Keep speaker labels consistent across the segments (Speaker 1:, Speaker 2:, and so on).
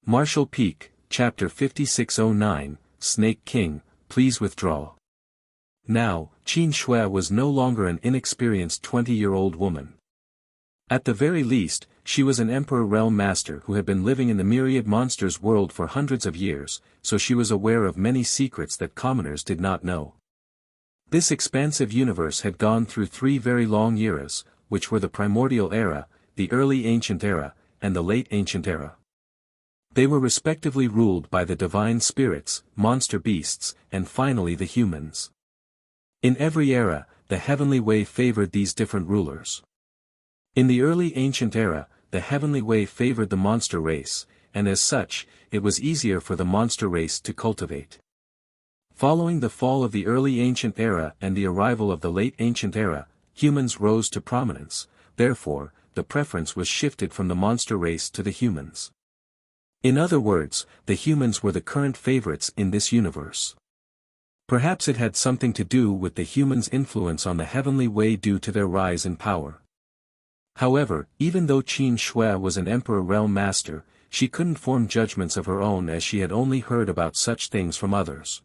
Speaker 1: Marshall Peak, Chapter 5609, Snake King, please withdraw. Now, Qin Shui was no longer an inexperienced 20-year-old woman. At the very least, she was an Emperor Realm Master who had been living in the myriad monsters world for hundreds of years, so she was aware of many secrets that commoners did not know. This expansive universe had gone through three very long eras, which were the Primordial Era, the Early Ancient Era, and the Late Ancient Era. They were respectively ruled by the divine spirits, monster beasts, and finally the humans. In every era, the heavenly way favored these different rulers. In the Early Ancient Era, the heavenly way favored the monster race, and as such, it was easier for the monster race to cultivate. Following the fall of the Early Ancient Era and the arrival of the Late Ancient Era, humans rose to prominence, therefore, the preference was shifted from the monster race to the humans. In other words, the humans were the current favorites in this universe. Perhaps it had something to do with the humans' influence on the heavenly way due to their rise in power. However, even though Qin Shui was an Emperor Realm Master, she couldn't form judgments of her own as she had only heard about such things from others.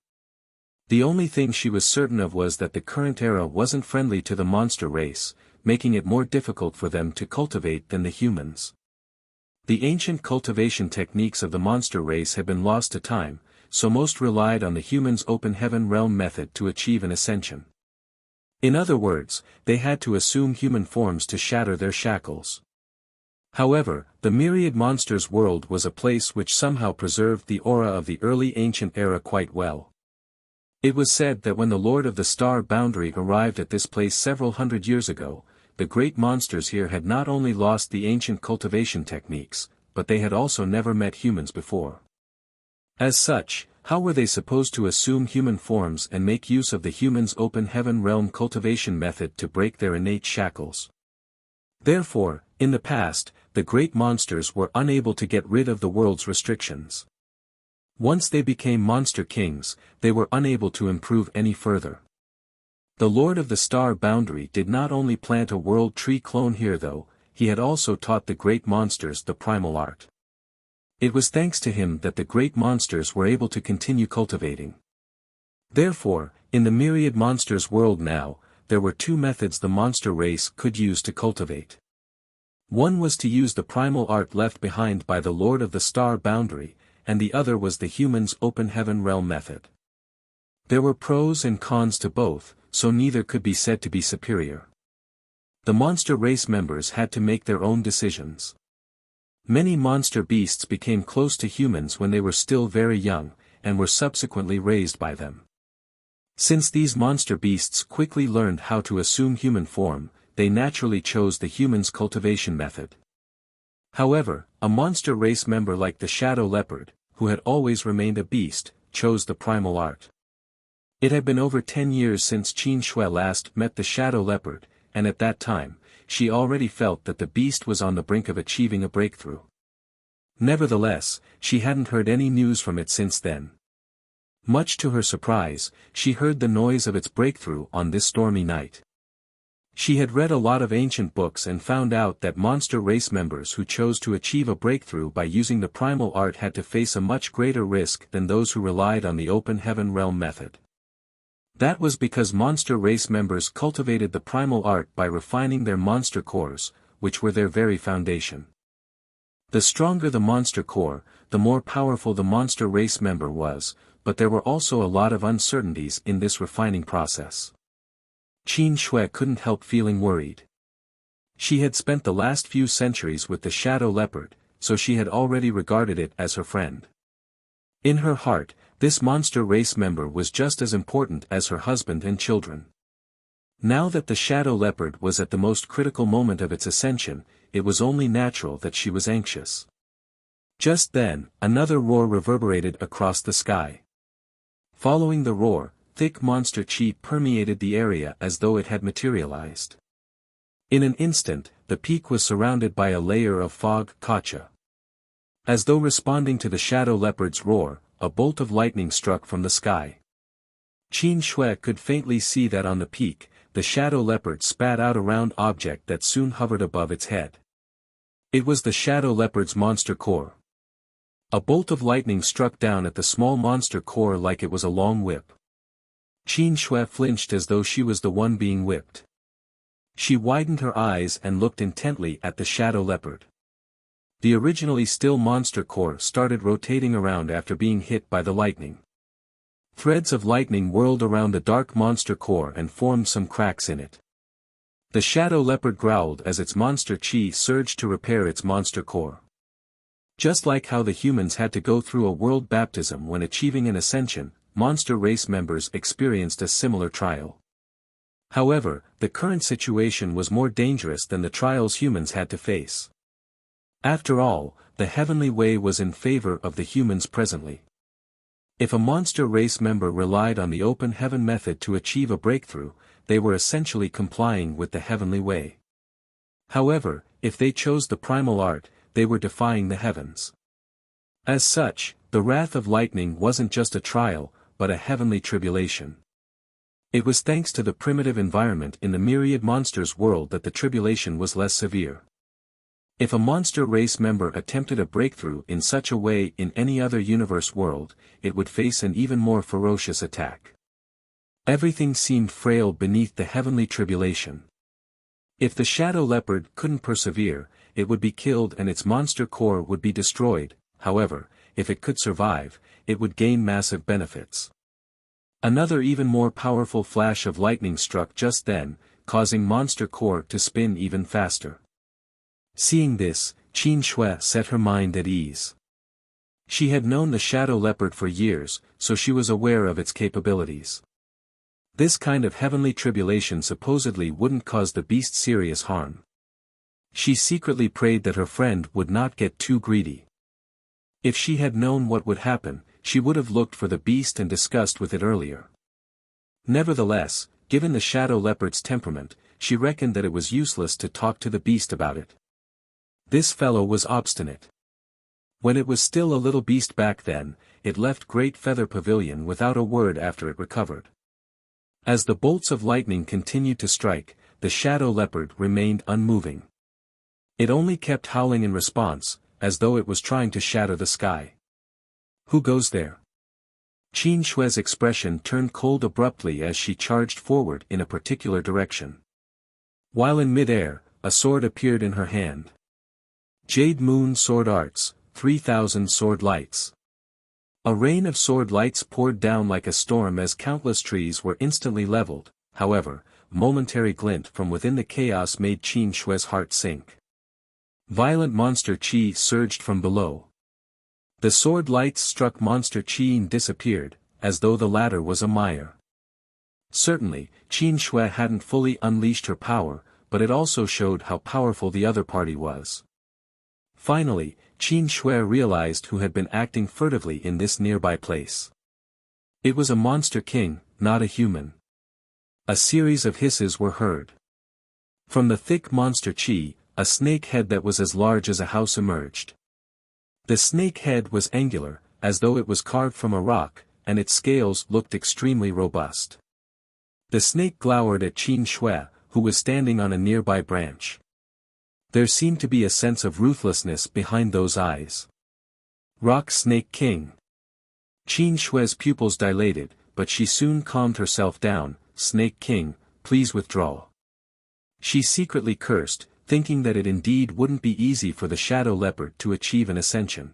Speaker 1: The only thing she was certain of was that the current era wasn't friendly to the monster race, making it more difficult for them to cultivate than the humans. The ancient cultivation techniques of the monster race had been lost to time, so most relied on the humans' open heaven realm method to achieve an ascension. In other words, they had to assume human forms to shatter their shackles. However, the myriad monsters world was a place which somehow preserved the aura of the early ancient era quite well. It was said that when the Lord of the Star Boundary arrived at this place several hundred years ago, the great monsters here had not only lost the ancient cultivation techniques, but they had also never met humans before. As such, how were they supposed to assume human forms and make use of the humans' open heaven realm cultivation method to break their innate shackles? Therefore, in the past, the great monsters were unable to get rid of the world's restrictions. Once they became monster kings, they were unable to improve any further. The Lord of the Star Boundary did not only plant a world tree clone here though, he had also taught the great monsters the primal art. It was thanks to him that the great monsters were able to continue cultivating. Therefore, in the myriad monsters world now, there were two methods the monster race could use to cultivate. One was to use the primal art left behind by the Lord of the Star Boundary, and the other was the humans' open heaven realm method. There were pros and cons to both, so neither could be said to be superior. The monster race members had to make their own decisions. Many monster beasts became close to humans when they were still very young, and were subsequently raised by them. Since these monster beasts quickly learned how to assume human form, they naturally chose the humans' cultivation method. However, a monster race member like the Shadow Leopard, who had always remained a beast, chose the primal art. It had been over 10 years since Qin Shui last met the Shadow Leopard, and at that time, she already felt that the beast was on the brink of achieving a breakthrough. Nevertheless, she hadn't heard any news from it since then. Much to her surprise, she heard the noise of its breakthrough on this stormy night. She had read a lot of ancient books and found out that monster race members who chose to achieve a breakthrough by using the primal art had to face a much greater risk than those who relied on the open heaven realm method. That was because monster race members cultivated the primal art by refining their monster cores, which were their very foundation. The stronger the monster core, the more powerful the monster race member was, but there were also a lot of uncertainties in this refining process. Qin Shui couldn't help feeling worried. She had spent the last few centuries with the Shadow Leopard, so she had already regarded it as her friend. In her heart, this monster race member was just as important as her husband and children. Now that the Shadow Leopard was at the most critical moment of its ascension, it was only natural that she was anxious. Just then, another roar reverberated across the sky. Following the roar, thick monster chi permeated the area as though it had materialized. In an instant, the peak was surrounded by a layer of fog kacha. As though responding to the Shadow Leopard's roar, a bolt of lightning struck from the sky. Qin Shui could faintly see that on the peak, the Shadow Leopard spat out a round object that soon hovered above its head. It was the Shadow Leopard's monster core. A bolt of lightning struck down at the small monster core like it was a long whip. Qin Shui flinched as though she was the one being whipped. She widened her eyes and looked intently at the shadow leopard. The originally still monster core started rotating around after being hit by the lightning. Threads of lightning whirled around the dark monster core and formed some cracks in it. The shadow leopard growled as its monster chi surged to repair its monster core. Just like how the humans had to go through a world baptism when achieving an ascension, monster race members experienced a similar trial. However, the current situation was more dangerous than the trials humans had to face. After all, the heavenly way was in favor of the humans presently. If a monster race member relied on the open heaven method to achieve a breakthrough, they were essentially complying with the heavenly way. However, if they chose the primal art, they were defying the heavens. As such, the wrath of lightning wasn't just a trial, but a heavenly tribulation. It was thanks to the primitive environment in the myriad monsters world that the tribulation was less severe. If a monster race member attempted a breakthrough in such a way in any other universe world, it would face an even more ferocious attack. Everything seemed frail beneath the heavenly tribulation. If the shadow leopard couldn't persevere, it would be killed and its monster core would be destroyed. However, if it could survive, it would gain massive benefits. Another even more powerful flash of lightning struck just then, causing monster core to spin even faster. Seeing this, Qin Shui set her mind at ease. She had known the shadow leopard for years, so she was aware of its capabilities. This kind of heavenly tribulation supposedly wouldn't cause the beast serious harm. She secretly prayed that her friend would not get too greedy. If she had known what would happen, she would have looked for the beast and discussed with it earlier. Nevertheless, given the shadow leopard's temperament, she reckoned that it was useless to talk to the beast about it. This fellow was obstinate. When it was still a little beast back then, it left Great Feather Pavilion without a word after it recovered. As the bolts of lightning continued to strike, the shadow leopard remained unmoving. It only kept howling in response, as though it was trying to shatter the sky. Who goes there? Qin Shui's expression turned cold abruptly as she charged forward in a particular direction. While in midair, a sword appeared in her hand. Jade Moon Sword Arts, 3,000 Sword Lights. A rain of sword lights poured down like a storm as countless trees were instantly leveled. However, a momentary glint from within the chaos made Qin Shui's heart sink. Violent monster chi surged from below. The sword lights struck monster chi and disappeared, as though the latter was a mire. Certainly, Qin Shui hadn't fully unleashed her power, but it also showed how powerful the other party was. Finally, Qin Shui realized who had been acting furtively in this nearby place. It was a monster king, not a human. A series of hisses were heard. From the thick monster chi, a snake head that was as large as a house emerged. The snake head was angular, as though it was carved from a rock, and its scales looked extremely robust. The snake glowered at Qin Shui, who was standing on a nearby branch. There seemed to be a sense of ruthlessness behind those eyes. Rock Snake King. Qin Shui's pupils dilated, but she soon calmed herself down. Snake King, please withdraw. She secretly cursed, thinking that it indeed wouldn't be easy for the shadow leopard to achieve an ascension.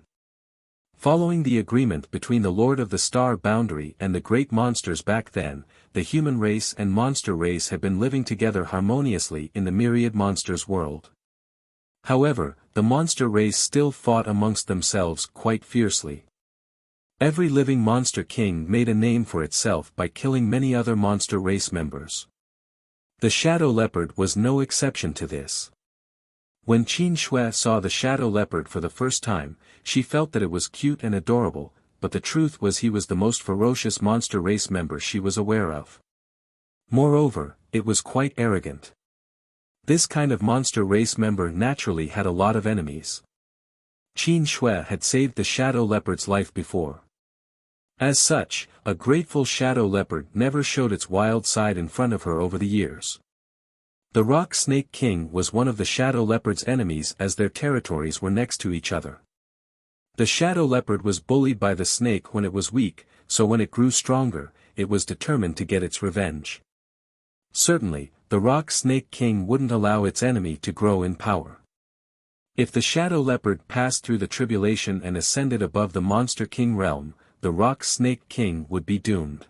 Speaker 1: Following the agreement between the Lord of the Star Boundary and the great monsters back then, the human race and monster race had been living together harmoniously in the myriad monsters world. However, the monster race still fought amongst themselves quite fiercely. Every living monster king made a name for itself by killing many other monster race members. The shadow leopard was no exception to this. When Qin Shui saw the shadow leopard for the first time, she felt that it was cute and adorable, but the truth was he was the most ferocious monster race member she was aware of. Moreover, it was quite arrogant. This kind of monster race member naturally had a lot of enemies. Qin Shui had saved the shadow leopard's life before. As such, a grateful shadow leopard never showed its wild side in front of her over the years. The Rock Snake King was one of the shadow leopard's enemies as their territories were next to each other. The shadow leopard was bullied by the snake when it was weak, so when it grew stronger, it was determined to get its revenge. Certainly, the Rock Snake King wouldn't allow its enemy to grow in power. If the shadow leopard passed through the tribulation and ascended above the Monster King realm, the Rock Snake King would be doomed.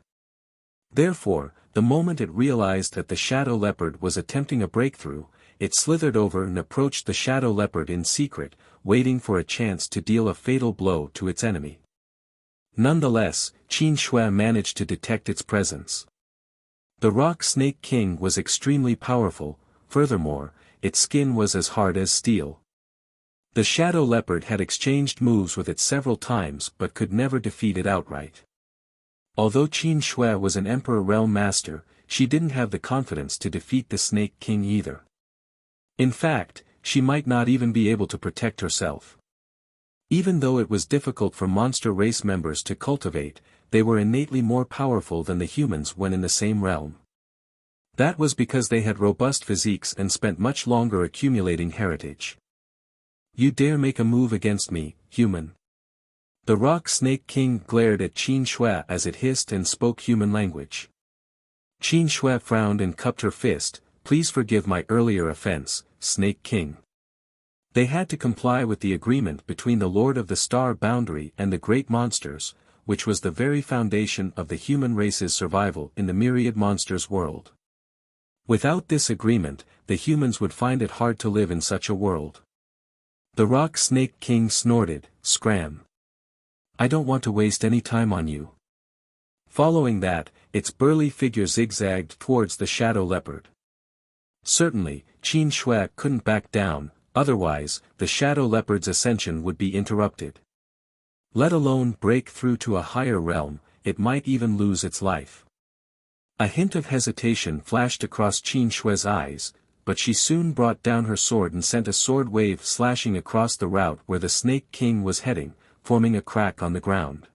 Speaker 1: Therefore, the moment it realized that the shadow leopard was attempting a breakthrough, it slithered over and approached the shadow leopard in secret, waiting for a chance to deal a fatal blow to its enemy. Nonetheless, Qin Shui managed to detect its presence. The Rock Snake King was extremely powerful, furthermore, its skin was as hard as steel. The shadow leopard had exchanged moves with it several times but could never defeat it outright. Although Qin Shui was an Emperor Realm Master, she didn't have the confidence to defeat the Snake King either. In fact, she might not even be able to protect herself. Even though it was difficult for monster race members to cultivate, they were innately more powerful than the humans when in the same realm. That was because they had robust physiques and spent much longer accumulating heritage. You dare make a move against me, human? The Rock Snake King glared at Qin Shui as it hissed and spoke human language. Qin Shui frowned and cupped her fist. Please forgive my earlier offense, Snake King. They had to comply with the agreement between the Lord of the Star Boundary and the Great Monsters, which was the very foundation of the human race's survival in the myriad monsters world. Without this agreement, the humans would find it hard to live in such a world. The Rock Snake King snorted, "Scram. I don't want to waste any time on you." Following that, its burly figure zigzagged towards the shadow leopard. Certainly, Qin Shui couldn't back down, otherwise, the shadow leopard's ascension would be interrupted. Let alone break through to a higher realm, it might even lose its life. A hint of hesitation flashed across Qin Shui's eyes, but she soon brought down her sword and sent a sword wave slashing across the route where the Snake King was heading, forming a crack on the ground.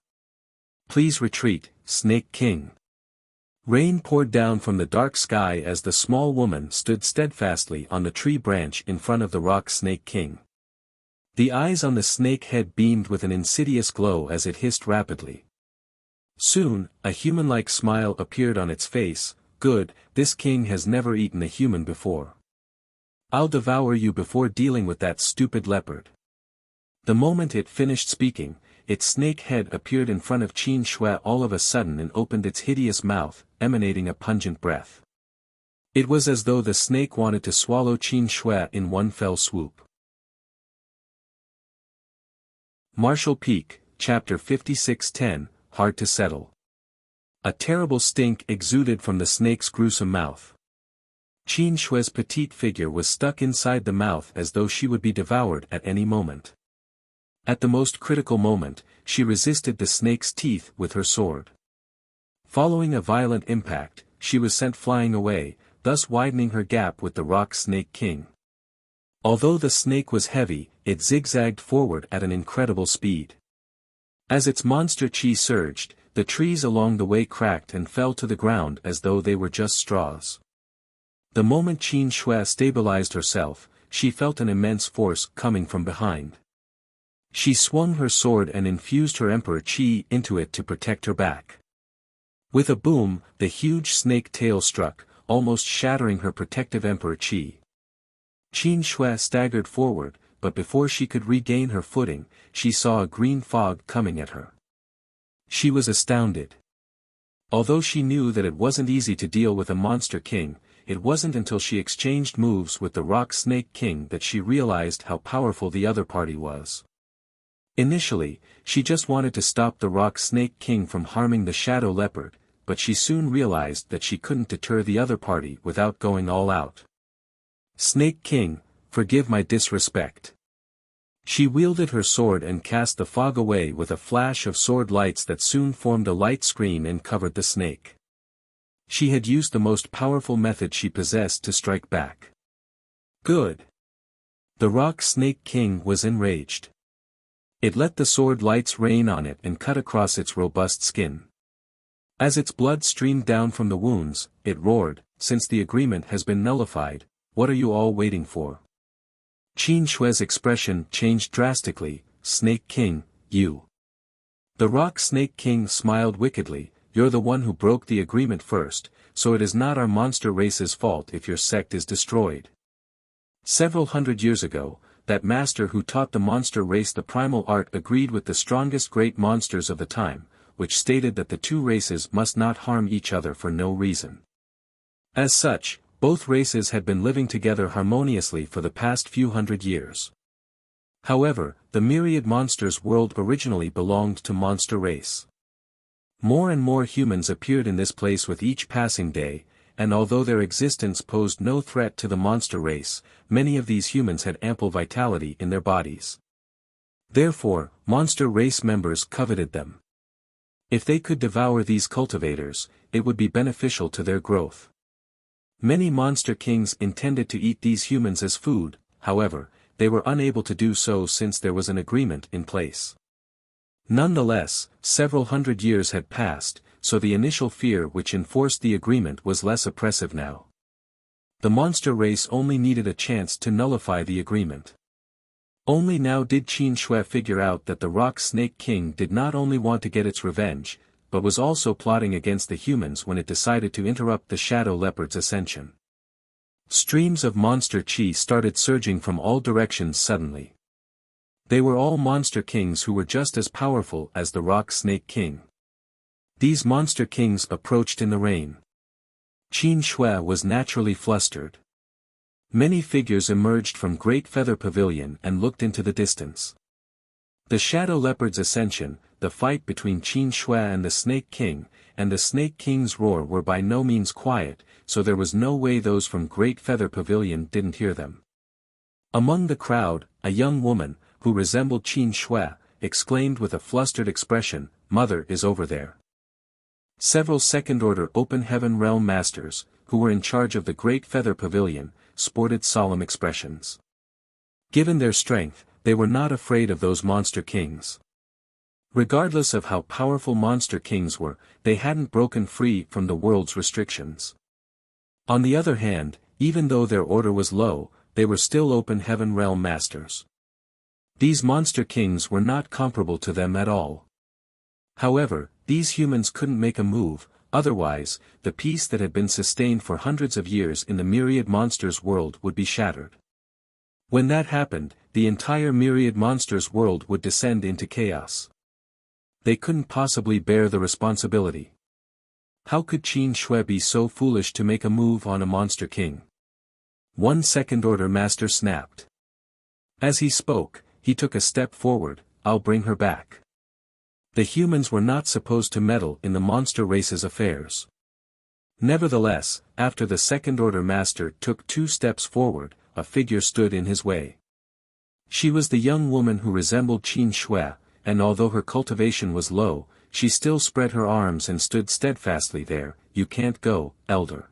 Speaker 1: Please retreat, Snake King. Rain poured down from the dark sky as the small woman stood steadfastly on the tree branch in front of the Rock Snake King. The eyes on the snake head beamed with an insidious glow as it hissed rapidly. Soon, a human-like smile appeared on its face. Good, this king has never eaten a human before. I'll devour you before dealing with that stupid leopard. The moment it finished speaking, its snake head appeared in front of Qin Shui all of a sudden and opened its hideous mouth, emanating a pungent breath. It was as though the snake wanted to swallow Qin Shui in one fell swoop. Martial Peak, Chapter 56:10, Hard to Settle. A terrible stink exuded from the snake's gruesome mouth. Qin Shui's petite figure was stuck inside the mouth as though she would be devoured at any moment. At the most critical moment, she resisted the snake's teeth with her sword. Following a violent impact, she was sent flying away, thus widening her gap with the Rock Snake King. Although the snake was heavy, it zigzagged forward at an incredible speed. As its monster chi surged, the trees along the way cracked and fell to the ground as though they were just straws. The moment Qin Shui stabilized herself, she felt an immense force coming from behind. She swung her sword and infused her emperor chi into it to protect her back. With a boom, the huge snake tail struck, almost shattering her protective emperor chi. Qin Shui staggered forward, but before she could regain her footing, she saw a green fog coming at her. She was astounded. Although she knew that it wasn't easy to deal with a monster king, it wasn't until she exchanged moves with the Rock Snake King that she realized how powerful the other party was. Initially, she just wanted to stop the Rock Snake King from harming the shadow leopard, but she soon realized that she couldn't deter the other party without going all out. Snake King, forgive my disrespect. She wielded her sword and cast the fog away with a flash of sword lights that soon formed a light screen and covered the snake. She had used the most powerful method she possessed to strike back. Good. The Rock Snake King was enraged. It let the sword lights rain on it and cut across its robust skin. As its blood streamed down from the wounds, it roared, "Since the agreement has been nullified, what are you all waiting for?" Qin Shui's expression changed drastically. "Snake King, you. The Rock Snake King smiled wickedly, you're the one who broke the agreement first, so it is not our monster race's fault if your sect is destroyed. Several hundred years ago, that master who taught the monster race the primal art agreed with the strongest great monsters of the time, which stated that the two races must not harm each other for no reason. As such, both races had been living together harmoniously for the past few hundred years. However, the myriad monsters world originally belonged to monster race. More and more humans appeared in this place with each passing day, and although their existence posed no threat to the monster race, many of these humans had ample vitality in their bodies. Therefore, monster race members coveted them. If they could devour these cultivators, it would be beneficial to their growth. Many monster kings intended to eat these humans as food, however, they were unable to do so since there was an agreement in place. Nonetheless, several hundred years had passed, so the initial fear which enforced the agreement was less oppressive now. The monster race only needed a chance to nullify the agreement. Only now did Qin Shui figure out that the Rock Snake King did not only want to get its revenge, but was also plotting against the humans when it decided to interrupt the Shadow Leopard's ascension. Streams of monster chi started surging from all directions suddenly. They were all monster kings who were just as powerful as the Rock Snake King. These monster kings approached in the rain. Qin Shui was naturally flustered. Many figures emerged from Great Feather Pavilion and looked into the distance. The Shadow Leopard's ascension, the fight between Qin Shui and the Snake King, and the Snake King's roar were by no means quiet, so there was no way those from Great Feather Pavilion didn't hear them. Among the crowd, a young woman, who resembled Qin Shui, exclaimed with a flustered expression, "Mother is over there." Several second-order Open Heaven Realm Masters, who were in charge of the Great Feather Pavilion, sported solemn expressions. Given their strength, they were not afraid of those monster kings. Regardless of how powerful monster kings were, they hadn't broken free from the world's restrictions. On the other hand, even though their order was low, they were still Open Heaven Realm Masters. These monster kings were not comparable to them at all. However, these humans couldn't make a move, otherwise, the peace that had been sustained for hundreds of years in the myriad monsters world would be shattered. When that happened, the entire myriad monsters world would descend into chaos. They couldn't possibly bear the responsibility. How could Qin Shui be so foolish to make a move on a monster king? One second-order master snapped. As he spoke, he took a step forward, "I'll bring her back." The humans were not supposed to meddle in the monster race's affairs. Nevertheless, after the second-order master took 2 steps forward, a figure stood in his way. She was the young woman who resembled Qin Shui, and although her cultivation was low, she still spread her arms and stood steadfastly there. "You can't go, Elder.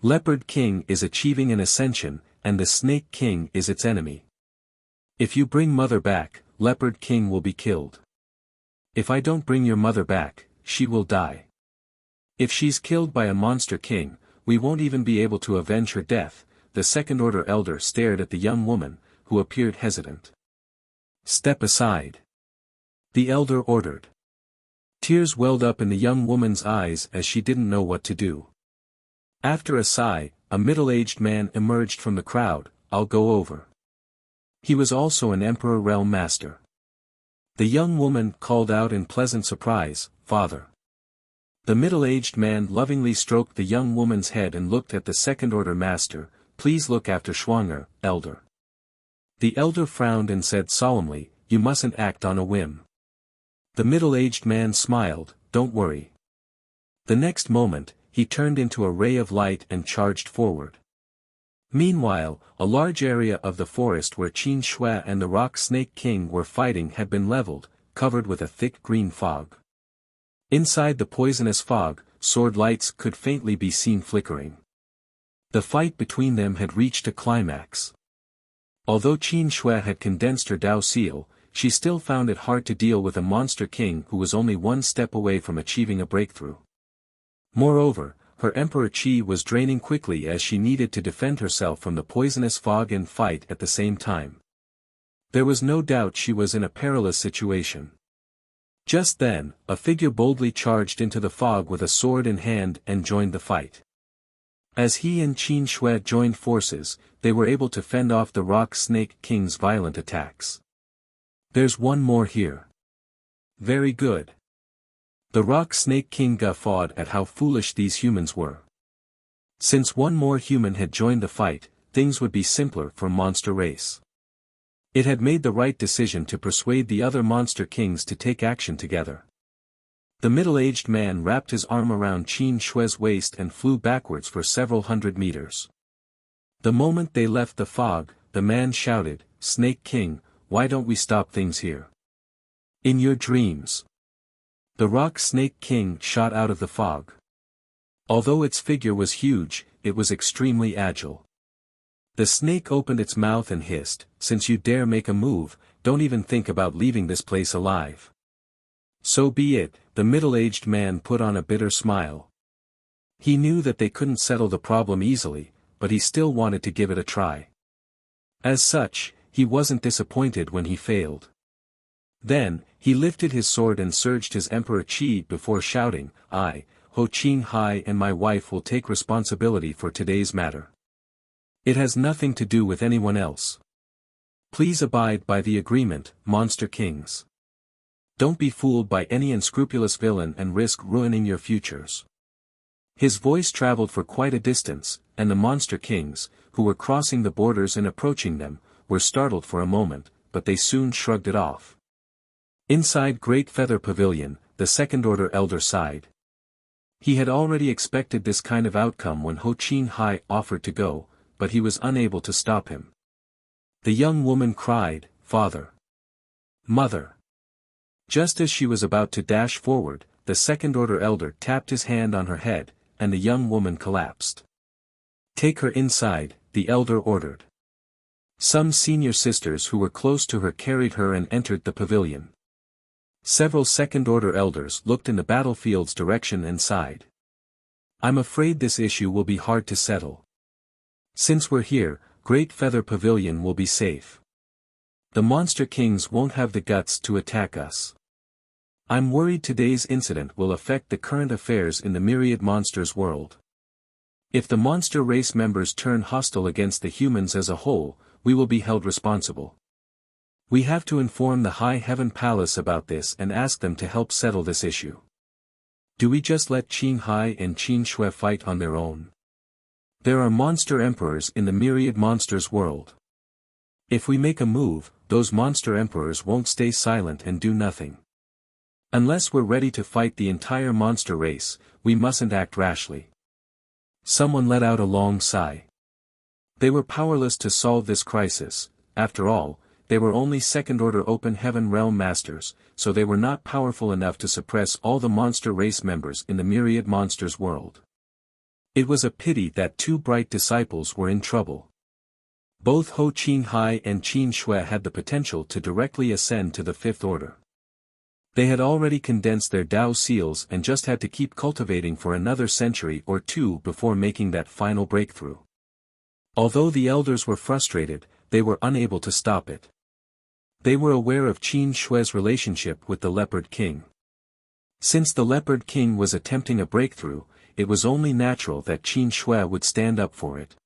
Speaker 1: Leopard King is achieving an ascension, and the Snake King is its enemy. If you bring Mother back, Leopard King will be killed. If I don't bring your mother back, she will die. If she's killed by a monster king, we won't even be able to avenge her death." The second-order elder stared at the young woman, who appeared hesitant. "Step aside," the elder ordered. Tears welled up in the young woman's eyes as she didn't know what to do. After a sigh, a middle-aged man emerged from the crowd. "I'll go over." He was also an Emperor Realm Master. The young woman called out in pleasant surprise, "Father." The middle-aged man lovingly stroked the young woman's head and looked at the second-order master. "Please look after Schwanger, Elder." The elder frowned and said solemnly, "You mustn't act on a whim." The middle-aged man smiled, "Don't worry." The next moment, he turned into a ray of light and charged forward. Meanwhile, a large area of the forest where Qin Shui and the Rock Snake King were fighting had been leveled, covered with a thick green fog. Inside the poisonous fog, sword lights could faintly be seen flickering. The fight between them had reached a climax. Although Qin Shui had condensed her Dao Seal, she still found it hard to deal with a monster king who was only one step away from achieving a breakthrough. Moreover, her Emperor Qi was draining quickly as she needed to defend herself from the poisonous fog and fight at the same time. There was no doubt she was in a perilous situation. Just then, a figure boldly charged into the fog with a sword in hand and joined the fight. As he and Qin Shui joined forces, they were able to fend off the Rock Snake King's violent attacks. There's one more here. Very good. The Rock Snake King guffawed at how foolish these humans were. Since one more human had joined the fight, things would be simpler for Monster Race. It had made the right decision to persuade the other Monster Kings to take action together. The middle-aged man wrapped his arm around Qin Shui's waist and flew backwards for several hundred meters. The moment they left the fog, the man shouted, "Snake King, why don't we stop things here?" "In your dreams." The Rock Snake King shot out of the fog. Although its figure was huge, it was extremely agile. The snake opened its mouth and hissed, "Since you dare make a move, don't even think about leaving this place alive." "So be it," the middle-aged man put on a bitter smile. He knew that they couldn't settle the problem easily, but he still wanted to give it a try. As such, he wasn't disappointed when he failed. Then, he lifted his sword and surged his Emperor Qi before shouting, "I, Ho Qin Hai and my wife will take responsibility for today's matter. It has nothing to do with anyone else. Please abide by the agreement, Monster Kings. Don't be fooled by any unscrupulous villain and risk ruining your futures." His voice traveled for quite a distance, and the Monster Kings, who were crossing the borders and approaching them, were startled for a moment, but they soon shrugged it off. Inside Great Feather Pavilion, the Second-Order Elder sighed. He had already expected this kind of outcome when Ho Qin Hai offered to go, but he was unable to stop him. The young woman cried, "Father! Mother!" Just as she was about to dash forward, the Second-Order Elder tapped his hand on her head, and the young woman collapsed. "Take her inside," the Elder ordered. Some senior sisters who were close to her carried her and entered the pavilion. Several Second-Order Elders looked in the battlefield's direction and sighed. "I'm afraid this issue will be hard to settle. Since we're here, Great Feather Pavilion will be safe. The Monster Kings won't have the guts to attack us. I'm worried today's incident will affect the current affairs in the Myriad Monsters world. If the Monster Race members turn hostile against the humans as a whole, we will be held responsible. We have to inform the High Heaven Palace about this and ask them to help settle this issue. Do we just let Qin Hai and Qin Shui fight on their own? There are monster emperors in the Myriad Monsters world. If we make a move, those monster emperors won't stay silent and do nothing. Unless we're ready to fight the entire monster race, we mustn't act rashly." Someone let out a long sigh. They were powerless to solve this crisis. After all, they were only Second-Order Open Heaven Realm Masters, so they were not powerful enough to suppress all the monster race members in the Myriad Monsters world. It was a pity that two bright disciples were in trouble. Both Ho Qin Hai and Qin Shui had the potential to directly ascend to the Fifth Order. They had already condensed their Dao seals and just had to keep cultivating for another century or two before making that final breakthrough. Although the elders were frustrated, they were unable to stop it. They were aware of Qin Shui's relationship with the Leopard King. Since the Leopard King was attempting a breakthrough, it was only natural that Qin Shui would stand up for it.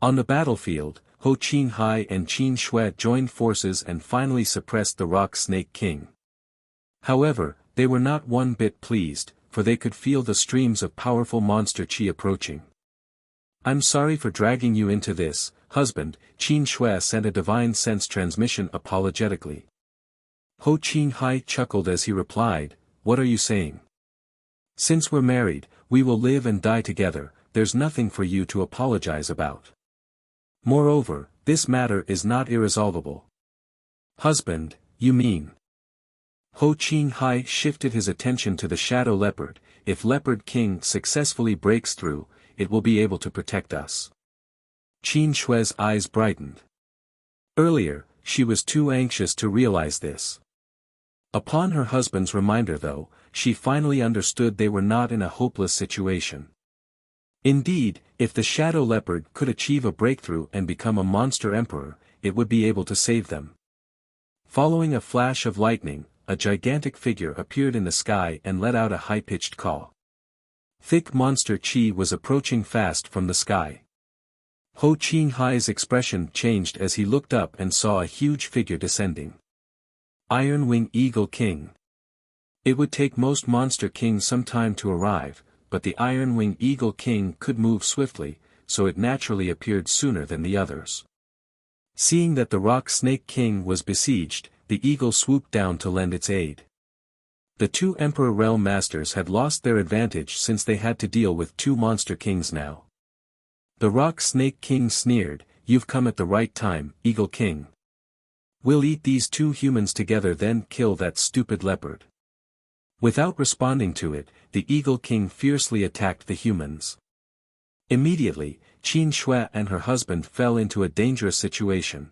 Speaker 1: On the battlefield, Ho Qin Hai and Qin Shui joined forces and finally suppressed the Rock Snake King. However, they were not one bit pleased, for they could feel the streams of powerful monster qi approaching. "I'm sorry for dragging you into this, husband," Qin Shui sent a divine sense transmission apologetically. Ho Qin Hai chuckled as he replied, "What are you saying? Since we're married, we will live and die together, there's nothing for you to apologize about. Moreover, this matter is not irresolvable." "Husband, you mean?" Ho Qin Hai shifted his attention to the Shadow Leopard. "If Leopard King successfully breaks through, it will be able to protect us." Qin Shui's eyes brightened. Earlier, she was too anxious to realize this. Upon her husband's reminder though, she finally understood they were not in a hopeless situation. Indeed, if the Shadow Leopard could achieve a breakthrough and become a monster emperor, it would be able to save them. Following a flash of lightning, a gigantic figure appeared in the sky and let out a high-pitched call. Thick monster Qi was approaching fast from the sky. Ho Qinghai's expression changed as he looked up and saw a huge figure descending. Iron Wing Eagle King. It would take most monster kings some time to arrive, but the Iron Wing Eagle King could move swiftly, so it naturally appeared sooner than the others. Seeing that the Rock Snake King was besieged, the eagle swooped down to lend its aid. The two Emperor Realm Masters had lost their advantage since they had to deal with two monster kings now. The Rock Snake King sneered, "You've come at the right time, Eagle King. We'll eat these two humans together then kill that stupid leopard." Without responding to it, the Eagle King fiercely attacked the humans. Immediately, Qin Shui and her husband fell into a dangerous situation.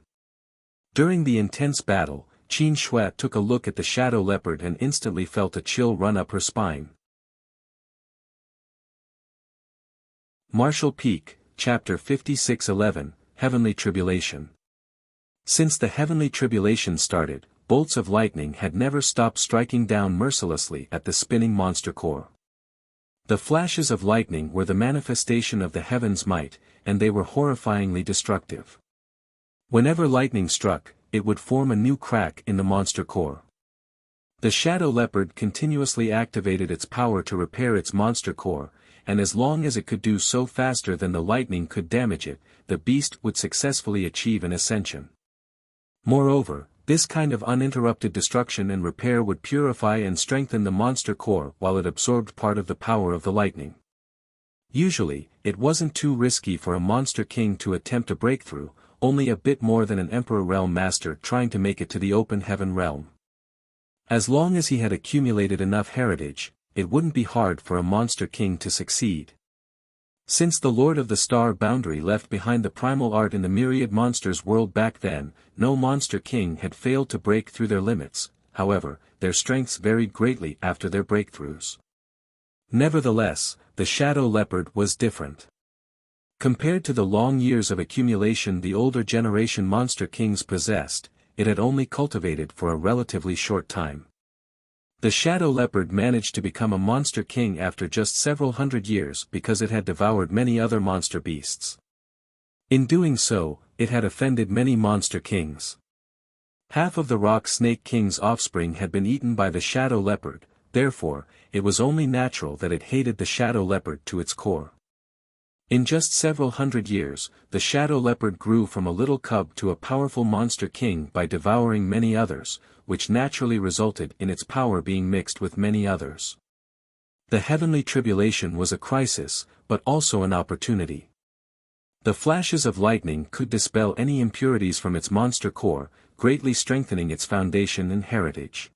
Speaker 1: During the intense battle, Qin Shui took a look at the shadow leopard and instantly felt a chill run up her spine. Martial Peak, Chapter 56:11, Heavenly Tribulation. Since the Heavenly Tribulation started, bolts of lightning had never stopped striking down mercilessly at the spinning monster core. The flashes of lightning were the manifestation of the heaven's might, and they were horrifyingly destructive. Whenever lightning struck, it would form a new crack in the monster core. The shadow leopard continuously activated its power to repair its monster core, and as long as it could do so faster than the lightning could damage it, the beast would successfully achieve an ascension. Moreover, this kind of uninterrupted destruction and repair would purify and strengthen the monster core while it absorbed part of the power of the lightning. Usually, it wasn't too risky for a monster king to attempt a breakthrough, only a bit more than an Emperor Realm Master trying to make it to the open heaven realm. As long as he had accumulated enough heritage, it wouldn't be hard for a monster king to succeed. Since the Lord of the Star Boundary left behind the primal art in the myriad monsters world back then, no monster king had failed to break through their limits. However, their strengths varied greatly after their breakthroughs. Nevertheless, the shadow leopard was different. Compared to the long years of accumulation the older generation monster kings possessed, it had only cultivated for a relatively short time. The shadow leopard managed to become a monster king after just several hundred years because it had devoured many other monster beasts. In doing so, it had offended many monster kings. Half of the Rock Snake King's offspring had been eaten by the shadow leopard, therefore, it was only natural that it hated the shadow leopard to its core. In just several hundred years, the shadow leopard grew from a little cub to a powerful monster king by devouring many others, which naturally resulted in its power being mixed with many others. The heavenly tribulation was a crisis, but also an opportunity. The flashes of lightning could dispel any impurities from its monster core, greatly strengthening its foundation and heritage.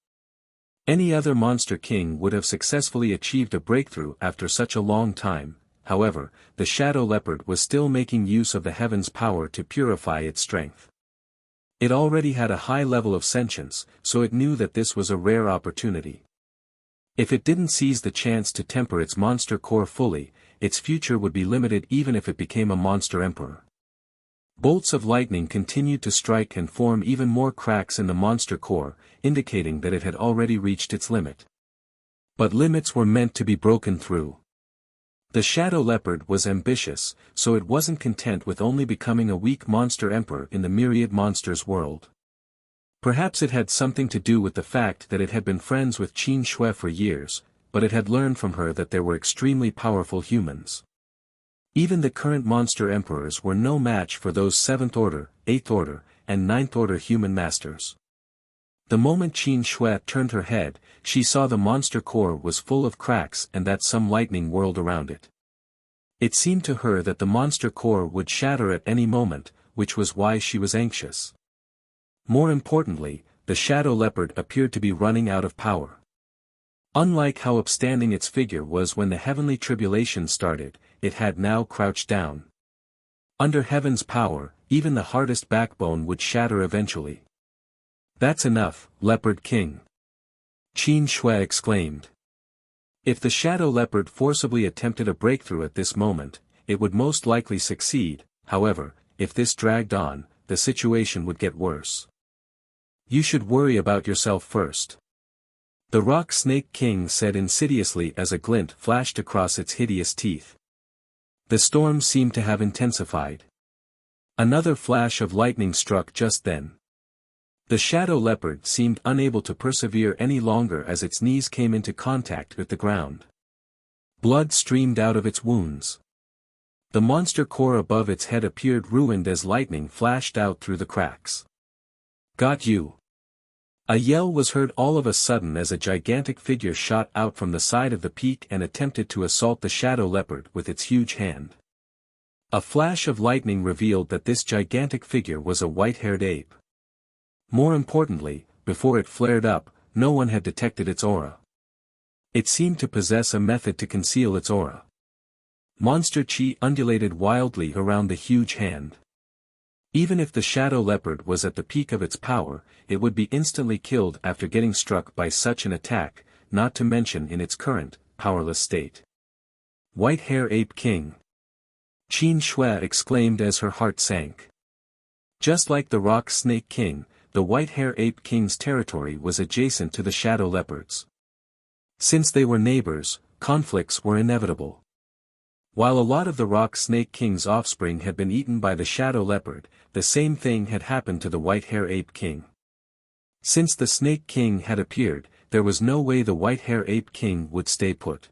Speaker 1: Any other monster king would have successfully achieved a breakthrough after such a long time. However, the shadow leopard was still making use of the heaven's power to purify its strength. It already had a high level of sentience, so it knew that this was a rare opportunity. If it didn't seize the chance to temper its monster core fully, its future would be limited even if it became a monster emperor. Bolts of lightning continued to strike and form even more cracks in the monster core, indicating that it had already reached its limit. But limits were meant to be broken through. The shadow leopard was ambitious, so it wasn't content with only becoming a weak monster emperor in the myriad monsters world. Perhaps it had something to do with the fact that it had been friends with Qin Shui for years, but it had learned from her that there were extremely powerful humans. Even the current monster emperors were no match for those 7th order, 8th order, and 9th order human masters. The moment Qin Shui turned her head, she saw the monster core was full of cracks and that some lightning whirled around it. It seemed to her that the monster core would shatter at any moment, which was why she was anxious. More importantly, the shadow leopard appeared to be running out of power. Unlike how upstanding its figure was when the heavenly tribulation started, it had now crouched down. Under heaven's power, even the hardest backbone would shatter eventually. "That's enough, Leopard King!" Qin Shui exclaimed. If the shadow leopard forcibly attempted a breakthrough at this moment, it would most likely succeed. However, if this dragged on, the situation would get worse. You should worry about yourself first. The Rock Snake King said insidiously as a glint flashed across its hideous teeth. The storm seemed to have intensified. Another flash of lightning struck just then. The shadow leopard seemed unable to persevere any longer as its knees came into contact with the ground. Blood streamed out of its wounds. The monster core above its head appeared ruined as lightning flashed out through the cracks. Got you! A yell was heard all of a sudden as a gigantic figure shot out from the side of the peak and attempted to assault the shadow leopard with its huge hand. A flash of lightning revealed that this gigantic figure was a white-haired ape. More importantly, before it flared up, no one had detected its aura. It seemed to possess a method to conceal its aura. Monster chi undulated wildly around the huge hand. Even if the shadow leopard was at the peak of its power, it would be instantly killed after getting struck by such an attack, not to mention in its current, powerless state. White Hair Ape King! Qin Shui exclaimed as her heart sank. Just like the Rock Snake King, the White Hair Ape King's territory was adjacent to the shadow leopard's. Since they were neighbors, conflicts were inevitable. While a lot of the Rock Snake King's offspring had been eaten by the shadow leopard, the same thing had happened to the White Hair Ape King. Since the Snake King had appeared, there was no way the White Hair Ape King would stay put.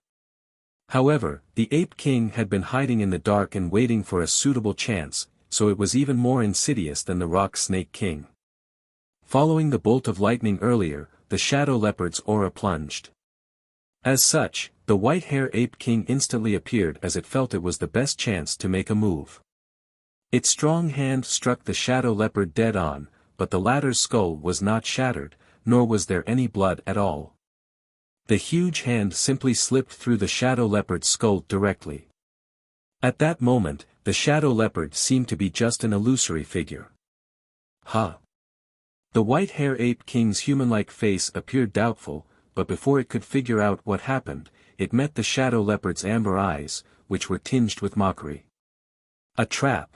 Speaker 1: However, the Ape King had been hiding in the dark and waiting for a suitable chance, so it was even more insidious than the Rock Snake King. Following the bolt of lightning earlier, the shadow leopard's aura plunged. As such, the White Hair Ape King instantly appeared as it felt it was the best chance to make a move. Its strong hand struck the shadow leopard dead on, but the latter's skull was not shattered, nor was there any blood at all. The huge hand simply slipped through the shadow leopard's skull directly. At that moment, the shadow leopard seemed to be just an illusory figure. Huh! The White Hair Ape King's human-like face appeared doubtful, but before it could figure out what happened, it met the shadow leopard's amber eyes, which were tinged with mockery. A trap.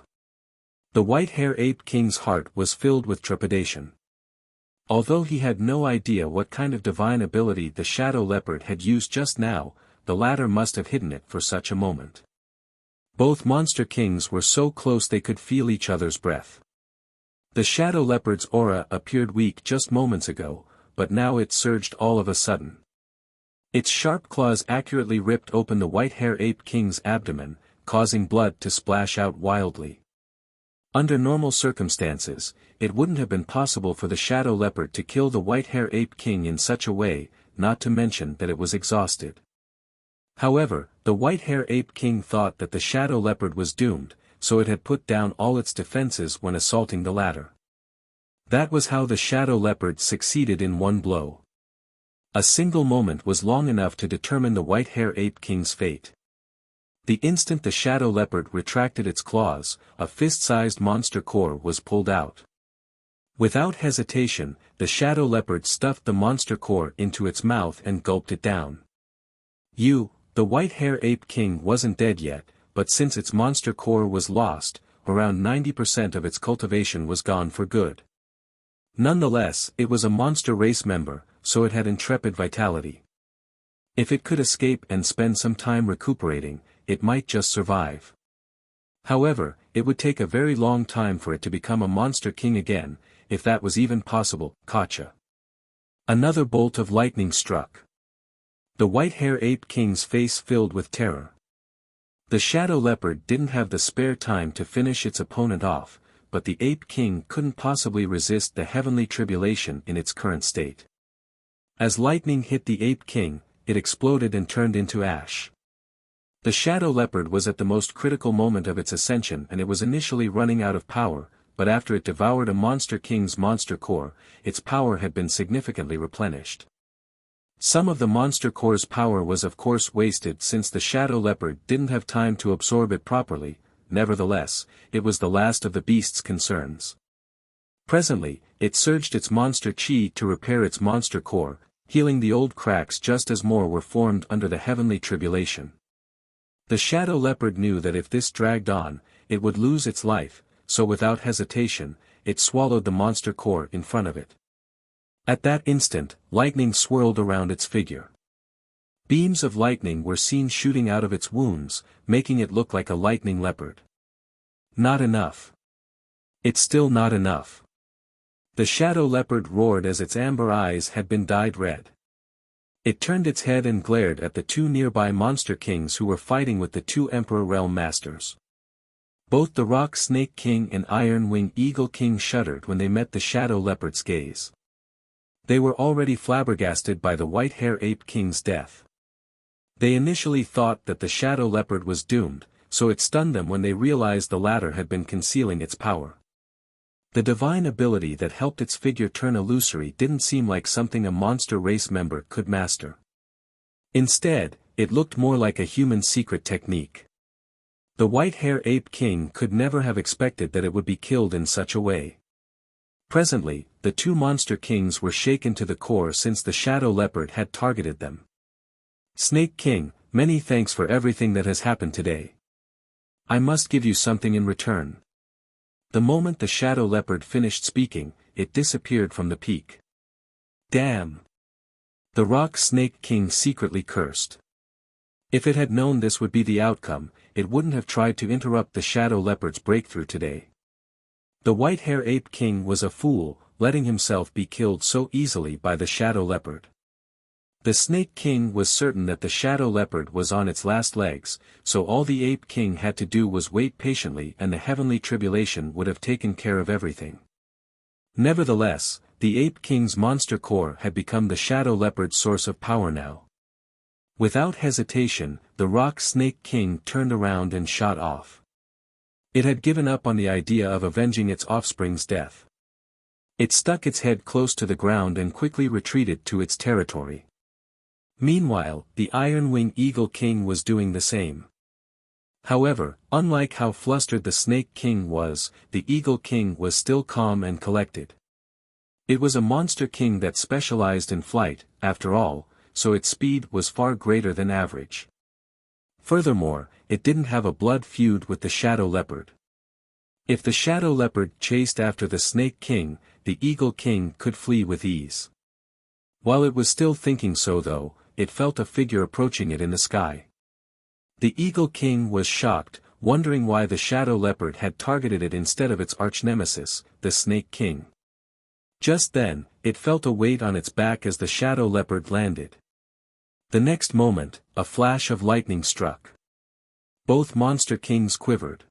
Speaker 1: The White Hair Ape King's heart was filled with trepidation. Although he had no idea what kind of divine ability the shadow leopard had used just now, the latter must have hidden it for such a moment. Both monster kings were so close they could feel each other's breath. The shadow leopard's aura appeared weak just moments ago, but now it surged all of a sudden. Its sharp claws accurately ripped open the White Hair Ape King's abdomen, causing blood to splash out wildly. Under normal circumstances, it wouldn't have been possible for the shadow leopard to kill the White Hair Ape King in such a way, not to mention that it was exhausted. However, the White Hair Ape King thought that the shadow leopard was doomed, so it had put down all its defenses when assaulting the latter. That was how the shadow leopard succeeded in one blow. A single moment was long enough to determine the White Hair Ape King's fate. The instant the shadow leopard retracted its claws, a fist-sized monster core was pulled out. Without hesitation, the shadow leopard stuffed the monster core into its mouth and gulped it down. The White Hair Ape King wasn't dead yet, but since its monster core was lost, around 90% of its cultivation was gone for good. Nonetheless, it was a monster race member, so it had intrepid vitality. If it could escape and spend some time recuperating, it might just survive. However, it would take a very long time for it to become a monster king again, if that was even possible. Gotcha. Another bolt of lightning struck. The White Hair Ape King's face filled with terror. The shadow leopard didn't have the spare time to finish its opponent off, but the Ape King couldn't possibly resist the heavenly tribulation in its current state. As lightning hit the Ape King, it exploded and turned into ash. The shadow leopard was at the most critical moment of its ascension and it was initially running out of power, but after it devoured a monster king's monster core, its power had been significantly replenished. Some of the monster core's power was of course wasted since the shadow leopard didn't have time to absorb it properly, nevertheless, it was the last of the beast's concerns. Presently, it surged its monster chi to repair its monster core, healing the old cracks just as more were formed under the heavenly tribulation. The shadow leopard knew that if this dragged on, it would lose its life, so without hesitation, it swallowed the monster core in front of it. At that instant, lightning swirled around its figure. Beams of lightning were seen shooting out of its wounds, making it look like a lightning leopard. Not enough. It's still not enough. The shadow leopard roared as its amber eyes had been dyed red. It turned its head and glared at the two nearby monster kings who were fighting with the two Emperor Realm Masters. Both the Rock Snake King and Iron Wing Eagle King shuddered when they met the shadow leopard's gaze. They were already flabbergasted by the White Hair Ape King's death. They initially thought that the shadow leopard was doomed, so it stunned them when they realized the latter had been concealing its power. The divine ability that helped its figure turn illusory didn't seem like something a monster race member could master. Instead, it looked more like a human secret technique. The White Hair Ape King could never have expected that it would be killed in such a way. Presently, the two monster kings were shaken to the core since the shadow leopard had targeted them. Snake King, many thanks for everything that has happened today. I must give you something in return. The moment the shadow leopard finished speaking, it disappeared from the peak. Damn! The Rock Snake King secretly cursed. If it had known this would be the outcome, it wouldn't have tried to interrupt the shadow leopard's breakthrough today. The White Hair Ape King was a fool, letting himself be killed so easily by the shadow leopard. The Snake King was certain that the shadow leopard was on its last legs, so all the Ape King had to do was wait patiently and the heavenly tribulation would have taken care of everything. Nevertheless, the Ape King's monster core had become the shadow leopard's source of power now. Without hesitation, the Rock Snake King turned around and shot off. It had given up on the idea of avenging its offspring's death. It stuck its head close to the ground and quickly retreated to its territory. Meanwhile, the Iron Wing Eagle King was doing the same. However, unlike how flustered the Snake King was, the Eagle King was still calm and collected. It was a monster king that specialized in flight, after all, so its speed was far greater than average. Furthermore, it didn't have a blood feud with the shadow leopard. If the shadow leopard chased after the Snake King, the Eagle King could flee with ease. While it was still thinking so though, it felt a figure approaching it in the sky. The Eagle King was shocked, wondering why the shadow leopard had targeted it instead of its arch-nemesis, the Snake King. Just then, it felt a weight on its back as the shadow leopard landed. The next moment, a flash of lightning struck. Both monster kings quivered.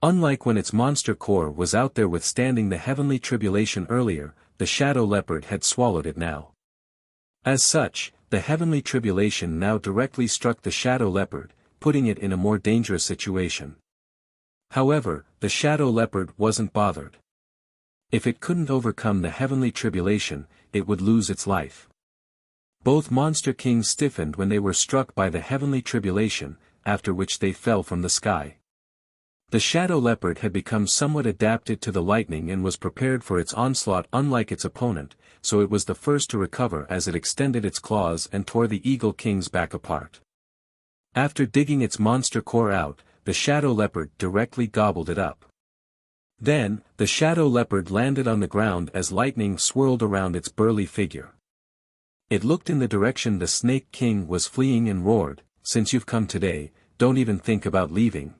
Speaker 1: Unlike when its monster core was out there withstanding the heavenly tribulation earlier, the shadow leopard had swallowed it now. As such, the heavenly tribulation now directly struck the shadow leopard, putting it in a more dangerous situation. However, the shadow leopard wasn't bothered. If it couldn't overcome the heavenly tribulation, it would lose its life. Both monster kings stiffened when they were struck by the heavenly tribulation, after which they fell from the sky. The shadow leopard had become somewhat adapted to the lightning and was prepared for its onslaught unlike its opponent, so it was the first to recover as it extended its claws and tore the Eagle King's back apart. After digging its monster core out, the shadow leopard directly gobbled it up. Then, the shadow leopard landed on the ground as lightning swirled around its burly figure. It looked in the direction the Snake King was fleeing and roared, "Since you've come today, don't even think about leaving."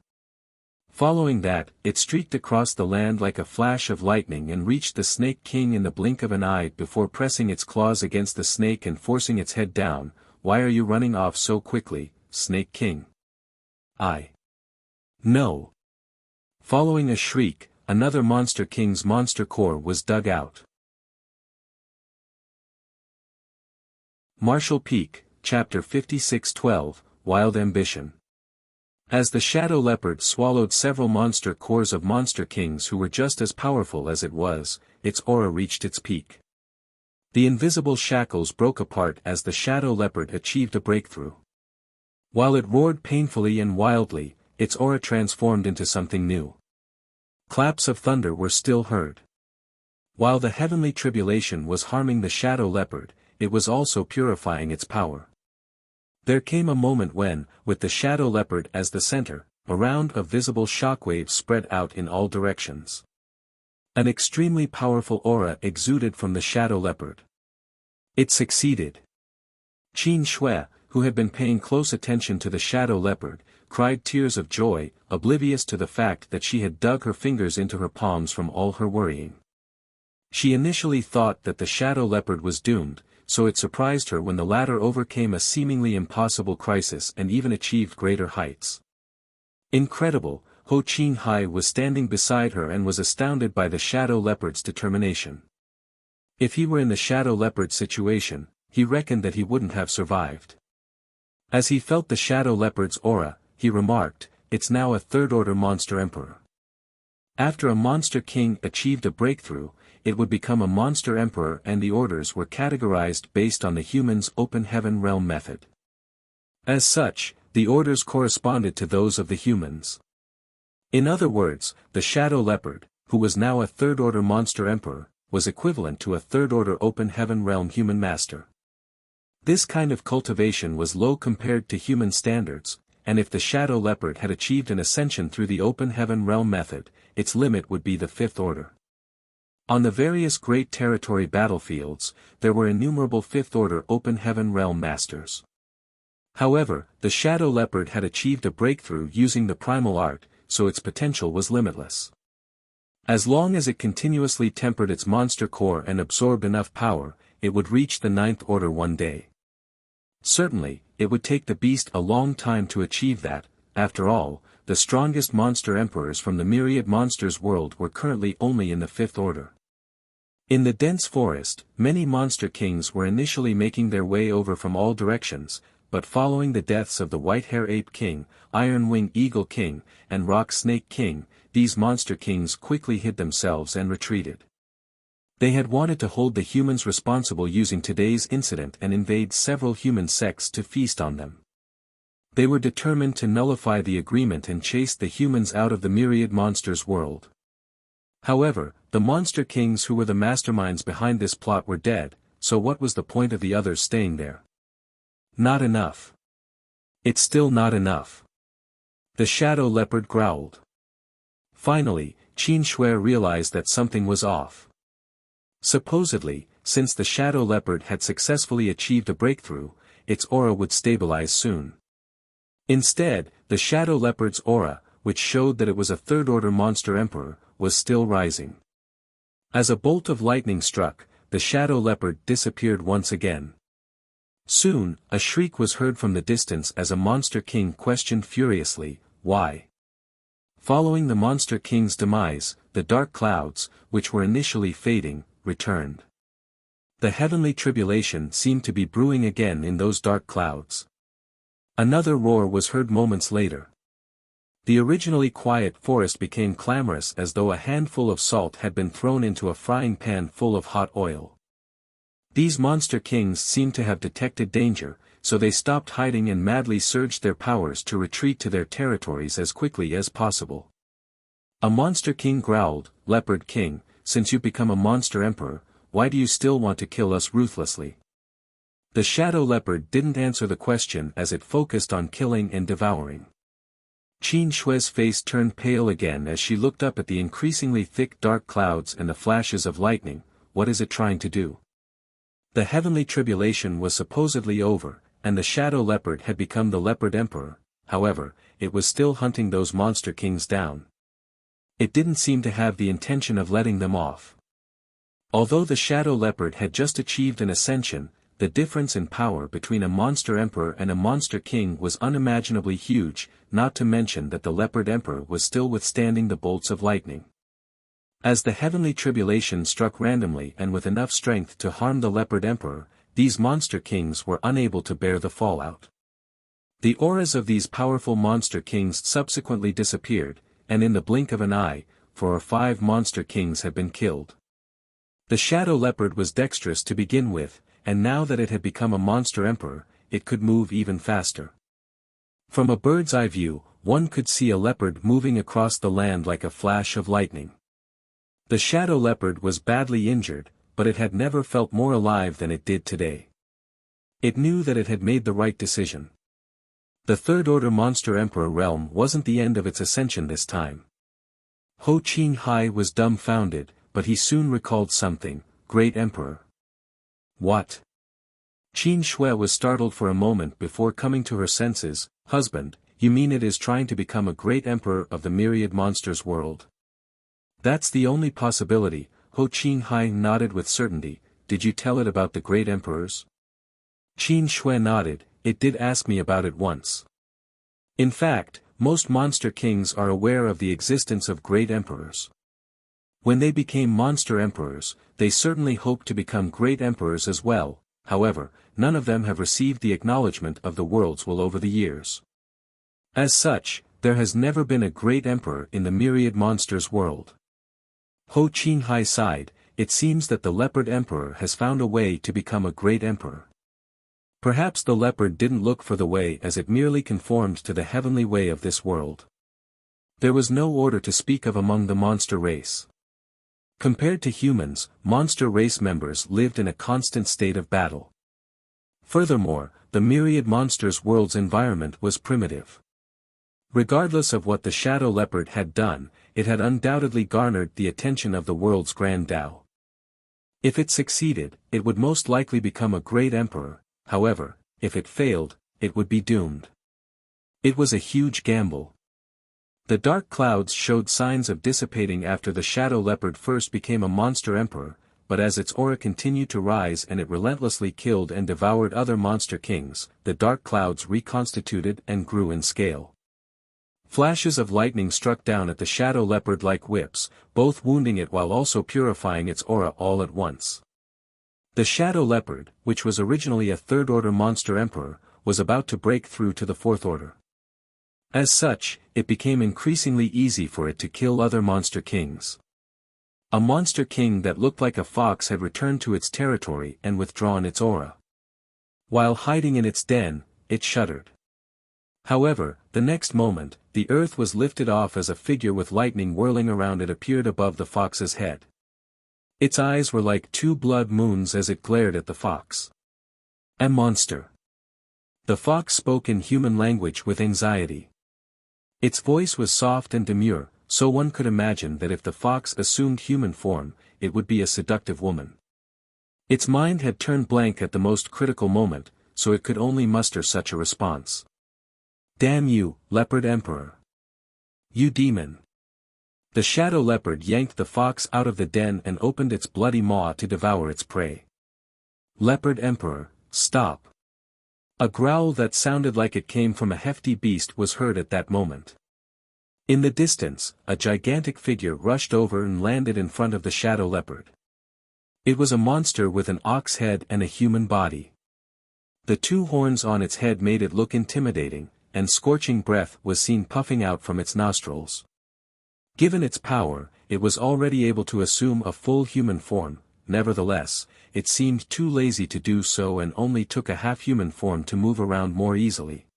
Speaker 1: Following that, it streaked across the land like a flash of lightning and reached the Snake King in the blink of an eye before pressing its claws against the snake and forcing its head down. "Why are you running off so quickly, Snake King?" No. Following a shriek, another monster king's monster core was dug out. Marshall Peak, Chapter 56-12, Wild Ambition. As the shadow leopard swallowed several monster cores of monster kings who were just as powerful as it was, its aura reached its peak. The invisible shackles broke apart as the shadow leopard achieved a breakthrough. While it roared painfully and wildly, its aura transformed into something new. Claps of thunder were still heard. While the heavenly tribulation was harming the shadow leopard, it was also purifying its power. There came a moment when, with the shadow leopard as the center, a round of visible shockwaves spread out in all directions. An extremely powerful aura exuded from the shadow leopard. It succeeded. Qin Shui, who had been paying close attention to the shadow leopard, cried tears of joy, oblivious to the fact that she had dug her fingers into her palms from all her worrying. She initially thought that the shadow leopard was doomed, so it surprised her when the latter overcame a seemingly impossible crisis and even achieved greater heights. Incredible, Ho Qin Hai was standing beside her and was astounded by the shadow leopard's determination. If he were in the shadow leopard's situation, he reckoned that he wouldn't have survived. As he felt the shadow leopard's aura, he remarked, "It's now a third-order monster emperor." After a monster king achieved a breakthrough, it would become a monster emperor, and the orders were categorized based on the human's open heaven realm method. As such, the orders corresponded to those of the humans. In other words, the shadow leopard, who was now a third-order monster emperor, was equivalent to a third-order open heaven realm human master. This kind of cultivation was low compared to human standards, and if the shadow leopard had achieved an ascension through the open heaven realm method, its limit would be the fifth order. On the various great territory battlefields, there were innumerable fifth-order open heaven realm masters. However, the shadow leopard had achieved a breakthrough using the primal art, so its potential was limitless. As long as it continuously tempered its monster core and absorbed enough power, it would reach the ninth order one day. Certainly, it would take the beast a long time to achieve that. After all, the strongest monster emperors from the myriad monsters world were currently only in the fifth order. In the dense forest, many monster kings were initially making their way over from all directions, but following the deaths of the White-Hair Ape King, Iron-Wing Eagle King, and Rock Snake King, these monster kings quickly hid themselves and retreated. They had wanted to hold the humans responsible using today's incident and invade several human sects to feast on them. They were determined to nullify the agreement and chase the humans out of the myriad monsters world. However, the monster kings who were the masterminds behind this plot were dead, so what was the point of the others staying there? Not enough. It's still not enough. The shadow leopard growled. Finally, Qin Shui realized that something was off. Supposedly, since the shadow leopard had successfully achieved a breakthrough, its aura would stabilize soon. Instead, the shadow leopard's aura, which showed that it was a third-order monster emperor, was still rising. As a bolt of lightning struck, the shadow leopard disappeared once again. Soon, a shriek was heard from the distance as a monster king questioned furiously, "Why?" Following the monster king's demise, the dark clouds, which were initially fading, returned. The heavenly tribulation seemed to be brewing again in those dark clouds. Another roar was heard moments later. The originally quiet forest became clamorous as though a handful of salt had been thrown into a frying pan full of hot oil. These monster kings seemed to have detected danger, so they stopped hiding and madly surged their powers to retreat to their territories as quickly as possible. A monster king growled, "Leopard King, since you've become a monster emperor, why do you still want to kill us ruthlessly?" The shadow leopard didn't answer the question as it focused on killing and devouring. Qin Shui's face turned pale again as she looked up at the increasingly thick dark clouds and the flashes of lightning. What is it trying to do? The heavenly tribulation was supposedly over, and the shadow leopard had become the leopard emperor. However, it was still hunting those monster kings down. It didn't seem to have the intention of letting them off. Although the shadow leopard had just achieved an ascension, the difference in power between a monster emperor and a monster king was unimaginably huge, not to mention that the leopard emperor was still withstanding the bolts of lightning. As the heavenly tribulation struck randomly and with enough strength to harm the leopard emperor, these monster kings were unable to bear the fallout. The auras of these powerful monster kings subsequently disappeared, and in the blink of an eye, 4 or 5 monster kings had been killed. The shadow leopard was dexterous to begin with, and now that it had become a monster emperor, it could move even faster. From a bird's eye view, one could see a leopard moving across the land like a flash of lightning. The shadow leopard was badly injured, but it had never felt more alive than it did today. It knew that it had made the right decision. The third-order monster emperor realm wasn't the end of its ascension this time. Ho Qin Hai was dumbfounded, but he soon recalled something. Great Emperor. What? Qin Shui was startled for a moment before coming to her senses. Husband, you mean it is trying to become a great emperor of the myriad monsters world? That's the only possibility. Ho Qin Hai nodded with certainty. Did you tell it about the great emperors? Qin Shui nodded. It did ask me about it once. In fact, most monster kings are aware of the existence of great emperors. When they became monster emperors, they certainly hoped to become great emperors as well. However, none of them have received the acknowledgement of the world's will over the years. As such, there has never been a great emperor in the myriad monsters world. Ho Qin Hai sighed. It seems that the leopard emperor has found a way to become a great emperor. Perhaps the leopard didn't look for the way as it merely conformed to the heavenly way of this world. There was no order to speak of among the monster race. Compared to humans, monster race members lived in a constant state of battle. Furthermore, the myriad monsters world's environment was primitive. Regardless of what the shadow leopard had done, it had undoubtedly garnered the attention of the world's grand Tao. If it succeeded, it would most likely become a great emperor. However, if it failed, it would be doomed. It was a huge gamble. The dark clouds showed signs of dissipating after the shadow leopard first became a monster emperor, but as its aura continued to rise and it relentlessly killed and devoured other monster kings, the dark clouds reconstituted and grew in scale. Flashes of lightning struck down at the shadow leopard like whips, both wounding it while also purifying its aura all at once. The shadow leopard, which was originally a third-order monster emperor, was about to break through to the fourth order. As such, it became increasingly easy for it to kill other monster kings. A monster king that looked like a fox had returned to its territory and withdrawn its aura. While hiding in its den, it shuddered. However, the next moment, the earth was lifted off as a figure with lightning whirling around it appeared above the fox's head. Its eyes were like two blood moons as it glared at the fox. A monster. The fox spoke in human language with anxiety. Its voice was soft and demure, so one could imagine that if the fox assumed human form, it would be a seductive woman. Its mind had turned blank at the most critical moment, so it could only muster such a response. Damn you, Leopard Emperor! You demon! The shadow leopard yanked the fox out of the den and opened its bloody maw to devour its prey. Leopard Emperor, stop! A growl that sounded like it came from a hefty beast was heard at that moment. In the distance, a gigantic figure rushed over and landed in front of the shadow leopard. It was a monster with an ox head and a human body. The two horns on its head made it look intimidating, and scorching breath was seen puffing out from its nostrils. Given its power, it was already able to assume a full human form. Nevertheless, it seemed too lazy to do so and only took a half-human form to move around more easily.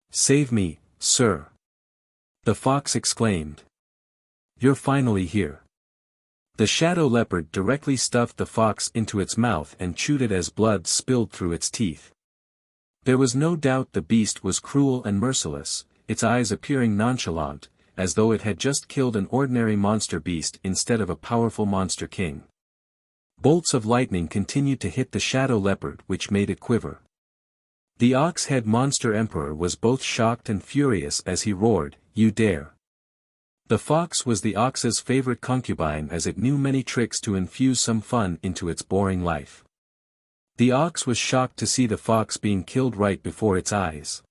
Speaker 1: Save me, sir! The fox exclaimed. You're finally here. The shadow leopard directly stuffed the fox into its mouth and chewed it as blood spilled through its teeth. There was no doubt the beast was cruel and merciless, its eyes appearing nonchalant, as though it had just killed an ordinary monster beast instead of a powerful monster king. Bolts of lightning continued to hit the shadow leopard which made it quiver. The ox-head monster emperor was both shocked and furious as he roared, "You dare!" The fox was the ox's favorite concubine as it knew many tricks to infuse some fun into its boring life. The ox was shocked to see the fox being killed right before its eyes.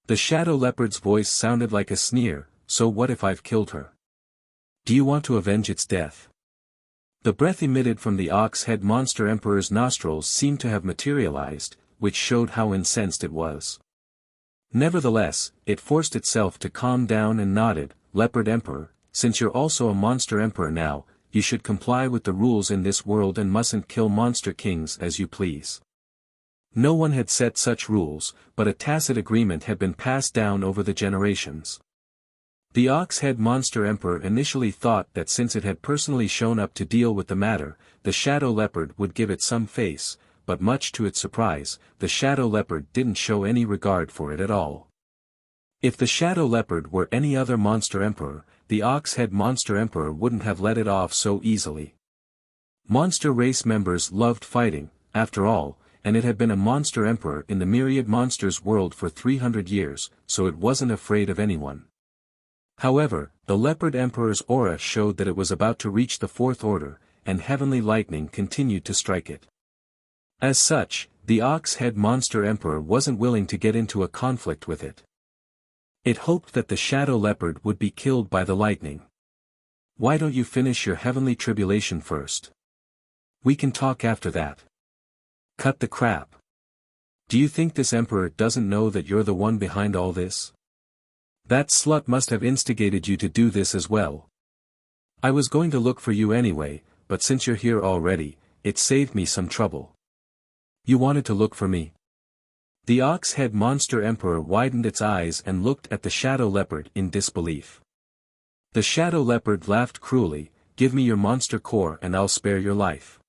Speaker 1: The shadow leopard's voice sounded like a sneer, "So what if I've killed her? Do you want to avenge its death?" The breath emitted from the ox-head monster emperor's nostrils seemed to have materialized, which showed how incensed it was. Nevertheless, it forced itself to calm down and nodded. "Leopard Emperor, since you're also a monster emperor now, you should comply with the rules in this world and mustn't kill monster kings as you please." No one had set such rules, but a tacit agreement had been passed down over the generations. The ox-head monster emperor initially thought that since it had personally shown up to deal with the matter, the shadow leopard would give it some face, but much to its surprise, the shadow leopard didn't show any regard for it at all. If the shadow leopard were any other monster emperor, the Ox-Head Monster Emperor wouldn't have let it off so easily. Monster race members loved fighting, after all, and it had been a monster emperor in the myriad monsters world for 300 years, so it wasn't afraid of anyone. However, the Leopard Emperor's aura showed that it was about to reach the Fourth Order, and heavenly lightning continued to strike it. As such, the Ox-Head Monster Emperor wasn't willing to get into a conflict with it. It hoped that the Shadow Leopard would be killed by the lightning. "Why don't you finish your heavenly tribulation first? We can talk after that." "Cut the crap. Do you think this emperor doesn't know that you're the one behind all this? That slut must have instigated you to do this as well. I was going to look for you anyway, but since you're here already, it saved me some trouble." "You wanted to look for me?" The Ox-Head Monster Emperor widened its eyes and looked at the Shadow Leopard in disbelief. The Shadow Leopard laughed cruelly, "Give me your monster core and I'll spare your life."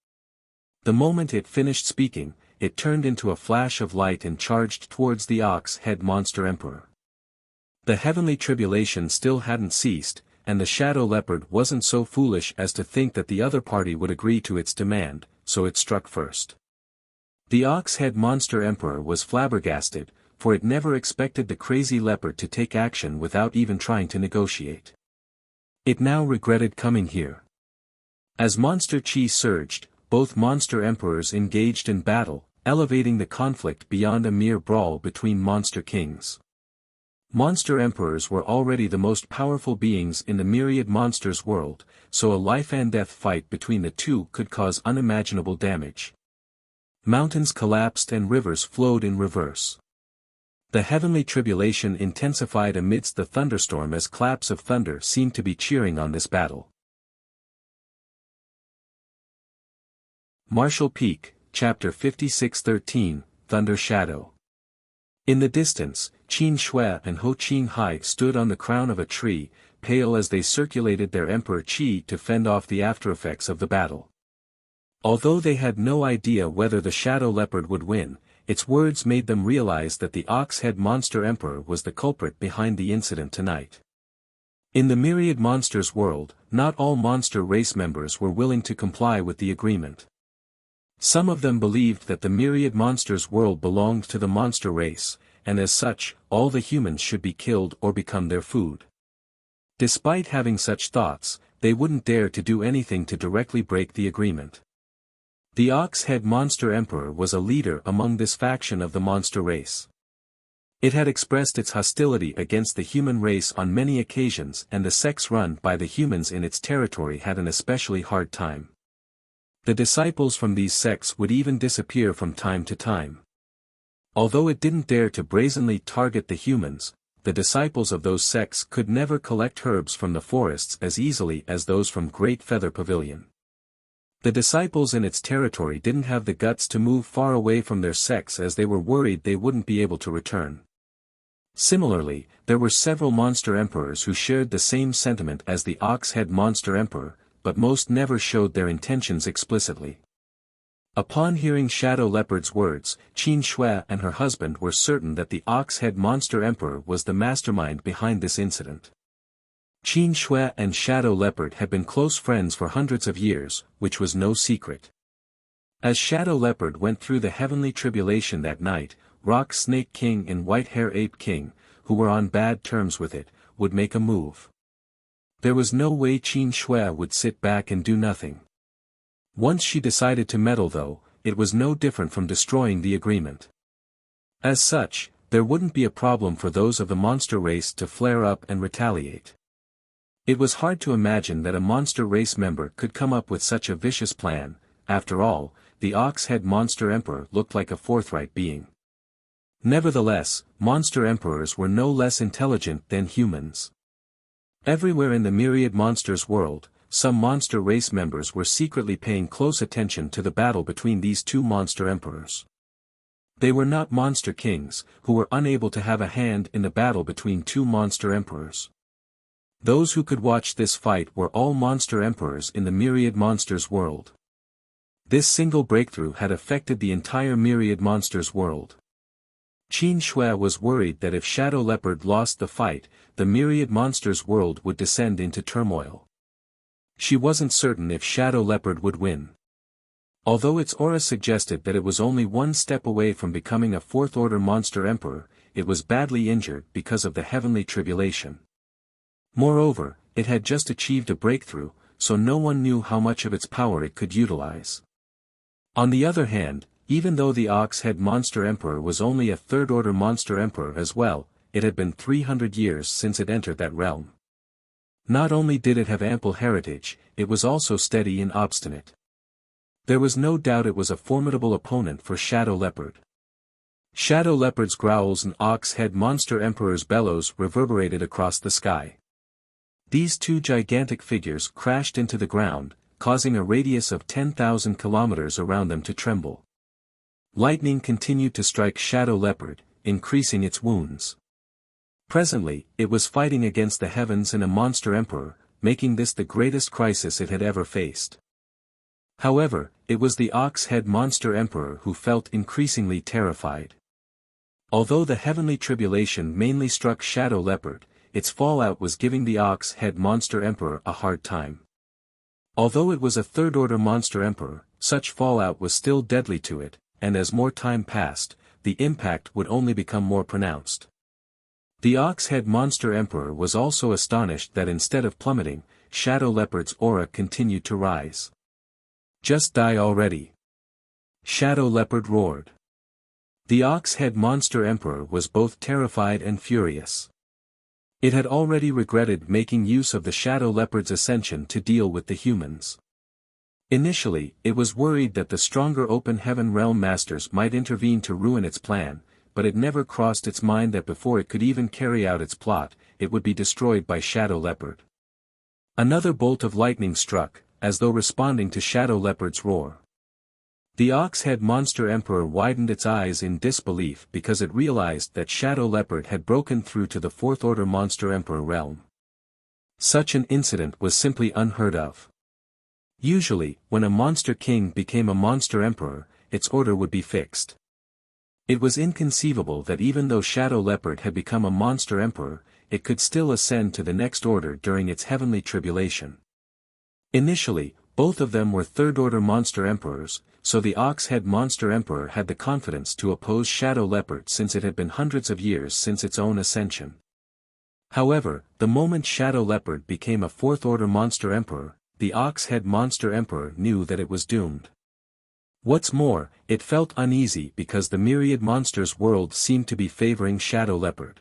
Speaker 1: The moment it finished speaking, it turned into a flash of light and charged towards the Ox-Head Monster Emperor. The heavenly tribulation still hadn't ceased, and the Shadow Leopard wasn't so foolish as to think that the other party would agree to its demand, so it struck first. The Ox-Head Monster Emperor was flabbergasted, for it never expected the crazy leopard to take action without even trying to negotiate. It now regretted coming here. As monster chi surged, both monster emperors engaged in battle, elevating the conflict beyond a mere brawl between monster kings. Monster emperors were already the most powerful beings in the myriad monsters world, so a life-and-death fight between the two could cause unimaginable damage. Mountains collapsed and rivers flowed in reverse. The heavenly tribulation intensified amidst the thunderstorm as claps of thunder seemed to be cheering on this battle. Martial Peak, Chapter 56-13, Thunder Shadow. In the distance, Qin Shui and Ho Qin Hai stood on the crown of a tree, pale as they circulated their emperor chi to fend off the aftereffects of the battle. Although they had no idea whether the Shadow Leopard would win, its words made them realize that the Ox-Head Monster Emperor was the culprit behind the incident tonight. In the myriad monsters world, not all monster race members were willing to comply with the agreement. Some of them believed that the myriad monsters world belonged to the monster race, and as such, all the humans should be killed or become their food. Despite having such thoughts, they wouldn't dare to do anything to directly break the agreement. The Ox-Head Monster Emperor was a leader among this faction of the monster race. It had expressed its hostility against the human race on many occasions, and the sects run by the humans in its territory had an especially hard time. The disciples from these sects would even disappear from time to time. Although it didn't dare to brazenly target the humans, the disciples of those sects could never collect herbs from the forests as easily as those from Great Feather Pavilion. The disciples in its territory didn't have the guts to move far away from their sects as they were worried they wouldn't be able to return. Similarly, there were several monster emperors who shared the same sentiment as the Ox-Head Monster Emperor, but most never showed their intentions explicitly. Upon hearing Shadow Leopard's words, Qin Shui and her husband were certain that the Ox-Head Monster Emperor was the mastermind behind this incident. Qin Shui and Shadow Leopard had been close friends for hundreds of years, which was no secret. As Shadow Leopard went through the heavenly tribulation that night, Rock Snake King and White Hair Ape King, who were on bad terms with it, would make a move. There was no way Qin Shui would sit back and do nothing. Once she decided to meddle though, it was no different from destroying the agreement. As such, there wouldn't be a problem for those of the monster race to flare up and retaliate. It was hard to imagine that a monster race member could come up with such a vicious plan. After all, the Ox-Head Monster Emperor looked like a forthright being. Nevertheless, monster emperors were no less intelligent than humans. Everywhere in the myriad monsters world, some monster race members were secretly paying close attention to the battle between these two monster emperors. They were not monster kings, who were unable to have a hand in the battle between two monster emperors. Those who could watch this fight were all monster emperors in the myriad monsters world. This single breakthrough had affected the entire myriad monsters world. Qin Shui was worried that if Shadow Leopard lost the fight, the myriad monsters world would descend into turmoil. She wasn't certain if Shadow Leopard would win. Although its aura suggested that it was only one step away from becoming a fourth-order monster emperor, it was badly injured because of the heavenly tribulation. Moreover, it had just achieved a breakthrough, so no one knew how much of its power it could utilize. On the other hand, even though the Ox-Head Monster Emperor was only a third-order monster emperor as well, it had been 300 years since it entered that realm. Not only did it have ample heritage, it was also steady and obstinate. There was no doubt it was a formidable opponent for Shadow Leopard. Shadow Leopard's growls and Ox-Head Monster Emperor's bellows reverberated across the sky. These two gigantic figures crashed into the ground, causing a radius of 10,000 kilometers around them to tremble. Lightning continued to strike Shadow Leopard, increasing its wounds. Presently, it was fighting against the heavens and a monster emperor, making this the greatest crisis it had ever faced. However, it was the Ox-Head Monster Emperor who felt increasingly terrified. Although the heavenly tribulation mainly struck Shadow Leopard, its fallout was giving the Ox-Head Monster Emperor a hard time. Although it was a third-order monster emperor, such fallout was still deadly to it, and as more time passed, the impact would only become more pronounced. The Ox-Head Monster Emperor was also astonished that instead of plummeting, Shadow Leopard's aura continued to rise. "Just die already!" Shadow Leopard roared. The Ox-Head Monster Emperor was both terrified and furious. It had already regretted making use of the Shadow Leopard's ascension to deal with the humans. Initially, it was worried that the stronger Open Heaven Realm Masters might intervene to ruin its plan, but it never crossed its mind that before it could even carry out its plot, it would be destroyed by Shadow Leopard. Another bolt of lightning struck, as though responding to Shadow Leopard's roar. The Ox-Head Monster Emperor widened its eyes in disbelief because it realized that Shadow Leopard had broken through to the fourth-order Monster Emperor realm. Such an incident was simply unheard of. Usually, when a Monster King became a Monster Emperor, its order would be fixed. It was inconceivable that even though Shadow Leopard had become a Monster Emperor, it could still ascend to the next order during its heavenly tribulation. Initially, both of them were third-order Monster Emperors, so the Ox-Head Monster Emperor had the confidence to oppose Shadow Leopard since it had been hundreds of years since its own ascension. However, the moment Shadow Leopard became a fourth-order Monster Emperor, the Ox-Head Monster Emperor knew that it was doomed. What's more, it felt uneasy because the myriad monsters world seemed to be favoring Shadow Leopard.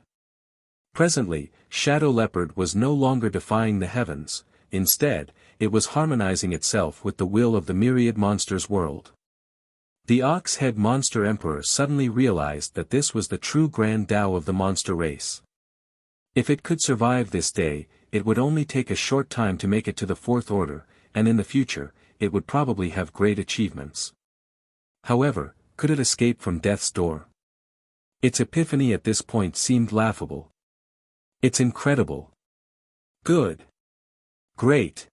Speaker 1: Presently, Shadow Leopard was no longer defying the heavens, instead, it was harmonizing itself with the will of the myriad monsters world. The Ox-Head Monster Emperor suddenly realized that this was the true grand Tao of the monster race. If it could survive this day, it would only take a short time to make it to the fourth order, and in the future, it would probably have great achievements. However, could it escape from death's door? Its epiphany at this point seemed laughable. It's incredible. Good. Great.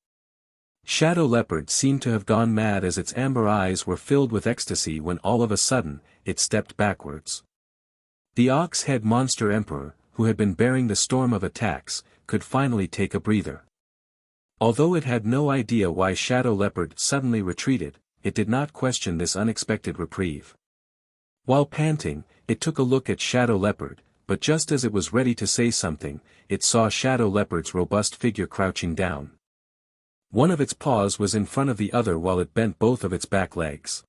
Speaker 1: Shadow Leopard seemed to have gone mad as its amber eyes were filled with ecstasy when all of a sudden, it stepped backwards. The Ox-Head Monster Emperor, who had been bearing the storm of attacks, could finally take a breather. Although it had no idea why Shadow Leopard suddenly retreated, it did not question this unexpected reprieve. While panting, it took a look at Shadow Leopard, but just as it was ready to say something, it saw Shadow Leopard's robust figure crouching down. One of its paws was in front of the other while it bent both of its back legs.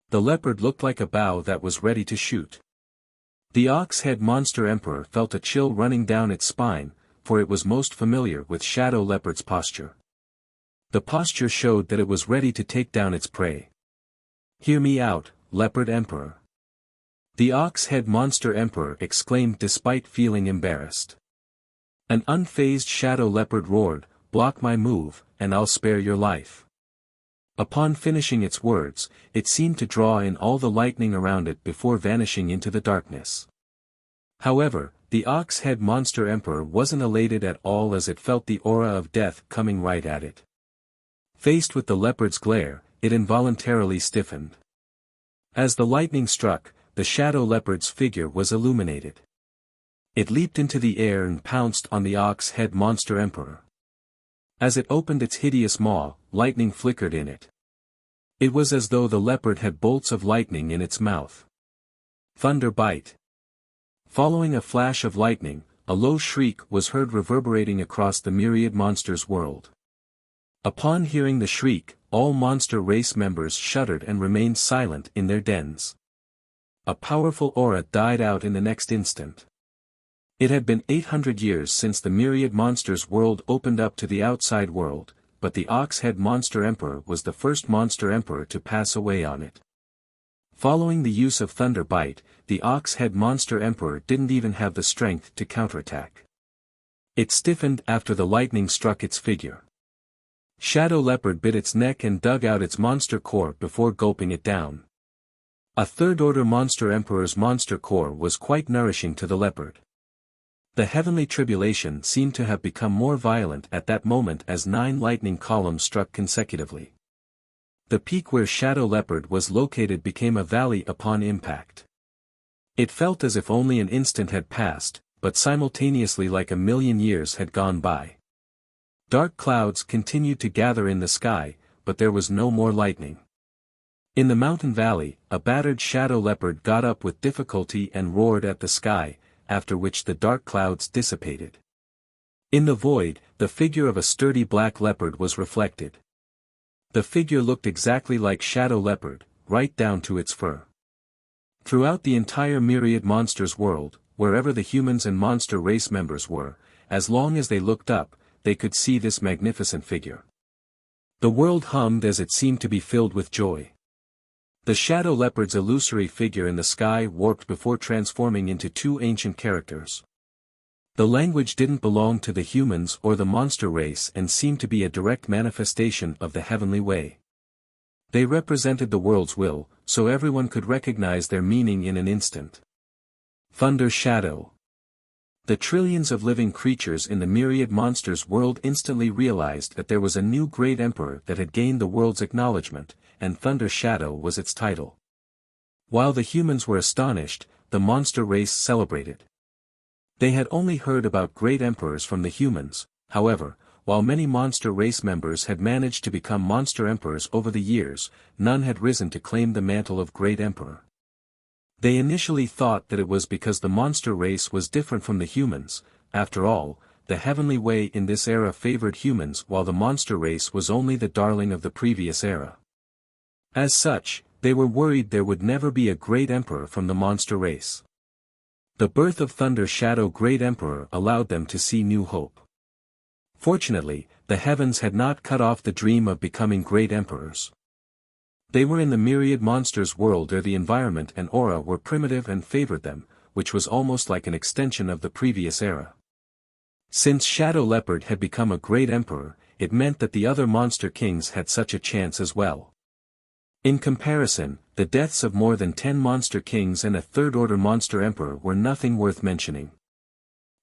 Speaker 1: The leopard looked like a bow that was ready to shoot. The Ox-Head Monster Emperor felt a chill running down its spine, for it was most familiar with Shadow Leopard's posture. The posture showed that it was ready to take down its prey. "Hear me out, Leopard Emperor." The Ox-Head Monster Emperor exclaimed despite feeling embarrassed. An unfazed Shadow Leopard roared, "Block my move, and I'll spare your life." Upon finishing its words, it seemed to draw in all the lightning around it before vanishing into the darkness. However, the Ox-Head Monster Emperor wasn't elated at all as it felt the aura of death coming right at it. Faced with the leopard's glare, it involuntarily stiffened. As the lightning struck, the shadow leopard's figure was illuminated. It leaped into the air and pounced on the ox-head monster emperor. As it opened its hideous maw, lightning flickered in it. It was as though the leopard had bolts of lightning in its mouth. Thunder bite. Following a flash of lightning, a low shriek was heard reverberating across the myriad monsters world. Upon hearing the shriek, all monster race members shuddered and remained silent in their dens. A powerful aura died out in the next instant. It had been 800 years since the myriad monsters world opened up to the outside world, but the ox-head monster emperor was the first monster emperor to pass away on it. Following the use of Thunder Bite, the ox-head monster emperor didn't even have the strength to counterattack. It stiffened after the lightning struck its figure. Shadow Leopard bit its neck and dug out its monster core before gulping it down. A third-order monster emperor's monster core was quite nourishing to the leopard. The heavenly tribulation seemed to have become more violent at that moment as 9 lightning columns struck consecutively. The peak where Shadow Leopard was located became a valley upon impact. It felt as if only an instant had passed, but simultaneously like 1,000,000 years had gone by. Dark clouds continued to gather in the sky, but there was no more lightning. In the mountain valley, a battered Shadow Leopard got up with difficulty and roared at the sky, after which the dark clouds dissipated. In the void, the figure of a sturdy black leopard was reflected. The figure looked exactly like Shadow Leopard, right down to its fur. Throughout the entire myriad monsters world, wherever the humans and monster race members were, as long as they looked up, they could see this magnificent figure. The world hummed as it seemed to be filled with joy. The Shadow Leopard's illusory figure in the sky warped before transforming into 2 ancient characters. The language didn't belong to the humans or the monster race and seemed to be a direct manifestation of the heavenly way. They represented the world's will, so everyone could recognize their meaning in an instant. Thunder Shadow. The trillions of living creatures in the myriad monsters world instantly realized that there was a new great emperor that had gained the world's acknowledgement, and Thunder Shadow was its title. While the humans were astonished, the monster race celebrated. They had only heard about great emperors from the humans, however, while many monster race members had managed to become monster emperors over the years, none had risen to claim the mantle of great emperor. They initially thought that it was because the monster race was different from the humans. After all, the heavenly way in this era favored humans while the monster race was only the darling of the previous era. As such, they were worried there would never be a great emperor from the monster race. The birth of Thunder Shadow Great Emperor allowed them to see new hope. Fortunately, the heavens had not cut off the dream of becoming great emperors. They were in the myriad monsters world where the environment and aura were primitive and favored them, which was almost like an extension of the previous era. Since Shadow Leopard had become a great emperor, it meant that the other monster kings had such a chance as well. In comparison, the deaths of more than 10 monster kings and a third-order monster emperor were nothing worth mentioning.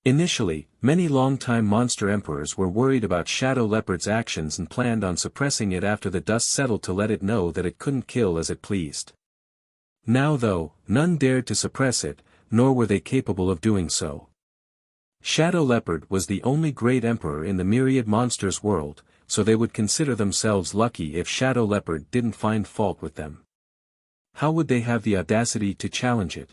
Speaker 1: Initially, many long-time monster emperors were worried about Shadow Leopard's actions and planned on suppressing it after the dust settled to let it know that it couldn't kill as it pleased. Now though, none dared to suppress it, nor were they capable of doing so. Shadow Leopard was the only great emperor in the myriad monsters world, so they would consider themselves lucky if Shadow Leopard didn't find fault with them. How would they have the audacity to challenge it?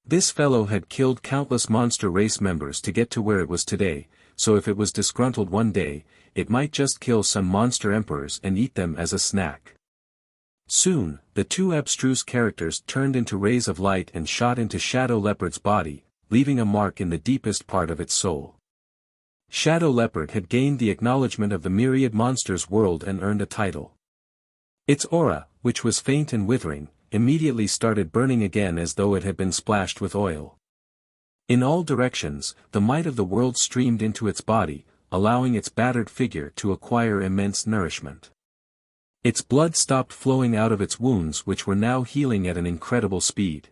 Speaker 1: This fellow had killed countless monster race members to get to where it was today, so if it was disgruntled one day, it might just kill some monster emperors and eat them as a snack. Soon, the 2 abstruse characters turned into rays of light and shot into Shadow Leopard's body, leaving a mark in the deepest part of its soul. Shadow Leopard had gained the acknowledgement of the myriad monsters world and earned a title. Its aura, which was faint and withering, immediately started burning again as though it had been splashed with oil. In all directions, the might of the world streamed into its body, allowing its battered figure to acquire immense nourishment. Its blood stopped flowing out of its wounds which were now healing at an incredible speed.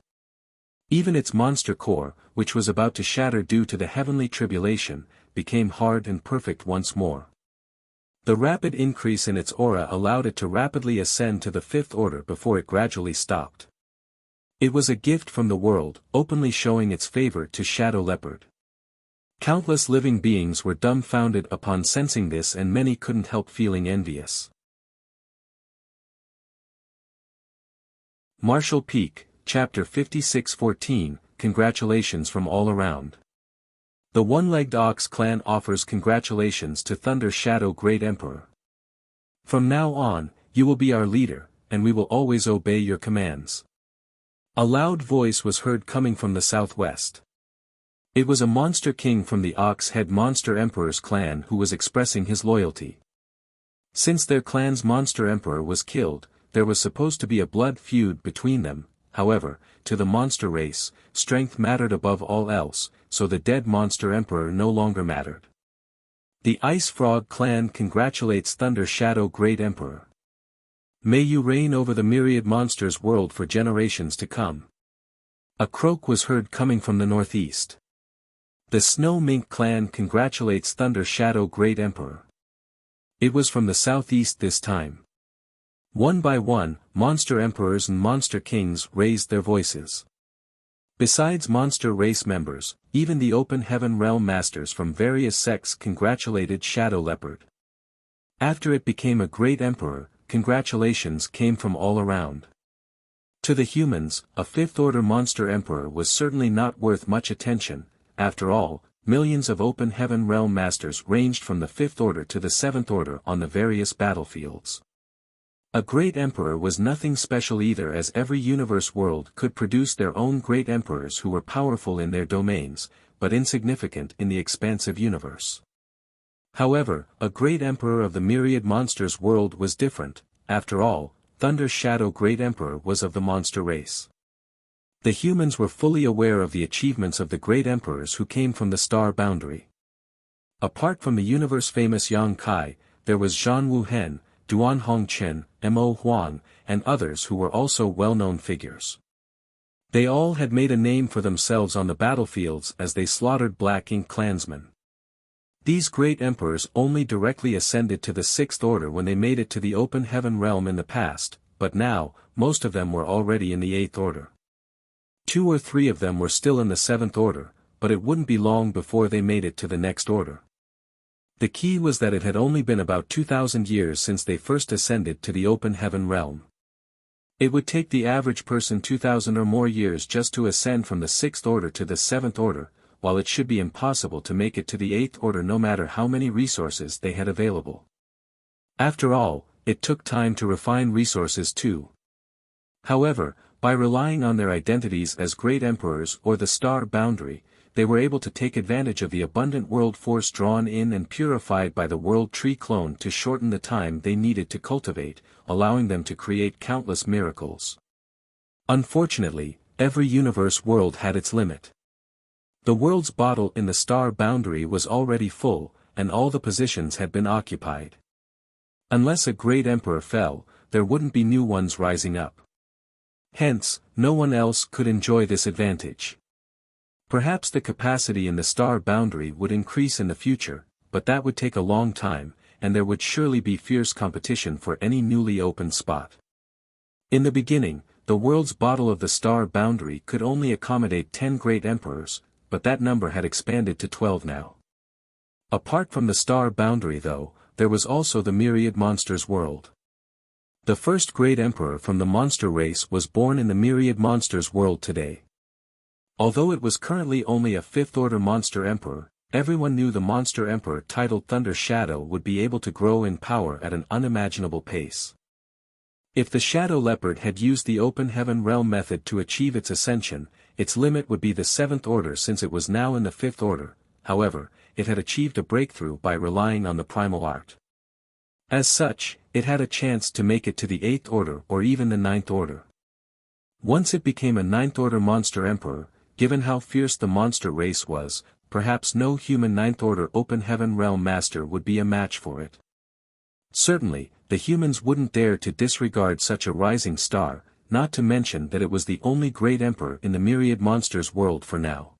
Speaker 1: Even its monster core, which was about to shatter due to the heavenly tribulation, became hard and perfect once more. The rapid increase in its aura allowed it to rapidly ascend to the 5th order before it gradually stopped. It was a gift from the world, openly showing its favor to Shadow Leopard. Countless living beings were dumbfounded upon sensing this, and many couldn't help feeling envious. Marshall Peak, Chapter 56:14, Congratulations from all around. The One-Legged Ox clan offers congratulations to Thunder Shadow Great Emperor. From now on, you will be our leader, and we will always obey your commands. A loud voice was heard coming from the southwest. It was a monster king from the Ox Head Monster Emperor's clan who was expressing his loyalty. Since their clan's monster emperor was killed, there was supposed to be a blood feud between them. However, to the monster race, strength mattered above all else, so the dead monster emperor no longer mattered. The Ice Frog clan congratulates Thunder Shadow Great Emperor. May you reign over the myriad monsters world for generations to come. A croak was heard coming from the northeast. The Snow Mink clan congratulates Thunder Shadow Great Emperor. It was from the southeast this time. One by one, monster emperors and monster kings raised their voices. Besides monster race members, even the Open Heaven Realm masters from various sects congratulated Shadow Leopard. After it became a great emperor, congratulations came from all around. To the humans, a fifth-order monster emperor was certainly not worth much attention. After all, millions of Open Heaven Realm masters ranged from the 5th Order to the 7th Order on the various battlefields. A great emperor was nothing special either, as every universe world could produce their own great emperors who were powerful in their domains, but insignificant in the expansive universe. However, a great emperor of the myriad monsters world was different. After all, Thunder Shadow Great Emperor was of the monster race. The humans were fully aware of the achievements of the great emperors who came from the star boundary. Apart from the universe-famous Yang Kai, there was Zhan Wuhen, Duan Hongchen, Mo Huang, and others who were also well-known figures. They all had made a name for themselves on the battlefields as they slaughtered Black Ink clansmen. These great emperors only directly ascended to the 6th Order when they made it to the Open Heaven Realm in the past, but now, most of them were already in the 8th Order. 2 or 3 of them were still in the 7th Order, but it wouldn't be long before they made it to the next order. The key was that it had only been about 2,000 years since they first ascended to the Open Heaven Realm. It would take the average person 2,000 or more years just to ascend from the 6th Order to the 7th Order, while it should be impossible to make it to the 8th Order no matter how many resources they had available. After all, it took time to refine resources too. However, by relying on their identities as great emperors or the star boundary, they were able to take advantage of the abundant world force drawn in and purified by the world tree clone to shorten the time they needed to cultivate, allowing them to create countless miracles. Unfortunately, every universe world had its limit. The world's bottle in the star boundary was already full, and all the positions had been occupied. Unless a great emperor fell, there wouldn't be new ones rising up. Hence, no one else could enjoy this advantage. Perhaps the capacity in the star boundary would increase in the future, but that would take a long time, and there would surely be fierce competition for any newly opened spot. In the beginning, the world's bottle of the star boundary could only accommodate 10 great emperors, but that number had expanded to 12 now. Apart from the star boundary though, there was also the myriad monsters world. The first great emperor from the monster race was born in the myriad monsters world today. Although it was currently only a 5th Order monster emperor, everyone knew the monster emperor titled Thunder Shadow would be able to grow in power at an unimaginable pace. If the Shadow Leopard had used the Open Heaven Realm method to achieve its ascension, its limit would be the 7th Order since it was now in the 5th Order. However, it had achieved a breakthrough by relying on the primal art. As such, it had a chance to make it to the 8th Order or even the 9th Order. Once it became a 9th Order monster emperor, given how fierce the monster race was, perhaps no human 9th Order Open Heaven Realm master would be a match for it. Certainly, the humans wouldn't dare to disregard such a rising star, not to mention that it was the only great emperor in the myriad monsters world for now.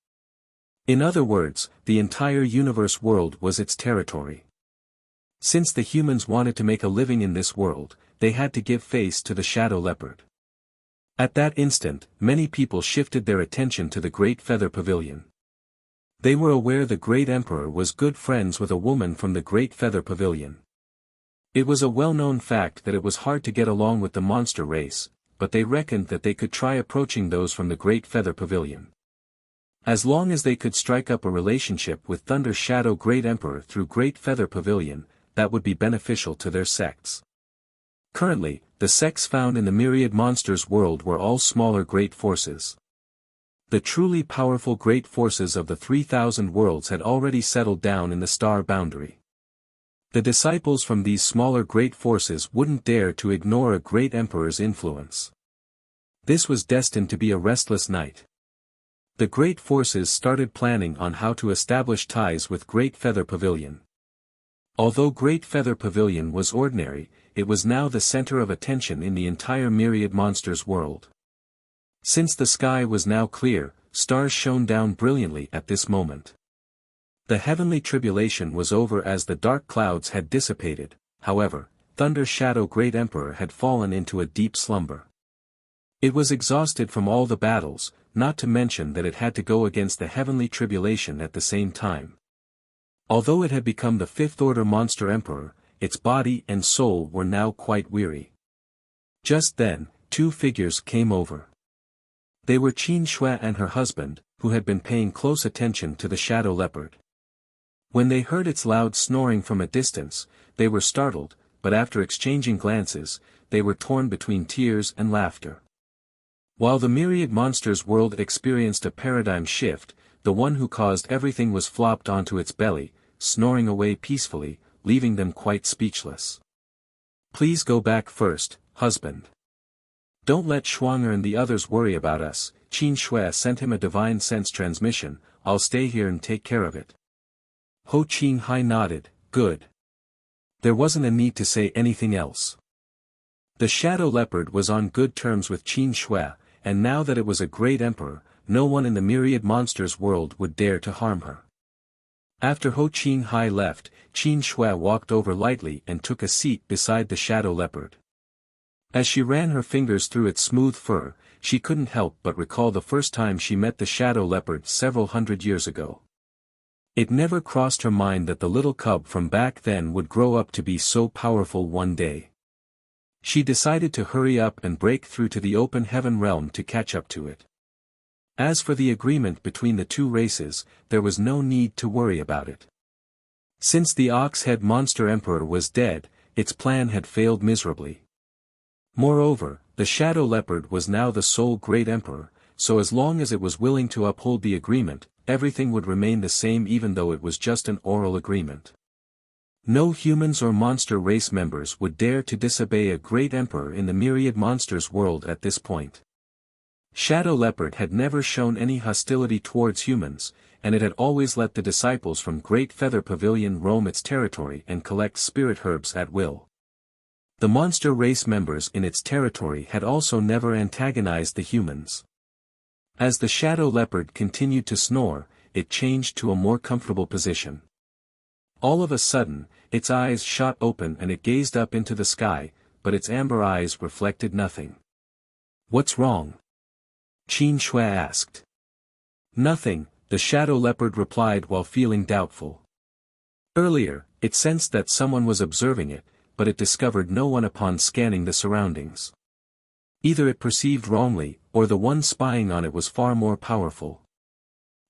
Speaker 1: In other words, the entire universe world was its territory. Since the humans wanted to make a living in this world, they had to give face to the Shadow Leopard. At that instant, many people shifted their attention to the Great Feather Pavilion. They were aware the Great Emperor was good friends with a woman from the Great Feather Pavilion. It was a well-known fact that it was hard to get along with the monster race, but they reckoned that they could try approaching those from the Great Feather Pavilion. As long as they could strike up a relationship with Thunder Shadow Great Emperor through Great Feather Pavilion, that would be beneficial to their sects. Currently, the sects found in the myriad monsters world were all smaller great forces. The truly powerful great forces of the 3,000 worlds had already settled down in the star boundary. The disciples from these smaller great forces wouldn't dare to ignore a great emperor's influence. This was destined to be a restless night. The great forces started planning on how to establish ties with Great Feather Pavilion. Although Great Feather Pavilion was ordinary, it was now the center of attention in the entire myriad monsters world. Since the sky was now clear, stars shone down brilliantly at this moment. The heavenly tribulation was over as the dark clouds had dissipated. However, Thunder Shadow Great Emperor had fallen into a deep slumber. It was exhausted from all the battles, not to mention that it had to go against the heavenly tribulation at the same time. Although it had become the fifth-order monster emperor, its body and soul were now quite weary. Just then, two figures came over. They were Qin Shui and her husband, who had been paying close attention to the shadow leopard. When they heard its loud snoring from a distance, they were startled, but after exchanging glances, they were torn between tears and laughter. While the myriad monsters world experienced a paradigm shift, the one who caused everything was flopped onto its belly, snoring away peacefully, leaving them quite speechless. Please go back first, husband. Don't let Shuanger and the others worry about us. Qin Shui sent him a divine sense transmission. I'll stay here and take care of it. Ho Qing Hai nodded, good. There wasn't a need to say anything else. The shadow leopard was on good terms with Qin Shui, and now that it was a great emperor, no one in the myriad monsters world would dare to harm her. After Ho Qing Hai left, Qin Shui walked over lightly and took a seat beside the shadow leopard. As she ran her fingers through its smooth fur, she couldn't help but recall the first time she met the shadow leopard several hundred years ago. It never crossed her mind that the little cub from back then would grow up to be so powerful one day. She decided to hurry up and break through to the open heaven realm to catch up to it. As for the agreement between the two races, there was no need to worry about it. Since the ox-head monster emperor was dead, its plan had failed miserably. Moreover, the shadow leopard was now the sole great emperor, so as long as it was willing to uphold the agreement, everything would remain the same even though it was just an oral agreement. No humans or monster race members would dare to disobey a great emperor in the myriad monsters world at this point. Shadow Leopard had never shown any hostility towards humans, and it had always let the disciples from Great Feather Pavilion roam its territory and collect spirit herbs at will. The monster race members in its territory had also never antagonized the humans. As the Shadow Leopard continued to snore, it changed to a more comfortable position. All of a sudden, its eyes shot open and it gazed up into the sky, but its amber eyes reflected nothing. "What's wrong?" Qin Shui asked. "Nothing," the Shadow Leopard replied while feeling doubtful. Earlier, it sensed that someone was observing it, but it discovered no one upon scanning the surroundings. Either it perceived wrongly, or the one spying on it was far more powerful.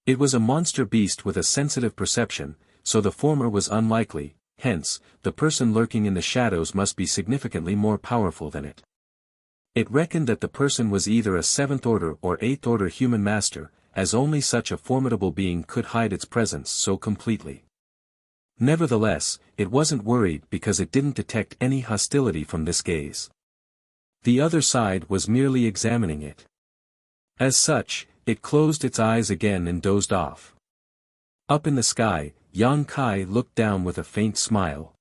Speaker 1: It was a monster beast with a sensitive perception, so the former was unlikely, hence, the person lurking in the shadows must be significantly more powerful than it. It reckoned that the person was either a 7th order or 8th order human master, as only such a formidable being could hide its presence so completely. Nevertheless, it wasn't worried because it didn't detect any hostility from this gaze. The other side was merely examining it. As such, it closed its eyes again and dozed off. Up in the sky, Yang Kai looked down with a faint smile.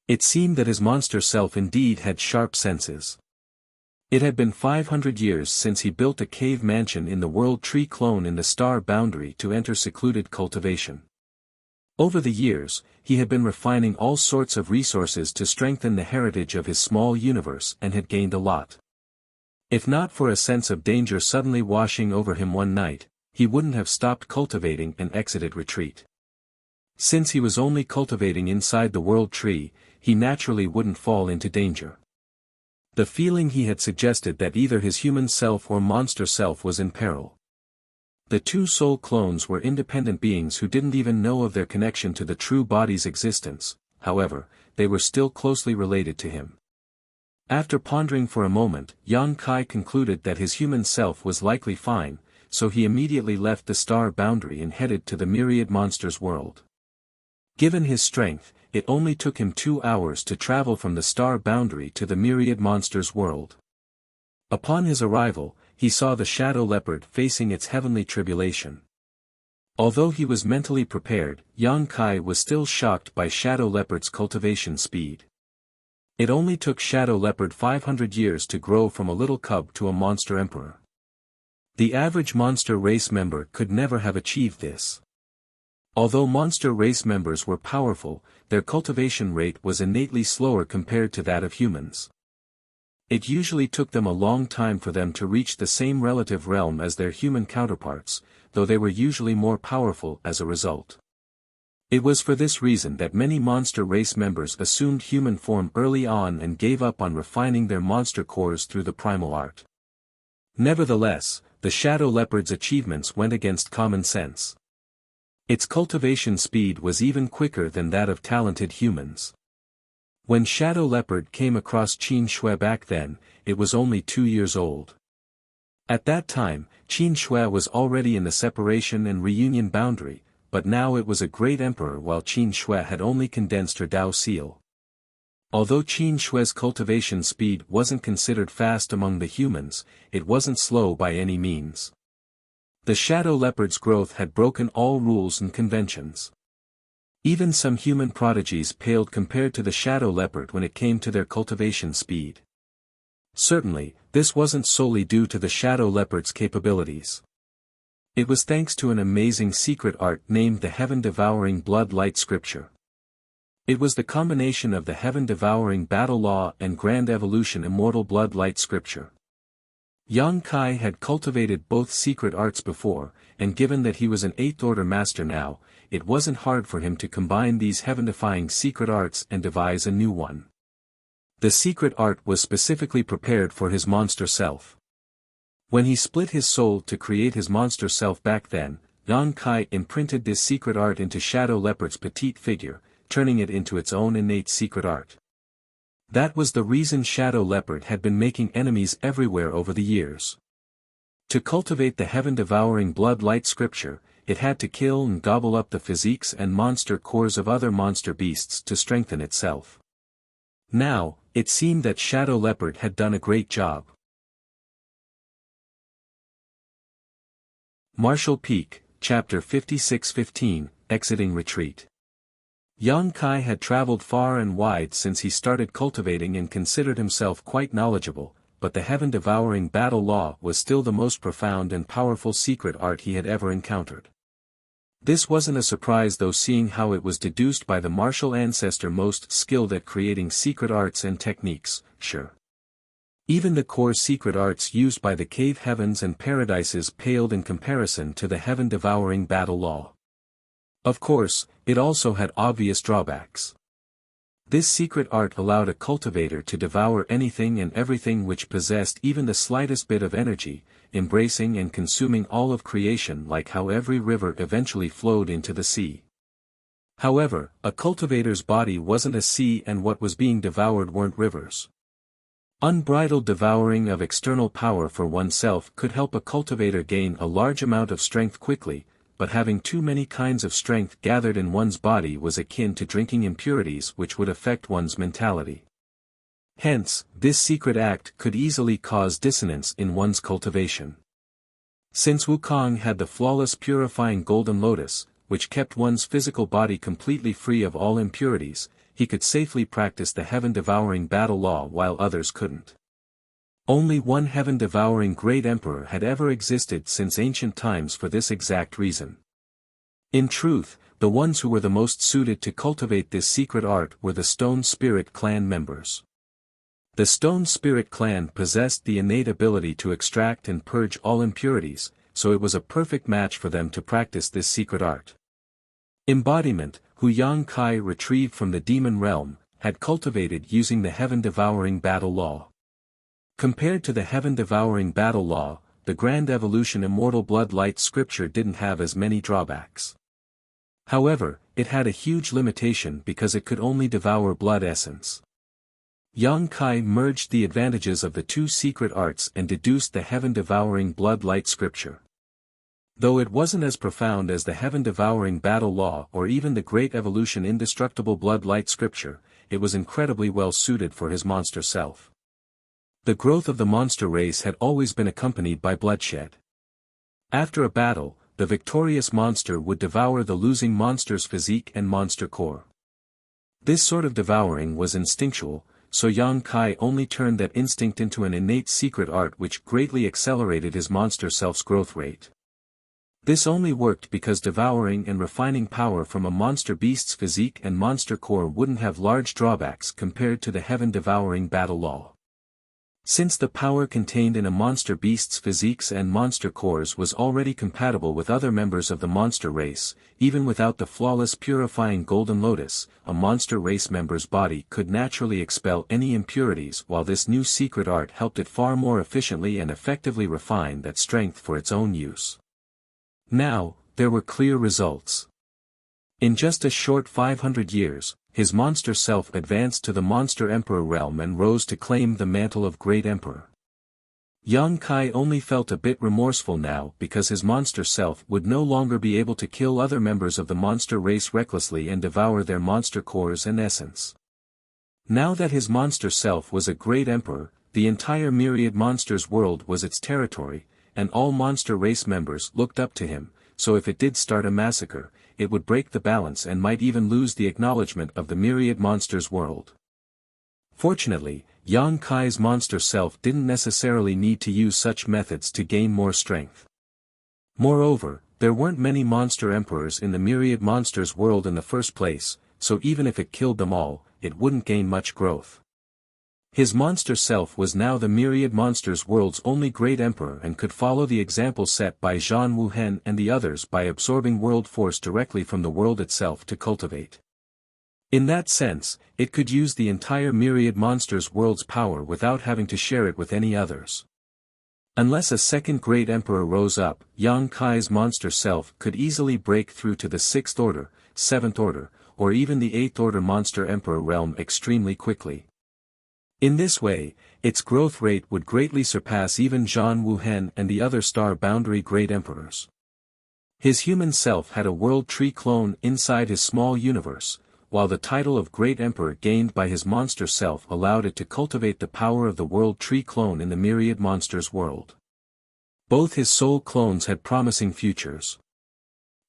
Speaker 1: It seemed that his monster self indeed had sharp senses. It had been 500 years since he built a cave mansion in the World Tree clone in the star boundary to enter secluded cultivation. Over the years, he had been refining all sorts of resources to strengthen the heritage of his small universe and had gained a lot. If not for a sense of danger suddenly washing over him one night, he wouldn't have stopped cultivating and exited retreat. Since he was only cultivating inside the world tree, he naturally wouldn't fall into danger. The feeling he had suggested that either his human self or monster self was in peril. The two soul clones were independent beings who didn't even know of their connection to the true body's existence, however, they were still closely related to him. After pondering for a moment, Yang Kai concluded that his human self was likely fine, so he immediately left the star boundary and headed to the myriad monsters world. Given his strength, it only took him 2 hours to travel from the star boundary to the myriad monsters world. Upon his arrival, he saw the shadow leopard facing its heavenly tribulation. Although he was mentally prepared, Yang Kai was still shocked by shadow leopard's cultivation speed. It only took shadow leopard 500 years to grow from a little cub to a monster emperor. The average monster race member could never have achieved this. Although monster race members were powerful, their cultivation rate was innately slower compared to that of humans. It usually took them a long time for them to reach the same relative realm as their human counterparts, though they were usually more powerful as a result. It was for this reason that many monster race members assumed human form early on and gave up on refining their monster cores through the primal art. Nevertheless, the shadow leopard's achievements went against common sense. Its cultivation speed was even quicker than that of talented humans. When Shadow Leopard came across Qin Shui back then, it was only 2 years old. At that time, Qin Shui was already in the separation and reunion boundary, but now it was a great emperor while Qin Shui had only condensed her Dao seal. Although Qin Shui's cultivation speed wasn't considered fast among the humans, it wasn't slow by any means. The Shadow Leopard's growth had broken all rules and conventions. Even some human prodigies paled compared to the Shadow Leopard when it came to their cultivation speed. Certainly, this wasn't solely due to the Shadow Leopard's capabilities. It was thanks to an amazing secret art named the Heaven-Devouring Blood Light Scripture. It was the combination of the Heaven-Devouring Battle Law and Grand Evolution Immortal Blood Light Scripture. Yang Kai had cultivated both secret arts before, and given that he was an 8th Order Master now, it wasn't hard for him to combine these heaven-defying secret arts and devise a new one. The secret art was specifically prepared for his monster self. When he split his soul to create his monster self back then, Yang Kai imprinted this secret art into Shadow Leopard's petite figure, turning it into its own innate secret art. That was the reason Shadow Leopard had been making enemies everywhere over the years. To cultivate the heaven-devouring blood light scripture, it had to kill and gobble up the physiques and monster cores of other monster beasts to strengthen itself. Now, it seemed that Shadow Leopard had done a great job. Martial Peak, Chapter 56-15, Exiting Retreat. Yang Kai had traveled far and wide since he started cultivating and considered himself quite knowledgeable, but the heaven-devouring battle law was still the most profound and powerful secret art he had ever encountered. This wasn't a surprise though, seeing how it was deduced by the martial ancestor most skilled at creating secret arts and techniques, sure. Even the core secret arts used by the cave heavens and paradises paled in comparison to the heaven-devouring battle law. Of course, it also had obvious drawbacks. This secret art allowed a cultivator to devour anything and everything which possessed even the slightest bit of energy, embracing and consuming all of creation like how every river eventually flowed into the sea. However, a cultivator's body wasn't a sea and what was being devoured weren't rivers. Unbridled devouring of external power for oneself could help a cultivator gain a large amount of strength quickly, but having too many kinds of strength gathered in one's body was akin to drinking impurities which would affect one's mentality. Hence, this secret act could easily cause dissonance in one's cultivation. Since Wukong had the flawless purifying golden lotus, which kept one's physical body completely free of all impurities, he could safely practice the heaven-devouring battle law while others couldn't. Only one heaven-devouring great emperor had ever existed since ancient times for this exact reason. In truth, the ones who were the most suited to cultivate this secret art were the Stone Spirit clan members. The Stone Spirit clan possessed the innate ability to extract and purge all impurities, so it was a perfect match for them to practice this secret art. Embodiment, who Yang Kai retrieved from the demon realm, had cultivated using the heaven-devouring battle law. Compared to the heaven-devouring battle law, the Grand Evolution Immortal Blood Light scripture didn't have as many drawbacks. However, it had a huge limitation because it could only devour blood essence. Yang Kai merged the advantages of the two secret arts and deduced the heaven-devouring blood light scripture. Though it wasn't as profound as the heaven-devouring battle law or even the Great Evolution Indestructible Blood Light scripture, it was incredibly well suited for his monster self. The growth of the monster race had always been accompanied by bloodshed. After a battle, the victorious monster would devour the losing monster's physique and monster core. This sort of devouring was instinctual, so Yang Kai only turned that instinct into an innate secret art which greatly accelerated his monster self's growth rate. This only worked because devouring and refining power from a monster beast's physique and monster core wouldn't have large drawbacks compared to the heaven-devouring battle law. Since the power contained in a monster beast's physiques and monster cores was already compatible with other members of the monster race, even without the flawless purifying golden lotus, a monster race member's body could naturally expel any impurities, while this new secret art helped it far more efficiently and effectively refine that strength for its own use. Now, there were clear results. In just a short 500 years, his monster self advanced to the Monster Emperor realm and rose to claim the mantle of Great Emperor. Yang Kai only felt a bit remorseful now because his monster self would no longer be able to kill other members of the monster race recklessly and devour their monster cores and essence. Now that his monster self was a Great Emperor, the entire Myriad Monsters world was its territory, and all monster race members looked up to him, so if it did start a massacre, it would break the balance and might even lose the acknowledgement of the Myriad Monsters world. Fortunately, Yang Kai's monster self didn't necessarily need to use such methods to gain more strength. Moreover, there weren't many monster emperors in the Myriad Monsters world in the first place, so even if it killed them all, it wouldn't gain much growth. His monster self was now the Myriad Monsters world's only great emperor and could follow the example set by Zhan Wuhen and the others by absorbing world force directly from the world itself to cultivate. In that sense, it could use the entire Myriad Monsters world's power without having to share it with any others. Unless a second great emperor rose up, Yang Kai's monster self could easily break through to the 6th order, 7th order, or even the 8th order monster emperor realm extremely quickly. In this way, its growth rate would greatly surpass even Zhan Wuhen and the other star boundary great emperors. His human self had a world tree clone inside his small universe, while the title of Great Emperor gained by his monster self allowed it to cultivate the power of the world tree clone in the Myriad Monsters world. Both his soul clones had promising futures.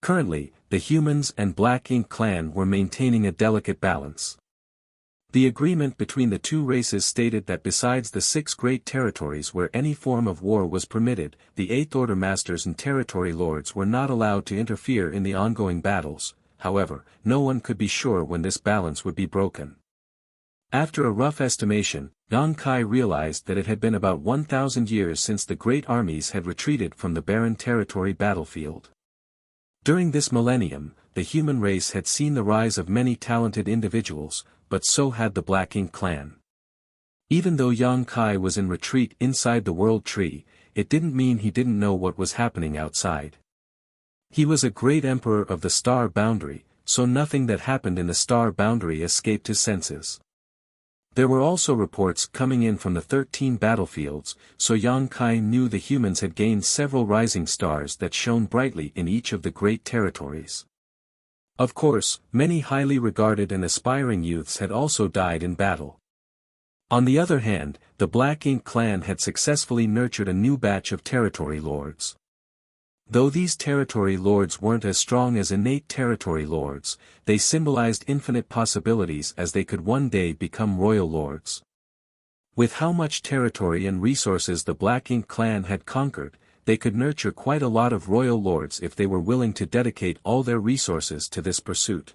Speaker 1: Currently, the humans and Black Ink clan were maintaining a delicate balance. The agreement between the two races stated that besides the 6 great territories where any form of war was permitted, the 8th Order Masters and Territory Lords were not allowed to interfere in the ongoing battles. However, no one could be sure when this balance would be broken. After a rough estimation, Yang Kai realized that it had been about 1,000 years since the great armies had retreated from the barren territory battlefield. During this millennium, the human race had seen the rise of many talented individuals, but so had the Black Ink clan. Even though Yang Kai was in retreat inside the World Tree, it didn't mean he didn't know what was happening outside. He was a great emperor of the Star Boundary, so nothing that happened in the Star Boundary escaped his senses. There were also reports coming in from the 13 battlefields, so Yang Kai knew the humans had gained several rising stars that shone brightly in each of the great territories. Of course, many highly regarded and aspiring youths had also died in battle. On the other hand, the Black Ink clan had successfully nurtured a new batch of territory lords. Though these territory lords weren't as strong as innate territory lords, they symbolized infinite possibilities as they could one day become royal lords. With how much territory and resources the Black Ink clan had conquered, they could nurture quite a lot of royal lords if they were willing to dedicate all their resources to this pursuit.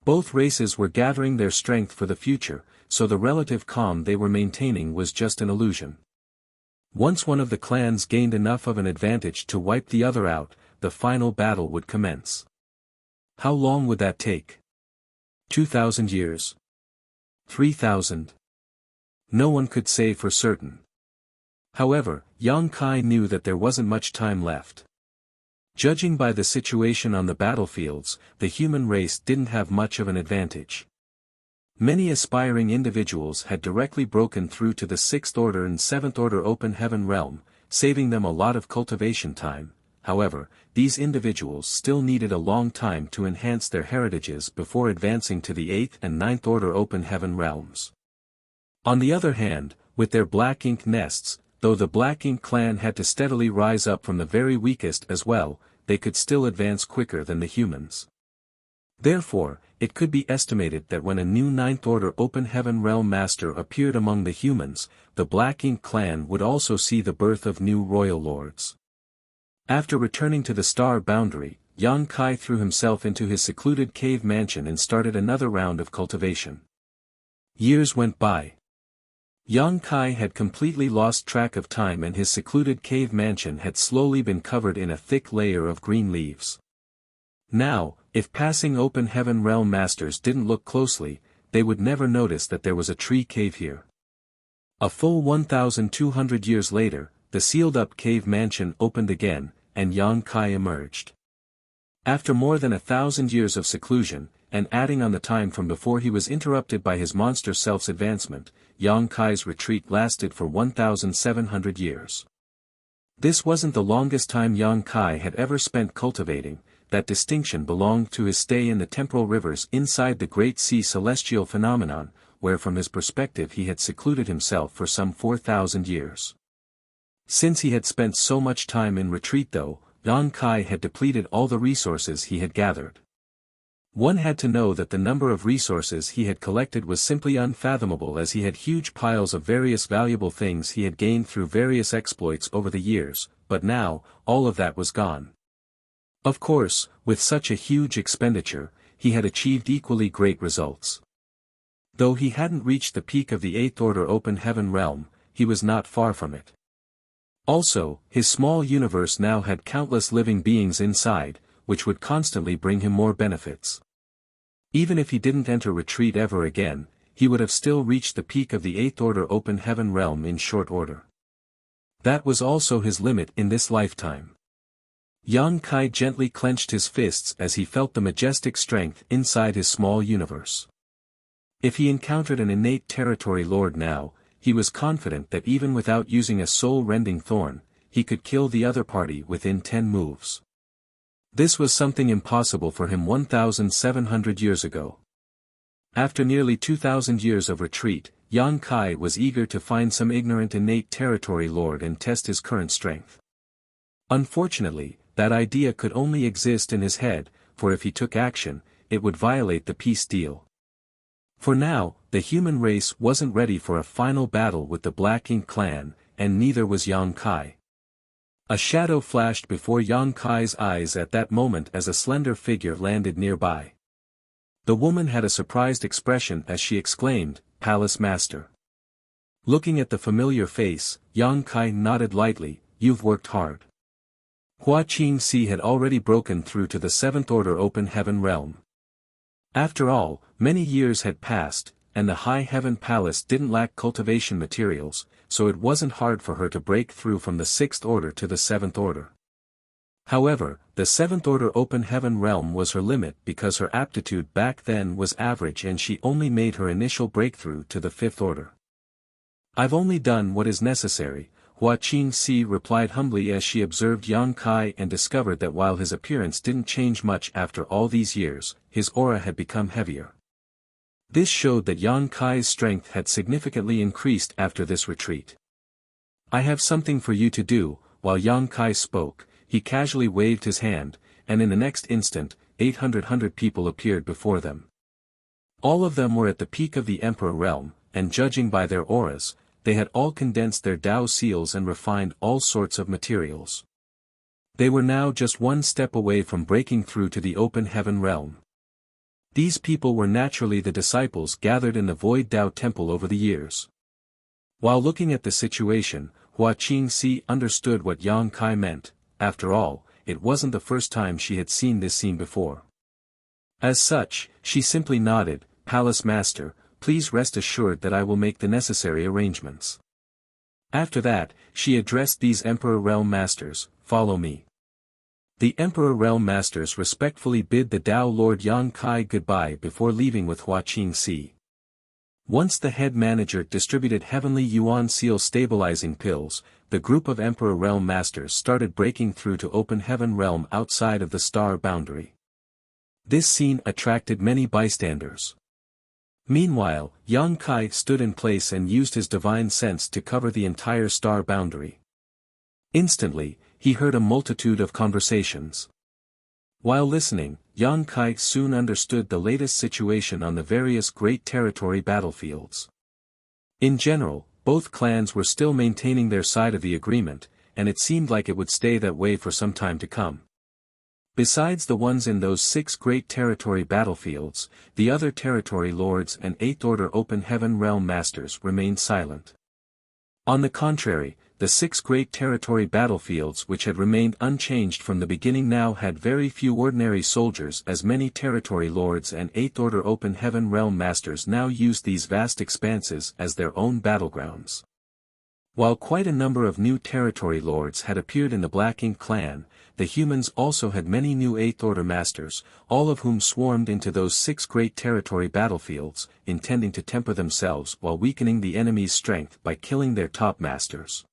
Speaker 1: Both races were gathering their strength for the future, so the relative calm they were maintaining was just an illusion. Once one of the clans gained enough of an advantage to wipe the other out, the final battle would commence. How long would that take? 2,000 years? 3,000? No one could say for certain. However, Yang Kai knew that there wasn't much time left. Judging by the situation on the battlefields, the human race didn't have much of an advantage. Many aspiring individuals had directly broken through to the 6th Order and 7th Order Open Heaven realm, saving them a lot of cultivation time. However, these individuals still needed a long time to enhance their heritages before advancing to the 8th and 9th Order Open Heaven realms. On the other hand, with their Black Ink nests, though the Black Ink clan had to steadily rise up from the very weakest as well, they could still advance quicker than the humans. Therefore, it could be estimated that when a new 9th Order Open Heaven realm master appeared among the humans, the Black Ink clan would also see the birth of new royal lords. After returning to the star boundary, Yang Kai threw himself into his secluded cave mansion and started another round of cultivation. Years went by. Yang Kai had completely lost track of time and his secluded cave mansion had slowly been covered in a thick layer of green leaves. Now, if passing Open Heaven realm masters didn't look closely, they would never notice that there was a tree cave here. A full 1,200 years later, the sealed-up cave mansion opened again, and Yang Kai emerged. After more than 1,000 years of seclusion, and adding on the time from before he was interrupted by his monster self's advancement, Yang Kai's retreat lasted for 1,700 years. This wasn't the longest time Yang Kai had ever spent cultivating. That distinction belonged to his stay in the temporal rivers inside the Great Sea Celestial Phenomenon, where from his perspective he had secluded himself for some 4,000 years. Since he had spent so much time in retreat though, Yang Kai had depleted all the resources he had gathered. One had to know that the number of resources he had collected was simply unfathomable as he had huge piles of various valuable things he had gained through various exploits over the years, but now, all of that was gone. Of course, with such a huge expenditure, he had achieved equally great results. Though he hadn't reached the peak of the 8th Order Open Heaven realm, he was not far from it. Also, his small universe now had countless living beings inside, which would constantly bring him more benefits. Even if he didn't enter retreat ever again, he would have still reached the peak of the 8th Order Open Heaven realm in short order. That was also his limit in this lifetime. Yang Kai gently clenched his fists as he felt the majestic strength inside his small universe. If he encountered an innate territory lord now, he was confident that even without using a soul-rending thorn, he could kill the other party within 10 moves. This was something impossible for him 1,700 years ago. After nearly 2,000 years of retreat, Yang Kai was eager to find some ignorant innate territory lord and test his current strength. Unfortunately, that idea could only exist in his head, for if he took action, it would violate the peace deal. For now, the human race wasn't ready for a final battle with the Black Ink clan, and neither was Yang Kai. A shadow flashed before Yang Kai's eyes at that moment as a slender figure landed nearby. The woman had a surprised expression as she exclaimed, "Palace Master." Looking at the familiar face, Yang Kai nodded lightly, "You've worked hard." Hua Qingxi had already broken through to the 7th Order Open Heaven realm. After all, many years had passed, and the High Heaven Palace didn't lack cultivation materials, so it wasn't hard for her to break through from the 6th Order to the 7th Order. However, the 7th Order Open Heaven realm was her limit because her aptitude back then was average and she only made her initial breakthrough to the 5th Order. "I've only done what is necessary," Hua Qingxi replied humbly as she observed Yang Kai and discovered that while his appearance didn't change much after all these years, his aura had become heavier. This showed that Yang Kai's strength had significantly increased after this retreat. "I have something for you to do." While Yang Kai spoke, he casually waved his hand, and in the next instant, 800 people appeared before them. All of them were at the peak of the Emperor realm, and judging by their auras, they had all condensed their Tao seals and refined all sorts of materials. They were now just one step away from breaking through to the Open Heaven realm. These people were naturally the disciples gathered in the Void Dao Temple over the years. While looking at the situation, Hua Qingxi understood what Yang Kai meant. After all, it wasn't the first time she had seen this scene before. As such, she simply nodded, "Palace Master, please rest assured that I will make the necessary arrangements." After that, she addressed these Emperor Realm Masters, "Follow me." The Emperor Realm Masters respectfully bid the Dao Lord Yang Kai goodbye before leaving with Hua Qingxi. Once the head manager distributed Heavenly Yuan Seal stabilizing pills, the group of Emperor Realm Masters started breaking through to open Heaven Realm outside of the star boundary. This scene attracted many bystanders. Meanwhile, Yang Kai stood in place and used his divine sense to cover the entire star boundary. Instantly, he heard a multitude of conversations. While listening, Yang Kai soon understood the latest situation on the various Great Territory battlefields. In general, both clans were still maintaining their side of the agreement, and it seemed like it would stay that way for some time to come. Besides the ones in those 6 Great Territory battlefields, the other territory lords and 8th Order Open Heaven Realm Masters remained silent. On the contrary, the 6 Great Territory battlefields which had remained unchanged from the beginning now had very few ordinary soldiers, as many territory lords and 8th Order Open Heaven Realm Masters now used these vast expanses as their own battlegrounds. While quite a number of new territory lords had appeared in the Black Ink clan, the humans also had many new 8th Order Masters, all of whom swarmed into those 6 Great Territory battlefields, intending to temper themselves while weakening the enemy's strength by killing their top masters.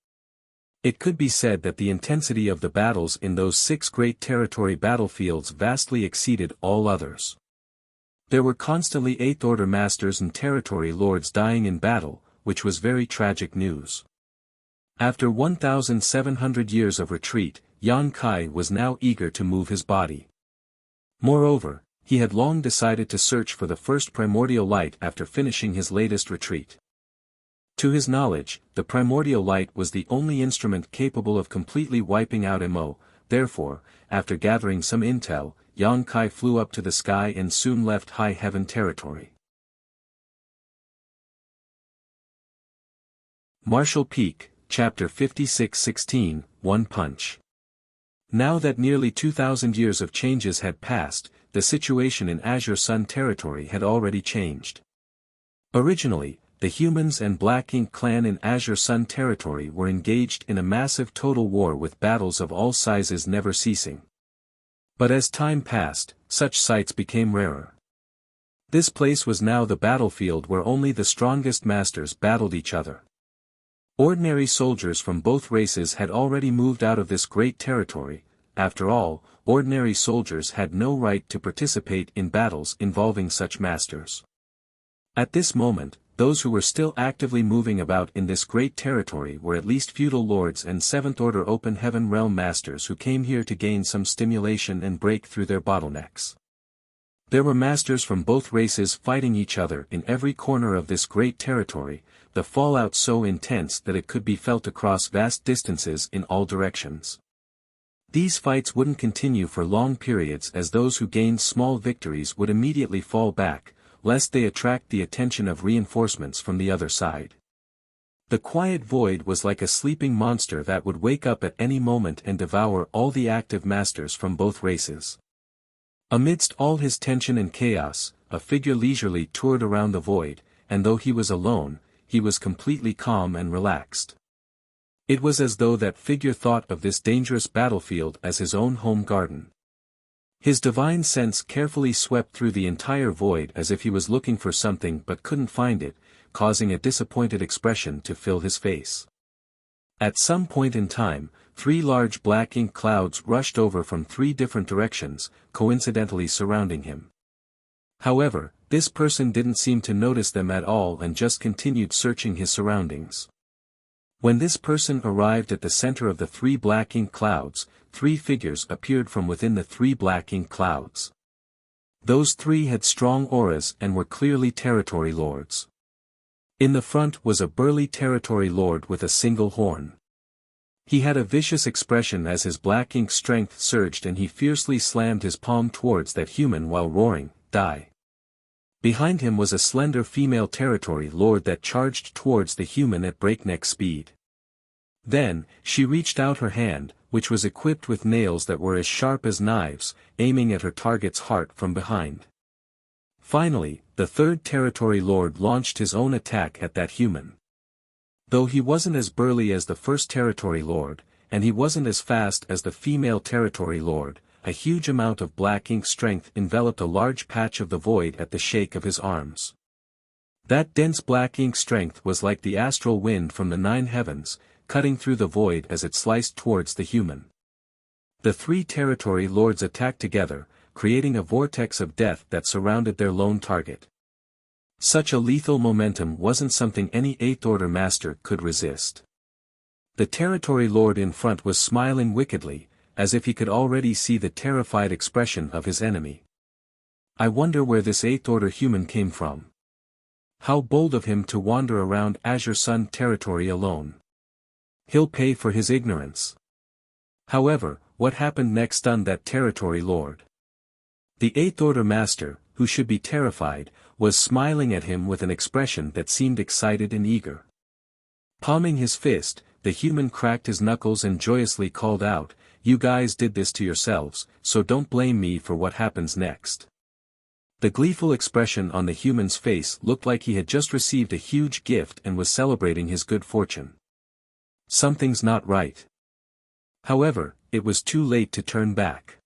Speaker 1: It could be said that the intensity of the battles in those 6 Great Territory battlefields vastly exceeded all others. There were constantly 8th Order Masters and territory lords dying in battle, which was very tragic news. After 1,700 years of retreat, Yang Kai was now eager to move his body. Moreover, he had long decided to search for the first primordial light after finishing his latest retreat. To his knowledge, the primordial light was the only instrument capable of completely wiping out Mo, therefore, after gathering some intel, Yang Kai flew up to the sky and soon left High Heaven territory. Martial Peak, Chapter 56-16, One Punch. Now that nearly 2,000 years of changes had passed, the situation in Azure Sun territory had already changed. Originally, the humans and Black Ink clan in Azure Sun territory were engaged in a massive total war with battles of all sizes never ceasing. But as time passed, such sights became rarer. This place was now the battlefield where only the strongest masters battled each other. Ordinary soldiers from both races had already moved out of this great territory. After all, ordinary soldiers had no right to participate in battles involving such masters. At this moment, those who were still actively moving about in this great territory were at least feudal lords and 7th Order Open Heaven Realm Masters who came here to gain some stimulation and break through their bottlenecks. There were masters from both races fighting each other in every corner of this great territory, the fallout so intense that it could be felt across vast distances in all directions. These fights wouldn't continue for long periods, as those who gained small victories would immediately fall back, lest they attract the attention of reinforcements from the other side. The quiet void was like a sleeping monster that would wake up at any moment and devour all the active masters from both races. Amidst all his tension and chaos, a figure leisurely toured around the void, and though he was alone, he was completely calm and relaxed. It was as though that figure thought of this dangerous battlefield as his own home garden. His divine sense carefully swept through the entire void as if he was looking for something but couldn't find it, causing a disappointed expression to fill his face. At some point in time, 3 large black ink clouds rushed over from 3 different directions, coincidentally surrounding him. However, this person didn't seem to notice them at all and just continued searching his surroundings. When this person arrived at the center of the 3 black ink clouds, 3 figures appeared from within the 3 black ink clouds. Those 3 had strong auras and were clearly territory lords. In the front was a burly territory lord with a single horn. He had a vicious expression as his black ink strength surged and he fiercely slammed his palm towards that human while roaring, "Die!" Behind him was a slender female territory lord that charged towards the human at breakneck speed. Then, she reached out her hand, which was equipped with nails that were as sharp as knives, aiming at her target's heart from behind. Finally, the third territory lord launched his own attack at that human. Though he wasn't as burly as the first territory lord, and he wasn't as fast as the female territory lord, a huge amount of black ink strength enveloped a large patch of the void at the shake of his arms. That dense black ink strength was like the astral wind from the 9 heavens, cutting through the void as it sliced towards the human. The 3 territory lords attacked together, creating a vortex of death that surrounded their lone target. Such a lethal momentum wasn't something any 8th Order master could resist. The territory lord in front was smiling wickedly, as if he could already see the terrified expression of his enemy. I wonder where this 8th Order human came from. How bold of him to wander around Azure Sun territory alone. He'll pay for his ignorance. However, what happened next stunned that territory lord. The 8th Order master, who should be terrified, was smiling at him with an expression that seemed excited and eager. Palming his fist, the human cracked his knuckles and joyously called out, "You guys did this to yourselves, so don't blame me for what happens next." The gleeful expression on the human's face looked like he had just received a huge gift and was celebrating his good fortune. Something's not right. However, it was too late to turn back.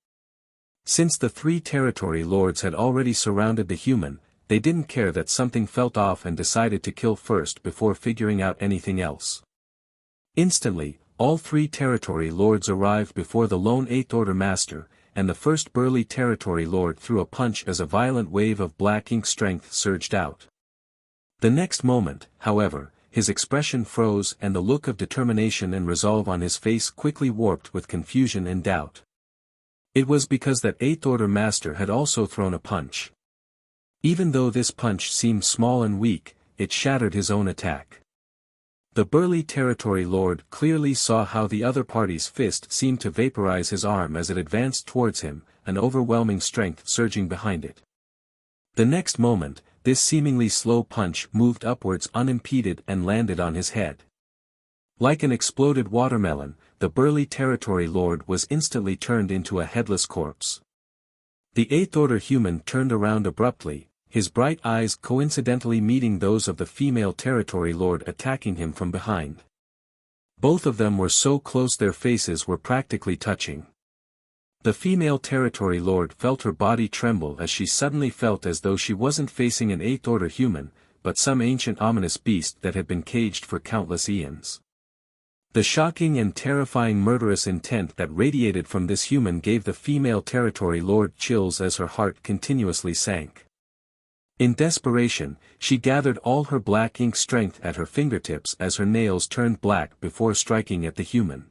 Speaker 1: Since the 3 territory lords had already surrounded the human, they didn't care that something felt off and decided to kill first before figuring out anything else. Instantly, all 3 territory lords arrived before the lone 8th Order master, and the first burly territory lord threw a punch as a violent wave of black ink strength surged out. The next moment, however, his expression froze and the look of determination and resolve on his face quickly warped with confusion and doubt. It was because that 8th Order master had also thrown a punch. Even though this punch seemed small and weak, it shattered his own attack. The burly territory lord clearly saw how the other party's fist seemed to vaporize his arm as it advanced towards him, an overwhelming strength surging behind it. The next moment, this seemingly slow punch moved upwards unimpeded and landed on his head. Like an exploded watermelon, the burly territory lord was instantly turned into a headless corpse. The 8th Order human turned around abruptly, his bright eyes coincidentally meeting those of the female territory lord attacking him from behind. Both of them were so close their faces were practically touching. The female territory lord felt her body tremble as she suddenly felt as though she wasn't facing an 8th Order human, but some ancient ominous beast that had been caged for countless eons. The shocking and terrifying murderous intent that radiated from this human gave the female territory lord chills as her heart continuously sank. In desperation, she gathered all her black ink strength at her fingertips as her nails turned black before striking at the human.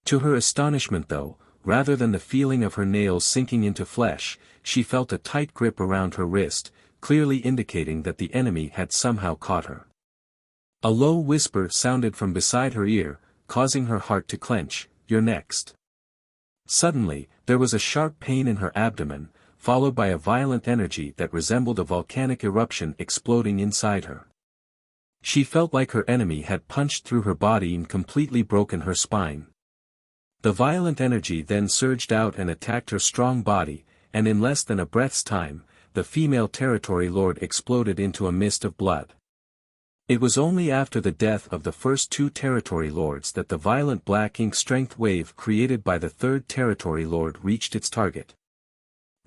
Speaker 1: To her astonishment though, rather than the feeling of her nails sinking into flesh, she felt a tight grip around her wrist, clearly indicating that the enemy had somehow caught her. A low whisper sounded from beside her ear, causing her heart to clench, "You're next." Suddenly, there was a sharp pain in her abdomen, followed by a violent energy that resembled a volcanic eruption exploding inside her. She felt like her enemy had punched through her body and completely broken her spine. The violent energy then surged out and attacked her strong body, and in less than a breath's time, the female territory lord exploded into a mist of blood. It was only after the death of the first 2 territory lords that the violent black ink strength wave created by the 3rd territory lord reached its target.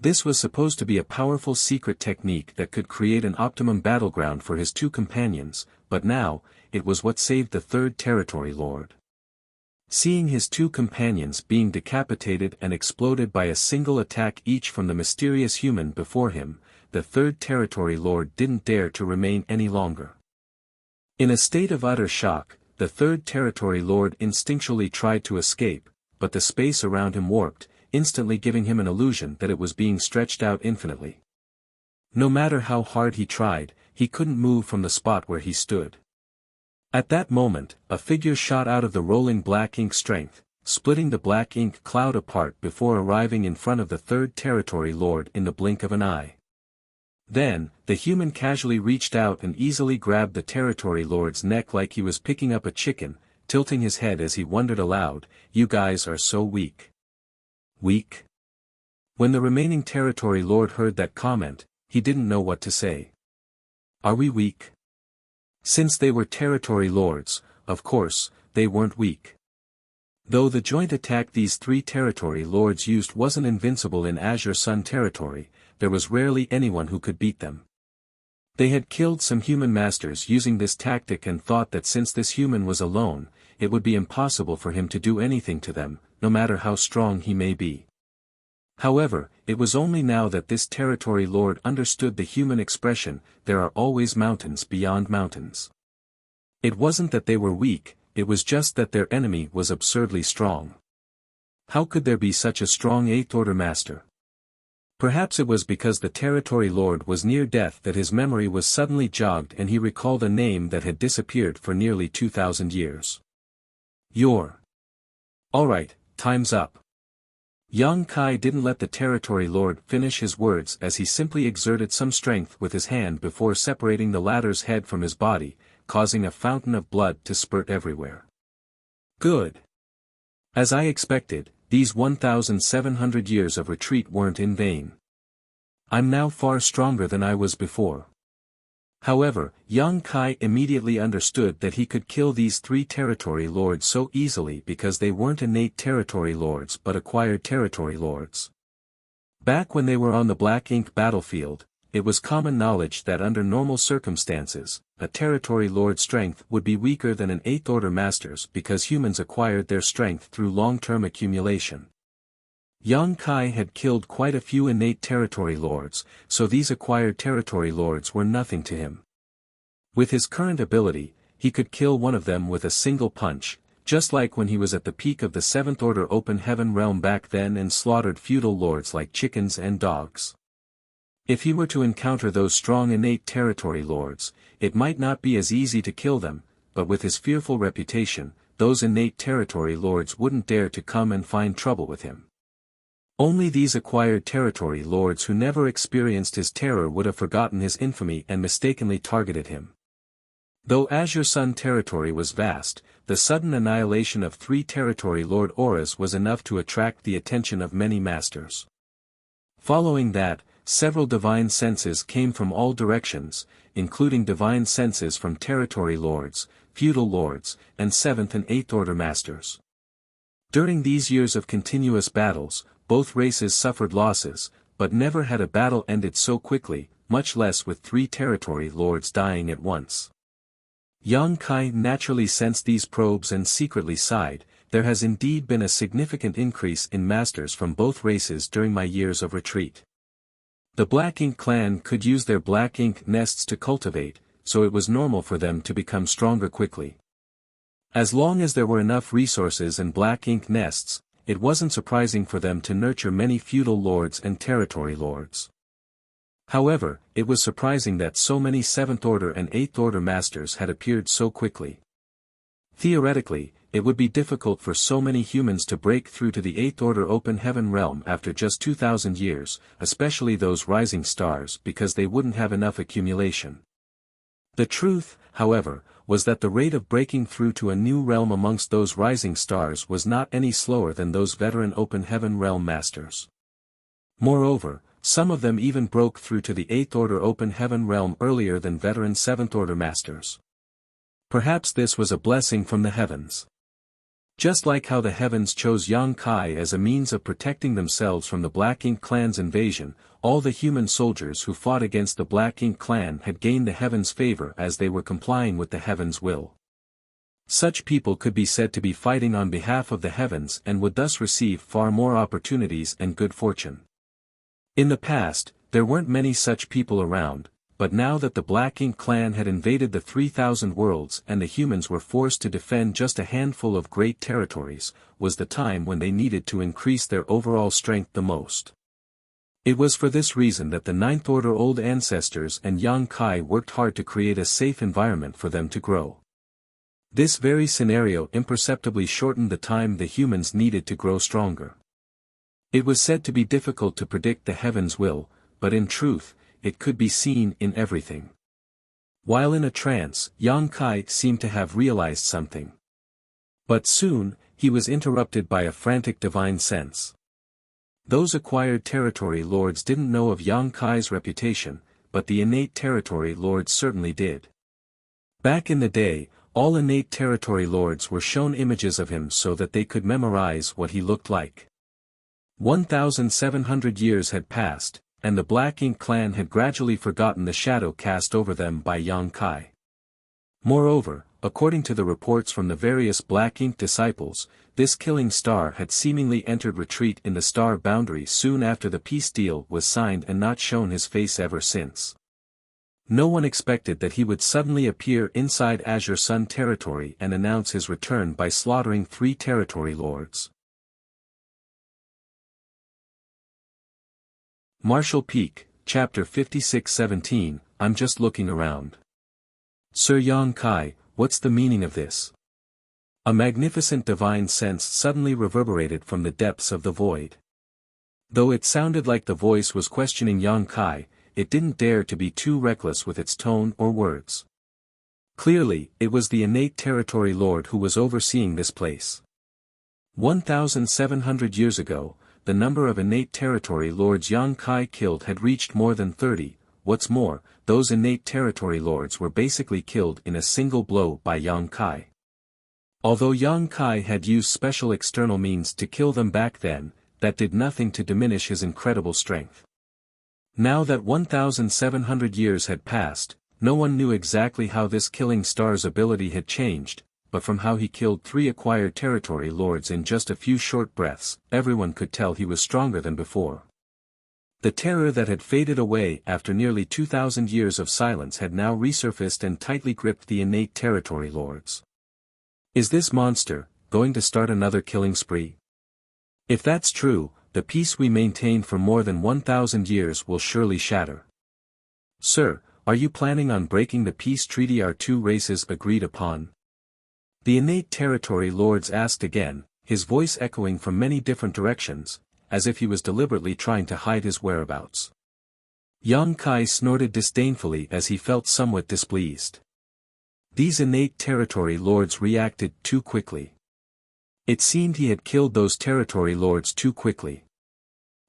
Speaker 1: This was supposed to be a powerful secret technique that could create an optimum battleground for his 2 companions, but now, it was what saved the 3rd territory lord. Seeing his 2 companions being decapitated and exploded by a single attack each from the mysterious human before him, the 3rd territory lord didn't dare to remain any longer. In a state of utter shock, the 3rd territory lord instinctually tried to escape, but the space around him warped, instantly giving him an illusion that it was being stretched out infinitely. No matter how hard he tried, he couldn't move from the spot where he stood. At that moment, a figure shot out of the rolling black ink strength, splitting the black ink cloud apart before arriving in front of the 3rd territory lord in the blink of an eye. Then, the human casually reached out and easily grabbed the territory lord's neck like he was picking up a chicken, tilting his head as he wondered aloud, "You guys are so weak." Weak? When the remaining territory lord heard that comment, he didn't know what to say. Are we weak? Since they were territory lords, of course, they weren't weak. Though the joint attack these three territory lords used wasn't invincible in Azure Sun territory, there was rarely anyone who could beat them. They had killed some human masters using this tactic and thought that since this human was alone, it would be impossible for him to do anything to them, no matter how strong he may be. However, it was only now that this territory lord understood the human expression, "There are always mountains beyond mountains." It wasn't that they were weak, it was just that their enemy was absurdly strong. How could there be such a strong 8th Order master? Perhaps it was because the territory lord was near death that his memory was suddenly jogged and he recalled a name that had disappeared for nearly 2,000 years. Yor. Alright, time's up. Yang Kai didn't let the territory lord finish his words as he simply exerted some strength with his hand before separating the latter's head from his body, causing a fountain of blood to spurt everywhere. Good. As I expected, these 1,700 years of retreat weren't in vain. I'm now far stronger than I was before. However, Yang Kai immediately understood that he could kill these three territory lords so easily because they weren't innate territory lords but acquired territory lords. Back when they were on the Black Ink battlefield, it was common knowledge that under normal circumstances, a territory lord's strength would be weaker than an 8th Order master's because humans acquired their strength through long-term accumulation. Yang Kai had killed quite a few innate territory lords, so these acquired territory lords were nothing to him. With his current ability, he could kill one of them with a single punch, just like when he was at the peak of the 7th Order Open Heaven realm back then and slaughtered feudal lords like chickens and dogs. If he were to encounter those strong innate territory lords, it might not be as easy to kill them, but with his fearful reputation, those innate territory lords wouldn't dare to come and find trouble with him. Only these acquired territory lords who never experienced his terror would have forgotten his infamy and mistakenly targeted him. Though Azure Sun territory was vast, the sudden annihilation of 3 territory lord auras was enough to attract the attention of many masters. Following that, several divine senses came from all directions, including divine senses from territory lords, feudal lords, and 7th and 8th Order masters. During these years of continuous battles, both races suffered losses, but never had a battle ended so quickly, much less with 3 territory lords dying at once. Yang Kai naturally sensed these probes and secretly sighed, "There has indeed been a significant increase in masters from both races during my years of retreat." The Black Ink clan could use their black ink nests to cultivate, so it was normal for them to become stronger quickly. As long as there were enough resources and black ink nests, it wasn't surprising for them to nurture many feudal lords and territory lords. However, it was surprising that so many 7th Order and 8th Order masters had appeared so quickly. Theoretically, it would be difficult for so many humans to break through to the 8th Order Open Heaven realm after just 2,000 years, especially those rising stars because they wouldn't have enough accumulation. The truth, however, was that the rate of breaking through to a new realm amongst those rising stars was not any slower than those veteran Open Heaven realm masters. Moreover, some of them even broke through to the 8th Order Open Heaven realm earlier than veteran 7th Order masters. Perhaps this was a blessing from the heavens. Just like how the heavens chose Yang Kai as a means of protecting themselves from the Black Ink clan's invasion, all the human soldiers who fought against the Black Ink clan had gained the heavens' favor as they were complying with the heavens' will. Such people could be said to be fighting on behalf of the heavens and would thus receive far more opportunities and good fortune. In the past, there weren't many such people around, but now that the Black Ink clan had invaded the 3,000 worlds and the humans were forced to defend just a handful of great territories, was the time when they needed to increase their overall strength the most. It was for this reason that the 9th Order Old Ancestors and Yang Kai worked hard to create a safe environment for them to grow. This very scenario imperceptibly shortened the time the humans needed to grow stronger. It was said to be difficult to predict the heavens' will, but in truth, it could be seen in everything. While in a trance, Yang Kai seemed to have realized something. But soon, he was interrupted by a frantic divine sense. Those acquired territory lords didn't know of Yang Kai's reputation, but the innate territory lords certainly did. Back in the day, all innate territory lords were shown images of him so that they could memorize what he looked like. 1,700 years had passed, and the Black Ink clan had gradually forgotten the shadow cast over them by Yang Kai. Moreover, according to the reports from the various Black Ink disciples, this killing star had seemingly entered retreat in the star boundary soon after the peace deal was signed and not shown his face ever since. No one expected that he would suddenly appear inside Azure Sun territory and announce his return by slaughtering 3 territory lords. Marshall Peak, Chapter 56-17, I'm just looking around. Sir Yang Kai, what's the meaning of this? A magnificent divine sense suddenly reverberated from the depths of the void. Though it sounded like the voice was questioning Yang Kai, it didn't dare to be too reckless with its tone or words. Clearly, it was the innate territory lord who was overseeing this place. 1,700 years ago, the number of innate territory lords Yang Kai killed had reached more than 30, what's more, those innate territory lords were basically killed in a single blow by Yang Kai. Although Yang Kai had used special external means to kill them back then, that did nothing to diminish his incredible strength. Now that 1,700 years had passed, no one knew exactly how this killing star's ability had changed, but from how he killed 3 acquired territory lords in just a few short breaths, everyone could tell he was stronger than before. The terror that had faded away after nearly 2,000 years of silence had now resurfaced and tightly gripped the innate territory lords. Is this monster going to start another killing spree? If that's true, the peace we maintained for more than 1,000 years will surely shatter. Sir, are you planning on breaking the peace treaty our 2 races agreed upon? The innate territory lords asked again, his voice echoing from many different directions, as if he was deliberately trying to hide his whereabouts. Yang Kai snorted disdainfully as he felt somewhat displeased. These innate territory lords reacted too quickly. It seemed he had killed those territory lords too quickly.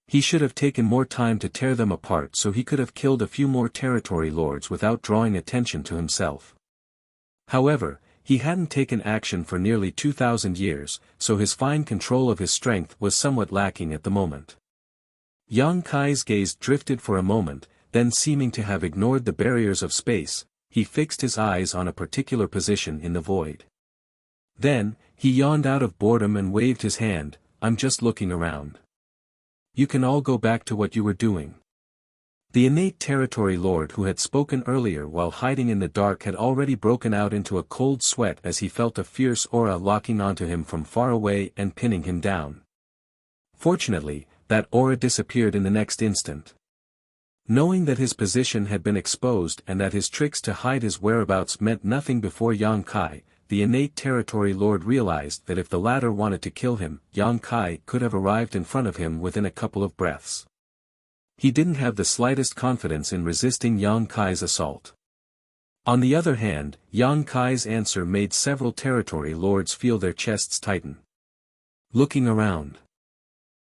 Speaker 1: He should have taken more time to tear them apart so he could have killed a few more territory lords without drawing attention to himself. However, he hadn't taken action for nearly 2,000 years, so his fine control of his strength was somewhat lacking at the moment. Yang Kai's gaze drifted for a moment, then seeming to have ignored the barriers of space, he fixed his eyes on a particular position in the void. Then, he yawned out of boredom and waved his hand, I'm just looking around. You can all go back to what you were doing. The innate territory lord who had spoken earlier while hiding in the dark had already broken out into a cold sweat as he felt a fierce aura locking onto him from far away and pinning him down. Fortunately, that aura disappeared in the next instant. Knowing that his position had been exposed and that his tricks to hide his whereabouts meant nothing before Yang Kai, the innate territory lord realized that if the latter wanted to kill him, Yang Kai could have arrived in front of him within a couple of breaths. He didn't have the slightest confidence in resisting Yang Kai's assault. On the other hand, Yang Kai's answer made several territory lords feel their chests tighten. Looking around.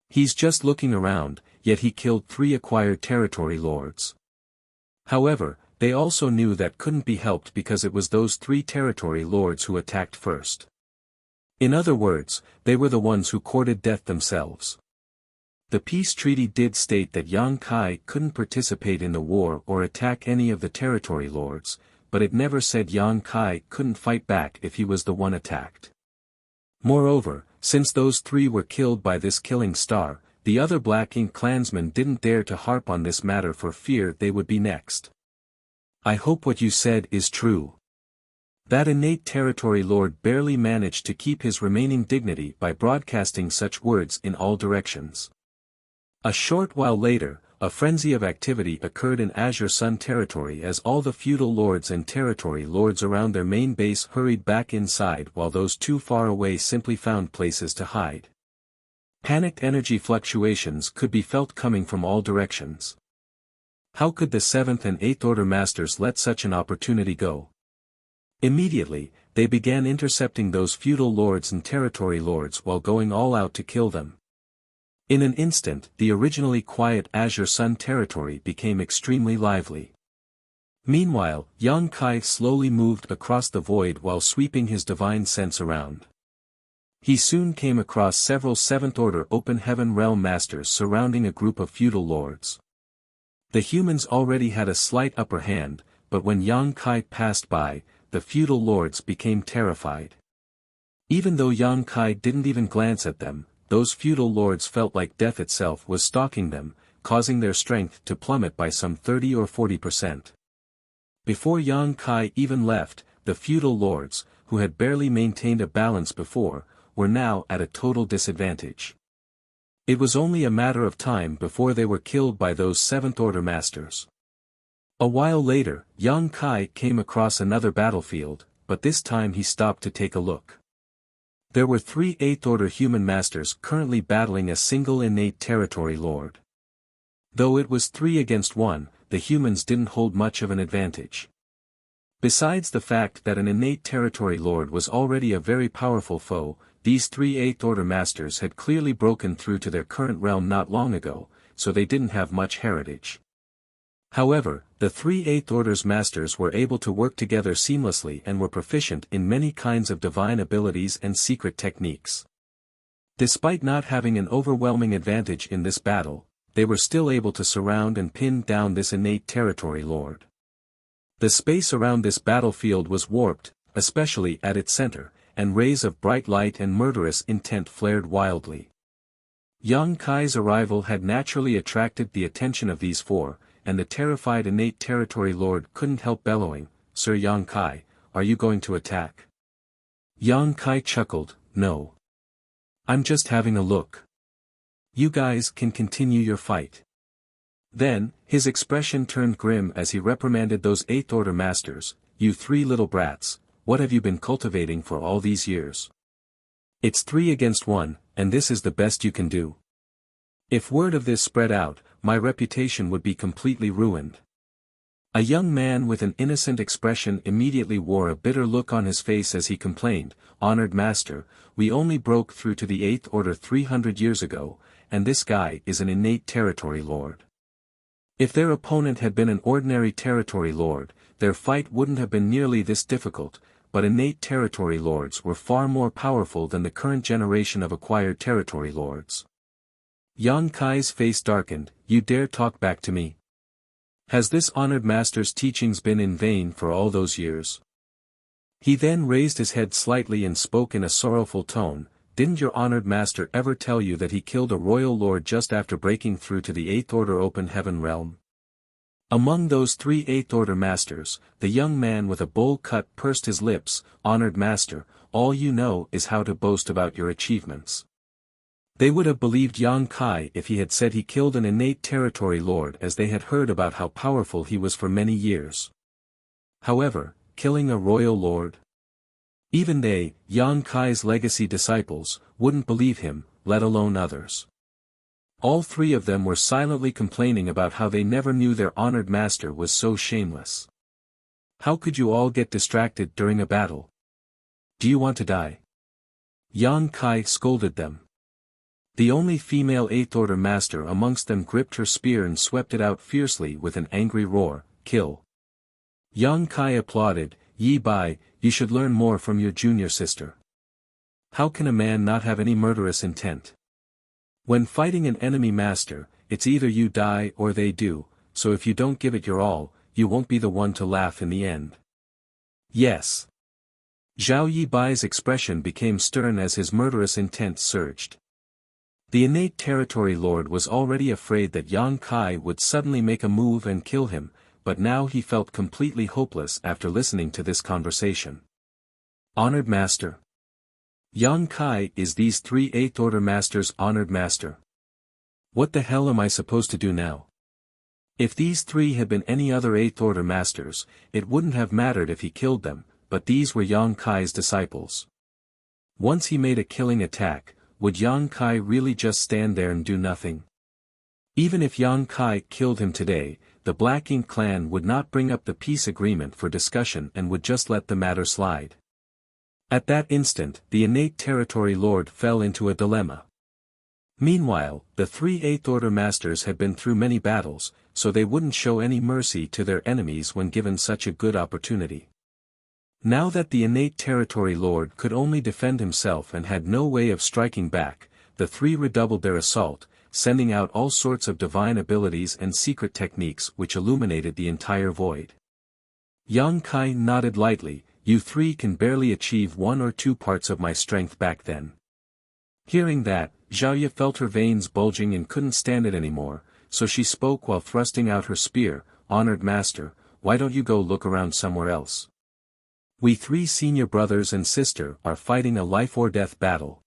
Speaker 1: He's just looking around, yet he killed 3 acquired territory lords. However, they also knew that couldn't be helped because it was those 3 territory lords who attacked first. In other words, they were the ones who courted death themselves. The peace treaty did state that Yang Kai couldn't participate in the war or attack any of the territory lords, but it never said Yang Kai couldn't fight back if he was the one attacked. Moreover, since those 3 were killed by this killing star, the other Black Ink clansmen didn't dare to harp on this matter for fear they would be next. I hope what you said is true. That innate territory lord barely managed to keep his remaining dignity by broadcasting such words in all directions. A short while later, a frenzy of activity occurred in Azure Sun territory as all the feudal lords and territory lords around their main base hurried back inside while those too far away simply found places to hide. Panicked energy fluctuations could be felt coming from all directions. How could the 7th and 8th Order Masters let such an opportunity go? Immediately, they began intercepting those feudal lords and territory lords while going all out to kill them. In an instant, the originally quiet Azure Sun territory became extremely lively. Meanwhile, Yang Kai slowly moved across the void while sweeping his divine sense around. He soon came across several 7th Order Open Heaven Realm Masters surrounding a group of feudal lords. The humans already had a slight upper hand, but when Yang Kai passed by, the feudal lords became terrified. Even though Yang Kai didn't even glance at them, those feudal lords felt like death itself was stalking them, causing their strength to plummet by some 30 or 40%. Before Yang Kai even left, the feudal lords, who had barely maintained a balance before, were now at a total disadvantage. It was only a matter of time before they were killed by those 7th Order Masters. A while later, Yang Kai came across another battlefield, but this time he stopped to take a look. There were 3 8th Order human masters currently battling a single innate territory lord. Though it was 3 against 1, the humans didn't hold much of an advantage. Besides the fact that an innate territory lord was already a very powerful foe, these 3 8th Order Masters had clearly broken through to their current realm not long ago, so they didn't have much heritage. However, the 3 8th Order's Masters were able to work together seamlessly and were proficient in many kinds of divine abilities and secret techniques. Despite not having an overwhelming advantage in this battle, they were still able to surround and pin down this innate territory lord. The space around this battlefield was warped, especially at its center, and rays of bright light and murderous intent flared wildly. Yang Kai's arrival had naturally attracted the attention of these 4, and the terrified innate territory lord couldn't help bellowing, "Sir Yang Kai, are you going to attack?" Yang Kai chuckled, "No. I'm just having a look. You guys can continue your fight." Then, his expression turned grim as he reprimanded those 8th Order Masters, "You 3 little brats, what have you been cultivating for all these years? It's 3 against 1, and this is the best you can do. If word of this spread out, my reputation would be completely ruined." A young man with an innocent expression immediately wore a bitter look on his face as he complained, "Honored Master, we only broke through to the 8th Order 300 years ago, and this guy is an innate territory lord. If their opponent had been an ordinary territory lord, their fight wouldn't have been nearly this difficult, but innate territory lords were far more powerful than the current generation of acquired territory lords." Yang Kai's face darkened, "You dare talk back to me? Has this honored master's teachings been in vain for all those years?" He then raised his head slightly and spoke in a sorrowful tone, "Didn't your honored master ever tell you that he killed a royal lord just after breaking through to the 8th Order Open Heaven realm?" Among those 3 8th Order Masters, the young man with a bowl cut pursed his lips, "Honored Master, all you know is how to boast about your achievements." They would have believed Yang Kai if he had said he killed an innate territory lord, as they had heard about how powerful he was for many years. However, killing a royal lord? Even they, Yang Kai's legacy disciples, wouldn't believe him, let alone others. All 3 of them were silently complaining about how they never knew their honored master was so shameless. "How could you all get distracted during a battle? Do you want to die?" Yang Kai scolded them. The only female 8th Order Master amongst them gripped her spear and swept it out fiercely with an angry roar, "Kill!" Yang Kai applauded, "Yi Bai, you should learn more from your junior sister. How can a man not have any murderous intent? When fighting an enemy master, it's either you die or they do, so if you don't give it your all, you won't be the one to laugh in the end." "Yes." Zhao Yi Bai's expression became stern as his murderous intent surged. The innate territory lord was already afraid that Yang Kai would suddenly make a move and kill him, but now he felt completely hopeless after listening to this conversation. "Honored Master. Yang Kai is these 3 8th Order Masters' honored master. What the hell am I supposed to do now?" If these 3 had been any other 8th Order Masters, it wouldn't have mattered if he killed them, but these were Yang Kai's disciples. Once he made a killing attack, would Yang Kai really just stand there and do nothing? Even if Yang Kai killed him today, the Black Ink clan would not bring up the peace agreement for discussion and would just let the matter slide. At that instant, the innate territory lord fell into a dilemma. Meanwhile, the 3 Eighth Order Masters had been through many battles, so they wouldn't show any mercy to their enemies when given such a good opportunity. Now that the innate territory lord could only defend himself and had no way of striking back, the 3 redoubled their assault, sending out all sorts of divine abilities and secret techniques which illuminated the entire void. Yang Kai nodded lightly. You 3 can barely achieve 1 or 2 parts of my strength back then. Hearing that, Zhao felt her veins bulging and couldn't stand it anymore, so she spoke while thrusting out her spear. Honored master, why don't you go look around somewhere else? We 3 senior brothers and sister are fighting a life-or-death battle.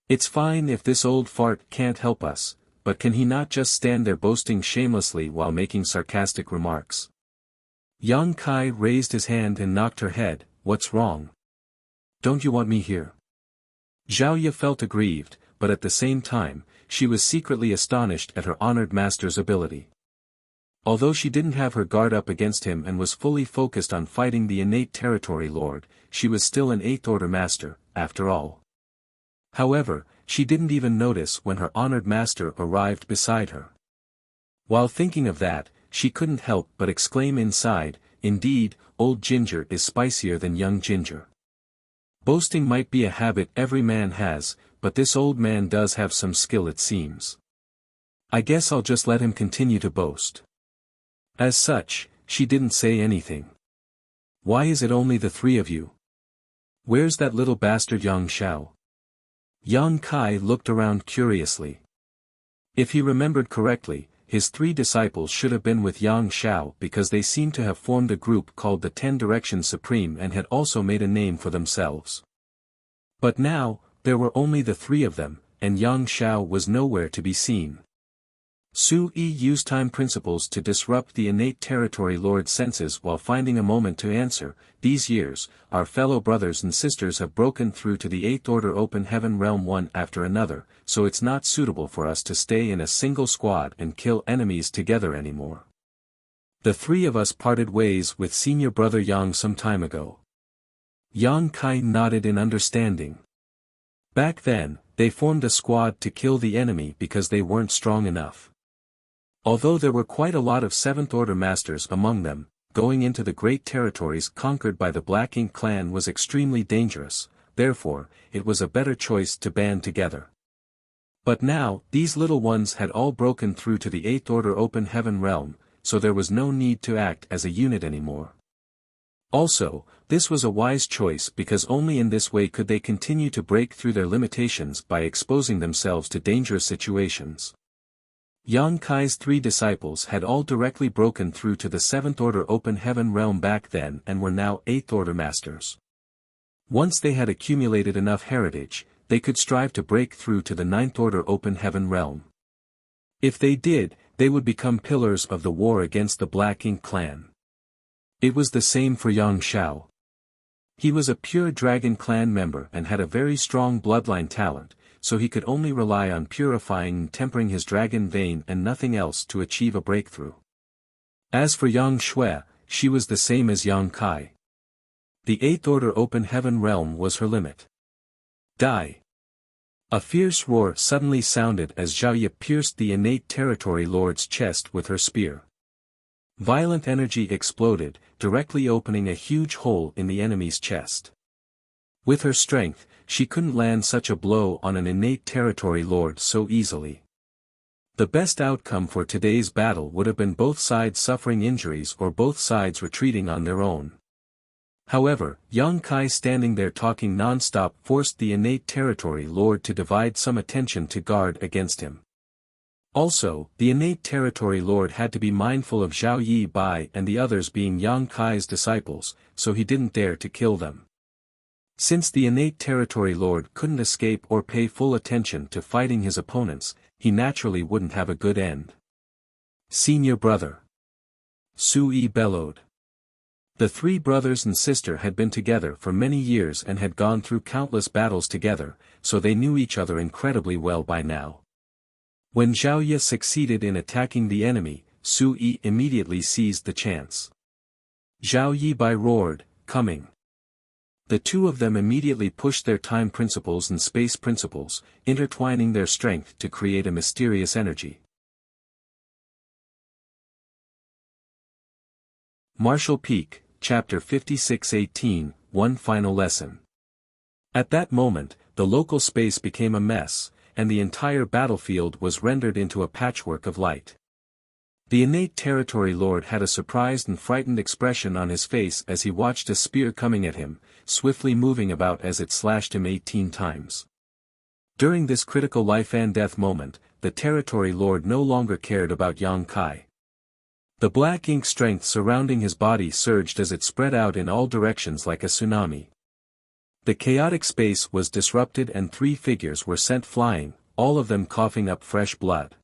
Speaker 1: It's fine if this old fart can't help us, but can he not just stand there boasting shamelessly while making sarcastic remarks? Yang Kai raised his hand and knocked her head. What's wrong? Don't you want me here? Zhao felt aggrieved, but at the same time, she was secretly astonished at her honored master's ability. Although she didn't have her guard up against him and was fully focused on fighting the innate territory lord, she was still an Eighth Order Master, after all. However, she didn't even notice when her honored master arrived beside her. While thinking of that, she couldn't help but exclaim inside, indeed, old ginger is spicier than young ginger. Boasting might be a habit every man has, but this old man does have some skill it seems. I guess I'll just let him continue to boast. As such, she didn't say anything. Why is it only the 3 of you? Where's that little bastard Yang Xiao? Yang Kai looked around curiously. If he remembered correctly, his 3 disciples should have been with Yang Xiao because they seemed to have formed a group called the 10 Directions Supreme and had also made a name for themselves. But now, there were only the 3 of them, and Yang Xiao was nowhere to be seen. Su Yi used time principles to disrupt the innate territory lord's senses while finding a moment to answer. These years, our fellow brothers and sisters have broken through to the 8th Order Open Heaven realm one after another, so it's not suitable for us to stay in a single squad and kill enemies together anymore. The 3 of us parted ways with senior brother Yang some time ago. Yang Kai nodded in understanding. Back then, they formed a squad to kill the enemy because they weren't strong enough. Although there were quite a lot of 7th Order Masters among them, going into the great territories conquered by the Black Ink clan was extremely dangerous, therefore, it was a better choice to band together. But now, these little ones had all broken through to the 8th Order Open Heaven realm, so there was no need to act as a unit anymore. Also, this was a wise choice because only in this way could they continue to break through their limitations by exposing themselves to dangerous situations. Yang Kai's 3 disciples had all directly broken through to the 7th Order Open Heaven realm back then and were now 8th Order Masters. Once they had accumulated enough heritage, they could strive to break through to the 9th Order Open Heaven realm. If they did, they would become pillars of the war against the Black Ink clan. It was the same for Yang Xiao. He was a pure Dragon Clan member and had a very strong bloodline talent, so he could only rely on purifying and tempering his dragon vein and nothing else to achieve a breakthrough. As for Yang Shui, she was the same as Yang Kai. The 8th Order Open Heaven realm was her limit. Die! A fierce roar suddenly sounded as Zhao Ye pierced the innate territory lord's chest with her spear. Violent energy exploded, directly opening a huge hole in the enemy's chest. With her strength, she couldn't land such a blow on an innate territory lord so easily. The best outcome for today's battle would have been both sides suffering injuries or both sides retreating on their own. However, Yang Kai standing there talking non-stop forced the innate territory lord to divide some attention to guard against him. Also, the innate territory lord had to be mindful of Zhao Yi Bai and the others being Yang Kai's disciples, so he didn't dare to kill them. Since the innate territory lord couldn't escape or pay full attention to fighting his opponents, he naturally wouldn't have a good end. Senior brother. Su Yi bellowed. The 3 brothers and sister had been together for many years and had gone through countless battles together, so they knew each other incredibly well by now. When Zhao Ye succeeded in attacking the enemy, Su Yi immediately seized the chance. Zhao Yibai roared, "Coming!" The two of them immediately pushed their time principles and space principles, intertwining their strength to create a mysterious energy. Martial Peak, Chapter 56-18, One Final Lesson. At that moment, the local space became a mess, and the entire battlefield was rendered into a patchwork of light. The innate territory lord had a surprised and frightened expression on his face as he watched a spear coming at him, swiftly moving about as it slashed him 18 times. During this critical life and death moment, the territory lord no longer cared about Yang Kai. The black ink strength surrounding his body surged as it spread out in all directions like a tsunami. The chaotic space was disrupted and 3 figures were sent flying, all of them coughing up fresh blood.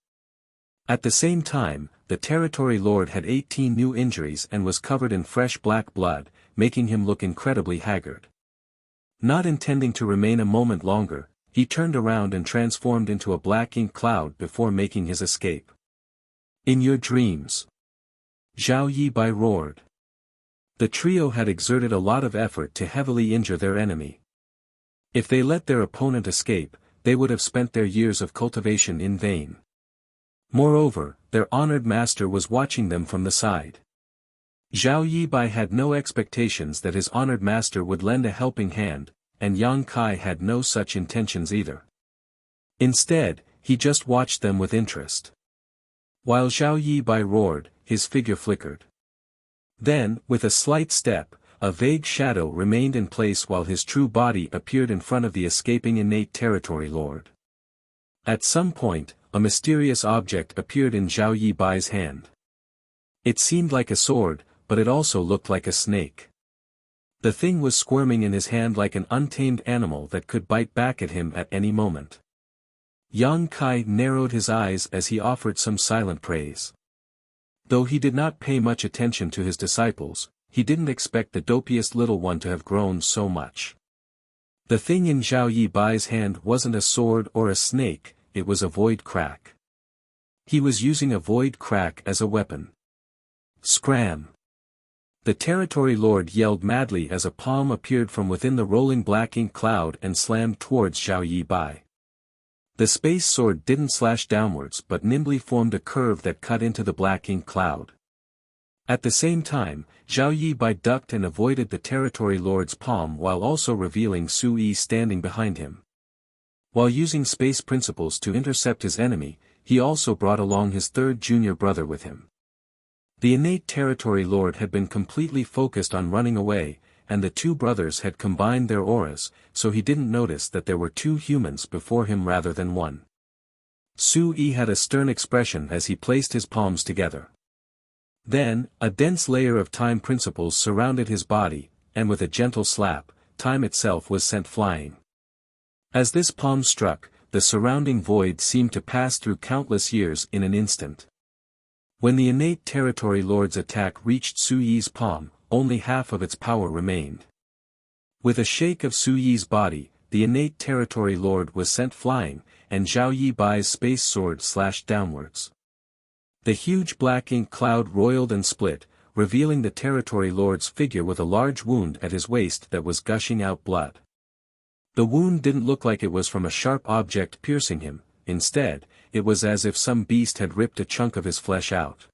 Speaker 1: At the same time, the territory lord had 18 new injuries and was covered in fresh black blood, making him look incredibly haggard. Not intending to remain a moment longer, he turned around and transformed into a black ink cloud before making his escape. "In your dreams!" Zhao Yibai roared. The trio had exerted a lot of effort to heavily injure their enemy. If they let their opponent escape, they would have spent their years of cultivation in vain. Moreover, their honored master was watching them from the side. Zhao Yibai had no expectations that his honored master would lend a helping hand, and Yang Kai had no such intentions either. Instead, he just watched them with interest. While Zhao Yibai roared, his figure flickered. Then, with a slight step, a vague shadow remained in place while his true body appeared in front of the escaping innate territory lord. At some point, a mysterious object appeared in Zhao Yibai's hand. It seemed like a sword, but it also looked like a snake. The thing was squirming in his hand like an untamed animal that could bite back at him at any moment. Yang Kai narrowed his eyes as he offered some silent praise. Though he did not pay much attention to his disciples, he didn't expect the dopiest little one to have grown so much. The thing in Zhao Yibai's hand wasn't a sword or a snake, it was a void crack. He was using a void crack as a weapon. Scram! The territory lord yelled madly as a palm appeared from within the rolling black ink cloud and slammed towards Zhao Yibai. The space sword didn't slash downwards but nimbly formed a curve that cut into the black ink cloud. At the same time, Zhao Yibai ducked and avoided the territory lord's palm while also revealing Su Yi standing behind him. While using space principles to intercept his enemy, he also brought along his third junior brother with him. The innate territory lord had been completely focused on running away, and the two brothers had combined their auras, so he didn't notice that there were 2 humans before him rather than 1. Su Yi had a stern expression as he placed his palms together. Then, a dense layer of time principles surrounded his body, and with a gentle slap, time itself was sent flying. As this palm struck, the surrounding void seemed to pass through countless years in an instant. When the innate territory lord's attack reached Su Yi's palm, only half of its power remained. With a shake of Su Yi's body, the innate territory lord was sent flying, and Zhao Yibai's space sword slashed downwards. The huge black ink cloud roiled and split, revealing the territory lord's figure with a large wound at his waist that was gushing out blood. The wound didn't look like it was from a sharp object piercing him, instead, it was as if some beast had ripped a chunk of his flesh out.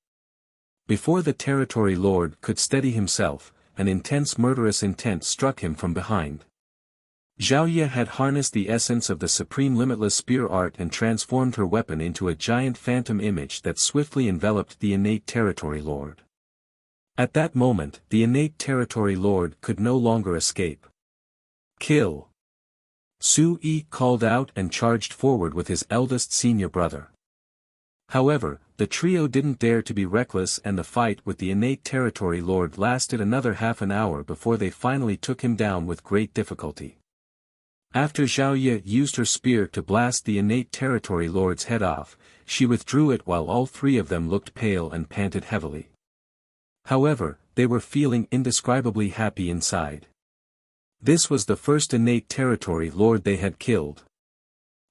Speaker 1: Before the territory lord could steady himself, an intense murderous intent struck him from behind. Zhao Ye had harnessed the essence of the supreme limitless spear art and transformed her weapon into a giant phantom image that swiftly enveloped the innate territory lord. At that moment, the innate territory lord could no longer escape. "Kill!" Su Yi called out and charged forward with his eldest senior brother. However, the trio didn't dare to be reckless and the fight with the innate territory lord lasted another half an hour before they finally took him down with great difficulty. After Zhao Ye used her spear to blast the innate territory lord's head off, she withdrew it while all 3 of them looked pale and panted heavily. However, they were feeling indescribably happy inside. This was the first innate territory lord they had killed.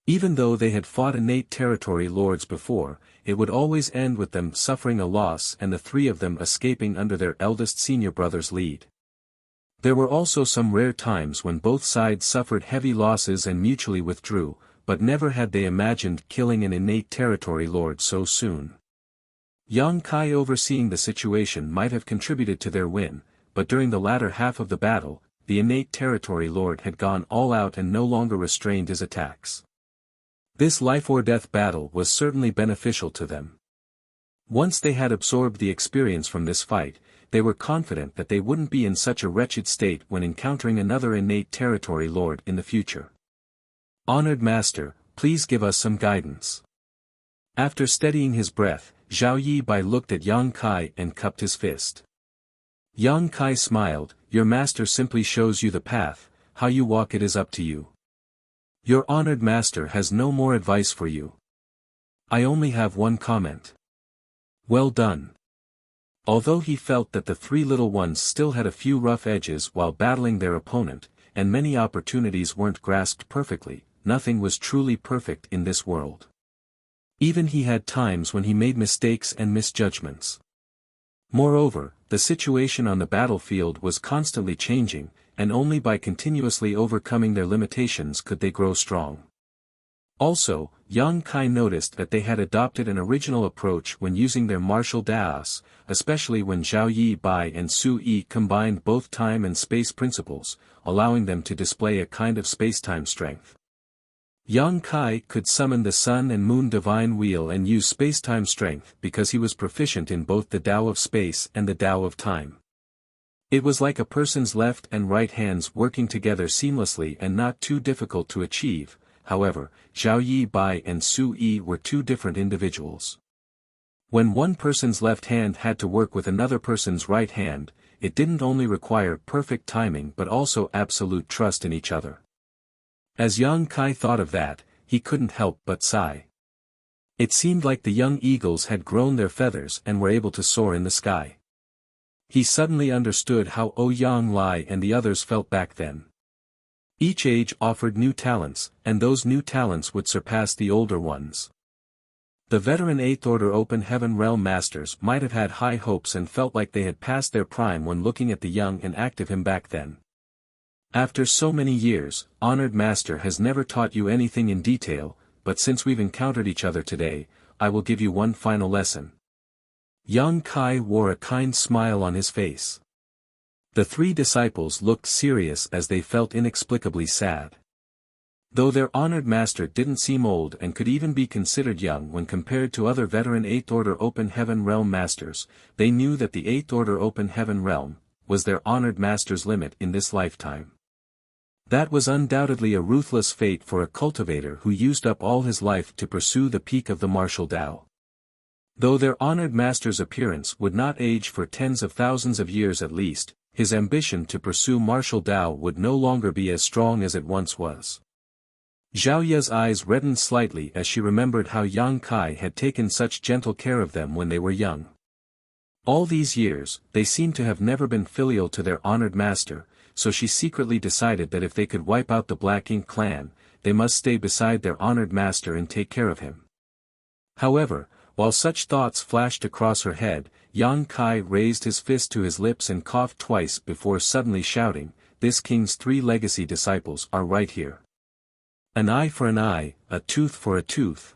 Speaker 1: Even though they had fought innate territory lords before, it would always end with them suffering a loss and the three of them escaping under their eldest senior brother's lead. There were also some rare times when both sides suffered heavy losses and mutually withdrew, but never had they imagined killing an innate territory lord so soon. Yang Kai overseeing the situation might have contributed to their win, but during the latter half of the battle, the innate territory lord had gone all out and no longer restrained his attacks. This life-or-death battle was certainly beneficial to them. Once they had absorbed the experience from this fight, they were confident that they wouldn't be in such a wretched state when encountering another innate territory lord in the future. Honored Master, please give us some guidance. After steadying his breath, Zhao Yi Bai looked at Yang Kai and cupped his fist. Yang Kai smiled, your master simply shows you the path, how you walk it is up to you. Your honored master has no more advice for you. I only have one comment. Well done. Although he felt that the three little ones still had a few rough edges while battling their opponent, and many opportunities weren't grasped perfectly, nothing was truly perfect in this world. Even he had times when he made mistakes and misjudgments. Moreover, the situation on the battlefield was constantly changing, and only by continuously overcoming their limitations could they grow strong. Also, Yang Kai noticed that they had adopted an original approach when using their martial daos, especially when Zhao Yi Bai and Su Yi combined both time and space principles, allowing them to display a kind of space-time strength. Yang Kai could summon the Sun and Moon Divine Wheel and use space-time strength because he was proficient in both the Tao of space and the Tao of time. It was like a person's left and right hands working together seamlessly and not too difficult to achieve. However, Zhao Yi Bai and Su Yi were two different individuals. When one person's left hand had to work with another person's right hand, it didn't only require perfect timing but also absolute trust in each other. As Yang Kai thought of that, he couldn't help but sigh. It seemed like the young eagles had grown their feathers and were able to soar in the sky. He suddenly understood how Ouyang Lai and the others felt back then. Each age offered new talents, and those new talents would surpass the older ones. The veteran 8th Order Open Heaven Realm Masters might have had high hopes and felt like they had passed their prime when looking at the young and active him back then. After so many years, Honored Master has never taught you anything in detail, but since we've encountered each other today, I will give you one final lesson. Yang Kai wore a kind smile on his face. The three disciples looked serious as they felt inexplicably sad. Though their honored master didn't seem old and could even be considered young when compared to other veteran 8th Order Open Heaven Realm Masters, they knew that the 8th Order Open Heaven Realm was their honored master's limit in this lifetime. That was undoubtedly a ruthless fate for a cultivator who used up all his life to pursue the peak of the martial Tao. Though their honored master's appearance would not age for tens of thousands of years at least, his ambition to pursue martial Tao would no longer be as strong as it once was. Zhao Ye's eyes reddened slightly as she remembered how Yang Kai had taken such gentle care of them when they were young. All these years, they seemed to have never been filial to their honored master, so she secretly decided that if they could wipe out the Black Ink clan, they must stay beside their honored master and take care of him. However, while such thoughts flashed across her head, Yang Kai raised his fist to his lips and coughed twice before suddenly shouting, "This king's 3 legacy disciples are right here. An eye for an eye, a tooth for a tooth.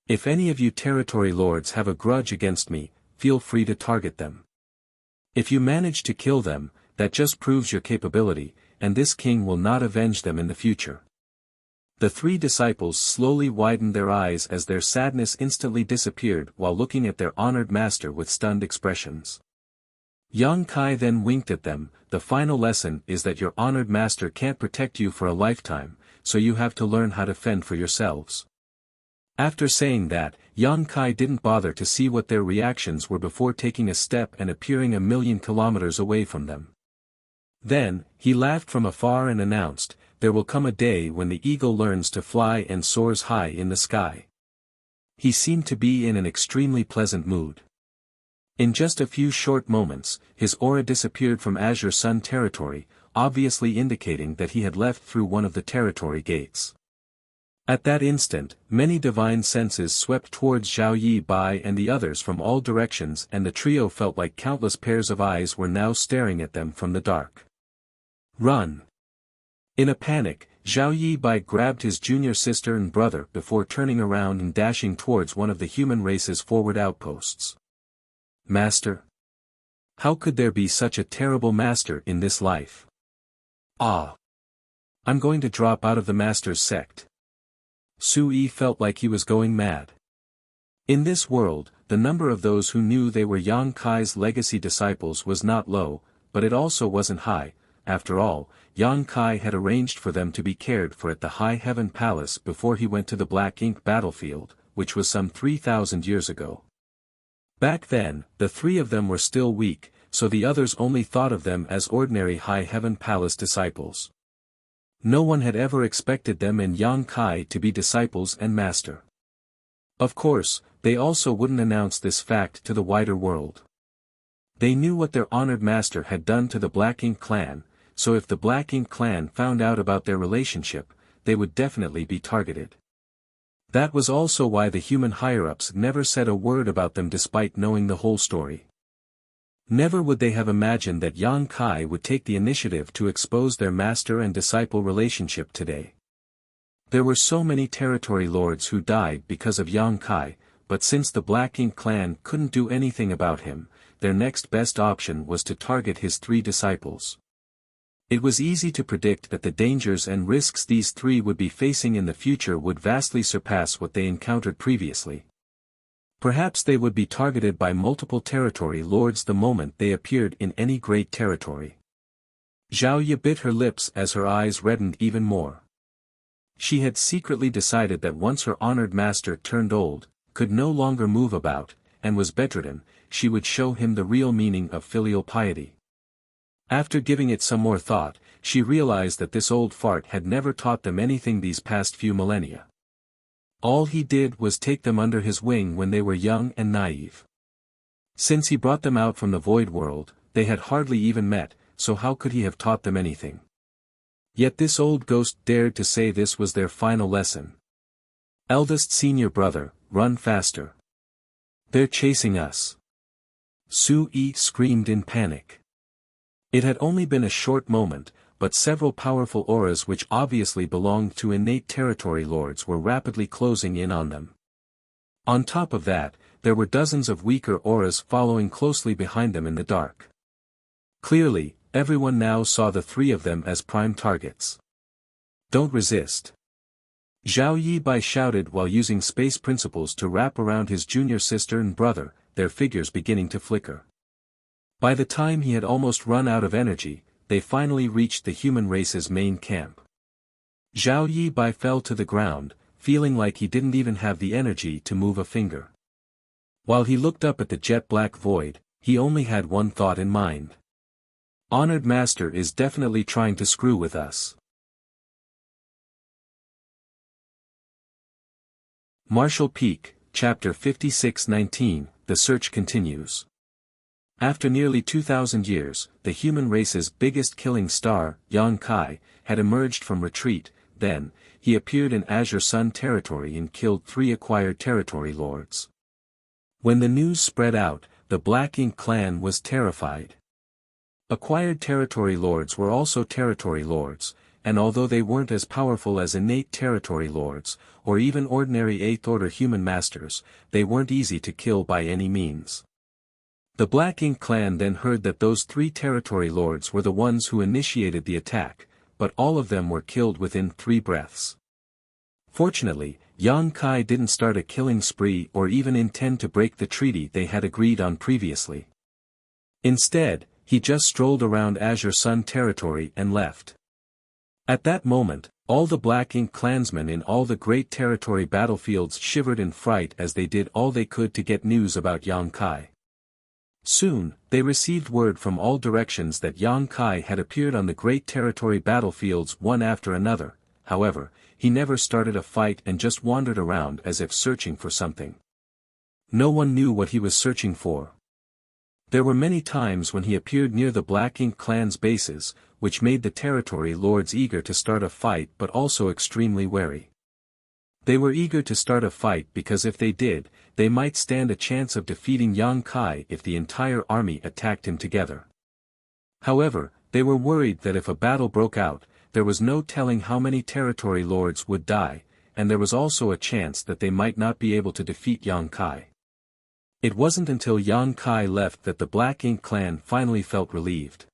Speaker 1: If any of you territory lords have a grudge against me, feel free to target them. If you manage to kill them, that just proves your capability, and this king will not avenge them in the future." The 3 disciples slowly widened their eyes as their sadness instantly disappeared while looking at their honored master with stunned expressions. Yang Kai then winked at them. "The final lesson is that your honored master can't protect you for a lifetime, so you have to learn how to fend for yourselves." After saying that, Yang Kai didn't bother to see what their reactions were before taking a step and appearing 1,000,000 kilometers away from them. Then, he laughed from afar and announced, "There will come a day when the eagle learns to fly and soars high in the sky." He seemed to be in an extremely pleasant mood. In just a few short moments, his aura disappeared from Azure Sun territory, obviously indicating that he had left through one of the territory gates. At that instant, many divine senses swept towards Zhao Yi Bai and the others from all directions, and the trio felt like countless pairs of eyes were now staring at them from the dark. Run! In a panic, Zhao Yi Bai grabbed his junior sister and brother before turning around and dashing towards one of the human race's forward outposts. Master? How could there be such a terrible master in this life? Ah! I'm going to drop out of the master's sect. Sui felt like he was going mad. In this world, the number of those who knew they were Yang Kai's legacy disciples was not low, but it also wasn't high. After all, Yang Kai had arranged for them to be cared for at the High Heaven Palace before he went to the Black Ink battlefield, which was some 3,000 years ago. Back then, the three of them were still weak, so the others only thought of them as ordinary High Heaven Palace disciples. No one had ever expected them and Yang Kai to be disciples and master. Of course, they also wouldn't announce this fact to the wider world. They knew what their honored master had done to the Black Ink clan, so if the Black Ink clan found out about their relationship, they would definitely be targeted. That was also why the human higher-ups never said a word about them despite knowing the whole story. Never would they have imagined that Yang Kai would take the initiative to expose their master and disciple relationship today. There were so many territory lords who died because of Yang Kai, but since the Black Ink clan couldn't do anything about him, their next best option was to target his three disciples. It was easy to predict that the dangers and risks these three would be facing in the future would vastly surpass what they encountered previously. Perhaps they would be targeted by multiple territory lords the moment they appeared in any great territory. Zhao Yi bit her lips as her eyes reddened even more. She had secretly decided that once her honored master turned old, could no longer move about, and was bedridden, she would show him the real meaning of filial piety. After giving it some more thought, she realized that this old fart had never taught them anything these past few millennia. All he did was take them under his wing when they were young and naive. Since he brought them out from the void world, they had hardly even met, so how could he have taught them anything? Yet this old ghost dared to say this was their final lesson. Eldest senior brother, run faster. They're chasing us. Sui screamed in panic. It had only been a short moment, but several powerful auras which obviously belonged to innate territory lords were rapidly closing in on them. On top of that, there were dozens of weaker auras following closely behind them in the dark. Clearly, everyone now saw the three of them as prime targets. Don't resist. Zhao Yi Bai shouted while using space principles to wrap around his junior sister and brother, their figures beginning to flicker. By the time he had almost run out of energy, they finally reached the human race's main camp. Zhao Yi Bai fell to the ground, feeling like he didn't even have the energy to move a finger. While he looked up at the jet-black void, he only had one thought in mind. Honored Master is definitely trying to screw with us. Marshall Peak, Chapter 56-19, The Search Continues. After nearly 2,000 years, the human race's biggest killing star, Yang Kai, had emerged from retreat. Then, he appeared in Azure Sun territory and killed 3 acquired territory lords. When the news spread out, the Black Ink clan was terrified. Acquired territory lords were also territory lords, and although they weren't as powerful as innate territory lords, or even ordinary 8th Order human masters, they weren't easy to kill by any means. The Black Ink clan then heard that those 3 territory lords were the ones who initiated the attack, but all of them were killed within 3 breaths. Fortunately, Yang Kai didn't start a killing spree or even intend to break the treaty they had agreed on previously. Instead, he just strolled around Azure Sun territory and left. At that moment, all the Black Ink clansmen in all the great territory battlefields shivered in fright as they did all they could to get news about Yang Kai. Soon, they received word from all directions that Yang Kai had appeared on the great territory battlefields one after another. However, he never started a fight and just wandered around as if searching for something. No one knew what he was searching for. There were many times when he appeared near the Black Ink clan's bases, which made the territory lords eager to start a fight but also extremely wary. They were eager to start a fight because if they did, they might stand a chance of defeating Yang Kai if the entire army attacked him together. However, they were worried that if a battle broke out, there was no telling how many territory lords would die, and there was also a chance that they might not be able to defeat Yang Kai. It wasn't until Yang Kai left that the Black Ink clan finally felt relieved.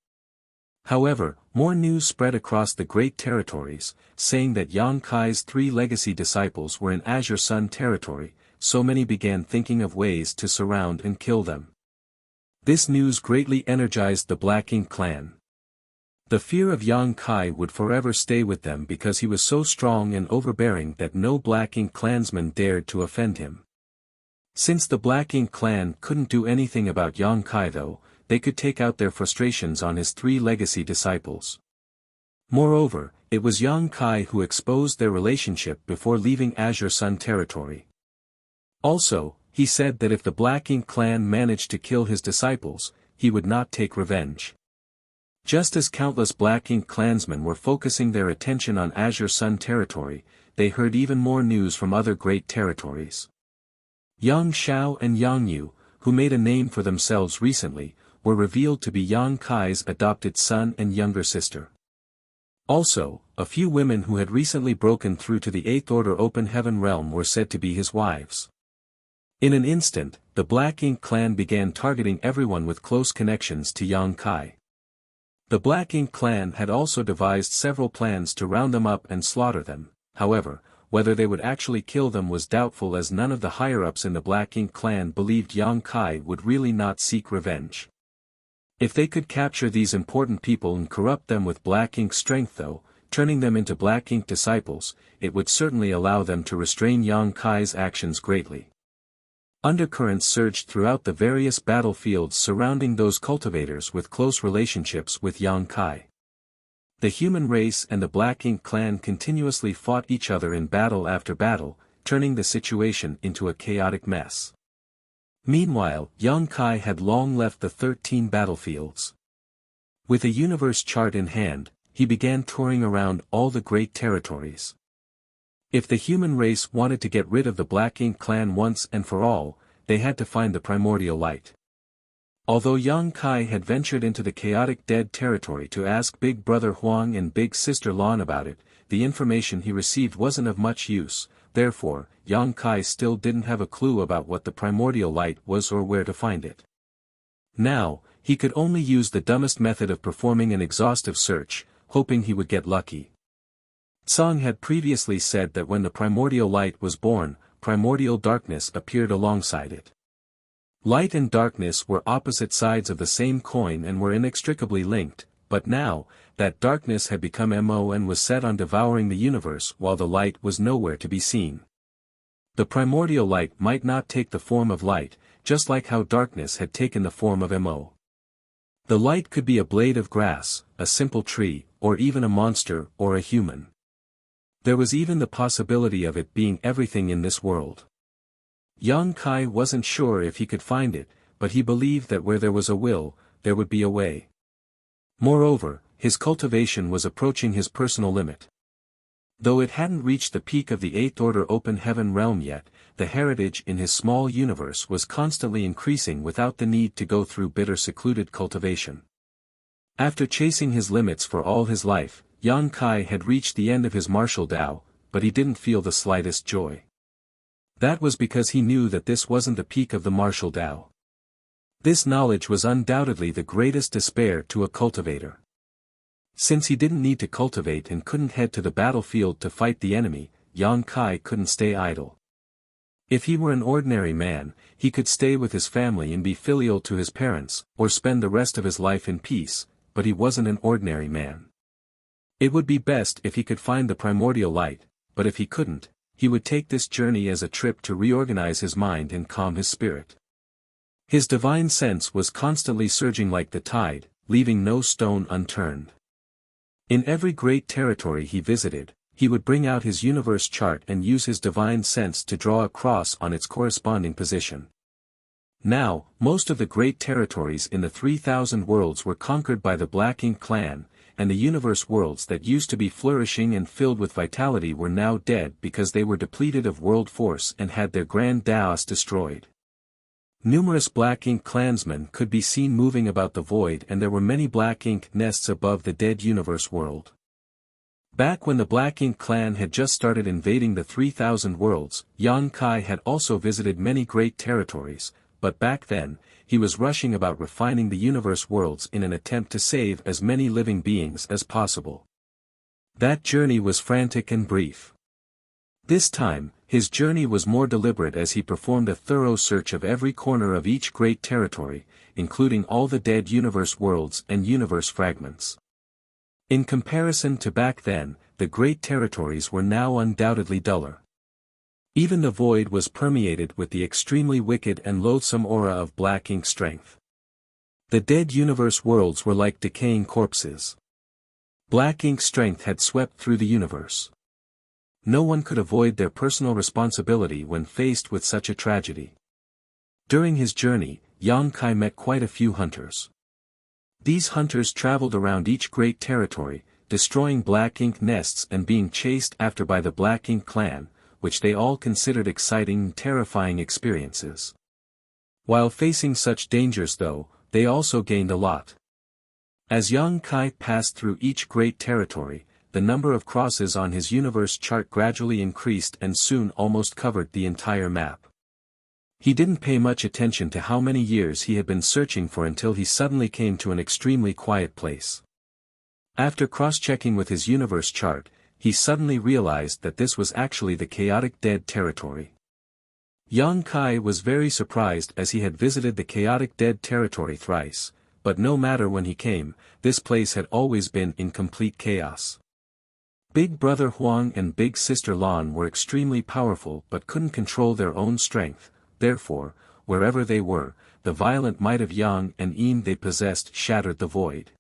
Speaker 1: However, more news spread across the Great Territories, saying that Yang Kai's 3 legacy disciples were in Azure Sun territory, so many began thinking of ways to surround and kill them. This news greatly energized the Black Ink clan. The fear of Yang Kai would forever stay with them because he was so strong and overbearing that no Black Ink clansman dared to offend him. Since the Black Ink clan couldn't do anything about Yang Kai though, they could take out their frustrations on his 3 legacy disciples. Moreover, it was Yang Kai who exposed their relationship before leaving Azure Sun territory. Also, he said that if the Black Ink clan managed to kill his disciples, he would not take revenge. Just as countless Black Ink clansmen were focusing their attention on Azure Sun territory, they heard even more news from other great territories. Yang Xiao and Yang Yu, who made a name for themselves recently, were revealed to be Yang Kai's adopted son and younger sister. Also, a few women who had recently broken through to the 8th Order Open Heaven realm were said to be his wives. In an instant, the Black Ink clan began targeting everyone with close connections to Yang Kai. The Black Ink clan had also devised several plans to round them up and slaughter them, however, whether they would actually kill them was doubtful as none of the higher-ups in the Black Ink clan believed Yang Kai would really not seek revenge. If they could capture these important people and corrupt them with Black Ink strength though, turning them into Black Ink disciples, it would certainly allow them to restrain Yang Kai's actions greatly. Undercurrents surged throughout the various battlefields surrounding those cultivators with close relationships with Yang Kai. The human race and the Black Ink clan continuously fought each other in battle after battle, turning the situation into a chaotic mess. Meanwhile, Yang Kai had long left the 13 battlefields. With a universe chart in hand, he began touring around all the great territories. If the human race wanted to get rid of the Black Ink clan once and for all, they had to find the primordial light. Although Yang Kai had ventured into the chaotic dead territory to ask Big Brother Huang and Big Sister Lan about it, the information he received wasn't of much use, therefore, Yang Kai still didn't have a clue about what the primordial light was or where to find it. Now, he could only use the dumbest method of performing an exhaustive search, hoping he would get lucky. Song had previously said that when the primordial light was born, primordial darkness appeared alongside it. Light and darkness were opposite sides of the same coin and were inextricably linked, but now, that darkness had become MO and was set on devouring the universe while the light was nowhere to be seen. The primordial light might not take the form of light, just like how darkness had taken the form of MO. The light could be a blade of grass, a simple tree, or even a monster or a human. There was even the possibility of it being everything in this world. Yang Kai wasn't sure if he could find it, but he believed that where there was a will, there would be a way. Moreover, his cultivation was approaching his personal limit. Though it hadn't reached the peak of the 8th Order Open Heaven realm yet, the heritage in his small universe was constantly increasing without the need to go through bitter secluded cultivation. After chasing his limits for all his life, Yang Kai had reached the end of his martial Tao, but he didn't feel the slightest joy. That was because he knew that this wasn't the peak of the martial Tao. This knowledge was undoubtedly the greatest despair to a cultivator. Since he didn't need to cultivate and couldn't head to the battlefield to fight the enemy, Yang Kai couldn't stay idle. If he were an ordinary man, he could stay with his family and be filial to his parents, or spend the rest of his life in peace, but he wasn't an ordinary man. It would be best if he could find the primordial light, but if he couldn't, he would take this journey as a trip to reorganize his mind and calm his spirit. His divine sense was constantly surging like the tide, leaving no stone unturned. In every great territory he visited, he would bring out his universe chart and use his divine sense to draw a cross on its corresponding position. Now, most of the great territories in the 3,000 worlds were conquered by the Black Ink clan, and the universe worlds that used to be flourishing and filled with vitality were now dead because they were depleted of world force and had their grand Daos destroyed. Numerous black ink clansmen could be seen moving about the void, and there were many black ink nests above the dead universe world. Back when the Black Ink clan had just started invading the 3,000 worlds, Yang Kai had also visited many great territories, but back then, he was rushing about refining the universe worlds in an attempt to save as many living beings as possible. That journey was frantic and brief. This time, his journey was more deliberate as he performed a thorough search of every corner of each great territory, including all the dead universe worlds and universe fragments. In comparison to back then, the great territories were now undoubtedly duller. Even the void was permeated with the extremely wicked and loathsome aura of black ink strength. The dead universe worlds were like decaying corpses. Black ink strength had swept through the universe. No one could avoid their personal responsibility when faced with such a tragedy. During his journey, Yang Kai met quite a few hunters. These hunters traveled around each great territory, destroying black ink nests and being chased after by the Black Ink clan, which they all considered exciting and terrifying experiences. While facing such dangers though, they also gained a lot. As Yang Kai passed through each great territory, the number of crosses on his universe chart gradually increased and soon almost covered the entire map. He didn't pay much attention to how many years he had been searching for until he suddenly came to an extremely quiet place. After cross-checking with his universe chart, he suddenly realized that this was actually the chaotic dead territory. Yang Kai was very surprised as he had visited the chaotic dead territory thrice, but no matter when he came, this place had always been in complete chaos. Big Brother Huang and Big Sister Lan were extremely powerful but couldn't control their own strength. Therefore, wherever they were, the violent might of Yang and Yin they possessed shattered the void.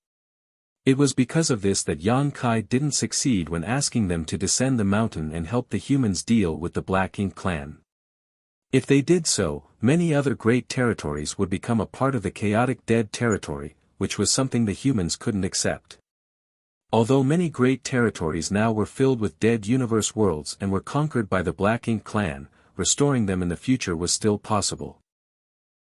Speaker 1: It was because of this that Yang Kai didn't succeed when asking them to descend the mountain and help the humans deal with the Black Ink clan. If they did so, many other great territories would become a part of the chaotic dead territory, which was something the humans couldn't accept. Although many great territories now were filled with dead universe worlds and were conquered by the Black Ink clan, restoring them in the future was still possible.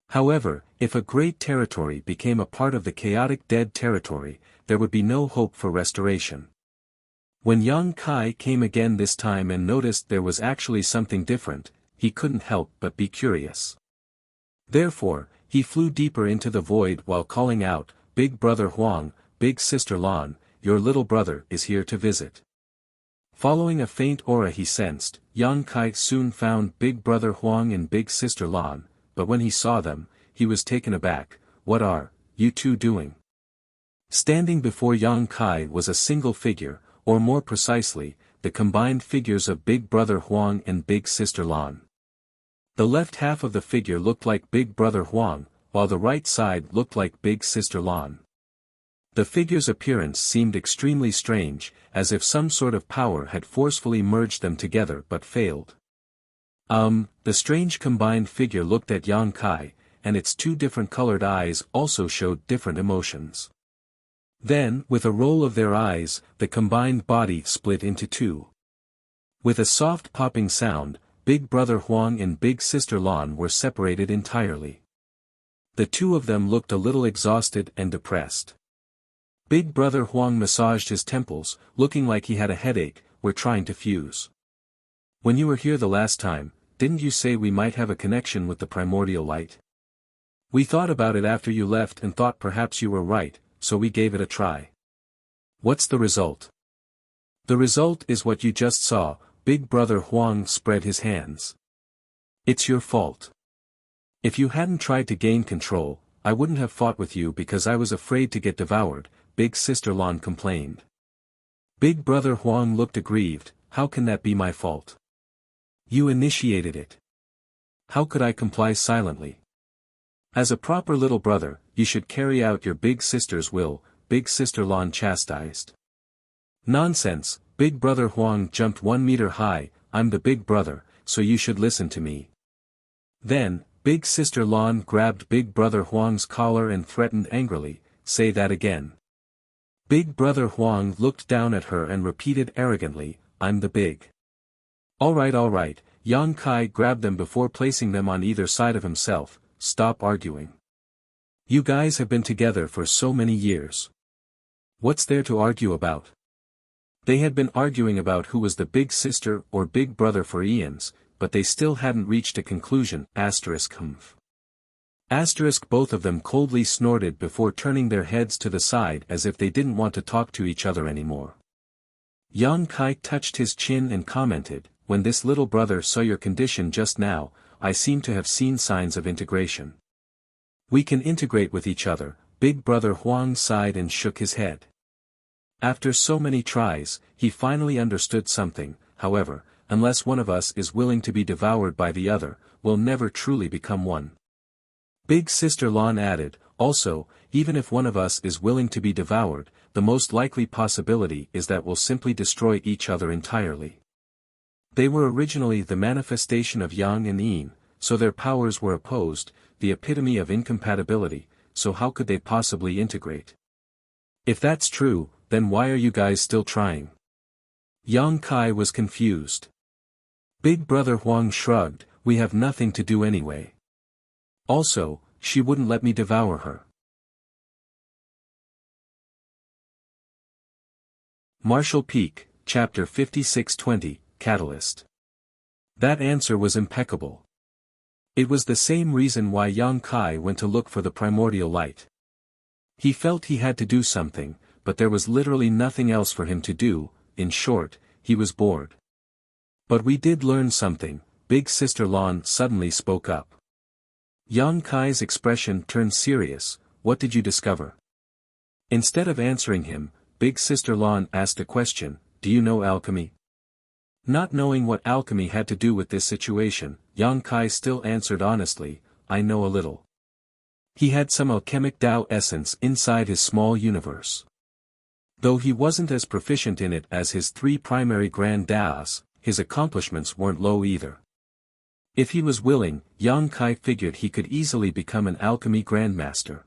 Speaker 1: However, if a great territory became a part of the chaotic dead territory, there would be no hope for restoration. When Yang Kai came again this time and noticed there was actually something different, he couldn't help but be curious. Therefore, he flew deeper into the void while calling out, "Big Brother Huang, Big Sister Lan, your little brother is here to visit." Following a faint aura he sensed, Yang Kai soon found Big Brother Huang and Big Sister Lan, but when he saw them, he was taken aback. "What are you two doing?" Standing before Yang Kai was a single figure, or more precisely, the combined figures of Big Brother Huang and Big Sister Lan. The left half of the figure looked like Big Brother Huang, while the right side looked like Big Sister Lan. The figure's appearance seemed extremely strange, as if some sort of power had forcefully merged them together but failed. The strange combined figure looked at Yang Kai, and its two different colored eyes also showed different emotions. Then, with a roll of their eyes, the combined body split into two. With a soft popping sound, Big Brother Huang and Big Sister Lan were separated entirely. The two of them looked a little exhausted and depressed. Big Brother Huang massaged his temples, looking like he had a headache. "We're trying to fuse. When you were here the last time, didn't you say we might have a connection with the primordial light? We thought about it after you left and thought perhaps you were right, so we gave it a try. What's the result?" "The result is what you just saw." Big Brother Huang spread his hands. "It's your fault. If you hadn't tried to gain control, I wouldn't have fought with you because I was afraid to get devoured," Big Sister Lan complained. Big Brother Huang looked aggrieved. "How can that be my fault? You initiated it. How could I comply silently? As a proper little brother, you should carry out your big sister's will," Big Sister Lan chastised. "Nonsense," Big Brother Huang jumped 1 meter high. "I'm the big brother, so you should listen to me." Then, Big Sister Lan grabbed Big Brother Huang's collar and threatened angrily, "Say that again. Big Brother Huang looked down at her and repeated arrogantly, "I'm the big." All right, Yang Kai grabbed them before placing them on either side of himself. "Stop arguing. You guys have been together for so many years. What's there to argue about?" They had been arguing about who was the big sister or big brother for eons, but they still hadn't reached a conclusion. Humph. Both of them coldly snorted before turning their heads to the side as if they didn't want to talk to each other anymore. Yang Kai touched his chin and commented, "When this little brother saw your condition just now, I seem to have seen signs of integration. We can integrate with each other." Big Brother Huang sighed and shook his head. After so many tries, he finally understood something. However, unless one of us is willing to be devoured by the other, we'll never truly become one. Big Sister Lon added, "Also, even if one of us is willing to be devoured, the most likely possibility is that we'll simply destroy each other entirely." They were originally the manifestation of Yang and Yin, so their powers were opposed, the epitome of incompatibility, so how could they possibly integrate? If that's true, then why are you guys still trying? Yang Kai was confused. Big Brother Huang shrugged, "We have nothing to do anyway. Also, she wouldn't let me devour her." Marshall Peak, Chapter 5620, Catalyst. That answer was impeccable. It was the same reason why Yang Kai went to look for the primordial light. He felt he had to do something, but there was literally nothing else for him to do. In short, he was bored. "But we did learn something," Big Sister Lon suddenly spoke up. Yang Kai's expression turned serious. "What did you discover?" Instead of answering him, Big Sister Lon asked a question, "Do you know alchemy?" Not knowing what alchemy had to do with this situation, Yang Kai still answered honestly, "I know a little." He had some alchemic Tao essence inside his small universe. Though he wasn't as proficient in it as his three primary grand Taos, his accomplishments weren't low either. If he was willing, Yang Kai figured he could easily become an alchemy grandmaster.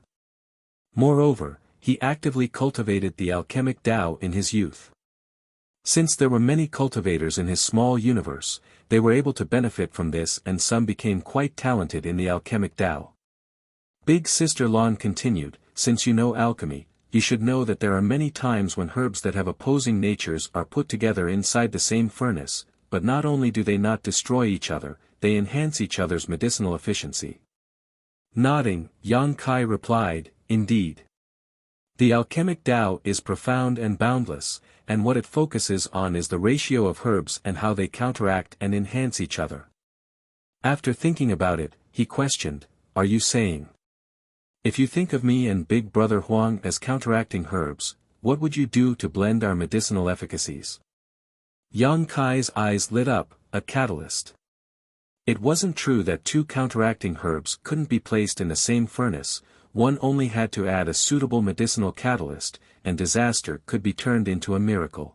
Speaker 1: Moreover, he actively cultivated the alchemic Tao in his youth. Since there were many cultivators in his small universe, they were able to benefit from this, and some became quite talented in the alchemic Tao. Big Sister Lon continued, "Since you know alchemy, you should know that there are many times when herbs that have opposing natures are put together inside the same furnace, but not only do they not destroy each other, they enhance each other's medicinal efficiency." Nodding, Yang Kai replied, "Indeed. The alchemic Tao is profound and boundless, and what it focuses on is the ratio of herbs and how they counteract and enhance each other." After thinking about it, he questioned, "Are you saying, if you think of me and Big Brother Huang as counteracting herbs, what would you do to blend our medicinal efficacies?" Yang Kai's eyes lit up, "A catalyst." It wasn't true that two counteracting herbs couldn't be placed in the same furnace, one only had to add a suitable medicinal catalyst, and disaster could be turned into a miracle.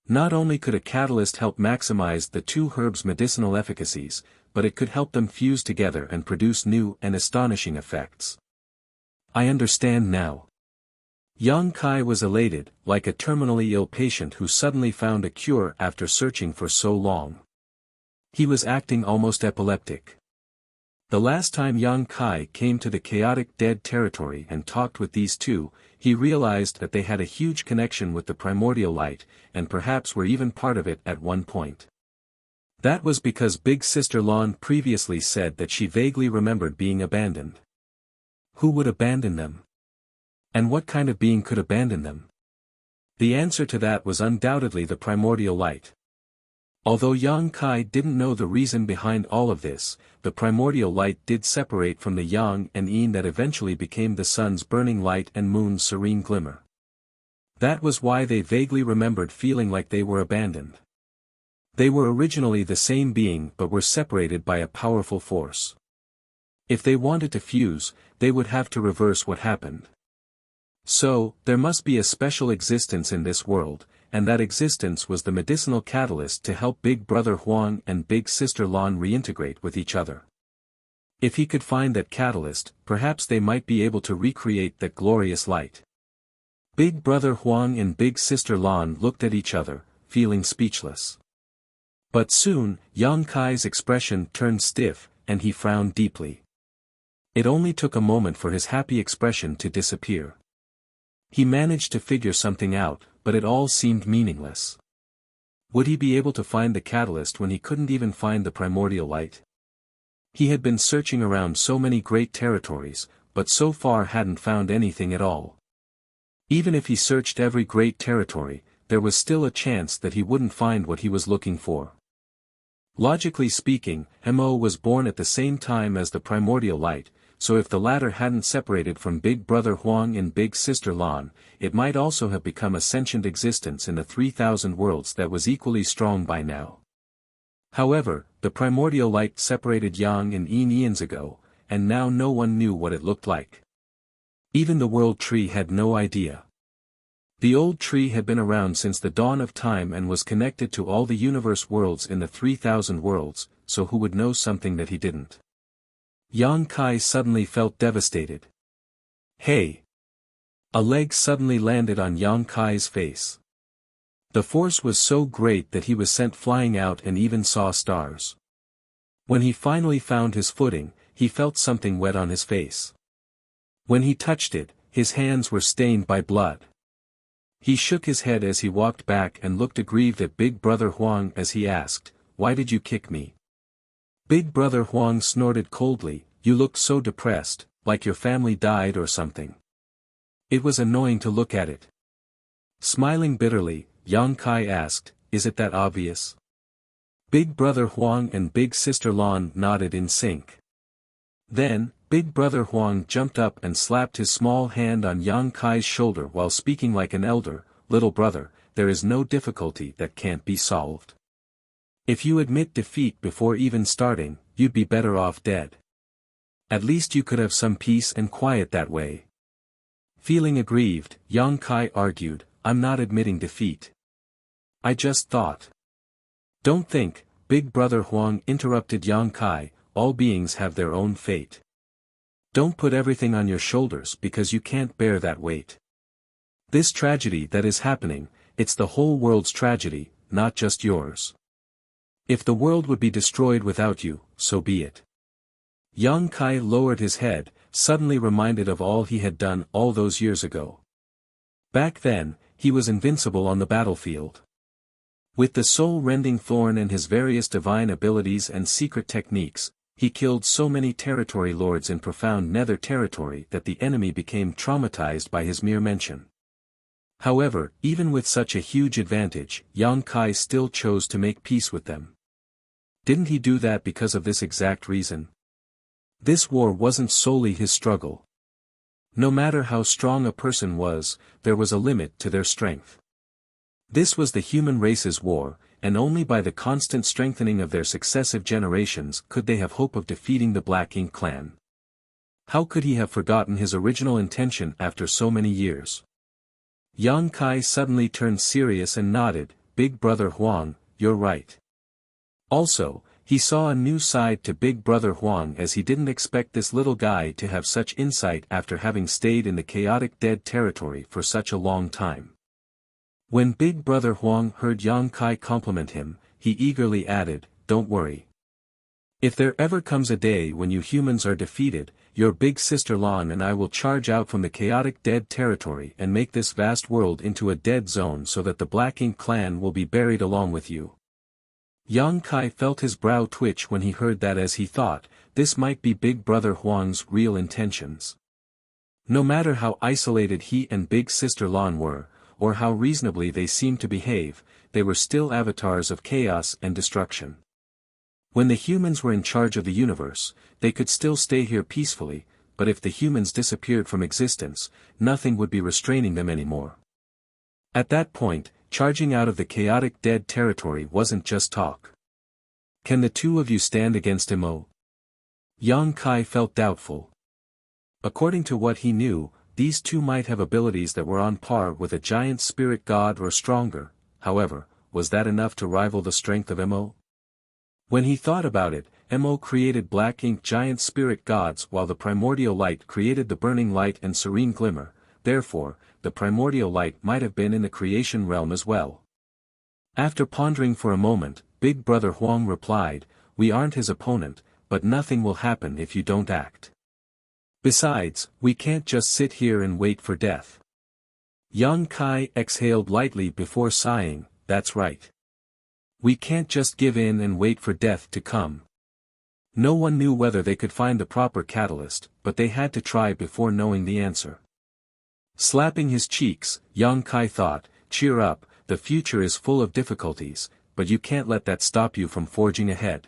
Speaker 1: Not only could a catalyst help maximize the two herbs' medicinal efficacies, but it could help them fuse together and produce new and astonishing effects. "I understand now." Yang Kai was elated, like a terminally ill patient who suddenly found a cure after searching for so long. He was acting almost epileptic. The last time Yang Kai came to the chaotic dead territory and talked with these two, he realized that they had a huge connection with the primordial light, and perhaps were even part of it at one point. That was because Big Sister Lon previously said that she vaguely remembered being abandoned. Who would abandon them? And what kind of being could abandon them? The answer to that was undoubtedly the primordial light. Although Yang Kai didn't know the reason behind all of this, the primordial light did separate from the yang and yin that eventually became the sun's burning light and moon's serene glimmer. That was why they vaguely remembered feeling like they were abandoned. They were originally the same being but were separated by a powerful force. If they wanted to fuse, they would have to reverse what happened. So, there must be a special existence in this world, and that existence was the medicinal catalyst to help Big Brother Huang and Big Sister Lon reintegrate with each other. If he could find that catalyst, perhaps they might be able to recreate that glorious light. Big Brother Huang and Big Sister Lan looked at each other, feeling speechless. But soon, Yang Kai's expression turned stiff, and he frowned deeply. It only took a moment for his happy expression to disappear. He managed to figure something out, but it all seemed meaningless. Would he be able to find the catalyst when he couldn't even find the primordial light? He had been searching around so many great territories, but so far hadn't found anything at all. Even if he searched every great territory, there was still a chance that he wouldn't find what he was looking for. Logically speaking, Mo was born at the same time as the primordial light, so if the latter hadn't separated from Big Brother Huang and Big Sister Lan, it might also have become a sentient existence in the 3,000 worlds that was equally strong by now. However, the primordial light separated Yang and Yin eons ago, and now no one knew what it looked like. Even the world tree had no idea. The old tree had been around since the dawn of time and was connected to all the universe worlds in the 3,000 worlds, so who would know something that he didn't? Yang Kai suddenly felt devastated. Hey! A leg suddenly landed on Yang Kai's face. The force was so great that he was sent flying out and even saw stars. When he finally found his footing, he felt something wet on his face. When he touched it, his hands were stained by blood. He shook his head as he walked back and looked aggrieved at Big Brother Huang as he asked, "Why did you kick me?" Big Brother Huang snorted coldly, "You looked so depressed, like your family died or something." It was annoying to look at it. Smiling bitterly, Yang Kai asked, "Is it that obvious?" Big Brother Huang and Big Sister Lan nodded in sync. Then, Big Brother Huang jumped up and slapped his small hand on Yang Kai's shoulder while speaking like an elder, "Little brother, there is no difficulty that can't be solved. If you admit defeat before even starting, you'd be better off dead. At least you could have some peace and quiet that way." Feeling aggrieved, Yang Kai argued, "I'm not admitting defeat. I just thought." "Don't think," Big Brother Huang interrupted Yang Kai, "all beings have their own fate. Don't put everything on your shoulders because you can't bear that weight. This tragedy that is happening, it's the whole world's tragedy, not just yours. If the world would be destroyed without you, so be it." Yang Kai lowered his head, suddenly reminded of all he had done all those years ago. Back then, he was invincible on the battlefield. With the soul-rending thorn and his various divine abilities and secret techniques, he killed so many territory lords in profound nether territory that the enemy became traumatized by his mere mention. However, even with such a huge advantage, Yang Kai still chose to make peace with them. Didn't he do that because of this exact reason? This war wasn't solely his struggle. No matter how strong a person was, there was a limit to their strength. This was the human race's war, and only by the constant strengthening of their successive generations could they have hope of defeating the Black Ink clan. How could he have forgotten his original intention after so many years? Yang Kai suddenly turned serious and nodded, "Big Brother Huang, you're right." Also, he saw a new side to Big Brother Huang as he didn't expect this little guy to have such insight after having stayed in the chaotic dead territory for such a long time. When Big Brother Huang heard Yang Kai compliment him, he eagerly added, "Don't worry. If there ever comes a day when you humans are defeated, your Big Sister Lan and I will charge out from the chaotic dead territory and make this vast world into a dead zone so that the Black Ink clan will be buried along with you." Yang Kai felt his brow twitch when he heard that as he thought, this might be Big Brother Huang's real intentions. No matter how isolated he and Big Sister Lan were, or how reasonably they seemed to behave, they were still avatars of chaos and destruction. When the humans were in charge of the universe, they could still stay here peacefully, but if the humans disappeared from existence, nothing would be restraining them anymore. At that point, charging out of the chaotic dead territory wasn't just talk. "Can the two of you stand against Mo?" Yang Kai felt doubtful. According to what he knew, these two might have abilities that were on par with a giant spirit god or stronger. However, was that enough to rival the strength of Mo? When he thought about it, Mo created Black Ink giant spirit gods while the primordial light created the burning light and serene glimmer. therefore, the primordial light might have been in the creation realm as well. After pondering for a moment, Big Brother Huang replied, "We aren't his opponent, but nothing will happen if you don't act. Besides, we can't just sit here and wait for death." Yang Kai exhaled lightly before sighing, "That's right. We can't just give in and wait for death to come." No one knew whether they could find the proper catalyst, but they had to try before knowing the answer. Slapping his cheeks, Yang Kai thought, "Cheer up, the future is full of difficulties, but you can't let that stop you from forging ahead."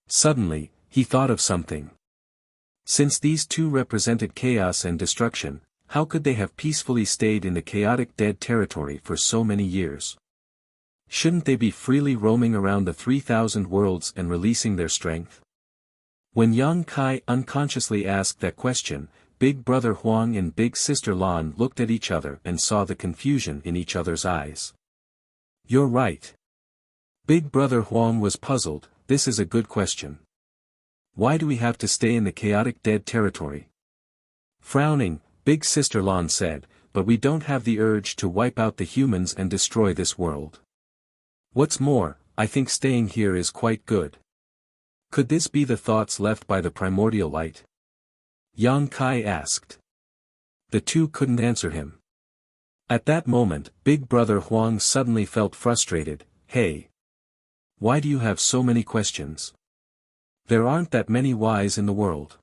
Speaker 1: Suddenly, he thought of something. Since these two represented chaos and destruction, how could they have peacefully stayed in the chaotic dead territory for so many years? Shouldn't they be freely roaming around the 3,000 worlds and releasing their strength? When Yang Kai unconsciously asked that question, Big Brother Huang and Big Sister Lan looked at each other and saw the confusion in each other's eyes. "You're right." Big Brother Huang was puzzled. "This is a good question. Why do we have to stay in the chaotic dead territory?" Frowning, Big Sister Lan said, "But we don't have the urge to wipe out the humans and destroy this world. What's more, I think staying here is quite good." Could this be the thoughts left by the primordial light? Yang Kai asked. The two couldn't answer him. At that moment, Big Brother Huang suddenly felt frustrated. "Hey! Why do you have so many questions? There aren't that many whys in the world."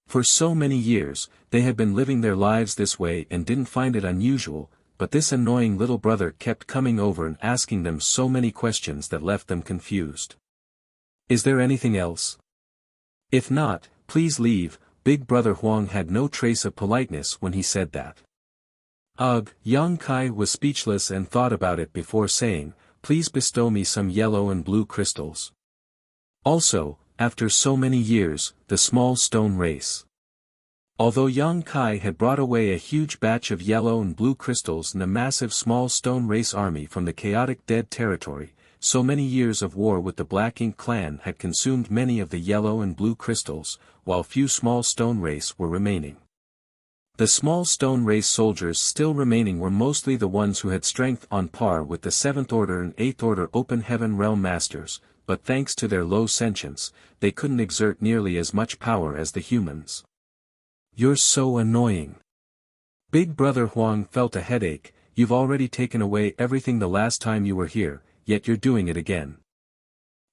Speaker 1: For so many years, they had been living their lives this way and didn't find it unusual, but this annoying little brother kept coming over and asking them so many questions that left them confused. "Is there anything else? If not, please leave." Big Brother Huang had no trace of politeness when he said that. Ugh, Yang Kai was speechless and thought about it before saying, "Please bestow me some yellow and blue crystals. Also, after so many years, the small stone race." Although Yang Kai had brought away a huge batch of yellow and blue crystals and a massive small stone race army from the chaotic dead territory, so many years of war with the Black Ink clan had consumed many of the yellow and blue crystals, while few small stone race were remaining. The small stone race soldiers still remaining were mostly the ones who had strength on par with the 7th Order and 8th Order Open Heaven Realm Masters, but thanks to their low sentience, they couldn't exert nearly as much power as the humans. "You're so annoying." Big Brother Huang felt a headache. "You've already taken away everything the last time you were here, yet you're doing it again."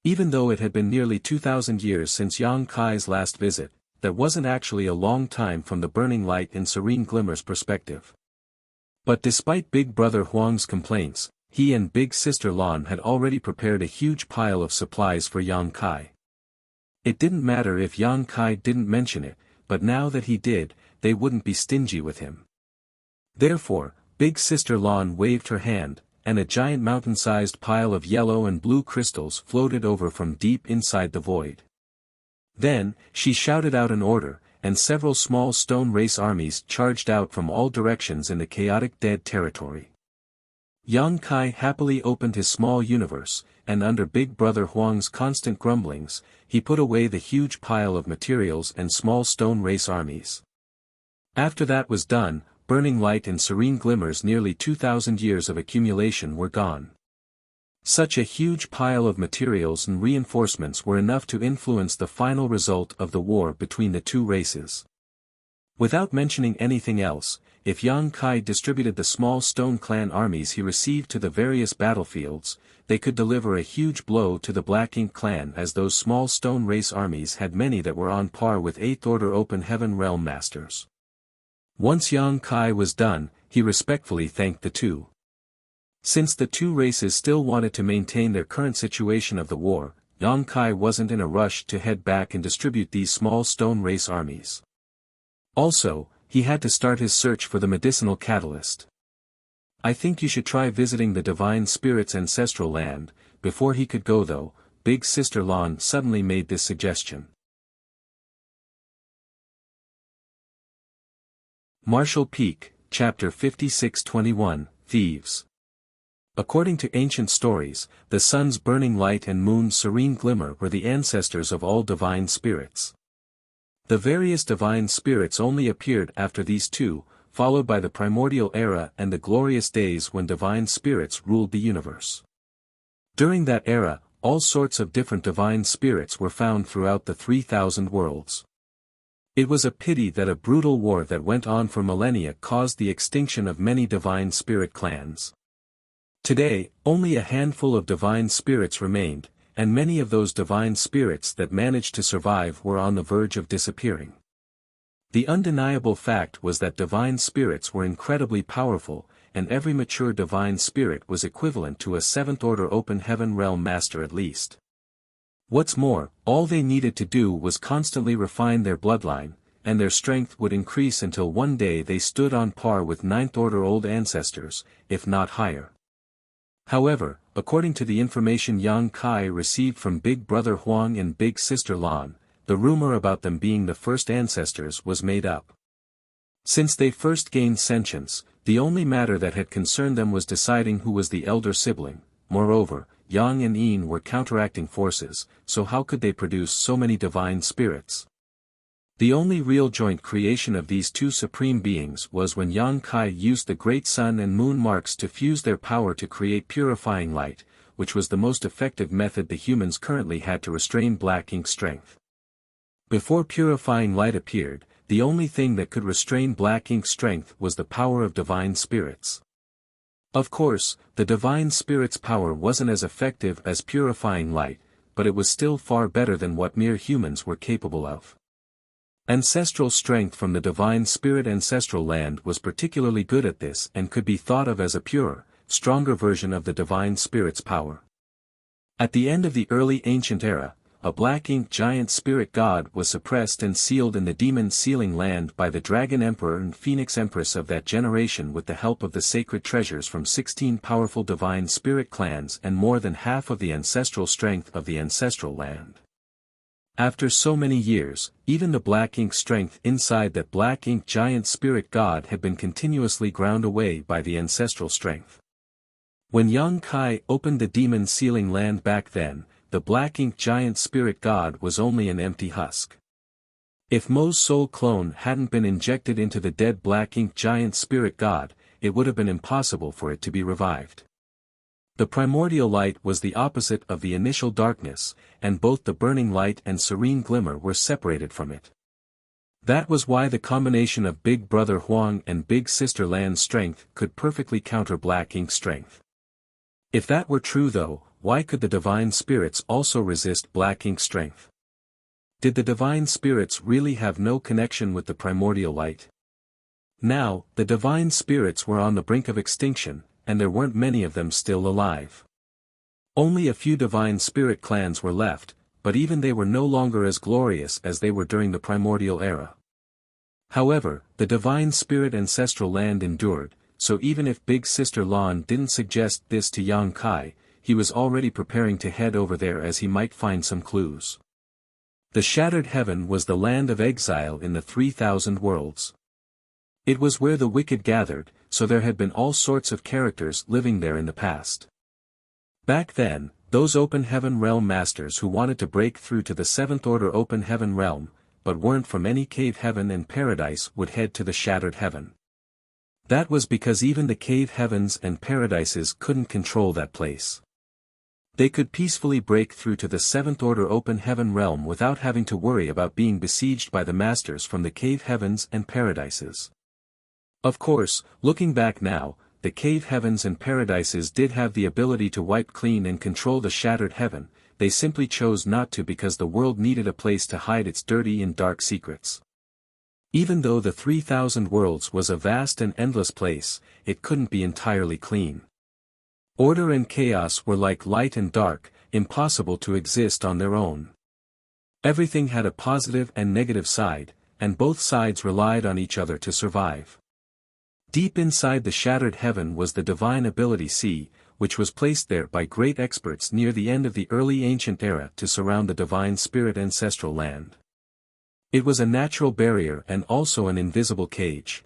Speaker 1: Even though it had been nearly 2,000 years since Yang Kai's last visit, that wasn't actually a long time from the burning light and serene glimmer's perspective. But despite Big Brother Huang's complaints, he and Big Sister Lan had already prepared a huge pile of supplies for Yang Kai. It didn't matter if Yang Kai didn't mention it, but now that he did, they wouldn't be stingy with him. Therefore, Big Sister Lan waved her hand, and a giant mountain-sized pile of yellow and blue crystals floated over from deep inside the void. Then, she shouted out an order, and several small stone race armies charged out from all directions in the chaotic dead territory. Yang Kai happily opened his small universe, and under Big Brother Huang's constant grumblings, he put away the huge pile of materials and small stone race armies. After that was done, burning light and serene glimmers, nearly 2,000 years of accumulation were gone. Such a huge pile of materials and reinforcements were enough to influence the final result of the war between the two races. Without mentioning anything else, if Yang Kai distributed the small stone clan armies he received to the various battlefields, they could deliver a huge blow to the Black Ink clan, as those small stone race armies had many that were on par with 8th Order Open Heaven Realm Masters. Once Yang Kai was done, he respectfully thanked the two. Since the two races still wanted to maintain their current situation of the war, Yang Kai wasn't in a rush to head back and distribute these small stone race armies. Also, he had to start his search for the medicinal catalyst. "I think you should try visiting the Divine Spirit's ancestral land." Before he could go though, Big Sister Lan suddenly made this suggestion. Marshall Peak, Chapter 56-21, Thieves. According to ancient stories, the sun's burning light and moon's serene glimmer were the ancestors of all divine spirits. The various divine spirits only appeared after these two, followed by the primordial era and the glorious days when divine spirits ruled the universe. During that era, all sorts of different divine spirits were found throughout the 3,000 worlds. It was a pity that a brutal war that went on for millennia caused the extinction of many divine spirit clans. Today, only a handful of divine spirits remained, and many of those divine spirits that managed to survive were on the verge of disappearing. The undeniable fact was that divine spirits were incredibly powerful, and every mature divine spirit was equivalent to a seventh-order open heaven realm master at least. What's more, all they needed to do was constantly refine their bloodline, and their strength would increase until one day they stood on par with ninth-order old ancestors, if not higher. However, according to the information Yang Kai received from Big Brother Huang and Big Sister Lan, the rumor about them being the first ancestors was made up. Since they first gained sentience, the only matter that had concerned them was deciding who was the elder sibling. Moreover, Yang and Yin were counteracting forces, so how could they produce so many divine spirits? The only real joint creation of these two supreme beings was when Yang Kai used the great sun and moon marks to fuse their power to create purifying light, which was the most effective method the humans currently had to restrain black ink strength. Before purifying light appeared, the only thing that could restrain black ink strength was the power of divine spirits. Of course, the divine spirit's power wasn't as effective as purifying light, but it was still far better than what mere humans were capable of. Ancestral strength from the divine spirit ancestral land was particularly good at this and could be thought of as a purer, stronger version of the divine spirit's power. At the end of the early ancient era, a black ink giant spirit god was suppressed and sealed in the demon sealing land by the dragon emperor and phoenix empress of that generation with the help of the sacred treasures from 16 powerful divine spirit clans and more than half of the ancestral strength of the ancestral land. After so many years, even the black ink strength inside that black ink giant spirit god had been continuously ground away by the ancestral strength. When Yang Kai opened the demon sealing land back then, the black ink giant spirit god was only an empty husk. If Mo's soul clone hadn't been injected into the dead black ink giant spirit god, it would have been impossible for it to be revived. The primordial light was the opposite of the initial darkness, and both the burning light and serene glimmer were separated from it. That was why the combination of Big Brother Huang and Big Sister Lan's strength could perfectly counter black ink strength. If that were true though, why could the divine spirits also resist black ink strength? Did the divine spirits really have no connection with the primordial light? Now, the divine spirits were on the brink of extinction, and there weren't many of them still alive. Only a few divine spirit clans were left, but even they were no longer as glorious as they were during the primordial era. However, the divine spirit ancestral land endured, so even if Big Sister Lan didn't suggest this to Yang Kai, he was already preparing to head over there as he might find some clues. The Shattered Heaven was the land of exile in the 3,000 worlds. It was where the wicked gathered, so there had been all sorts of characters living there in the past. Back then, those open heaven realm masters who wanted to break through to the seventh order open heaven realm, but weren't from any cave heaven and paradise would head to the Shattered Heaven. That was because even the cave heavens and paradises couldn't control that place. They could peacefully break through to the seventh order open heaven realm without having to worry about being besieged by the masters from the cave heavens and paradises. Of course, looking back now, the cave heavens and paradises did have the ability to wipe clean and control the Shattered Heaven, they simply chose not to because the world needed a place to hide its dirty and dark secrets. Even though the 3,000 worlds was a vast and endless place, it couldn't be entirely clean. Order and chaos were like light and dark, impossible to exist on their own. Everything had a positive and negative side, and both sides relied on each other to survive. Deep inside the Shattered Heaven was the divine ability sea, which was placed there by great experts near the end of the early ancient era to surround the divine spirit ancestral land. It was a natural barrier and also an invisible cage.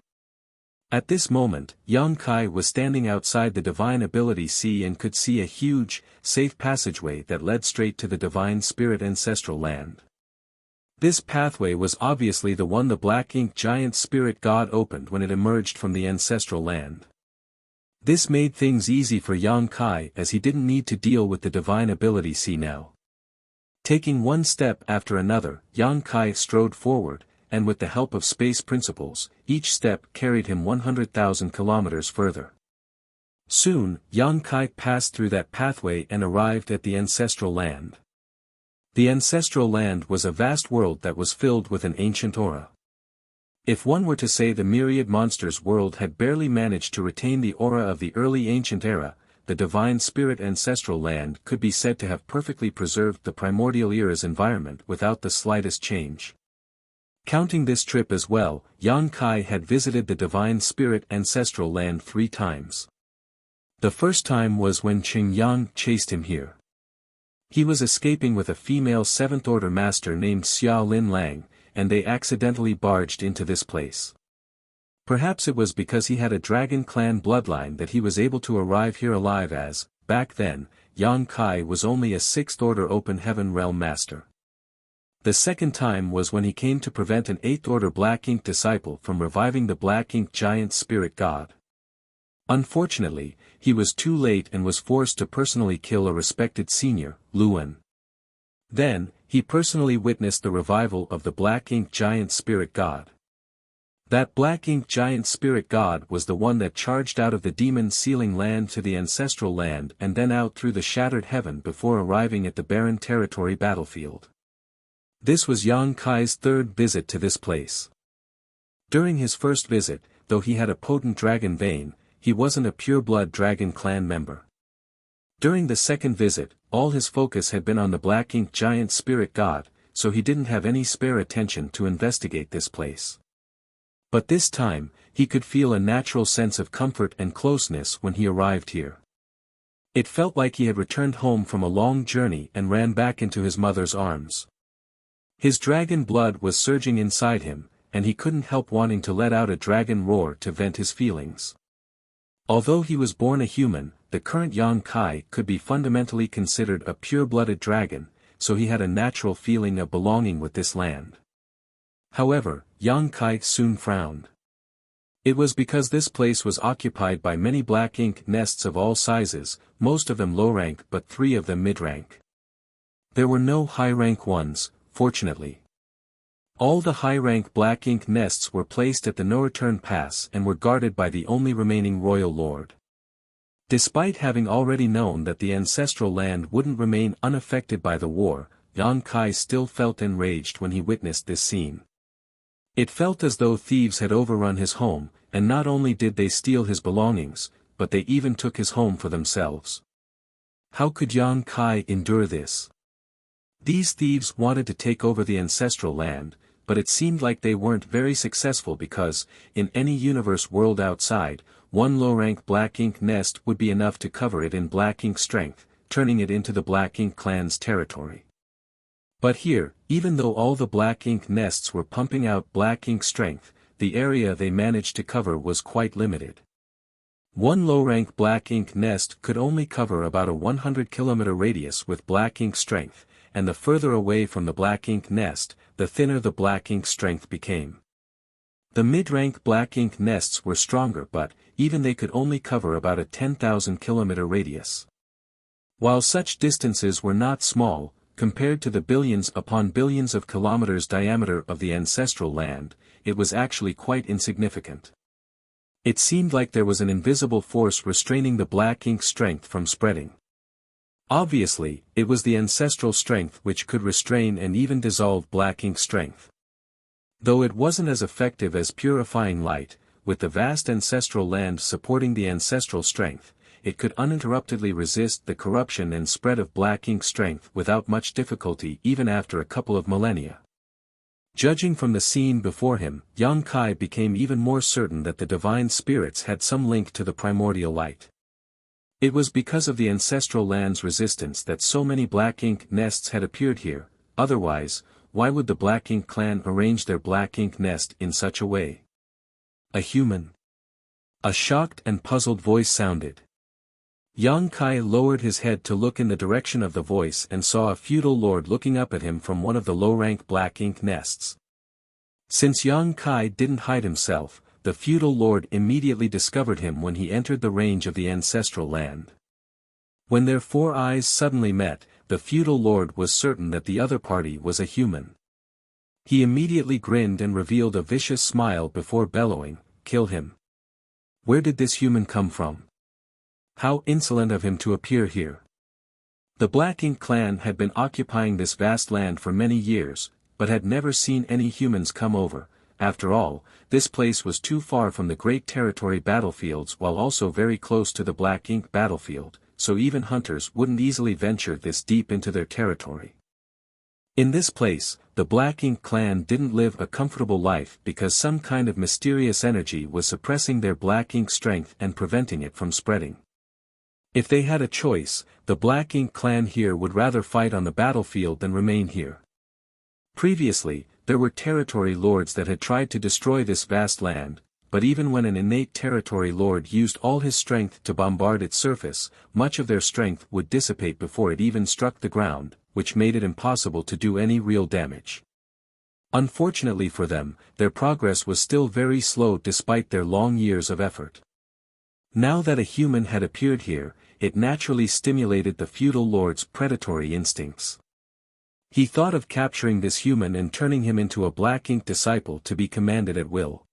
Speaker 1: At this moment, Yang Kai was standing outside the divine ability sea and could see a huge, safe passageway that led straight to the divine spirit ancestral land. This pathway was obviously the one the black ink giant spirit god opened when it emerged from the ancestral land. This made things easy for Yang Kai as he didn't need to deal with the divine ability see now. Taking one step after another, Yang Kai strode forward, and with the help of space principles, each step carried him 100,000 kilometers further. Soon, Yang Kai passed through that pathway and arrived at the ancestral land. The ancestral land was a vast world that was filled with an ancient aura. If one were to say the myriad monsters world had barely managed to retain the aura of the early ancient era, the divine spirit ancestral land could be said to have perfectly preserved the primordial era's environment without the slightest change. Counting this trip as well, Yang Kai had visited the divine spirit ancestral land 3 times. The first time was when Qing Yang chased him here. He was escaping with a female 7th Order master named Xiao Lin Lang, and they accidentally barged into this place. Perhaps it was because he had a dragon clan bloodline that he was able to arrive here alive as, back then, Yang Kai was only a 6th Order Open Heaven Realm master. The second time was when he came to prevent an 8th Order Black Ink disciple from reviving the Black Ink giant spirit god. Unfortunately, he was too late and was forced to personally kill a respected senior, Luan. Then, he personally witnessed the revival of the Black Ink giant spirit god. That Black Ink giant spirit god was the one that charged out of the demon sealing land to the ancestral land and then out through the shattered heaven before arriving at the barren territory battlefield. This was Yang Kai's 3rd visit to this place. During his first visit, though he had a potent dragon vein, he wasn't a pure-blood dragon clan member. During the second visit, all his focus had been on the Black Ink giant spirit god, so he didn't have any spare attention to investigate this place. But this time, he could feel a natural sense of comfort and closeness when he arrived here. It felt like he had returned home from a long journey and ran back into his mother's arms. His dragon blood was surging inside him, and he couldn't help wanting to let out a dragon roar to vent his feelings. Although he was born a human, the current Yang Kai could be fundamentally considered a pure-blooded dragon, so he had a natural feeling of belonging with this land. However, Yang Kai soon frowned. It was because this place was occupied by many black ink nests of all sizes, most of them low rank but 3 of them mid-rank. There were no high-rank ones, fortunately. All the high-rank black ink nests were placed at the no-return pass and were guarded by the only remaining royal lord. Despite having already known that the ancestral land wouldn't remain unaffected by the war, Yang Kai still felt enraged when he witnessed this scene. It felt as though thieves had overrun his home, and not only did they steal his belongings, but they even took his home for themselves. How could Yang Kai endure this? These thieves wanted to take over the ancestral land, but it seemed like they weren't very successful because, in any universe world outside, one low-rank black ink nest would be enough to cover it in black ink strength, turning it into the black ink clan's territory. But here, even though all the black ink nests were pumping out black ink strength, the area they managed to cover was quite limited. One low-rank black ink nest could only cover about a 100-kilometer radius with black ink strength, and the further away from the black ink nest, the thinner the black ink strength became. The mid-rank black ink nests were stronger but, even they could only cover about a 10,000-kilometer radius. While such distances were not small, compared to the billions upon billions of kilometers diameter of the ancestral land, it was actually quite insignificant. It seemed like there was an invisible force restraining the black ink strength from spreading. Obviously, it was the ancestral strength which could restrain and even dissolve black ink strength. Though it wasn't as effective as purifying light, with the vast ancestral land supporting the ancestral strength, it could uninterruptedly resist the corruption and spread of black ink strength without much difficulty even after a couple of millennia. Judging from the scene before him, Yang Kai became even more certain that the divine spirits had some link to the primordial light. It was because of the ancestral land's resistance that so many black ink nests had appeared here, otherwise, why would the black ink clan arrange their black ink nest in such a way? A human? A shocked and puzzled voice sounded. Yang Kai lowered his head to look in the direction of the voice and saw a feudal lord looking up at him from one of the low-rank black ink nests. Since Yang Kai didn't hide himself, the feudal lord immediately discovered him when he entered the range of the ancestral land. When their four eyes suddenly met, the feudal lord was certain that the other party was a human. He immediately grinned and revealed a vicious smile before bellowing, "Kill him. Where did this human come from? How insolent of him to appear here." The Black Ink clan had been occupying this vast land for many years, but had never seen any humans come over. After all, this place was too far from the great territory battlefields while also very close to the Black Ink battlefield, so even hunters wouldn't easily venture this deep into their territory. In this place, the Black Ink clan didn't live a comfortable life because some kind of mysterious energy was suppressing their Black Ink strength and preventing it from spreading. If they had a choice, the Black Ink clan here would rather fight on the battlefield than remain here. Previously, there were territory lords that had tried to destroy this vast land, but even when an innate territory lord used all his strength to bombard its surface, much of their strength would dissipate before it even struck the ground, which made it impossible to do any real damage. Unfortunately for them, their progress was still very slow despite their long years of effort. Now that a human had appeared here, it naturally stimulated the feudal lord's predatory instincts. He thought of capturing this human and turning him into a Black Ink disciple to be commanded at will.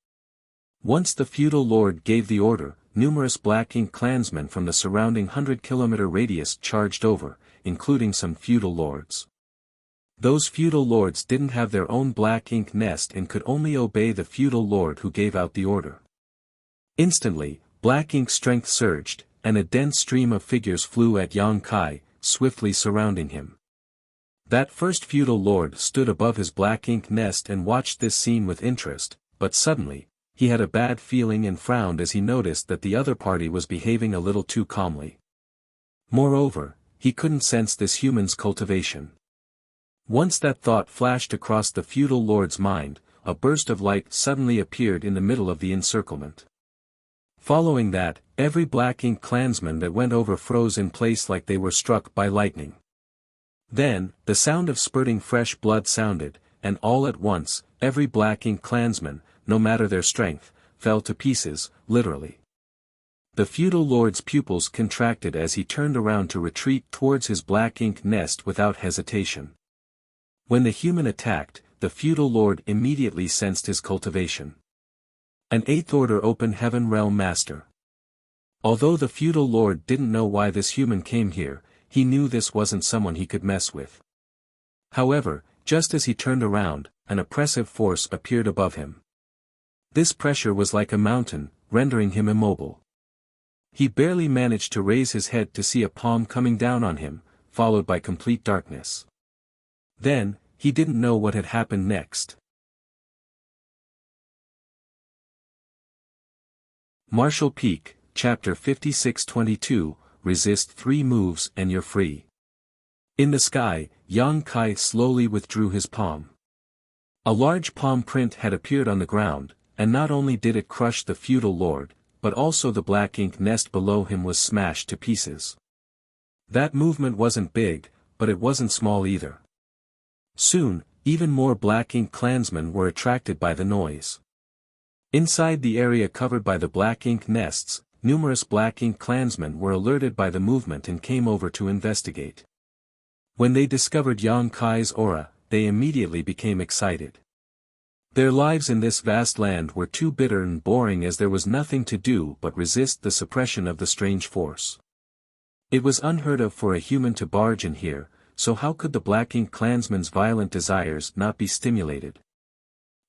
Speaker 1: Once the feudal lord gave the order, numerous Black Ink clansmen from the surrounding 100-kilometer radius charged over, including some feudal lords. Those feudal lords didn't have their own Black Ink nest and could only obey the feudal lord who gave out the order. Instantly, Black Ink strength surged, and a dense stream of figures flew at Yang Kai, swiftly surrounding him. That first feudal lord stood above his Black Ink nest and watched this scene with interest, but suddenly, he had a bad feeling and frowned as he noticed that the other party was behaving a little too calmly. Moreover, he couldn't sense this human's cultivation. Once that thought flashed across the feudal lord's mind, a burst of light suddenly appeared in the middle of the encirclement. Following that, every Black Ink clansman that went over froze in place like they were struck by lightning. Then, the sound of spurting fresh blood sounded, and all at once, every Black Ink clansman, no matter their strength, fell to pieces, literally. The feudal lord's pupils contracted as he turned around to retreat towards his Black Ink nest without hesitation. When the human attacked, the feudal lord immediately sensed his cultivation. An 8th Order Open Heaven Realm Master. Although the feudal lord didn't know why this human came here, he knew this wasn't someone he could mess with. However, just as he turned around, an oppressive force appeared above him. This pressure was like a mountain, rendering him immobile. He barely managed to raise his head to see a palm coming down on him, followed by complete darkness. Then, he didn't know what had happened next. Martial Peak, Chapter 56-22, Resist 3 moves and you're free. In the sky, Yang Kai slowly withdrew his palm. A large palm print had appeared on the ground, and not only did it crush the feudal lord, but also the Black Ink nest below him was smashed to pieces. That movement wasn't big, but it wasn't small either. Soon, even more Black Ink clansmen were attracted by the noise. Inside the area covered by the Black Ink nests, numerous Black Ink clansmen were alerted by the movement and came over to investigate. When they discovered Yang Kai's aura, they immediately became excited. Their lives in this vast land were too bitter and boring as there was nothing to do but resist the suppression of the strange force. It was unheard of for a human to barge in here, so how could the Black Ink clansmen's violent desires not be stimulated?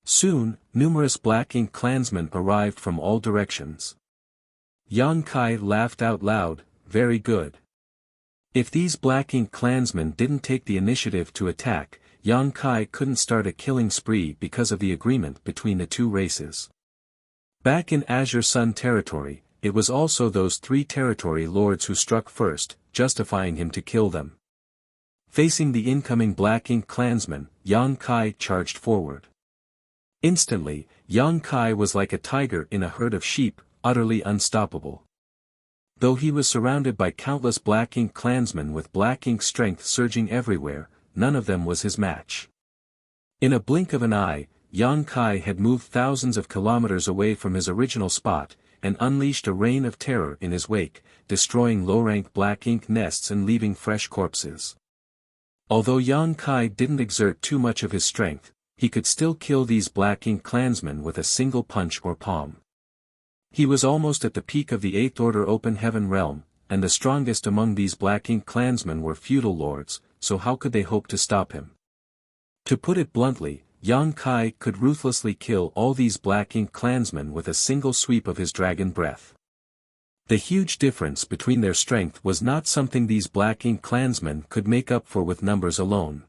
Speaker 1: Soon, numerous Black Ink clansmen arrived from all directions. Yang Kai laughed out loud, "Very good." If these Black Ink clansmen didn't take the initiative to attack, Yang Kai couldn't start a killing spree because of the agreement between the two races. Back in Azure Sun territory, it was also those 3 territory lords who struck first, justifying him to kill them. Facing the incoming Black Ink clansmen, Yang Kai charged forward. Instantly, Yang Kai was like a tiger in a herd of sheep, utterly unstoppable. Though he was surrounded by countless Black Ink clansmen with Black Ink strength surging everywhere, none of them was his match. In a blink of an eye, Yang Kai had moved thousands of kilometers away from his original spot, and unleashed a reign of terror in his wake, destroying low-rank Black Ink nests and leaving fresh corpses. Although Yang Kai didn't exert too much of his strength, he could still kill these Black Ink clansmen with a single punch or palm. He was almost at the peak of the Eighth Order Open Heaven realm, and the strongest among these Black Ink clansmen were feudal lords, so how could they hope to stop him? To put it bluntly, Yang Kai could ruthlessly kill all these Black Ink clansmen with a single sweep of his dragon breath. The huge difference between their strength was not something these Black Ink clansmen could make up for with numbers alone.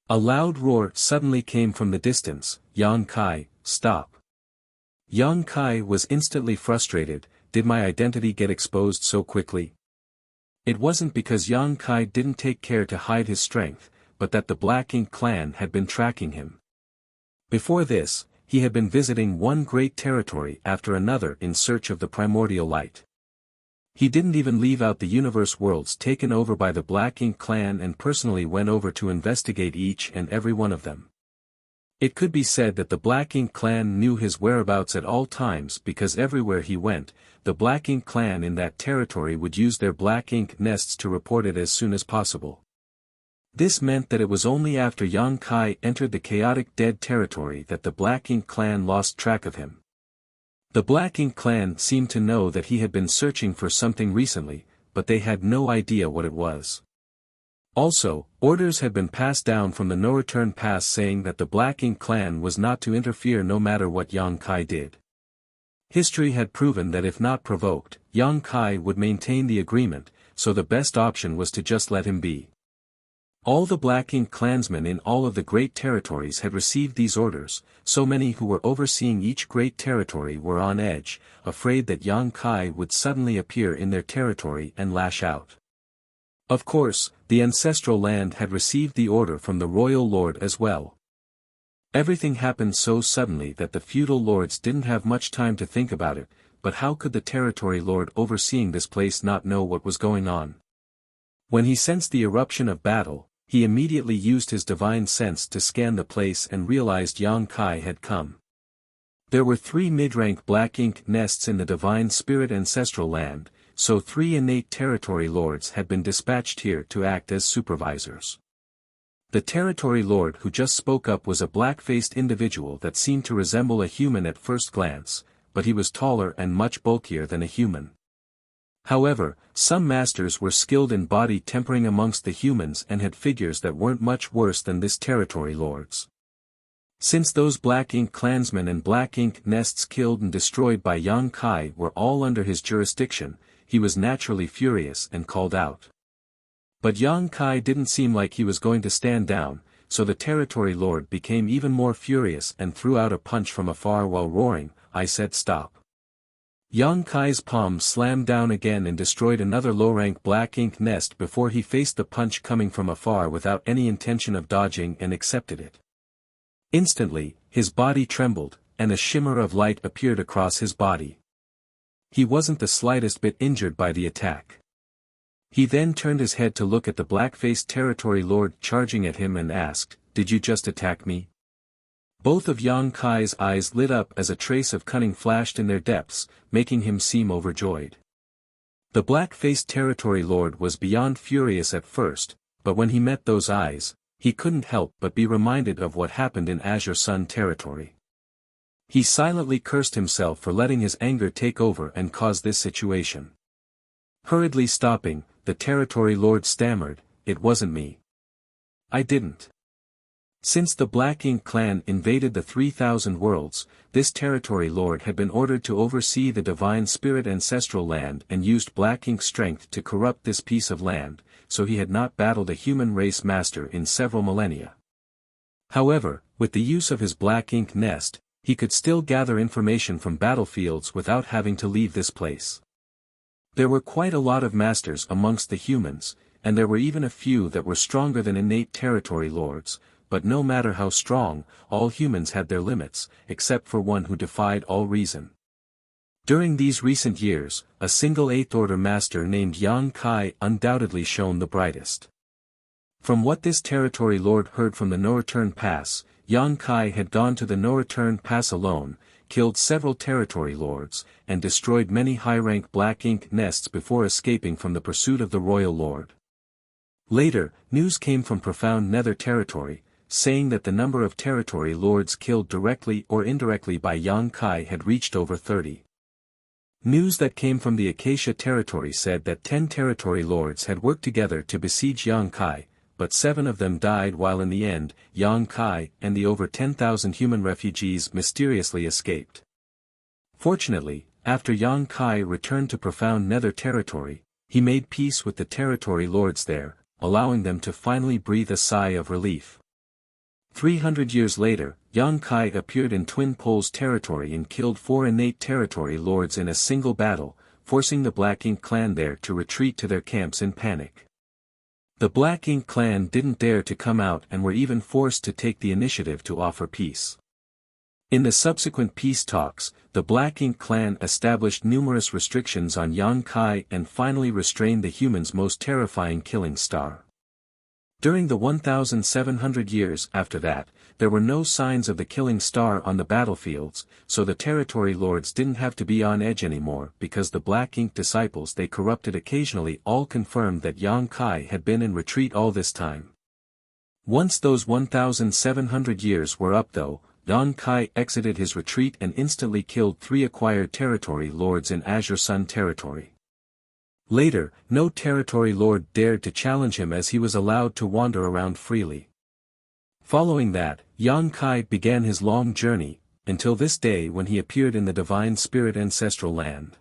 Speaker 1: A loud roar suddenly came from the distance. "Yang Kai, stop!" Yang Kai was instantly frustrated. Did my identity get exposed so quickly? It wasn't because Yang Kai didn't take care to hide his strength, but that the Black Ink clan had been tracking him. Before this, he had been visiting one great territory after another in search of the primordial light. He didn't even leave out the universe worlds taken over by the Black Ink clan and personally went over to investigate each and every one of them. It could be said that the Black Ink clan knew his whereabouts at all times because everywhere he went, the Black Ink clan in that territory would use their Black Ink nests to report it as soon as possible. This meant that it was only after Yang Kai entered the chaotic dead territory that the Black Ink clan lost track of him. The Black Ink clan seemed to know that he had been searching for something recently, but they had no idea what it was. Also, orders had been passed down from the no-return pass saying that the Black Ink clan was not to interfere no matter what Yang Kai did. History had proven that if not provoked, Yang Kai would maintain the agreement, so the best option was to just let him be. All the Black Ink clansmen in all of the great territories had received these orders, so many who were overseeing each great territory were on edge, afraid that Yang Kai would suddenly appear in their territory and lash out. Of course, the ancestral land had received the order from the royal lord as well. Everything happened so suddenly that the feudal lords didn't have much time to think about it, but how could the territory lord overseeing this place not know what was going on? When he sensed the eruption of battle, he immediately used his divine sense to scan the place and realized Yang Kai had come. There were 3 mid-rank Black Ink nests in the divine spirit ancestral land, so 3 innate territory lords had been dispatched here to act as supervisors. The territory lord who just spoke up was a black-faced individual that seemed to resemble a human at first glance, but he was taller and much bulkier than a human. However, some masters were skilled in body tempering amongst the humans and had figures that weren't much worse than this territory lord's. Since those Black Ink clansmen and Black Ink nests killed and destroyed by Yang Kai were all under his jurisdiction, he was naturally furious and called out. But Yang Kai didn't seem like he was going to stand down, so the territory lord became even more furious and threw out a punch from afar while roaring, "I said stop." Yang Kai's palm slammed down again and destroyed another low-rank Black Ink nest before he faced the punch coming from afar without any intention of dodging and accepted it. Instantly, his body trembled, and a shimmer of light appeared across his body. He wasn't the slightest bit injured by the attack. He then turned his head to look at the black-faced territory lord charging at him and asked, "Did you just attack me?" Both of Yang Kai's eyes lit up as a trace of cunning flashed in their depths, making him seem overjoyed. The black-faced territory lord was beyond furious at first, but when he met those eyes, he couldn't help but be reminded of what happened in Azure Sun territory. He silently cursed himself for letting his anger take over and cause this situation. Hurriedly stopping, the territory lord stammered, "It wasn't me. I didn't." Since the Black Ink clan invaded the 3,000 worlds, this territory lord had been ordered to oversee the divine spirit ancestral land and used Black Ink strength to corrupt this piece of land, so he had not battled a human race master in several millennia. However, with the use of his Black Ink nest, he could still gather information from battlefields without having to leave this place. There were quite a lot of masters amongst the humans, and there were even a few that were stronger than innate territory lords, but no matter how strong, all humans had their limits, except for one who defied all reason. During these recent years, a single 8th Order master named Yang Kai undoubtedly shone the brightest. From what this territory lord heard from the No-Return Pass, Yang Kai had gone to the No-Return Pass alone, killed several territory lords, and destroyed many high-rank black ink nests before escaping from the pursuit of the royal lord. Later, news came from Profound Nether Territory, saying that the number of territory lords killed directly or indirectly by Yang Kai had reached over 30. News that came from the Acacia territory said that 10 territory lords had worked together to besiege Yang Kai, but 7 of them died while in the end, Yang Kai and the over 10,000 human refugees mysteriously escaped. Fortunately, after Yang Kai returned to Profound Nether Territory, he made peace with the territory lords there, allowing them to finally breathe a sigh of relief. 300 years later, Yang Kai appeared in Twin Poles territory and killed 4 innate territory lords in a single battle, forcing the Black Ink clan there to retreat to their camps in panic. The Black Ink clan didn't dare to come out and were even forced to take the initiative to offer peace. In the subsequent peace talks, the Black Ink clan established numerous restrictions on Yang Kai and finally restrained the humans' most terrifying killing star. During the 1,700 years after that, there were no signs of the killing star on the battlefields, so the territory lords didn't have to be on edge anymore because the Black Ink disciples they corrupted occasionally all confirmed that Yang Kai had been in retreat all this time. Once those 1,700 years were up though, Yang Kai exited his retreat and instantly killed 3 acquired territory lords in Azure Sun territory. Later, no territory lord dared to challenge him as he was allowed to wander around freely. Following that, Yang Kai began his long journey, until this day when he appeared in the Divine Spirit Ancestral Land.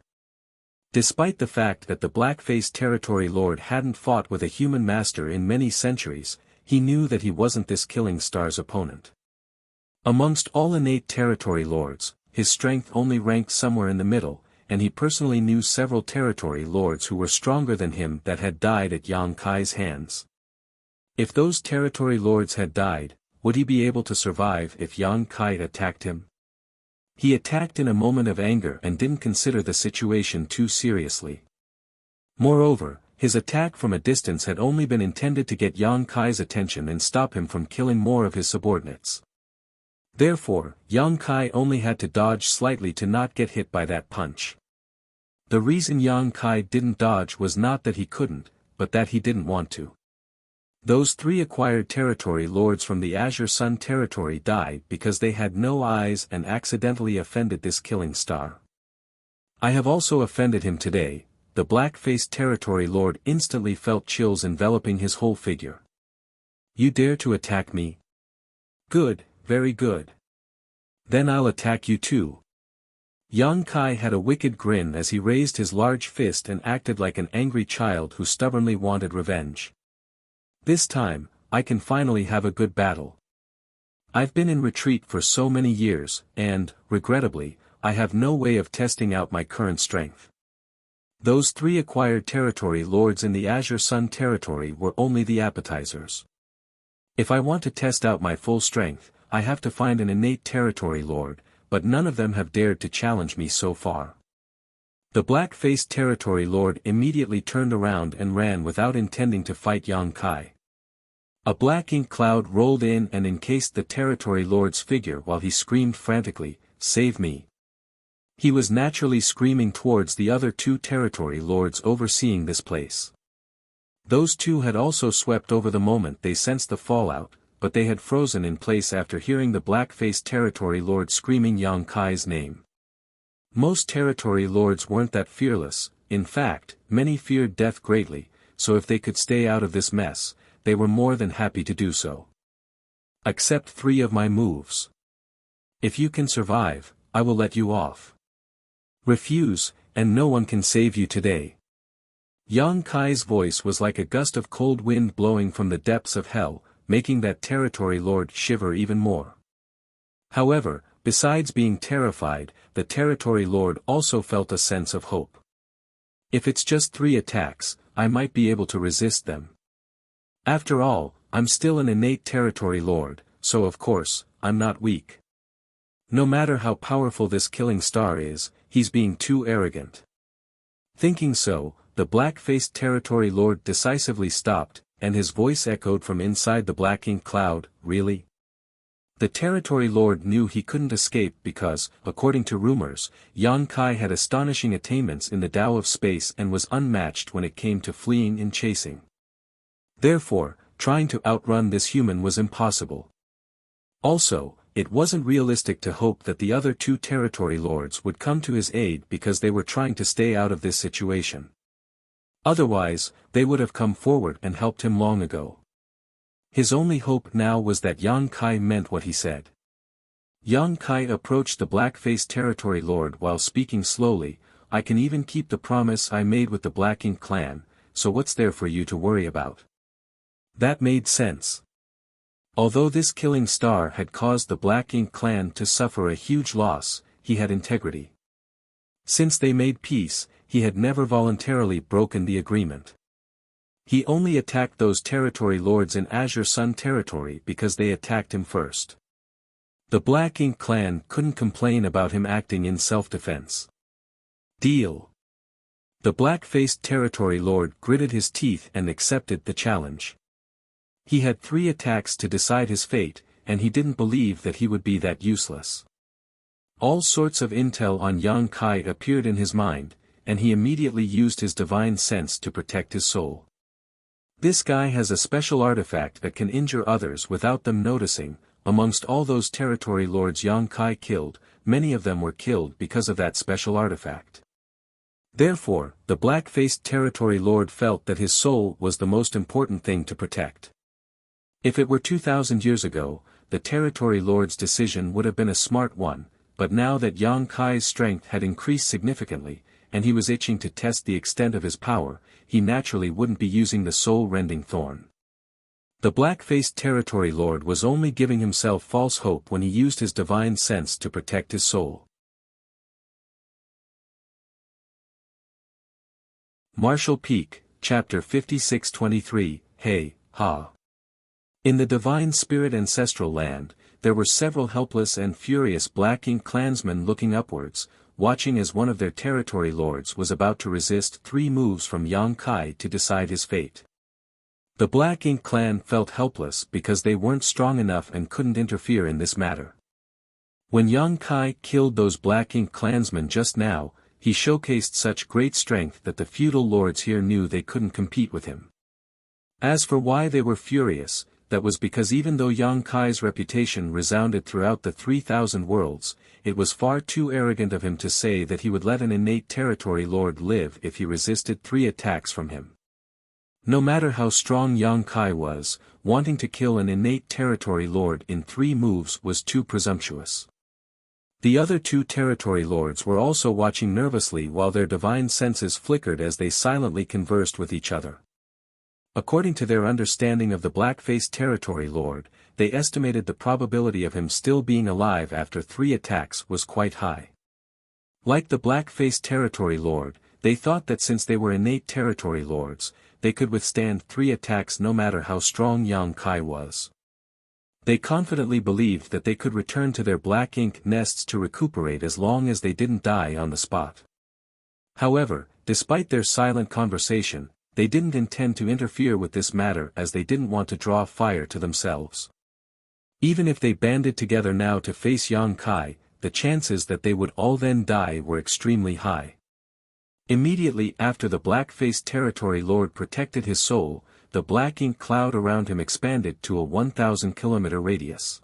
Speaker 1: Despite the fact that the black-faced territory lord hadn't fought with a human master in many centuries, he knew that he wasn't this killing star's opponent. Amongst all innate territory lords, his strength only ranked somewhere in the middle, and he personally knew several territory lords who were stronger than him that had died at Yang Kai's hands. If those territory lords had died, would he be able to survive if Yang Kai attacked him? He attacked in a moment of anger and didn't consider the situation too seriously. Moreover, his attack from a distance had only been intended to get Yang Kai's attention and stop him from killing more of his subordinates. Therefore, Yang Kai only had to dodge slightly to not get hit by that punch. The reason Yang Kai didn't dodge was not that he couldn't, but that he didn't want to. Those 3 acquired territory lords from the Azure Sun territory died because they had no eyes and accidentally offended this killing star. I have also offended him today. The black-faced territory lord instantly felt chills enveloping his whole figure. You dare to attack me? Good, very good. Then I'll attack you too. Yang Kai had a wicked grin as he raised his large fist and acted like an angry child who stubbornly wanted revenge. This time, I can finally have a good battle. I've been in retreat for so many years, and, regrettably, I have no way of testing out my current strength. Those 3 acquired territory lords in the Azure Sun territory were only the appetizers. If I want to test out my full strength, I have to find an innate territory lord, but none of them have dared to challenge me so far. The black-faced territory lord immediately turned around and ran without intending to fight Yang Kai. A black ink cloud rolled in and encased the territory lord's figure while he screamed frantically, "Save me!" He was naturally screaming towards the other 2 territory lords overseeing this place. Those 2 had also swept over the moment they sensed the fallout, but they had frozen in place after hearing the black-faced territory lord screaming Yang Kai's name. Most territory lords weren't that fearless, in fact, many feared death greatly, so if they could stay out of this mess, they were more than happy to do so. Accept 3 of my moves. If you can survive, I will let you off. Refuse, and no one can save you today. Yang Kai's voice was like a gust of cold wind blowing from the depths of hell, making that territory lord shiver even more. However, besides being terrified, the territory lord also felt a sense of hope. If it's just 3 attacks, I might be able to resist them. After all, I'm still an innate territory lord, so of course, I'm not weak. No matter how powerful this killing star is, he's being too arrogant. Thinking so, the black-faced territory lord decisively stopped, and his voice echoed from inside the black ink cloud, "Really?" The territory lord knew he couldn't escape because, according to rumors, Yang Kai had astonishing attainments in the Tao of space and was unmatched when it came to fleeing and chasing. Therefore, trying to outrun this human was impossible. Also, it wasn't realistic to hope that the other two territory lords would come to his aid because they were trying to stay out of this situation. Otherwise, they would have come forward and helped him long ago. His only hope now was that Yang Kai meant what he said. Yang Kai approached the black-faced territory lord while speaking slowly, "I can even keep the promise I made with the Black Ink clan, so what's there for you to worry about?" That made sense. Although this killing star had caused the Black Ink clan to suffer a huge loss, he had integrity. Since they made peace, he had never voluntarily broken the agreement. He only attacked those territory lords in Azure Sun territory because they attacked him first. The Black Ink clan couldn't complain about him acting in self-defense. Deal. The black-faced territory lord gritted his teeth and accepted the challenge. He had 3 attacks to decide his fate, and he didn't believe that he would be that useless. All sorts of intel on Yang Kai appeared in his mind, and he immediately used his divine sense to protect his soul. This guy has a special artifact that can injure others without them noticing. Amongst all those territory lords Yang Kai killed, many of them were killed because of that special artifact. Therefore, the black-faced territory lord felt that his soul was the most important thing to protect. If it were 2,000 years ago, the territory lord's decision would have been a smart one, but now that Yang Kai's strength had increased significantly, and he was itching to test the extent of his power, he naturally wouldn't be using the soul-rending thorn. The black-faced territory lord was only giving himself false hope when he used his divine sense to protect his soul. Martial Peak, Chapter 56-23, Hey, Ha. In the divine spirit ancestral land, there were several helpless and furious Black Ink clansmen looking upwards, watching as one of their territory lords was about to resist 3 moves from Yang Kai to decide his fate. The Black Ink clan felt helpless because they weren't strong enough and couldn't interfere in this matter. When Yang Kai killed those Black Ink clansmen just now, he showcased such great strength that the feudal lords here knew they couldn't compete with him. As for why they were furious, that was because even though Yang Kai's reputation resounded throughout the 3,000 worlds, it was far too arrogant of him to say that he would let an innate territory lord live if he resisted 3 attacks from him. No matter how strong Yang Kai was, wanting to kill an innate territory lord in 3 moves was too presumptuous. The other 2 territory lords were also watching nervously while their divine senses flickered as they silently conversed with each other. According to their understanding of the black-faced territory lord, they estimated the probability of him still being alive after 3 attacks was quite high. Like the black-faced territory lord, they thought that since they were innate territory lords, they could withstand 3 attacks no matter how strong Yang Kai was. They confidently believed that they could return to their black ink nests to recuperate as long as they didn't die on the spot. However, despite their silent conversation, they didn't intend to interfere with this matter as they didn't want to draw fire to themselves. Even if they banded together now to face Yang Kai, the chances that they would all then die were extremely high. Immediately after the black-faced territory lord protected his soul, the black ink cloud around him expanded to a 1,000-kilometer radius.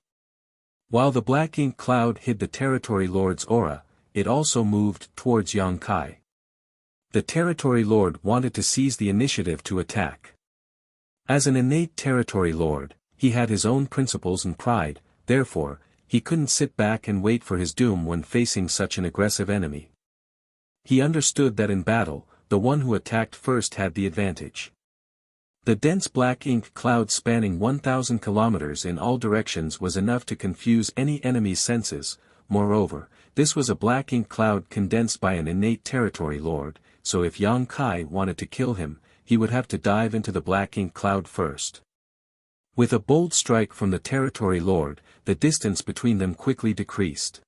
Speaker 1: While the black ink cloud hid the territory lord's aura, it also moved towards Yang Kai. The territory lord wanted to seize the initiative to attack. As an innate territory lord, he had his own principles and pride, therefore, he couldn't sit back and wait for his doom when facing such an aggressive enemy. He understood that in battle, the one who attacked first had the advantage. The dense black ink cloud spanning 1,000 kilometers in all directions was enough to confuse any enemy's senses. Moreover, this was a black ink cloud condensed by an innate territory lord, so if Yang Kai wanted to kill him, he would have to dive into the black ink cloud first. With a bold strike from the territory lord, the distance between them quickly decreased.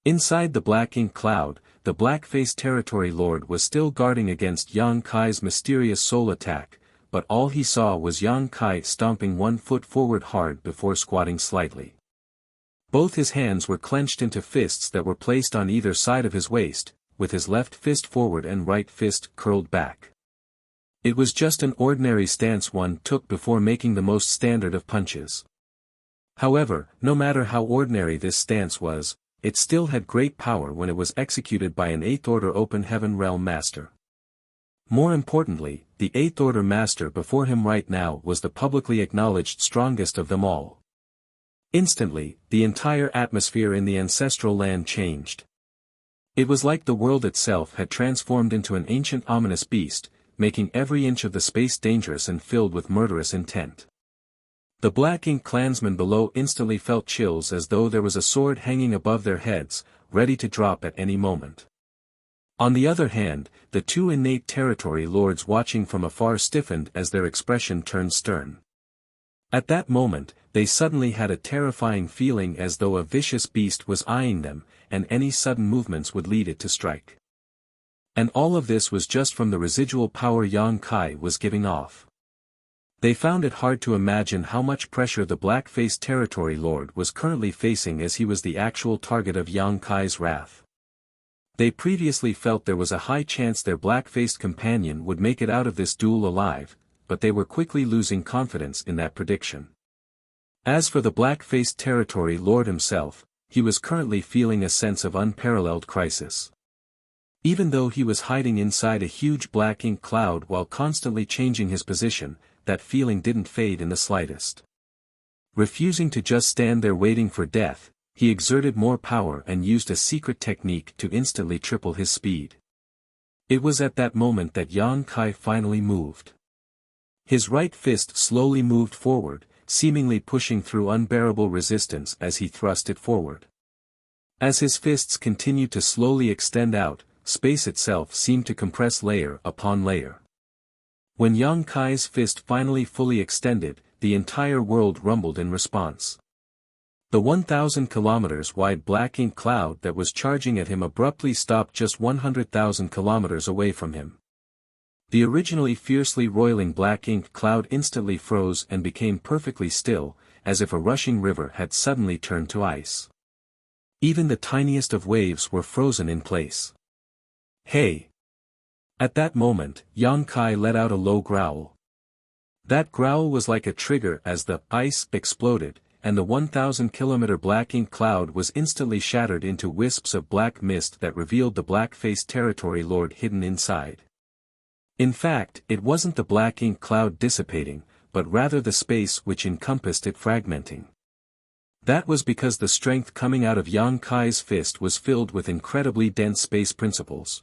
Speaker 1: Inside the black ink cloud, the black-faced territory lord was still guarding against Yang Kai's mysterious soul attack, but all he saw was Yang Kai stomping one foot forward hard before squatting slightly. Both his hands were clenched into fists that were placed on either side of his waist, with his left fist forward and right fist curled back. It was just an ordinary stance one took before making the most standard of punches. However, no matter how ordinary this stance was, it still had great power when it was executed by an 8th Order Open Heaven Realm Master. More importantly, the 8th Order Master before him right now was the publicly acknowledged strongest of them all. Instantly, the entire atmosphere in the ancestral land changed. It was like the world itself had transformed into an ancient ominous beast, making every inch of the space dangerous and filled with murderous intent. The Black Ink clansmen below instantly felt chills as though there was a sword hanging above their heads, ready to drop at any moment. On the other hand, the two innate territory lords watching from afar stiffened as their expression turned stern. At that moment, they suddenly had a terrifying feeling as though a vicious beast was eyeing them, and any sudden movements would lead it to strike. And all of this was just from the residual power Yang Kai was giving off. They found it hard to imagine how much pressure the black-faced territory lord was currently facing as he was the actual target of Yang Kai's wrath. They previously felt there was a high chance their black-faced companion would make it out of this duel alive, but they were quickly losing confidence in that prediction. As for the black-faced territory lord himself, he was currently feeling a sense of unparalleled crisis. Even though he was hiding inside a huge black ink cloud while constantly changing his position, that feeling didn't fade in the slightest. Refusing to just stand there waiting for death, he exerted more power and used a secret technique to instantly triple his speed. It was at that moment that Yang Kai finally moved. His right fist slowly moved forward, seemingly pushing through unbearable resistance as he thrust it forward. As his fists continued to slowly extend out, space itself seemed to compress layer upon layer. When Yang Kai's fist finally fully extended, the entire world rumbled in response. The 1,000 kilometers wide black ink cloud that was charging at him abruptly stopped just 100,000 kilometers away from him. The originally fiercely roiling black ink cloud instantly froze and became perfectly still, as if a rushing river had suddenly turned to ice. Even the tiniest of waves were frozen in place. Hey! At that moment, Yang Kai let out a low growl. That growl was like a trigger as the ice exploded, and the 1,000-kilometer black ink cloud was instantly shattered into wisps of black mist that revealed the black-faced territory lord hidden inside. In fact, it wasn't the black ink cloud dissipating, but rather the space which encompassed it fragmenting. That was because the strength coming out of Yang Kai's fist was filled with incredibly dense space principles.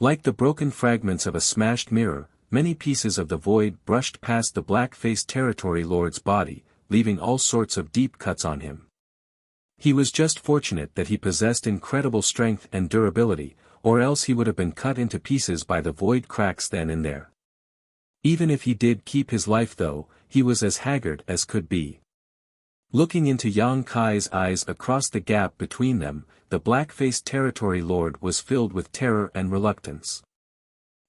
Speaker 1: Like the broken fragments of a smashed mirror, many pieces of the void brushed past the black-faced territory lord's body, leaving all sorts of deep cuts on him. He was just fortunate that he possessed incredible strength and durability, or else he would have been cut into pieces by the void cracks then and there. Even if he did keep his life though, he was as haggard as could be. Looking into Yang Kai's eyes across the gap between them, the black-faced territory lord was filled with terror and reluctance.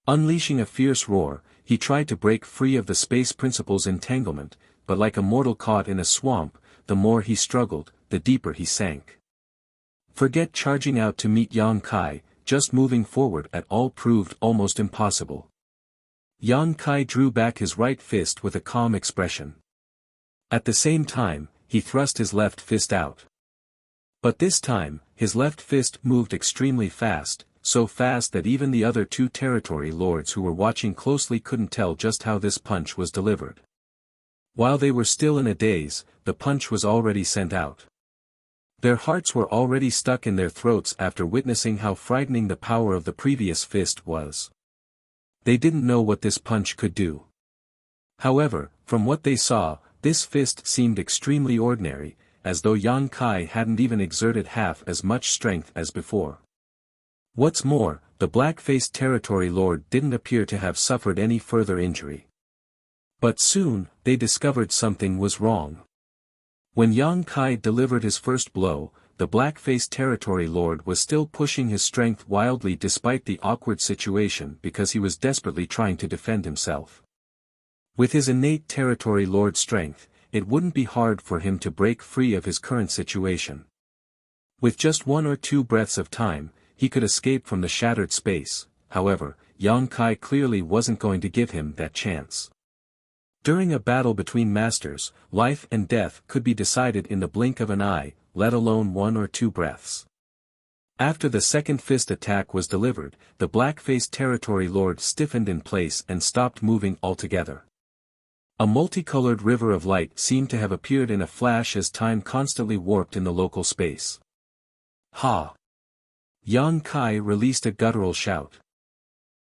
Speaker 1: Unleashing a fierce roar, he tried to break free of the space principle's entanglement, but like a mortal caught in a swamp, the more he struggled, the deeper he sank. Forget charging out to meet Yang Kai, just moving forward at all proved almost impossible. Yang Kai drew back his right fist with a calm expression. At the same time, he thrust his left fist out. But this time, his left fist moved extremely fast, so fast that even the other two territory lords who were watching closely couldn't tell just how this punch was delivered. While they were still in a daze, the punch was already sent out. Their hearts were already stuck in their throats after witnessing how frightening the power of the previous fist was. They didn't know what this punch could do. However, from what they saw, this fist seemed extremely ordinary, as though Yang Kai hadn't even exerted half as much strength as before. What's more, the black-faced territory lord didn't appear to have suffered any further injury. But soon, they discovered something was wrong. When Yang Kai delivered his first blow, the black-faced territory lord was still pushing his strength wildly despite the awkward situation because he was desperately trying to defend himself. With his innate territory lord strength, it wouldn't be hard for him to break free of his current situation. With just 1 or 2 breaths of time, he could escape from the shattered space. However, Yang Kai clearly wasn't going to give him that chance. During a battle between masters, life and death could be decided in the blink of an eye, let alone 1 or 2 breaths. After the second fist attack was delivered, the black-faced territory lord stiffened in place and stopped moving altogether. A multicolored river of light seemed to have appeared in a flash as time constantly warped in the local space. Ha! Yang Kai released a guttural shout.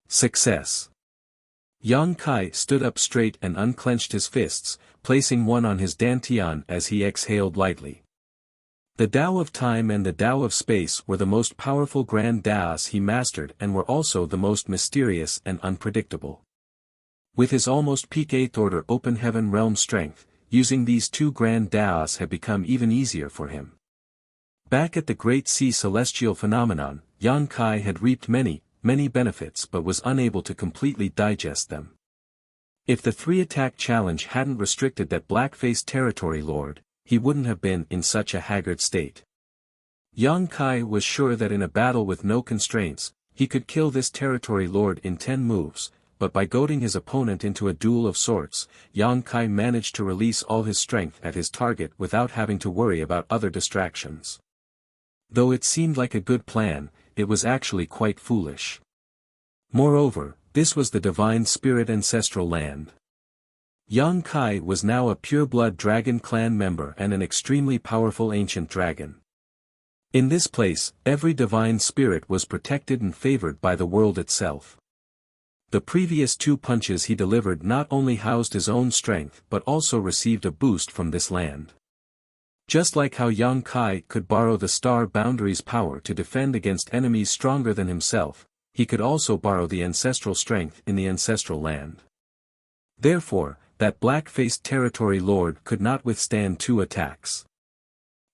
Speaker 1: Success! Yang Kai stood up straight and unclenched his fists, placing one on his dantian as he exhaled lightly. The Tao of Time and the Tao of Space were the most powerful grand Taos he mastered and were also the most mysterious and unpredictable. With his almost peak 8th order open heaven realm strength, using these 2 grand Taos had become even easier for him. Back at the Great Sea Celestial Phenomenon, Yang Kai had reaped many benefits but was unable to completely digest them. If the 3-attack challenge hadn't restricted that black-faced territory lord, he wouldn't have been in such a haggard state. Yang Kai was sure that in a battle with no constraints, he could kill this territory lord in 10 moves, but by goading his opponent into a duel of sorts, Yang Kai managed to release all his strength at his target without having to worry about other distractions. Though it seemed like a good plan, it was actually quite foolish. Moreover, this was the divine spirit ancestral land. Yang Kai was now a pure-blood dragon clan member and an extremely powerful ancient dragon. In this place, every divine spirit was protected and favored by the world itself. The previous 2 punches he delivered not only housed his own strength but also received a boost from this land. Just like how Yang Kai could borrow the star boundary's power to defend against enemies stronger than himself, he could also borrow the ancestral strength in the ancestral land. Therefore, that black-faced territory lord could not withstand 2 attacks.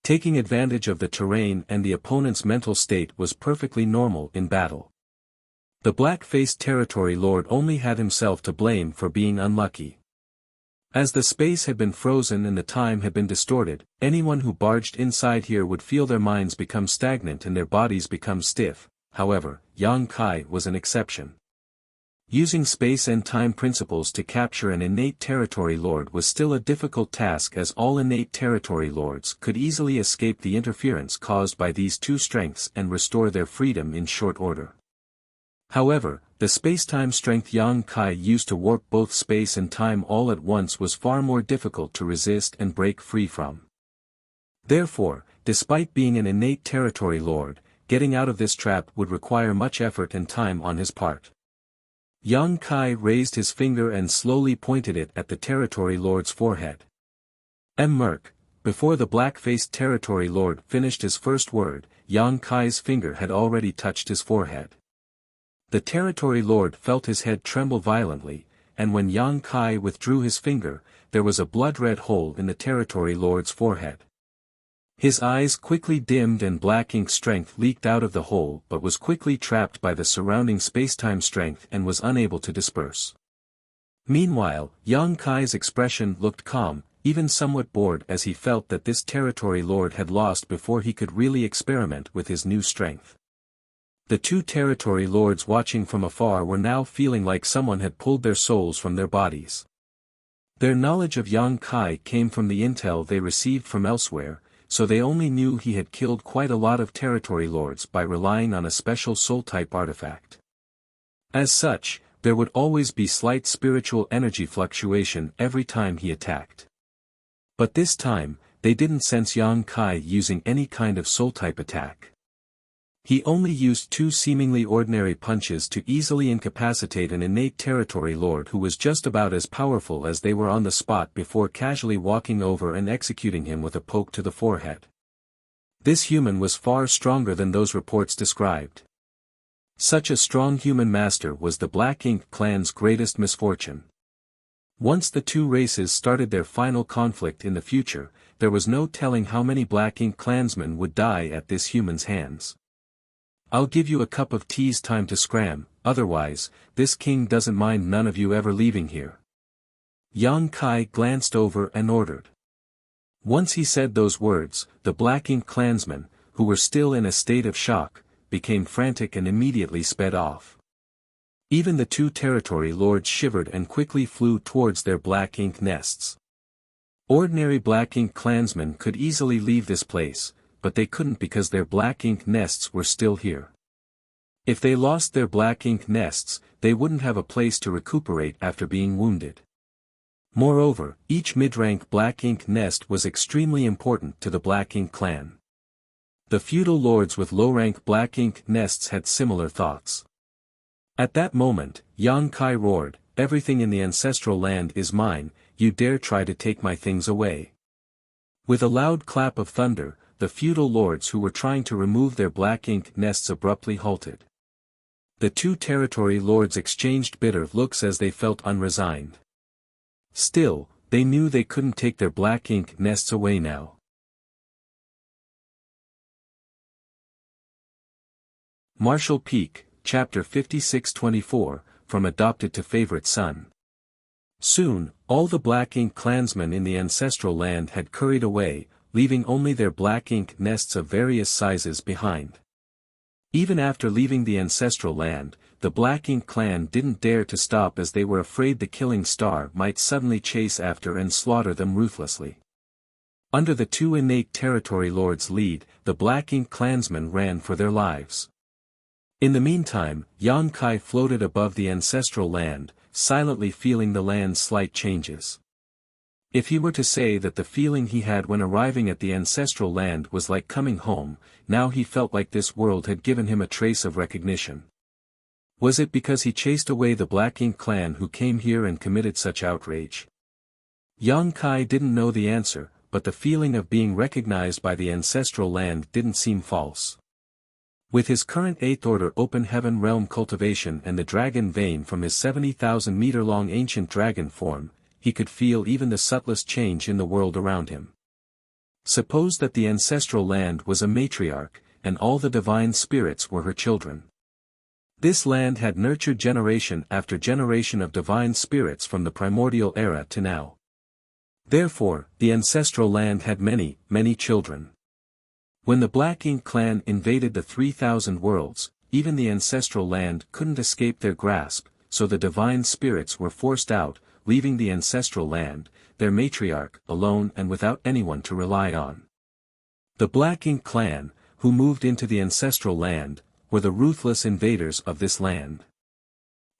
Speaker 1: Taking advantage of the terrain and the opponent's mental state was perfectly normal in battle. The black-faced territory lord only had himself to blame for being unlucky. As the space had been frozen and the time had been distorted, anyone who barged inside here would feel their minds become stagnant and their bodies become stiff. However, Yang Kai was an exception. Using space and time principles to capture an innate territory lord was still a difficult task, as all innate territory lords could easily escape the interference caused by these 2 strengths and restore their freedom in short order. However, the space-time strength Yang Kai used to warp both space and time all at once was far more difficult to resist and break free from. Therefore, despite being an innate territory lord, getting out of this trap would require much effort and time on his part. Yang Kai raised his finger and slowly pointed it at the territory lord's forehead. Embark. Before the black-faced territory lord finished his first word, Yang Kai's finger had already touched his forehead. The territory lord felt his head tremble violently, and when Yang Kai withdrew his finger, there was a blood-red hole in the territory lord's forehead. His eyes quickly dimmed and black ink strength leaked out of the hole but was quickly trapped by the surrounding spacetime strength and was unable to disperse. Meanwhile, Yang Kai's expression looked calm, even somewhat bored, as he felt that this territory lord had lost before he could really experiment with his new strength. The 2 territory lords watching from afar were now feeling like someone had pulled their souls from their bodies. Their knowledge of Yang Kai came from the intel they received from elsewhere, so they only knew he had killed quite a lot of territory lords by relying on a special soul-type artifact. As such, there would always be slight spiritual energy fluctuation every time he attacked. But this time, they didn't sense Yang Kai using any kind of soul-type attack. He only used 2 seemingly ordinary punches to easily incapacitate an innate territory lord who was just about as powerful as they were on the spot before casually walking over and executing him with a poke to the forehead. This human was far stronger than those reports described. Such a strong human master was the Black Ink clan's greatest misfortune. Once the 2 races started their final conflict in the future, there was no telling how many Black Ink clansmen would die at this human's hands. "I'll give you a cup of tea's time to scram, otherwise, this king doesn't mind none of you ever leaving here." Yang Kai glanced over and ordered. Once he said those words, the Black Ink clansmen, who were still in a state of shock, became frantic and immediately sped off. Even the two territory lords shivered and quickly flew towards their Black Ink nests. Ordinary Black Ink clansmen could easily leave this place, but they couldn't because their Black Ink nests were still here. If they lost their Black Ink nests, they wouldn't have a place to recuperate after being wounded. Moreover, each mid-rank Black Ink nest was extremely important to the Black Ink clan. The feudal lords with low-rank Black Ink nests had similar thoughts. At that moment, Yang Kai roared, "Everything in the ancestral land is mine, you dare try to take my things away." With a loud clap of thunder, the feudal lords who were trying to remove their Black Ink nests abruptly halted. The two territory lords exchanged bitter looks as they felt unresigned. Still, they knew they couldn't take their Black Ink nests away now. Marshall Peak, Chapter 56-24, From Adopted to Favorite Son. Soon, all the Black Ink clansmen in the ancestral land had curried away, leaving only their Black Ink nests of various sizes behind. Even after leaving the ancestral land, the Black Ink clan didn't dare to stop as they were afraid the killing star might suddenly chase after and slaughter them ruthlessly. Under the two innate territory lords' lead, the Black Ink clansmen ran for their lives. In the meantime, Yang Kai floated above the ancestral land, silently feeling the land's slight changes. If he were to say that the feeling he had when arriving at the ancestral land was like coming home, now he felt like this world had given him a trace of recognition. Was it because he chased away the Black Ink clan who came here and committed such outrage? Yang Kai didn't know the answer, but the feeling of being recognized by the ancestral land didn't seem false. With his current 8th Order Open Heaven Realm cultivation and the dragon vein from his 70,000-meter-long ancient dragon form, he could feel even the subtlest change in the world around him. Suppose that the ancestral land was a matriarch, and all the divine spirits were her children. This land had nurtured generation after generation of divine spirits from the primordial era to now. Therefore, the ancestral land had many, many children. When the Black Ink clan invaded the 3,000 worlds, even the ancestral land couldn't escape their grasp, so the divine spirits were forced out, leaving the ancestral land, their matriarch, alone and without anyone to rely on. The Black Ink clan, who moved into the ancestral land, were the ruthless invaders of this land.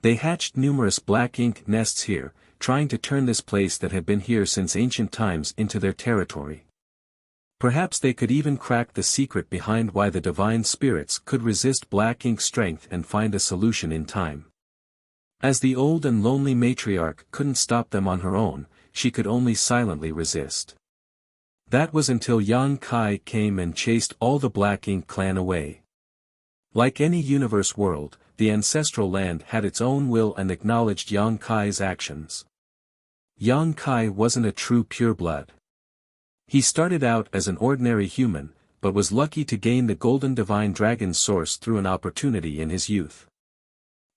Speaker 1: They hatched numerous Black Ink nests here, trying to turn this place that had been here since ancient times into their territory. Perhaps they could even crack the secret behind why the divine spirits could resist Black Ink's strength and find a solution in time. As the old and lonely matriarch couldn't stop them on her own, she could only silently resist. That was until Yang Kai came and chased all the Black Ink clan away. Like any universe world, the ancestral land had its own will and acknowledged Yang Kai's actions. Yang Kai wasn't a true pureblood. He started out as an ordinary human, but was lucky to gain the golden divine dragon source through an opportunity in his youth.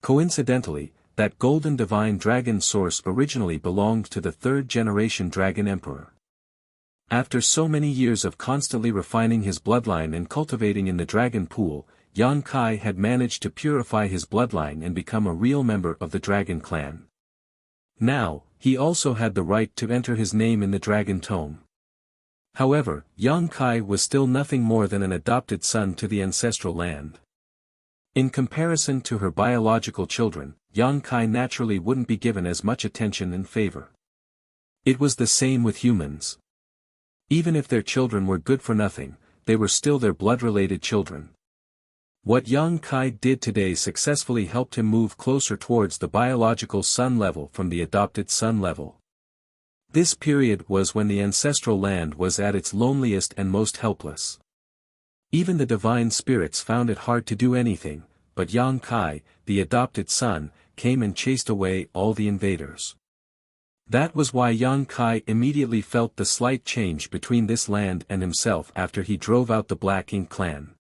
Speaker 1: Coincidentally, that golden divine dragon source originally belonged to the third-generation dragon emperor. After so many years of constantly refining his bloodline and cultivating in the dragon pool, Yang Kai had managed to purify his bloodline and become a real member of the dragon clan. Now, he also had the right to enter his name in the dragon tome. However, Yang Kai was still nothing more than an adopted son to the ancestral land. In comparison to her biological children, Yang Kai naturally wouldn't be given as much attention and favor. It was the same with humans. Even if their children were good for nothing, they were still their blood-related children. What Yang Kai did today successfully helped him move closer towards the biological son level from the adopted son level. This period was when the ancestral land was at its loneliest and most helpless. Even the divine spirits found it hard to do anything, but Yang Kai, the adopted son, came and chased away all the invaders. That was why Yang Kai immediately felt the slight change between this land and himself after he drove out the Black Ink clan.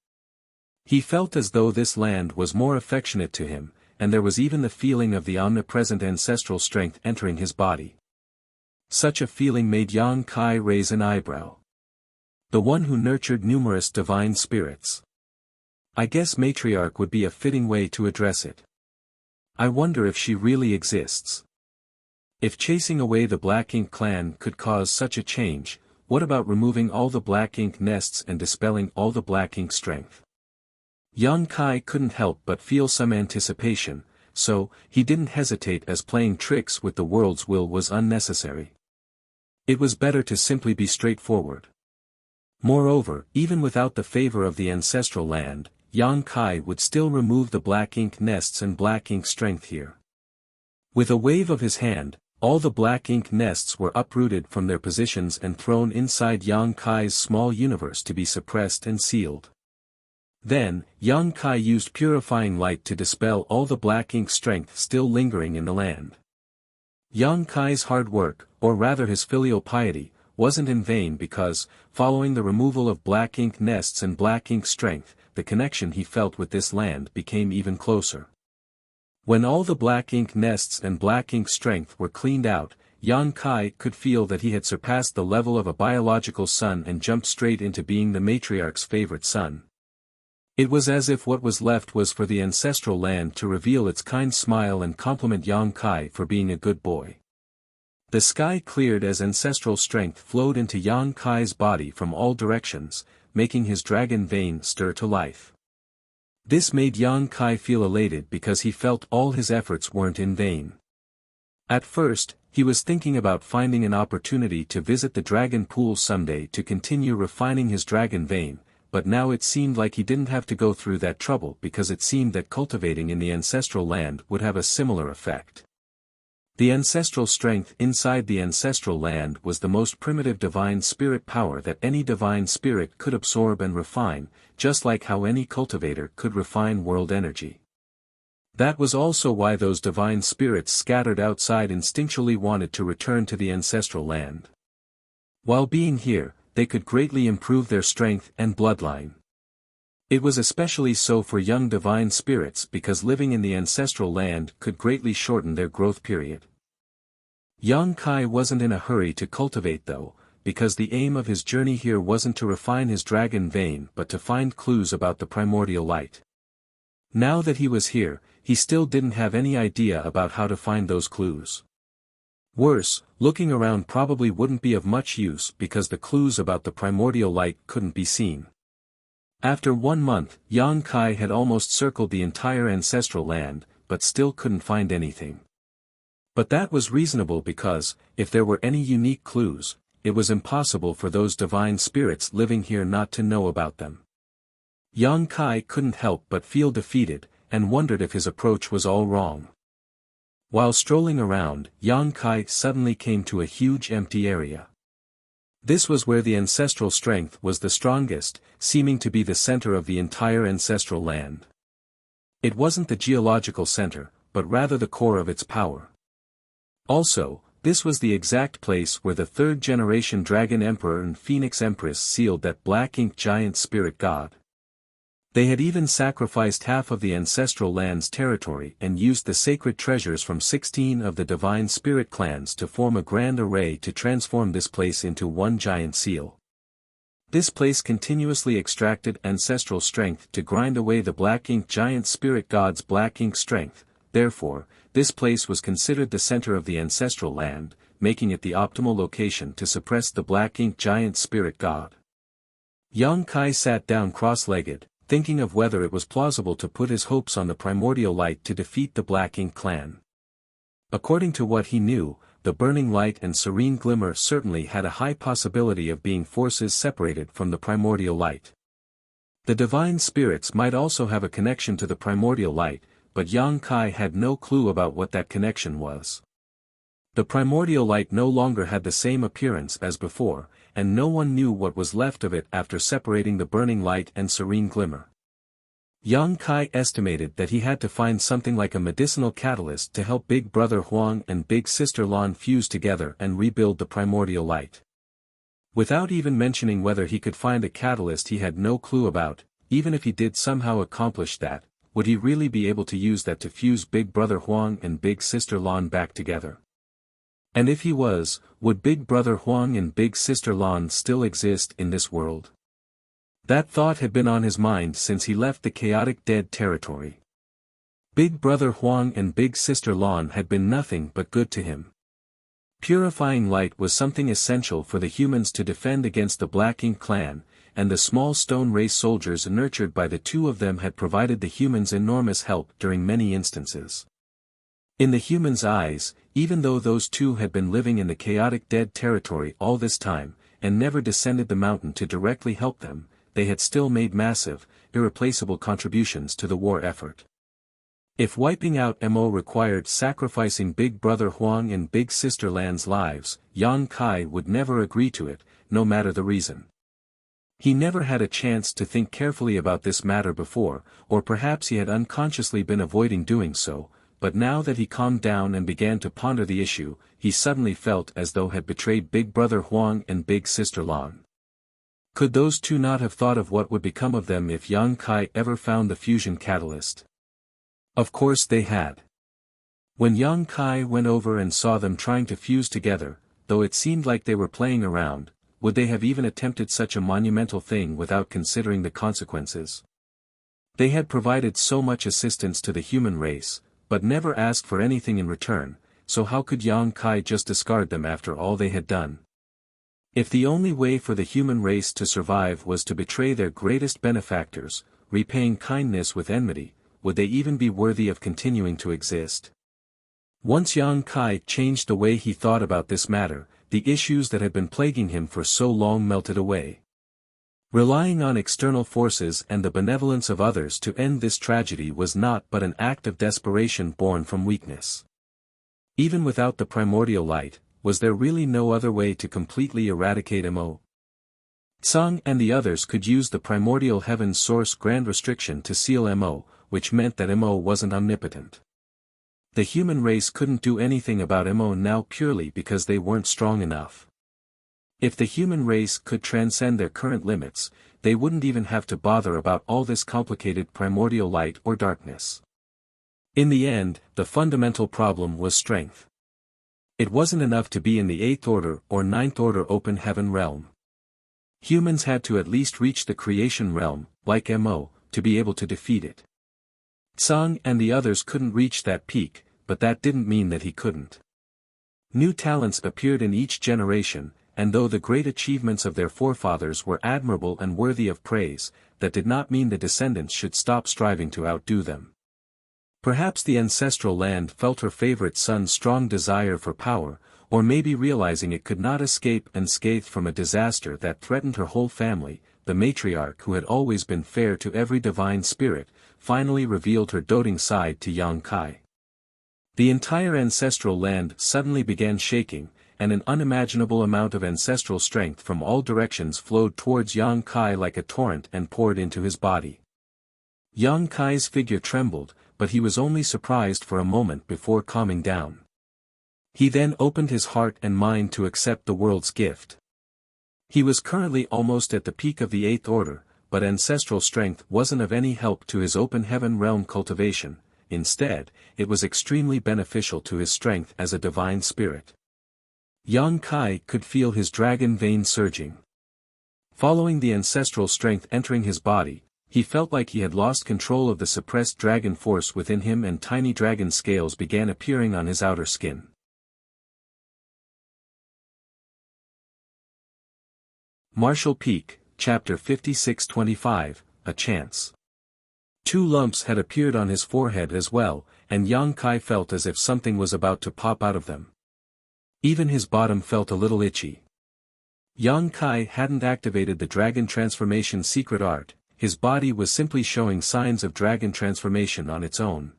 Speaker 1: He felt as though this land was more affectionate to him, and there was even the feeling of the omnipresent ancestral strength entering his body. Such a feeling made Yang Kai raise an eyebrow. The one who nurtured numerous divine spirits. I guess matriarch would be a fitting way to address it. I wonder if she really exists. If chasing away the Black Ink clan could cause such a change, what about removing all the Black Ink nests and dispelling all the Black Ink strength? Yang Kai couldn't help but feel some anticipation, so he didn't hesitate as playing tricks with the world's will was unnecessary. It was better to simply be straightforward. Moreover, even without the favor of the ancestral land, Yang Kai would still remove the Black Ink nests and Black Ink strength here. With a wave of his hand, all the Black Ink nests were uprooted from their positions and thrown inside Yang Kai's small universe to be suppressed and sealed. Then, Yang Kai used purifying light to dispel all the Black Ink strength still lingering in the land. Yang Kai's hard work, or rather his filial piety, wasn't in vain because, following the removal of Black Ink nests and Black Ink strength, the connection he felt with this land became even closer. When all the Black Ink nests and Black Ink strength were cleaned out, Yang Kai could feel that he had surpassed the level of a biological son and jumped straight into being the matriarch's favorite son. It was as if what was left was for the ancestral land to reveal its kind smile and compliment Yang Kai for being a good boy. The sky cleared as ancestral strength flowed into Yang Kai's body from all directions, making his dragon vein stir to life. This made Yang Kai feel elated because he felt all his efforts weren't in vain. At first, he was thinking about finding an opportunity to visit the dragon pool someday to continue refining his dragon vein, but now it seemed like he didn't have to go through that trouble because it seemed that cultivating in the ancestral land would have a similar effect. The ancestral strength inside the ancestral land was the most primitive divine spirit power that any divine spirit could absorb and refine, just like how any cultivator could refine world energy. That was also why those divine spirits scattered outside instinctually wanted to return to the ancestral land. While being here, they could greatly improve their strength and bloodline. It was especially so for young divine spirits because living in the ancestral land could greatly shorten their growth period. Yang Kai wasn't in a hurry to cultivate though, because the aim of his journey here wasn't to refine his dragon vein but to find clues about the primordial light. Now that he was here, he still didn't have any idea about how to find those clues. Worse, looking around probably wouldn't be of much use because the clues about the primordial light couldn't be seen. After 1 month, Yang Kai had almost circled the entire ancestral land, but still couldn't find anything. But that was reasonable because, if there were any unique clues, it was impossible for those divine spirits living here not to know about them. Yang Kai couldn't help but feel defeated, and wondered if his approach was all wrong. While strolling around, Yang Kai suddenly came to a huge empty area. This was where the ancestral strength was the strongest, seeming to be the center of the entire ancestral land. It wasn't the geological center, but rather the core of its power. Also, this was the exact place where the third-generation Dragon Emperor and Phoenix Empress sealed that Black Ink giant spirit god. They had even sacrificed half of the ancestral land's territory and used the sacred treasures from 16 of the divine spirit clans to form a grand array to transform this place into one giant seal. This place continuously extracted ancestral strength to grind away the Black Ink giant spirit god's Black Ink strength, therefore, this place was considered the center of the ancestral land, making it the optimal location to suppress the Black Ink giant spirit god. Yang Kai sat down cross-legged, thinking of whether it was plausible to put his hopes on the primordial light to defeat the Black Ink clan. According to what he knew, the burning light and serene glimmer certainly had a high possibility of being forces separated from the primordial light. The divine spirits might also have a connection to the primordial light, but Yang Kai had no clue about what that connection was. The primordial light no longer had the same appearance as before, and no one knew what was left of it after separating the burning light and serene glimmer. Yang Kai estimated that he had to find something like a medicinal catalyst to help Big Brother Huang and Big Sister Lan fuse together and rebuild the primordial light. Without even mentioning whether he could find a catalyst he had no clue about, even if he did somehow accomplish that, would he really be able to use that to fuse Big Brother Huang and Big Sister Lan back together? And if he was, would Big Brother Huang and Big Sister Lan still exist in this world? That thought had been on his mind since he left the chaotic dead territory. Big Brother Huang and Big Sister Lan had been nothing but good to him. Purifying light was something essential for the humans to defend against the Black Ink clan, and the small stone race soldiers nurtured by the two of them had provided the humans enormous help during many instances. In the humans' eyes, even though those two had been living in the chaotic dead territory all this time, and never descended the mountain to directly help them, they had still made massive, irreplaceable contributions to the war effort. If wiping out Mo required sacrificing Big Brother Huang and Big Sister Lan's lives, Yang Kai would never agree to it, no matter the reason. He never had a chance to think carefully about this matter before, or perhaps he had unconsciously been avoiding doing so, but now that he calmed down and began to ponder the issue, he suddenly felt as though he had betrayed Big Brother Huang and Big Sister Lan. Could those two not have thought of what would become of them if Yang Kai ever found the fusion catalyst? Of course they had. When Yang Kai went over and saw them trying to fuse together, though it seemed like they were playing around, would they have even attempted such a monumental thing without considering the consequences? They had provided so much assistance to the human race, but never asked for anything in return, so how could Yang Kai just discard them after all they had done? If the only way for the human race to survive was to betray their greatest benefactors, repaying kindness with enmity, would they even be worthy of continuing to exist? Once Yang Kai changed the way he thought about this matter, the issues that had been plaguing him for so long melted away. Relying on external forces and the benevolence of others to end this tragedy was not but an act of desperation born from weakness. Even without the primordial light, was there really no other way to completely eradicate Mo? Tsang and the others could use the primordial heaven's source grand restriction to seal Mo, which meant that Mo wasn't omnipotent. The human race couldn't do anything about Mo now purely because they weren't strong enough. If the human race could transcend their current limits, they wouldn't even have to bother about all this complicated primordial light or darkness. In the end, the fundamental problem was strength. It wasn't enough to be in the 8th order or 9th order open heaven realm. Humans had to at least reach the creation realm, like Mo, to be able to defeat it. Tsang and the others couldn't reach that peak, but that didn't mean that he couldn't. New talents appeared in each generation, and though the great achievements of their forefathers were admirable and worthy of praise, that did not mean the descendants should stop striving to outdo them. Perhaps the ancestral land felt her favorite son's strong desire for power, or maybe realizing it could not escape unscathed from a disaster that threatened her whole family, the matriarch who had always been fair to every divine spirit, finally revealed her doting side to Yang Kai. The entire ancestral land suddenly began shaking, and an unimaginable amount of ancestral strength from all directions flowed towards Yang Kai like a torrent and poured into his body. Yang Kai's figure trembled, but he was only surprised for a moment before calming down. He then opened his heart and mind to accept the world's gift. He was currently almost at the peak of the 8th order, but ancestral strength wasn't of any help to his open heaven realm cultivation. Instead, it was extremely beneficial to his strength as a divine spirit. Yang Kai could feel his dragon veins surging. Following the ancestral strength entering his body, he felt like he had lost control of the suppressed dragon force within him, and tiny dragon scales began appearing on his outer skin. Martial Peak, Chapter 56-25, A Chance. 2 lumps had appeared on his forehead as well, and Yang Kai felt as if something was about to pop out of them. Even his bottom felt a little itchy. Yang Kai hadn't activated the dragon transformation secret art, his body was simply showing signs of dragon transformation on its own.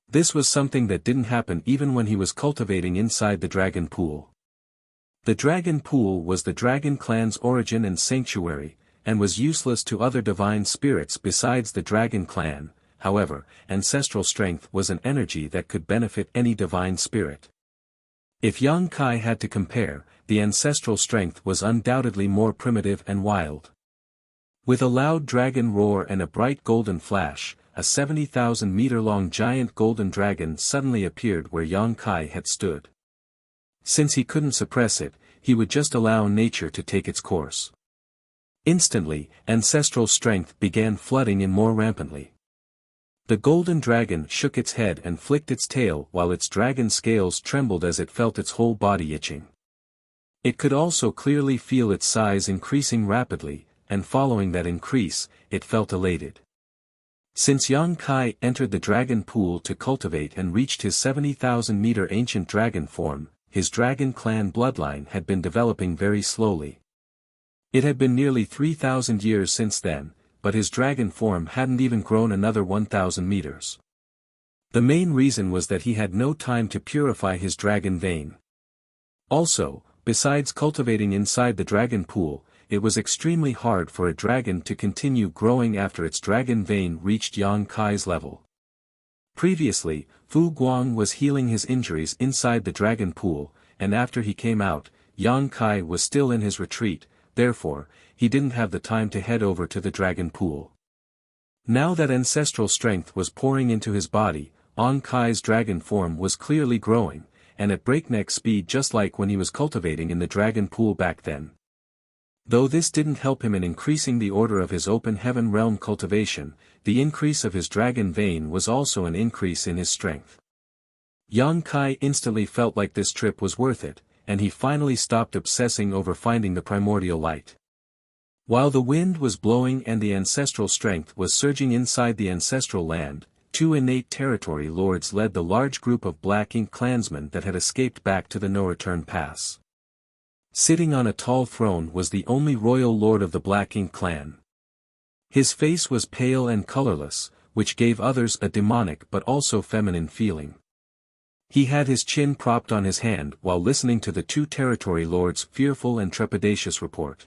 Speaker 1: This was something that didn't happen even when he was cultivating inside the dragon pool. The dragon pool was the dragon clan's origin and sanctuary, and was useless to other divine spirits besides the dragon clan. However, ancestral strength was an energy that could benefit any divine spirit. If Yang Kai had to compare, the ancestral strength was undoubtedly more primitive and wild. With a loud dragon roar and a bright golden flash, a 70,000-meter-long giant golden dragon suddenly appeared where Yang Kai had stood. Since he couldn't suppress it, he would just allow nature to take its course. Instantly, ancestral strength began flooding in more rampantly. The golden dragon shook its head and flicked its tail while its dragon scales trembled as it felt its whole body itching. It could also clearly feel its size increasing rapidly, and following that increase, it felt elated. Since Yang Kai entered the dragon pool to cultivate and reached his 70,000-meter ancient dragon form, his dragon clan bloodline had been developing very slowly. It had been nearly 3,000 years since then, but his dragon form hadn't even grown another 1,000 meters. The main reason was that he had no time to purify his dragon vein. Also, besides cultivating inside the dragon pool, it was extremely hard for a dragon to continue growing after its dragon vein reached Yang Kai's level. Previously, Fu Guang was healing his injuries inside the dragon pool, and after he came out, Yang Kai was still in his retreat, therefore, he didn't have the time to head over to the dragon pool. Now that ancestral strength was pouring into his body, Yang Kai's dragon form was clearly growing, and at breakneck speed just like when he was cultivating in the dragon pool back then. Though this didn't help him in increasing the order of his open heaven realm cultivation, the increase of his dragon vein was also an increase in his strength. Yang Kai instantly felt like this trip was worth it, and he finally stopped obsessing over finding the primordial light. While the wind was blowing and the ancestral strength was surging inside the ancestral land, two innate territory lords led the large group of Black Ink clansmen that had escaped back to the no-return pass. Sitting on a tall throne was the only royal lord of the Black Ink clan. His face was pale and colorless, which gave others a demonic but also feminine feeling. He had his chin propped on his hand while listening to the two territory lords' fearful and trepidatious report.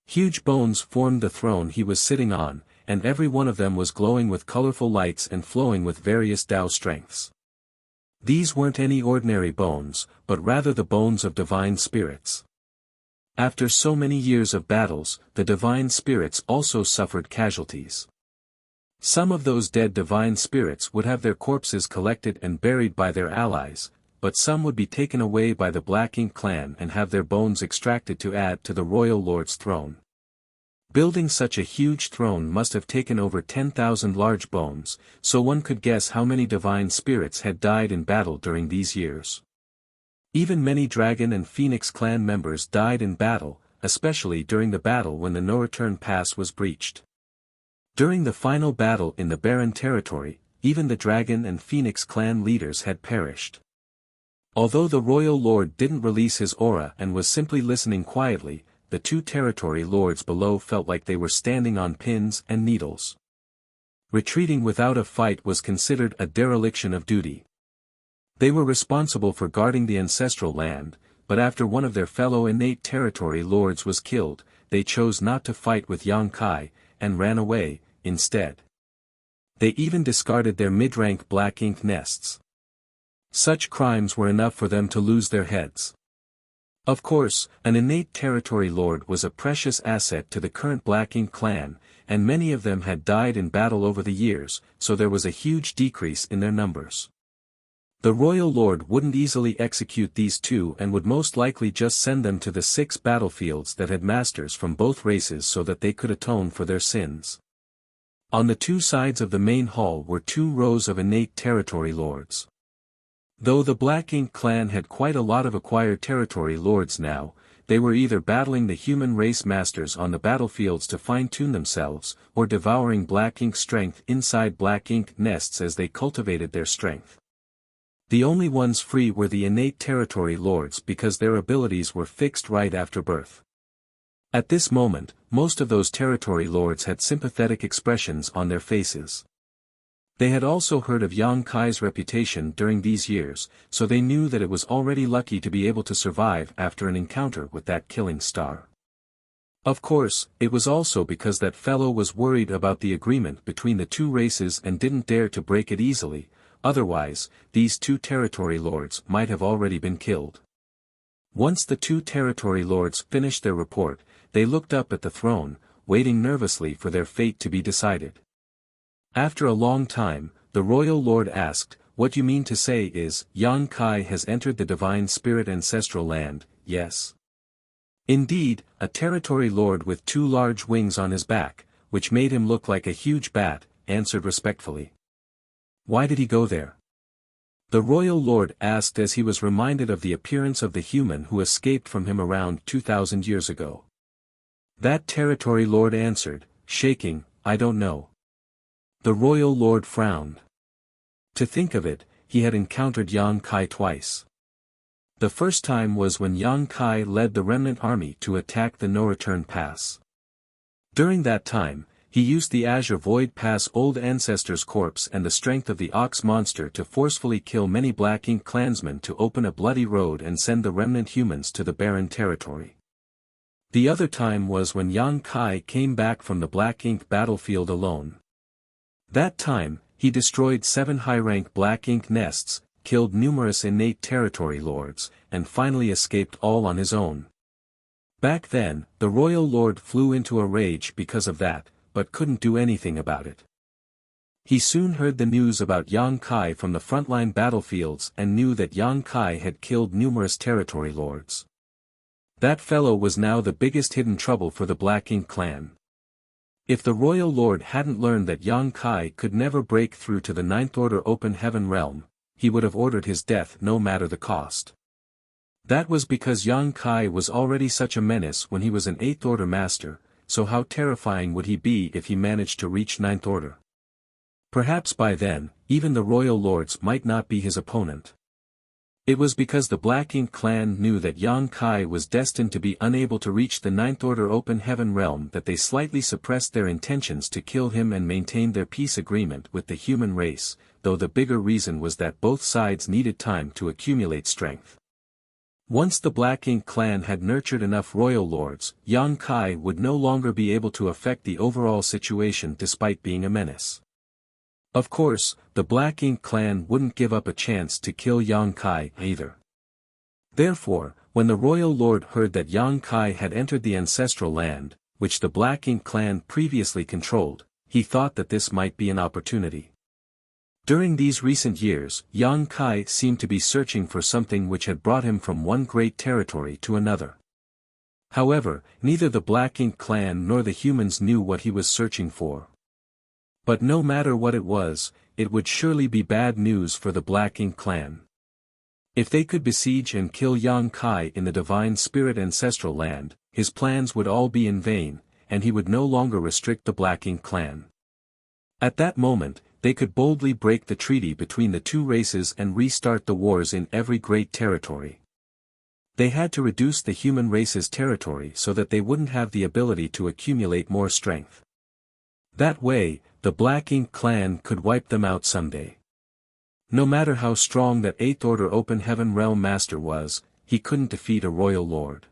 Speaker 1: Huge bones formed the throne he was sitting on, and every one of them was glowing with colorful lights and flowing with various Tao strengths. These weren't any ordinary bones, but rather the bones of divine spirits. After so many years of battles, the divine spirits also suffered casualties. Some of those dead divine spirits would have their corpses collected and buried by their allies, but some would be taken away by the Black Ink clan and have their bones extracted to add to the royal lord's throne. Building such a huge throne must have taken over 10,000 large bones, so one could guess how many divine spirits had died in battle during these years. Even many Dragon and Phoenix clan members died in battle, especially during the battle when the no-return pass was breached. During the final battle in the Barren territory, even the Dragon and Phoenix clan leaders had perished. Although the royal lord didn't release his aura and was simply listening quietly, the two territory lords below felt like they were standing on pins and needles. Retreating without a fight was considered a dereliction of duty. They were responsible for guarding the ancestral land, but after one of their fellow innate territory lords was killed, they chose not to fight with Yang Kai, and ran away, instead. They even discarded their mid-rank Black Ink nests. Such crimes were enough for them to lose their heads. Of course, an innate territory lord was a precious asset to the current Black Ink clan, and many of them had died in battle over the years, so there was a huge decrease in their numbers. The royal lord wouldn't easily execute these two and would most likely just send them to the 6 battlefields that had masters from both races so that they could atone for their sins. On the two sides of the main hall were 2 rows of innate territory lords. Though the Black Ink clan had quite a lot of acquired territory lords now, they were either battling the human race masters on the battlefields to fine-tune themselves, or devouring Black Ink strength inside Black Ink nests as they cultivated their strength. The only ones free were the innate territory lords because their abilities were fixed right after birth. At this moment, most of those territory lords had sympathetic expressions on their faces. They had also heard of Yang Kai's reputation during these years, so they knew that it was already lucky to be able to survive after an encounter with that killing star. Of course, it was also because that fellow was worried about the agreement between the two races and didn't dare to break it easily, otherwise, these two territory lords might have already been killed. Once the two territory lords finished their report, they looked up at the throne, waiting nervously for their fate to be decided. After a long time, the royal lord asked, "What you mean to say is, Yang Kai has entered the divine spirit ancestral land, yes?" "Indeed, a territory lord with two large wings on his back, which made him look like a huge bat," answered respectfully. "Why did he go there?" the royal lord asked as he was reminded of the appearance of the human who escaped from him around 2,000 years ago. That territory lord answered, shaking, "I don't know." The royal lord frowned. To think of it, he had encountered Yang Kai twice. The first time was when Yang Kai led the remnant army to attack the No-Return Pass. During that time, he used the Azure Void Pass Old Ancestor's corpse and the strength of the Ox Monster to forcefully kill many Black Ink clansmen to open a bloody road and send the remnant humans to the barren territory. The other time was when Yang Kai came back from the Black Ink battlefield alone. That time, he destroyed 7 high-rank Black Ink nests, killed numerous innate territory lords, and finally escaped all on his own. Back then, the royal lord flew into a rage because of that, but couldn't do anything about it. He soon heard the news about Yang Kai from the frontline battlefields and knew that Yang Kai had killed numerous territory lords. That fellow was now the biggest hidden trouble for the Black Ink clan. If the royal lord hadn't learned that Yang Kai could never break through to the Ninth Order Open Heaven realm, he would have ordered his death no matter the cost. That was because Yang Kai was already such a menace when he was an 8th Order master, so how terrifying would he be if he managed to reach 9th Order? Perhaps by then, even the royal lords might not be his opponent. It was because the Black Ink clan knew that Yang Kai was destined to be unable to reach the Ninth Order Open Heaven realm that they slightly suppressed their intentions to kill him and maintain their peace agreement with the human race, though the bigger reason was that both sides needed time to accumulate strength. Once the Black Ink clan had nurtured enough royal lords, Yang Kai would no longer be able to affect the overall situation despite being a menace. Of course, the Black Ink clan wouldn't give up a chance to kill Yang Kai either. Therefore, when the royal lord heard that Yang Kai had entered the ancestral land, which the Black Ink clan previously controlled, he thought that this might be an opportunity. During these recent years, Yang Kai seemed to be searching for something which had brought him from one great territory to another. However, neither the Black Ink clan nor the humans knew what he was searching for. But no matter what it was, it would surely be bad news for the Black Ink clan. If they could besiege and kill Yang Kai in the divine spirit ancestral land, his plans would all be in vain, and he would no longer restrict the Black Ink clan. At that moment, they could boldly break the treaty between the two races and restart the wars in every great territory. They had to reduce the human race's territory so that they wouldn't have the ability to accumulate more strength. That way, the Black Ink clan could wipe them out someday. No matter how strong that 8th Order Open Heaven Realm Master was, he couldn't defeat a royal lord.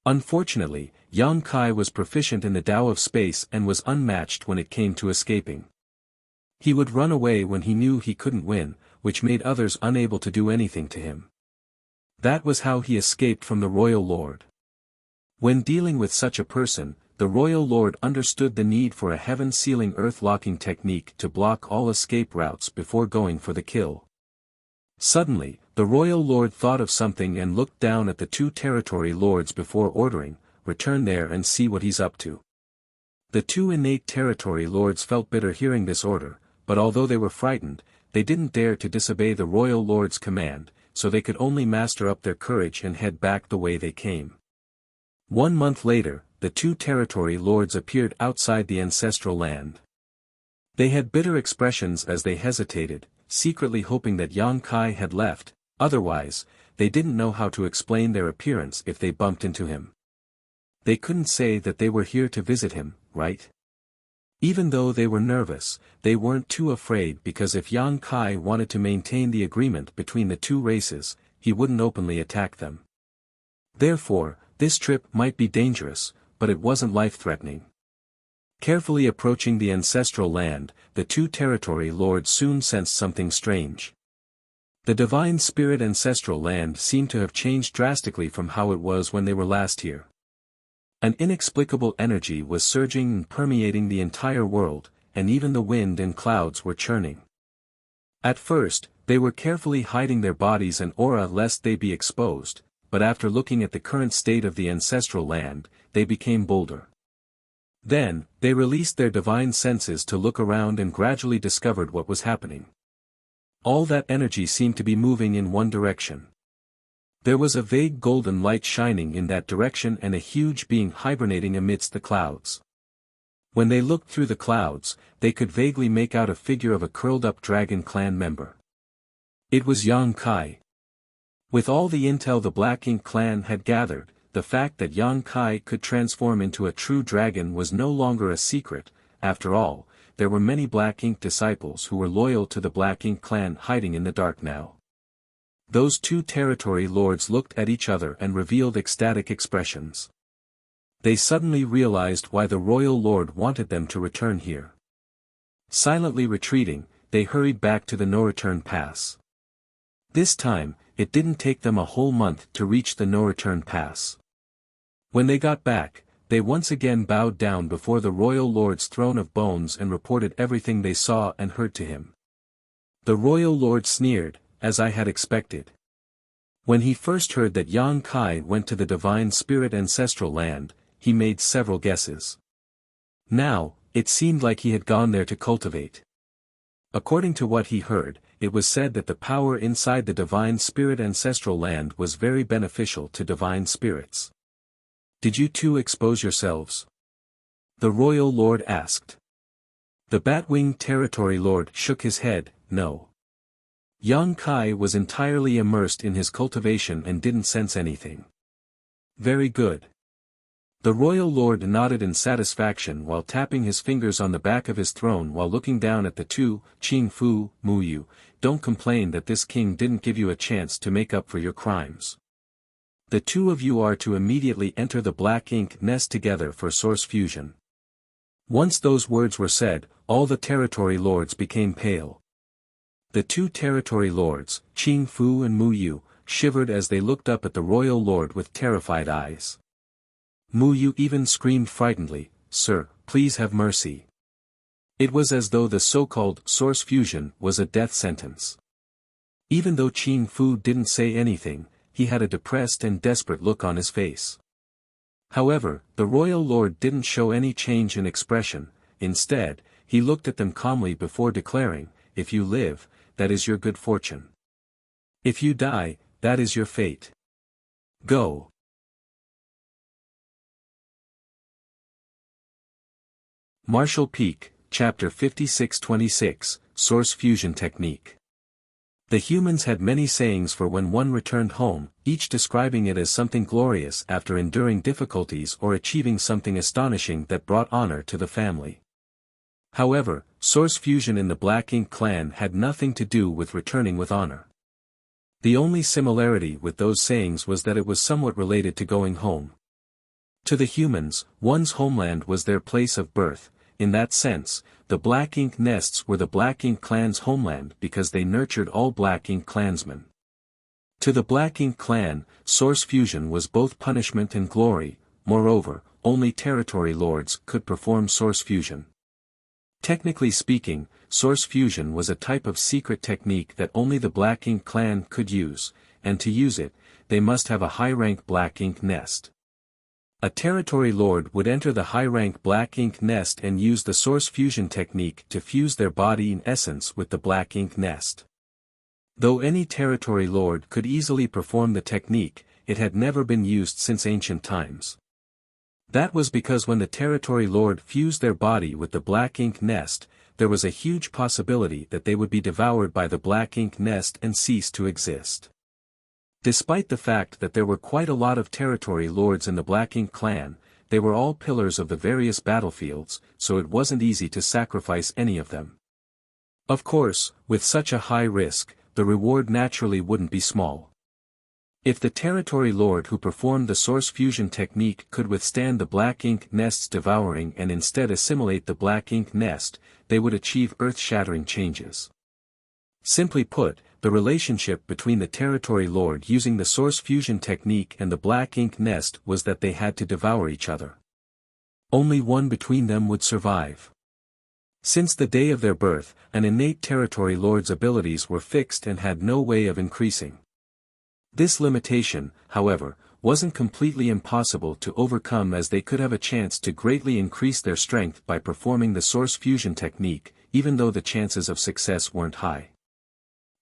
Speaker 1: Unfortunately, Yang Kai was proficient in the Tao of space and was unmatched when it came to escaping. He would run away when he knew he couldn't win, which made others unable to do anything to him. That was how he escaped from the royal lord. When dealing with such a person, the royal lord understood the need for a heaven-sealing earth-locking technique to block all escape routes before going for the kill. Suddenly, the royal lord thought of something and looked down at the two territory lords before ordering, "Return there and see what he's up to." The two innate territory lords felt bitter hearing this order, but although they were frightened, they didn't dare to disobey the royal lord's command, so they could only master up their courage and head back the way they came. 1 month later, the two territory lords appeared outside the ancestral land. They had bitter expressions as they hesitated, secretly hoping that Yang Kai had left, otherwise, they didn't know how to explain their appearance if they bumped into him. They couldn't say that they were here to visit him, right? Even though they were nervous, they weren't too afraid because if Yang Kai wanted to maintain the agreement between the two races, he wouldn't openly attack them. Therefore, this trip might be dangerous, but it wasn't life-threatening. Carefully approaching the ancestral land, the two territory lords soon sensed something strange. The divine spirit ancestral land seemed to have changed drastically from how it was when they were last here. An inexplicable energy was surging and permeating the entire world, and even the wind and clouds were churning. At first, they were carefully hiding their bodies and aura lest they be exposed, but after looking at the current state of the ancestral land, they became bolder. Then, they released their divine senses to look around and gradually discovered what was happening. All that energy seemed to be moving in one direction. There was a vague golden light shining in that direction and a huge being hibernating amidst the clouds. When they looked through the clouds, they could vaguely make out a figure of a curled-up dragon clan member. It was Yang Kai. With all the intel the Black Ink clan had gathered, the fact that Yang Kai could transform into a true dragon was no longer a secret. After all, there were many Black Ink disciples who were loyal to the Black Ink clan hiding in the dark now. Those two territory lords looked at each other and revealed ecstatic expressions. They suddenly realized why the royal lord wanted them to return here. Silently retreating, they hurried back to the no-return pass. This time, it didn't take them a whole month to reach the no-return pass. When they got back, they once again bowed down before the royal lord's throne of bones and reported everything they saw and heard to him. The royal lord sneered, as I had expected. When he first heard that Yang Kai went to the divine spirit ancestral land, he made several guesses. Now, it seemed like he had gone there to cultivate. According to what he heard, it was said that the power inside the divine spirit ancestral land was very beneficial to divine spirits. Did you two expose yourselves? The royal lord asked. The Batwing territory lord shook his head, no. Yang Kai was entirely immersed in his cultivation and didn't sense anything. Very good. The royal lord nodded in satisfaction while tapping his fingers on the back of his throne while looking down at the two. Qing Fu, Mu Yu, don't complain that this king didn't give you a chance to make up for your crimes. The two of you are to immediately enter the Black Ink nest together for source fusion. Once those words were said, all the territory lords became pale. The two territory lords, Qing Fu and Mu Yu, shivered as they looked up at the royal lord with terrified eyes. Mu Yu even screamed frightenedly, "Sir, please have mercy." It was as though the so-called source fusion was a death sentence. Even though Qing Fu didn't say anything, he had a depressed and desperate look on his face. However, the royal lord didn't show any change in expression. Instead, he looked at them calmly before declaring, "If you live, that is your good fortune. If you die, that is your fate. Go." Marshall Peak, Chapter 56-26, Source Fusion Technique. The humans had many sayings for when one returned home, each describing it as something glorious after enduring difficulties or achieving something astonishing that brought honor to the family. However, source fusion in the Black Ink clan had nothing to do with returning with honor. The only similarity with those sayings was that it was somewhat related to going home. To the humans, one's homeland was their place of birth. In that sense, the Black Ink nests were the Black Ink clan's homeland because they nurtured all Black Ink clansmen. To the Black Ink clan, source fusion was both punishment and glory. Moreover, only territory lords could perform source fusion. Technically speaking, source fusion was a type of secret technique that only the Black Ink clan could use, and to use it, they must have a high-rank Black Ink nest. A territory lord would enter the high-rank Black Ink nest and use the source fusion technique to fuse their body in essence with the Black Ink nest. Though any territory lord could easily perform the technique, it had never been used since ancient times. That was because when the territory lord fused their body with the Black Ink nest, there was a huge possibility that they would be devoured by the Black Ink nest and cease to exist. Despite the fact that there were quite a lot of territory lords in the Black Ink clan, they were all pillars of the various battlefields, so it wasn't easy to sacrifice any of them. Of course, with such a high risk, the reward naturally wouldn't be small. If the territory lord who performed the source fusion technique could withstand the black ink nest's devouring and instead assimilate the black ink nest, they would achieve earth-shattering changes. Simply put, the relationship between the territory lord using the source fusion technique and the black ink nest was that they had to devour each other. Only one between them would survive. Since the day of their birth, an innate territory lord's abilities were fixed and had no way of increasing. This limitation, however, wasn't completely impossible to overcome, as they could have a chance to greatly increase their strength by performing the source fusion technique, even though the chances of success weren't high.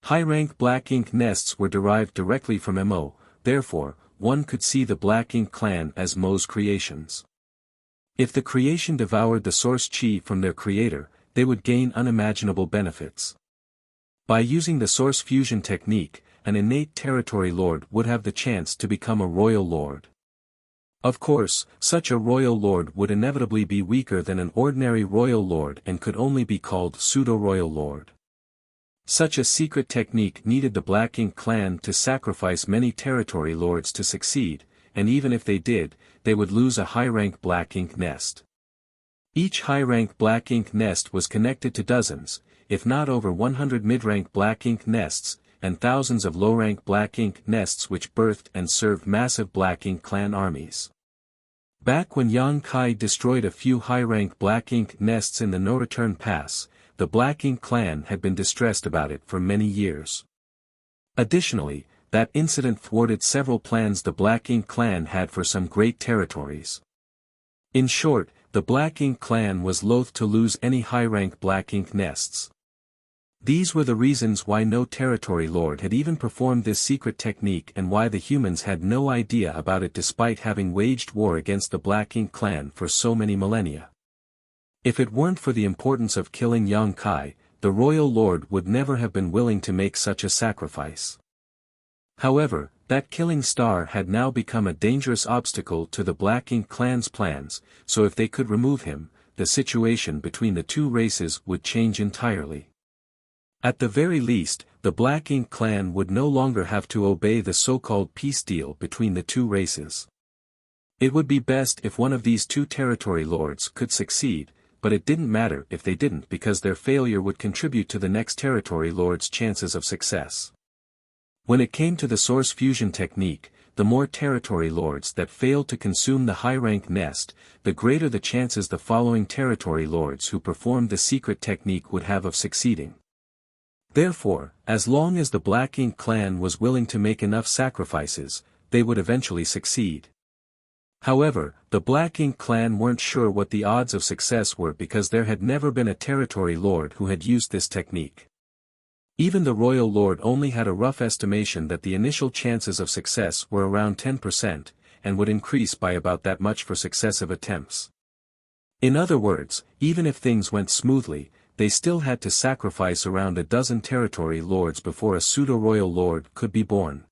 Speaker 1: High-rank black ink nests were derived directly from Mo, therefore, one could see the black ink clan as Mo's creations. If the creation devoured the source chi from their creator, they would gain unimaginable benefits. By using the source fusion technique, an innate territory lord would have the chance to become a royal lord. Of course, such a royal lord would inevitably be weaker than an ordinary royal lord and could only be called pseudo-royal lord. Such a secret technique needed the Black Ink clan to sacrifice many territory lords to succeed, and even if they did, they would lose a high-rank Black Ink nest. Each high-rank Black Ink nest was connected to dozens, if not over 100 mid-rank Black Ink nests, and thousands of low-rank Black Ink nests which birthed and served massive Black Ink clan armies. Back when Yang Kai destroyed a few high-rank Black Ink nests in the No Return Pass, the Black Ink clan had been distressed about it for many years. Additionally, that incident thwarted several plans the Black Ink clan had for some great territories. In short, the Black Ink clan was loath to lose any high-rank Black Ink nests. These were the reasons why no territory lord had even performed this secret technique and why the humans had no idea about it despite having waged war against the Black Ink clan for so many millennia. If it weren't for the importance of killing Yang Kai, the royal lord would never have been willing to make such a sacrifice. However, that killing star had now become a dangerous obstacle to the Black Ink clan's plans, so if they could remove him, the situation between the two races would change entirely. At the very least, the Black Ink clan would no longer have to obey the so-called peace deal between the two races. It would be best if one of these two territory lords could succeed, but it didn't matter if they didn't because their failure would contribute to the next territory lord's chances of success. When it came to the source fusion technique, the more territory lords that failed to consume the high-rank nest, the greater the chances the following territory lords who performed the secret technique would have of succeeding. Therefore, as long as the Black Ink clan was willing to make enough sacrifices, they would eventually succeed. However, the Black Ink clan weren't sure what the odds of success were because there had never been a territory lord who had used this technique. Even the royal lord only had a rough estimation that the initial chances of success were around 10%, and would increase by about that much for successive attempts. In other words, even if things went smoothly, they still had to sacrifice around a dozen territory lords before a pseudo-royal lord could be born.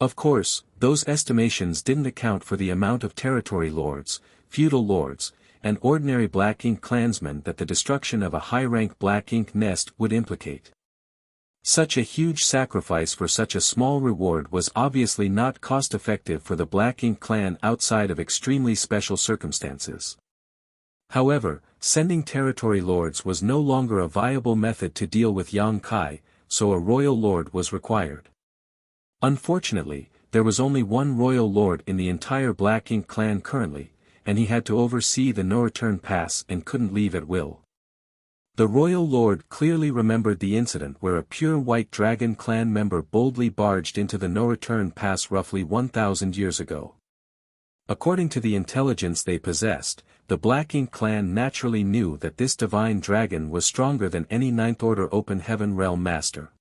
Speaker 1: Of course, those estimations didn't account for the amount of territory lords, feudal lords, and ordinary Black Ink clansmen that the destruction of a high-rank Black Ink nest would implicate. Such a huge sacrifice for such a small reward was obviously not cost-effective for the Black Ink clan outside of extremely special circumstances. However, sending territory lords was no longer a viable method to deal with Yang Kai, so a royal lord was required. Unfortunately, there was only one royal lord in the entire Black Ink clan currently, and he had to oversee the No Return Pass and couldn't leave at will. The royal lord clearly remembered the incident where a pure white dragon clan member boldly barged into the No Return Pass roughly 1,000 years ago. According to the intelligence they possessed, the Black Ink clan naturally knew that this divine dragon was stronger than any Ninth Order Open Heaven Realm master.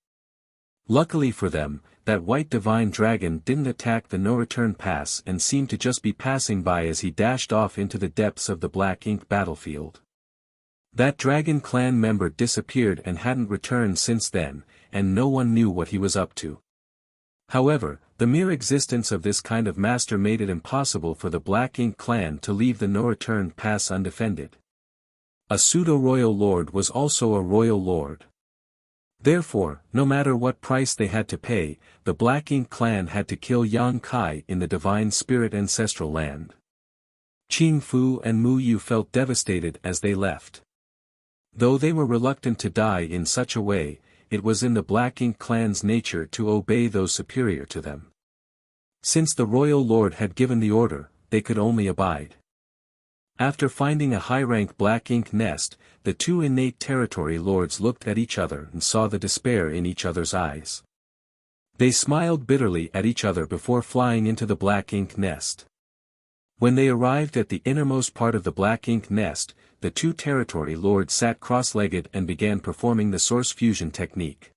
Speaker 1: Luckily for them, that white divine dragon didn't attack the No Return Pass and seemed to just be passing by as he dashed off into the depths of the Black Ink battlefield. That dragon clan member disappeared and hadn't returned since then, and no one knew what he was up to. However, the mere existence of this kind of master made it impossible for the Black Ink clan to leave the No Return Pass undefended. A pseudo-royal lord was also a royal lord. Therefore, no matter what price they had to pay, the Black Ink clan had to kill Yang Kai in the Divine Spirit ancestral land. Qing Fu and Mu Yu felt devastated as they left. Though they were reluctant to die in such a way, it was in the Black Ink clan's nature to obey those superior to them. Since the royal lord had given the order, they could only abide. After finding a high-rank Black Ink nest, the two innate territory lords looked at each other and saw the despair in each other's eyes. They smiled bitterly at each other before flying into the Black Ink nest. When they arrived at the innermost part of the Black Ink nest, the two territory lords sat cross-legged and began performing the source fusion technique.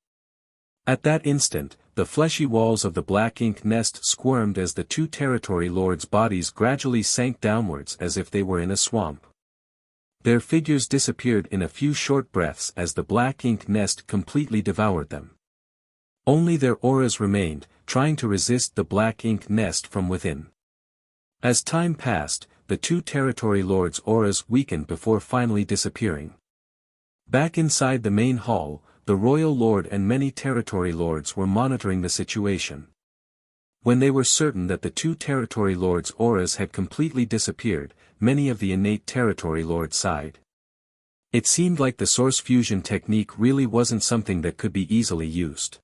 Speaker 1: At that instant, the fleshy walls of the Black Ink nest squirmed as the two territory lords' bodies gradually sank downwards as if they were in a swamp. Their figures disappeared in a few short breaths as the Black Ink nest completely devoured them. Only their auras remained, trying to resist the Black Ink nest from within. As time passed, the two territory lords' auras weakened before finally disappearing. Back inside the main hall, the royal lord and many territory lords were monitoring the situation. When they were certain that the two territory lords' auras had completely disappeared, many of the innate territory lords sighed. It seemed like the source fusion technique really wasn't something that could be easily used.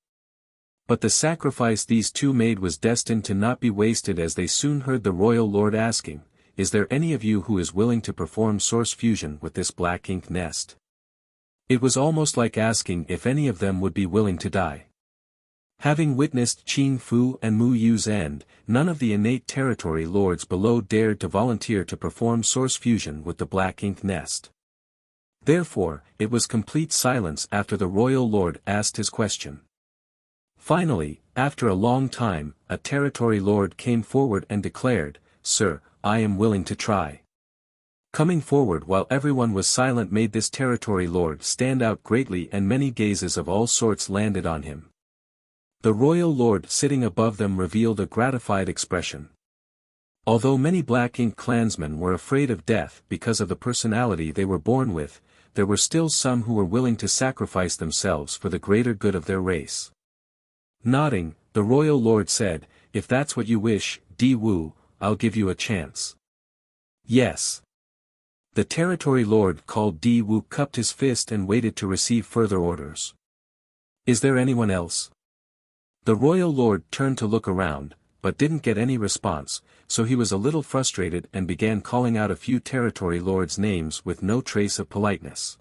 Speaker 1: But the sacrifice these two made was destined to not be wasted, as they soon heard the royal lord asking, "Is there any of you who is willing to perform source fusion with this Black Ink nest?" It was almost like asking if any of them would be willing to die. Having witnessed Qing Fu and Mu Yu's end, none of the innate territory lords below dared to volunteer to perform source fusion with the Black Ink nest. Therefore, it was complete silence after the royal lord asked his question. Finally, after a long time, a territory lord came forward and declared, "Sir, I am willing to try." Coming forward while everyone was silent made this territory lord stand out greatly, and many gazes of all sorts landed on him. The royal lord sitting above them revealed a gratified expression. Although many Black Ink clansmen were afraid of death because of the personality they were born with, there were still some who were willing to sacrifice themselves for the greater good of their race. Nodding, the royal lord said, "If that's what you wish, Di Wu, I'll give you a chance." "Yes." The territory lord called Di Wu cupped his fist and waited to receive further orders. "Is there anyone else?" The royal lord turned to look around, but didn't get any response, so he was a little frustrated and began calling out a few territory lords' names with no trace of politeness.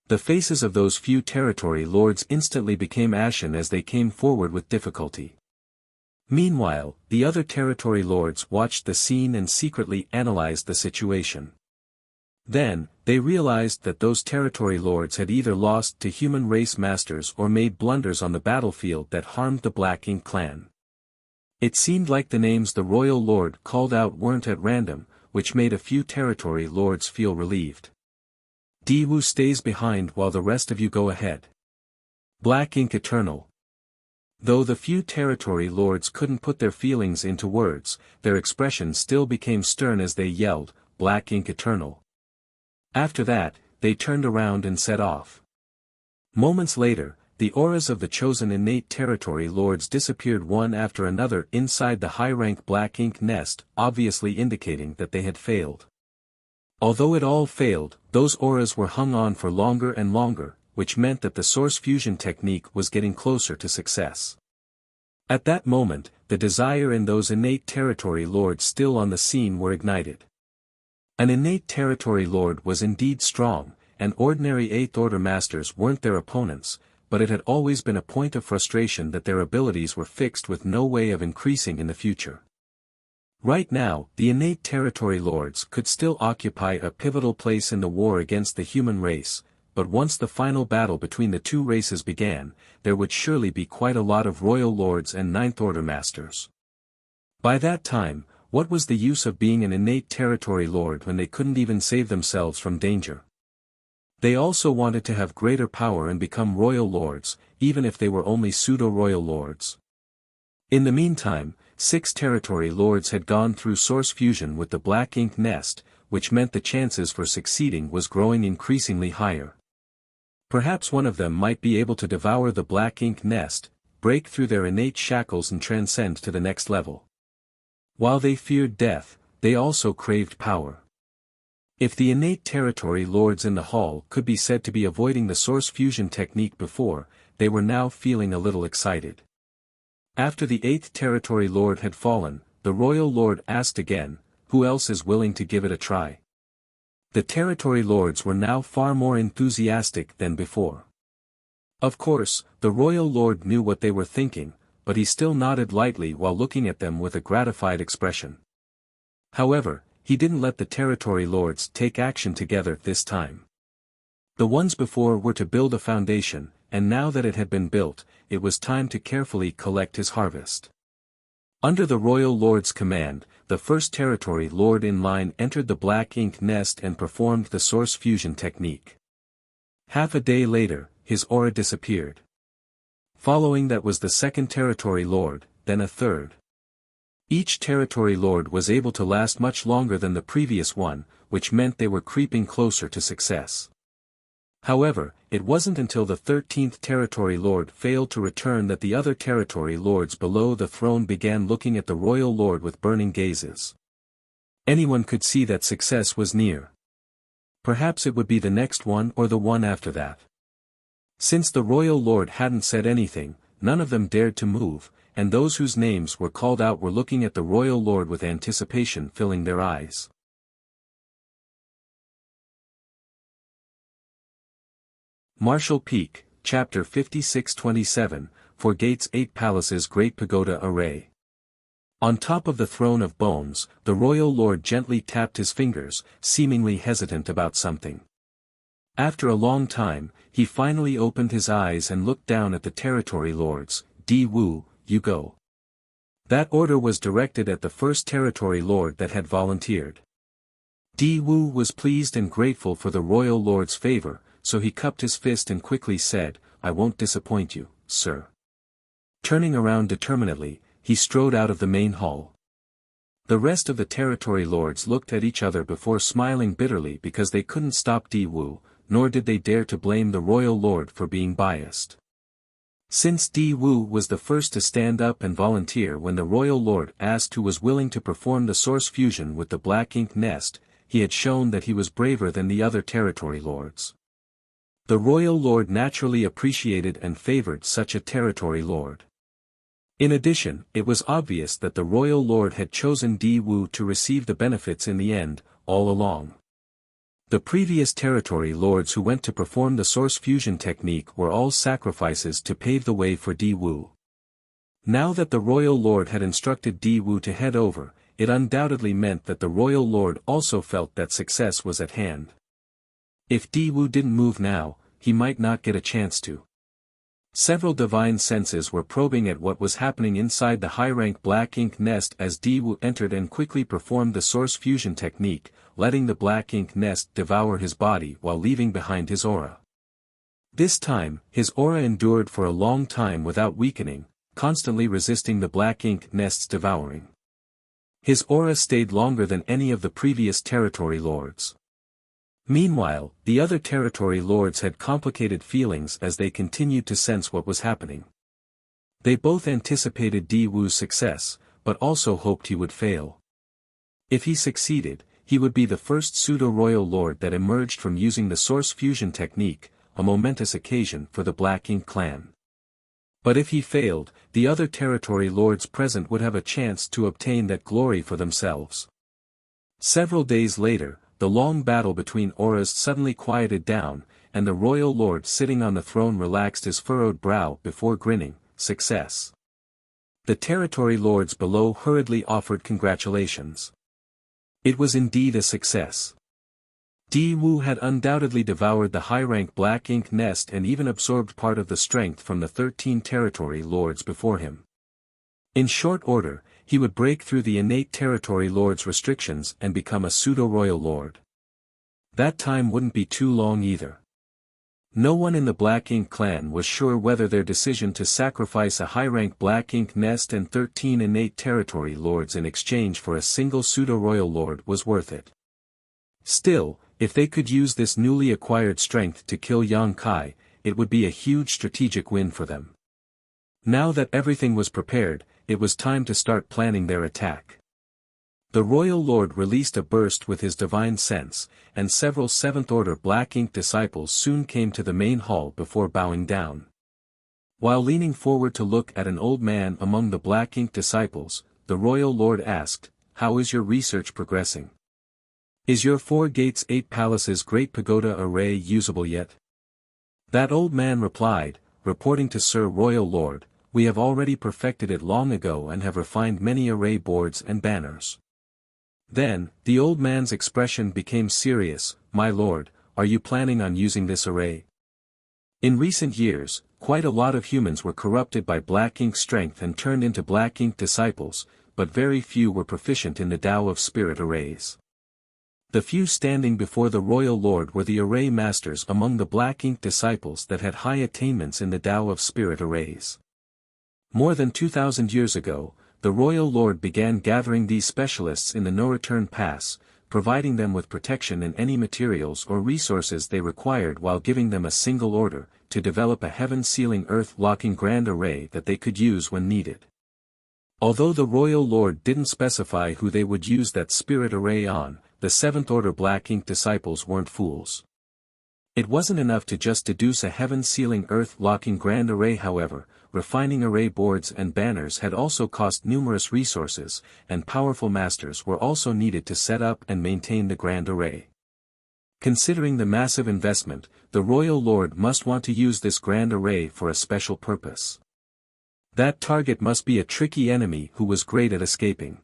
Speaker 1: The faces of those few territory lords instantly became ashen as they came forward with difficulty. Meanwhile, the other territory lords watched the scene and secretly analyzed the situation. Then, they realized that those territory lords had either lost to human race masters or made blunders on the battlefield that harmed the Black Ink clan. It seemed like the names the royal lord called out weren't at random, which made a few territory lords feel relieved. "Di Wu stays behind while the rest of you go ahead. Black Ink Eternal." Though the few territory lords couldn't put their feelings into words, their expression still became stern as they yelled, "Black Ink Eternal." After that, they turned around and set off. Moments later, the auras of the chosen innate territory lords disappeared one after another inside the high-rank Black Ink nest, obviously indicating that they had failed. Although it all failed, those auras were hung on for longer and longer, which meant that the source fusion technique was getting closer to success. At that moment, the desire in those innate territory lords still on the scene were ignited. An innate territory lord was indeed strong, and ordinary 8th Order masters weren't their opponents, but it had always been a point of frustration that their abilities were fixed with no way of increasing in the future. Right now, the innate territory lords could still occupy a pivotal place in the war against the human race, but once the final battle between the two races began, there would surely be quite a lot of royal lords and 9th Order masters. By that time, what was the use of being an innate territory lord when they couldn't even save themselves from danger? They also wanted to have greater power and become royal lords, even if they were only pseudo-royal lords. In the meantime, 6 territory lords had gone through source fusion with the Black Ink nest, which meant the chances for succeeding was growing increasingly higher. Perhaps one of them might be able to devour the black ink nest, break through their innate shackles and transcend to the next level. While they feared death, they also craved power. If the innate territory lords in the hall could be said to be avoiding the source fusion technique before, they were now feeling a little excited. After the 8th territory lord had fallen, the royal lord asked again, who else is willing to give it a try? The territory lords were now far more enthusiastic than before. Of course, the royal lord knew what they were thinking, but he still nodded lightly while looking at them with a gratified expression. However, he didn't let the territory lords take action together this time. The ones before were to build a foundation, and now that it had been built, it was time to carefully collect his harvest. Under the royal lord's command, the first territory lord in line entered the black ink nest and performed the source fusion technique. Half a day later, his aura disappeared. Following that was the second territory lord, then a third. Each territory lord was able to last much longer than the previous one, which meant they were creeping closer to success. However, it wasn't until the 13th territory lord failed to return that the other territory lords below the throne began looking at the royal lord with burning gazes. Anyone could see that success was near. Perhaps it would be the next one or the one after that. Since the royal lord hadn't said anything, none of them dared to move, and those whose names were called out were looking at the royal lord with anticipation filling their eyes. Martial Peak, Chapter 56-27, For Gates 8 Palaces Great Pagoda Array. On top of the throne of bones, the royal lord gently tapped his fingers, seemingly hesitant about something. After a long time, he finally opened his eyes and looked down at the territory lords. Di Wu, you go. That order was directed at the first territory lord that had volunteered. Di Wu was pleased and grateful for the royal lord's favor, so he cupped his fist and quickly said, I won't disappoint you, sir. Turning around determinedly, he strode out of the main hall. The rest of the territory lords looked at each other before smiling bitterly because they couldn't stop Di Wu, nor did they dare to blame the royal lord for being biased. Since Di Wu was the first to stand up and volunteer when the royal lord asked who was willing to perform the source fusion with the black ink nest, he had shown that he was braver than the other territory lords. The royal lord naturally appreciated and favored such a territory lord. In addition, it was obvious that the royal lord had chosen Di Wu to receive the benefits in the end, all along. The previous territory lords who went to perform the source fusion technique were all sacrifices to pave the way for Di Wu. Now that the royal lord had instructed Di Wu to head over, it undoubtedly meant that the royal lord also felt that success was at hand. If Di Wu didn't move now, he might not get a chance to. Several divine senses were probing at what was happening inside the high-rank black ink nest as Di Wu entered and quickly performed the source fusion technique, letting the black ink nest devour his body while leaving behind his aura. This time, his aura endured for a long time without weakening, constantly resisting the black ink nest's devouring. His aura stayed longer than any of the previous territory lords. Meanwhile, the other territory lords had complicated feelings as they continued to sense what was happening. They both anticipated Di Wu's success, but also hoped he would fail. If he succeeded, he would be the first pseudo-royal lord that emerged from using the source fusion technique, a momentous occasion for the Black Ink clan. But if he failed, the other territory lords present would have a chance to obtain that glory for themselves. Several days later, the long battle between auras suddenly quieted down, and the royal lord sitting on the throne relaxed his furrowed brow before grinning, success. The territory lords below hurriedly offered congratulations. It was indeed a success. Di Wu had undoubtedly devoured the high-rank Black Ink nest and even absorbed part of the strength from the 13 territory lords before him. In short order, he would break through the innate territory lord's restrictions and become a pseudo-royal lord. That time wouldn't be too long either. No one in the Black Ink clan was sure whether their decision to sacrifice a high-rank Black Ink nest and 13 innate territory lords in exchange for a single pseudo-royal lord was worth it. Still, If they could use this newly acquired strength to kill Yang Kai, it would be a huge strategic win for them. Now that everything was prepared, it was time to start planning their attack. The Royal Lord released a burst with his divine sense, and several seventh-order Black Ink disciples soon came to the main hall before bowing down. While leaning forward to look at an old man among the Black Ink disciples, the Royal Lord asked, "How is your research progressing? Is your 4 gates 8 palaces Great Pagoda array usable yet?" That old man replied, "Reporting to Sir Royal Lord, we have already perfected it long ago and have refined many array boards and banners." Then, the old man's expression became serious. "My lord, are you planning on using this array?" In recent years, quite a lot of humans were corrupted by Black Ink strength and turned into Black Ink disciples, but very few were proficient in the Tao of Spirit arrays. The few standing before the Royal Lord were the array masters among the Black Ink disciples that had high attainments in the Tao of Spirit arrays. More than 2,000 years ago, the Royal Lord began gathering these specialists in the No-Return Pass, providing them with protection in any materials or resources they required while giving them a single order, to develop a heaven-sealing earth-locking grand array that they could use when needed. Although the Royal Lord didn't specify who they would use that spirit array on, the 7th Order Black Ink disciples weren't fools. It wasn't enough to just deduce a heaven-sealing earth-locking grand array. However, refining array boards and banners had also cost numerous resources, and powerful masters were also needed to set up and maintain the grand array. Considering the massive investment, the Royal Lord must want to use this grand array for a special purpose. That target must be a tricky enemy who was great at escaping.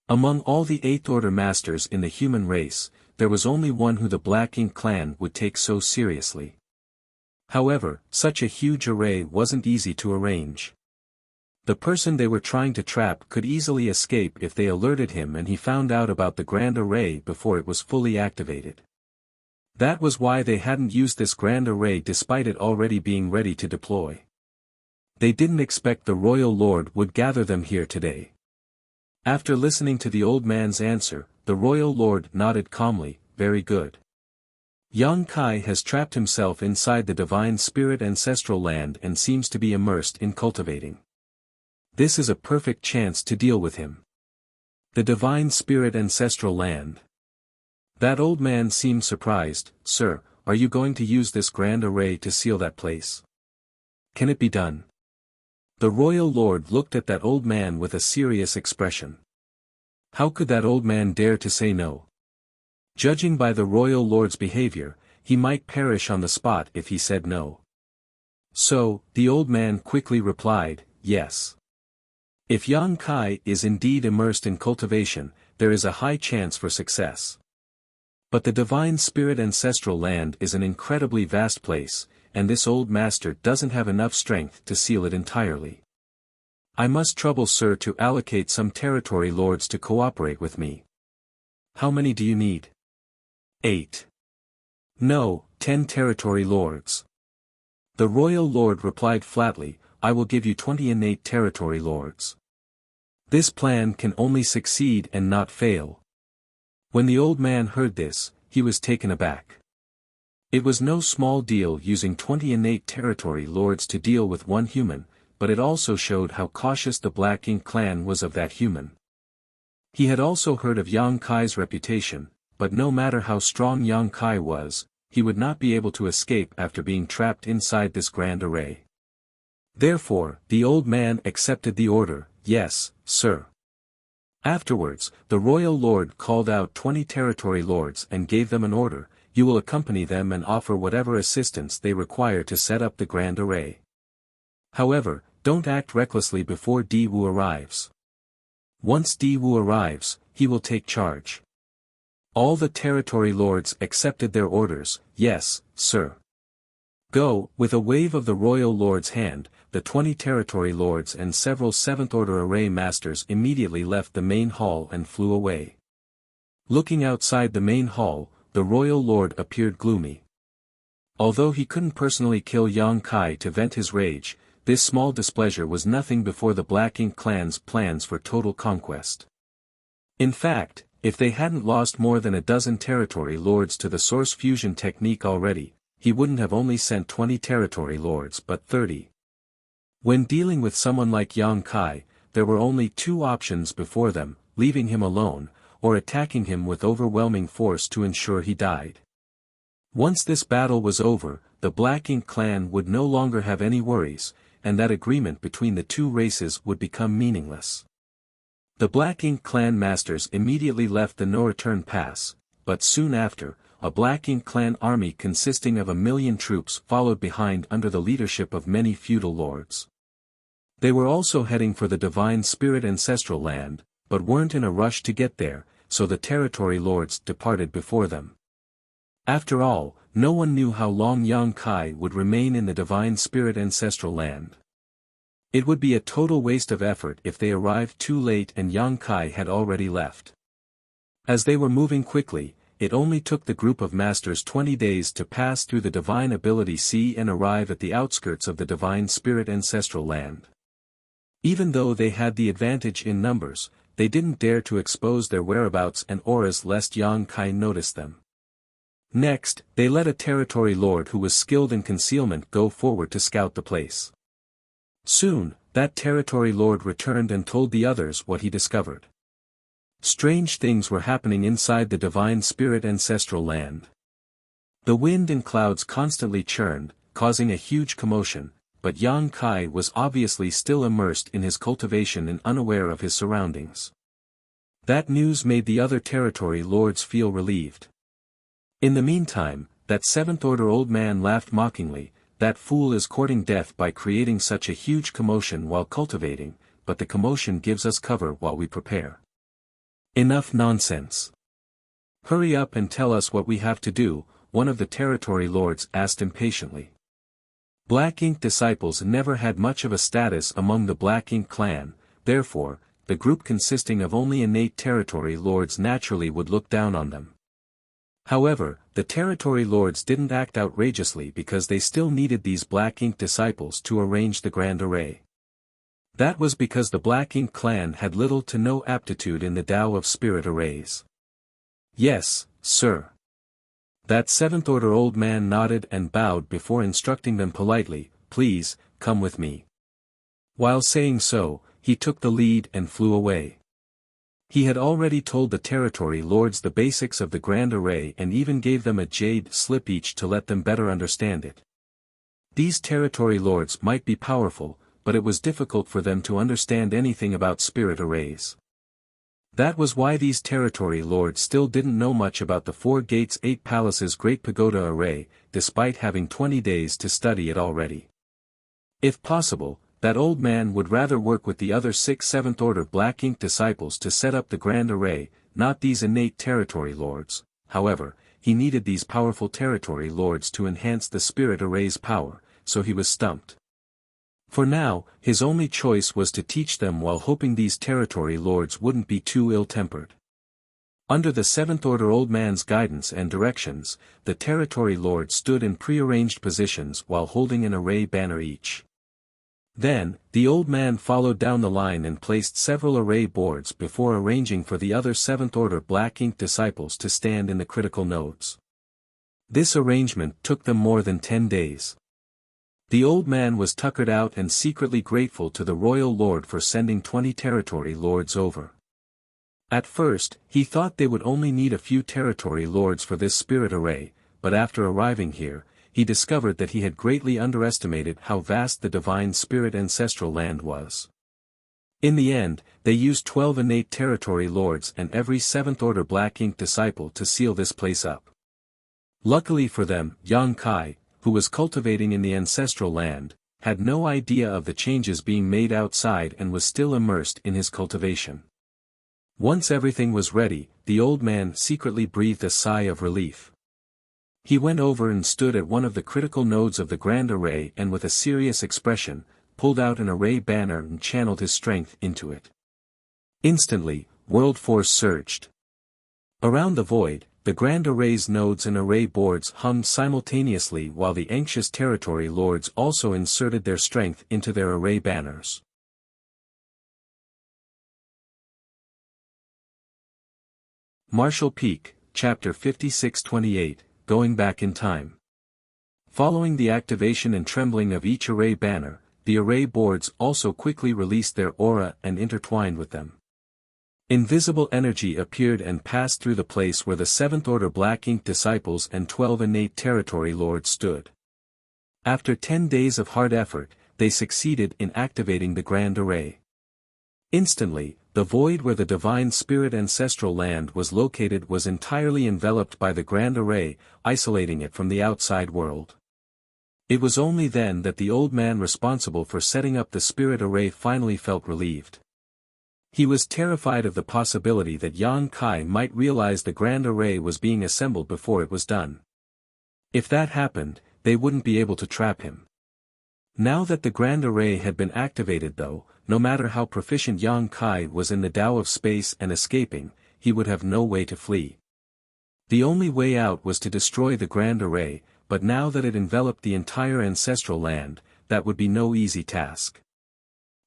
Speaker 1: Among all the 8th Order masters in the human race, there was only one who the Black Ink clan would take so seriously. However, such a huge array wasn't easy to arrange. The person they were trying to trap could easily escape if they alerted him and he found out about the grand array before it was fully activated. That was why they hadn't used this grand array despite it already being ready to deploy. They didn't expect the Royal Lord would gather them here today. After listening to the old man's answer, the Royal Lord nodded calmly, "Very good. Yang Kai has trapped himself inside the Divine Spirit ancestral land and seems to be immersed in cultivating. This is a perfect chance to deal with him." The Divine Spirit ancestral land. That old man seemed surprised. "Sir, are you going to use this grand array to seal that place? Can it be done?" The Royal Lord looked at that old man with a serious expression. How could that old man dare to say no? Judging by the Royal Lord's behavior, he might perish on the spot if he said no. So, the old man quickly replied, "Yes. If Yang Kai is indeed immersed in cultivation, there is a high chance for success. But the Divine Spirit ancestral land is an incredibly vast place, and this old master doesn't have enough strength to seal it entirely. I must trouble Sir to allocate some territory lords to cooperate with me. How many do you need?" 8. "No, 10 territory lords." The Royal Lord replied flatly, "I will give you 20 innate territory lords. This plan can only succeed and not fail." When the old man heard this, he was taken aback. It was no small deal using 20 innate territory lords to deal with one human, but it also showed how cautious the Black Ink clan was of that human. He had also heard of Yang Kai's reputation, but no matter how strong Yang Kai was, he would not be able to escape after being trapped inside this grand array. Therefore, the old man accepted the order, "Yes, sir." Afterwards, the Royal Lord called out 20 territory lords and gave them an order: "You will accompany them and offer whatever assistance they require to set up the grand array. However, don't act recklessly before Di Wu arrives. Once Di Wu arrives, he will take charge." All the territory lords accepted their orders. "Yes, sir." "Go." With a wave of the Royal Lord's hand, the 20 territory lords and several 7th Order array masters immediately left the main hall and flew away. Looking outside the main hall, the Royal Lord appeared gloomy. Although he couldn't personally kill Yang Kai to vent his rage, this small displeasure was nothing before the Black Ink clan's plans for total conquest. In fact, If they hadn't lost more than a dozen territory lords to the source fusion technique already, he wouldn't have only sent 20 territory lords but 30. When dealing with someone like Yang Kai, there were only two options before them: leaving him alone, or attacking him with overwhelming force to ensure he died. Once this battle was over, the Black Ink clan would no longer have any worries, and that agreement between the two races would become meaningless. The Black Ink clan masters immediately left the no-return pass, but soon after, a Black Ink clan army consisting of 1,000,000 troops followed behind under the leadership of many feudal lords. They were also heading for the Divine Spirit ancestral land, but weren't in a rush to get there, so the territory lords departed before them. After all, no one knew how long Yang Kai would remain in the Divine Spirit ancestral land. It would be a total waste of effort if they arrived too late and Yang Kai had already left. As they were moving quickly, it only took the group of masters 20 days to pass through the Divine Ability Sea and arrive at the outskirts of the Divine Spirit ancestral land. Even though they had the advantage in numbers, they didn't dare to expose their whereabouts and auras lest Yang Kai notice them. Next, they let a territory lord who was skilled in concealment go forward to scout the place. Soon, that territory lord returned and told the others what he discovered. Strange things were happening inside the Divine Spirit ancestral land. The wind and clouds constantly churned, causing a huge commotion, but Yang Kai was obviously still immersed in his cultivation and unaware of his surroundings. That news made the other territory lords feel relieved. In the meantime, that seventh-order old man laughed mockingly. "That fool is courting death by creating such a huge commotion while cultivating, but the commotion gives us cover while we prepare." "Enough nonsense. Hurry up and tell us what we have to do," one of the territory lords asked impatiently. Black Ink disciples never had much of a status among the Black Ink clan, therefore, the group consisting of only innate territory lords naturally would look down on them. However, the territory lords didn't act outrageously because they still needed these Black Ink disciples to arrange the grand array. That was because the Black Ink clan had little to no aptitude in the Tao of Spirit arrays. "Yes, sir." That seventh-order old man nodded and bowed before instructing them politely, "Please, come with me." While saying so, he took the lead and flew away. He had already told the territory lords the basics of the grand array and even gave them a jade slip each to let them better understand it. These territory lords might be powerful, but it was difficult for them to understand anything about spirit arrays. That was why these territory lords still didn't know much about the 4 Gates 8 Palaces Great Pagoda array, despite having 20 days to study it already. If possible, that old man would rather work with the other 6 7th-order Black Ink disciples to set up the grand array, not these innate territory lords. However, he needed these powerful territory lords to enhance the spirit array's power, so he was stumped. For now, his only choice was to teach them while hoping these territory lords wouldn't be too ill-tempered. Under the 7th-order old man's guidance and directions, the territory lords stood in prearranged positions while holding an array banner each. Then, the old man followed down the line and placed several array boards before arranging for the other 7th-order Black Ink disciples to stand in the critical nodes. This arrangement took them more than 10 days. The old man was tuckered out and secretly grateful to the royal lord for sending 20 territory lords over. At first, he thought they would only need a few territory lords for this spirit array, but after arriving here, he discovered that he had greatly underestimated how vast the Divine Spirit ancestral land was. In the end, they used 12 innate territory lords and every 7th-order Black Ink disciple to seal this place up. Luckily for them, Yang Kai, who was cultivating in the ancestral land, had no idea of the changes being made outside and was still immersed in his cultivation. Once everything was ready, the old man secretly breathed a sigh of relief. He went over and stood at one of the critical nodes of the grand array and with a serious expression, pulled out an array banner and channeled his strength into it. Instantly, world force surged. Around the void, the grand array's nodes and array boards hummed simultaneously while the anxious territory lords also inserted their strength into their array banners. Marshall Peak, Chapter 56-28, Going Back in Time. Following the activation and trembling of each array banner, the array boards also quickly released their aura and intertwined with them. Invisible energy appeared and passed through the place where the 7th Order Black Ink disciples and 12 innate territory lords stood. After 10 days of hard effort, they succeeded in activating the Grand Array. Instantly, the void where the Divine Spirit Ancestral Land was located was entirely enveloped by the Grand Array, isolating it from the outside world. It was only then that the old man responsible for setting up the Spirit Array finally felt relieved. He was terrified of the possibility that Yang Kai might realize the Grand Array was being assembled before it was done. If that happened, they wouldn't be able to trap him. Now that the Grand Array had been activated though, no matter how proficient Yang Kai was in the Tao of space and escaping, he would have no way to flee. The only way out was to destroy the Grand Array, but now that it enveloped the entire ancestral land, that would be no easy task.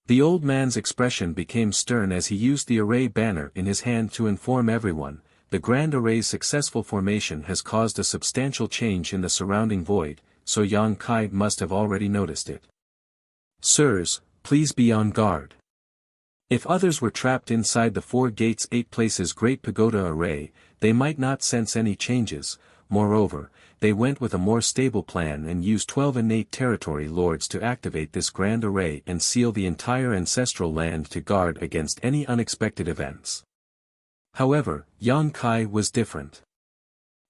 Speaker 1: The old man's expression became stern as he used the array banner in his hand to inform everyone, the Grand Array's successful formation has caused a substantial change in the surrounding void, so Yang Kai must have already noticed it. Sirs, please be on guard. If others were trapped inside the 4 gates 8 places Great Pagoda Array, they might not sense any changes. Moreover, they went with a more stable plan and used 12 innate territory lords to activate this Grand Array and seal the entire ancestral land to guard against any unexpected events. However, Yang Kai was different.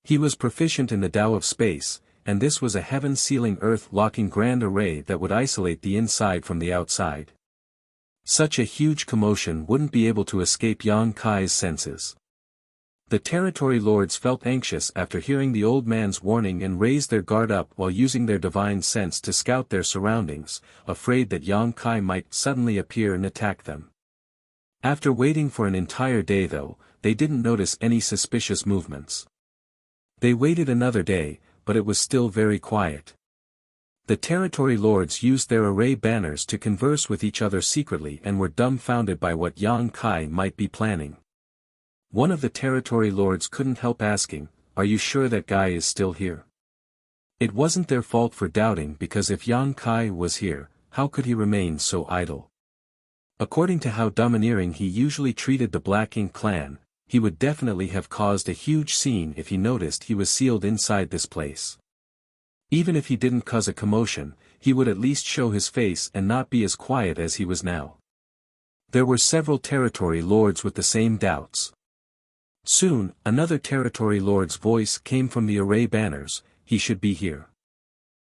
Speaker 1: He was proficient in the Tao of space, and this was a heaven-sealing earth-locking Grand Array that would isolate the inside from the outside. Such a huge commotion wouldn't be able to escape Yang Kai's senses. The territory lords felt anxious after hearing the old man's warning and raised their guard up while using their divine sense to scout their surroundings, afraid that Yang Kai might suddenly appear and attack them. After waiting for an entire day though, they didn't notice any suspicious movements. They waited another day, but it was still very quiet. The territory lords used their array banners to converse with each other secretly and were dumbfounded by what Yang Kai might be planning. One of the territory lords couldn't help asking, "Are you sure that guy is still here?" It wasn't their fault for doubting because if Yang Kai was here, how could he remain so idle? According to how domineering he usually treated the Black Ink clan, he would definitely have caused a huge scene if he noticed he was sealed inside this place. Even if he didn't cause a commotion, he would at least show his face and not be as quiet as he was now. There were several territory lords with the same doubts. Soon, another territory lord's voice came from the array banners, "He should be here.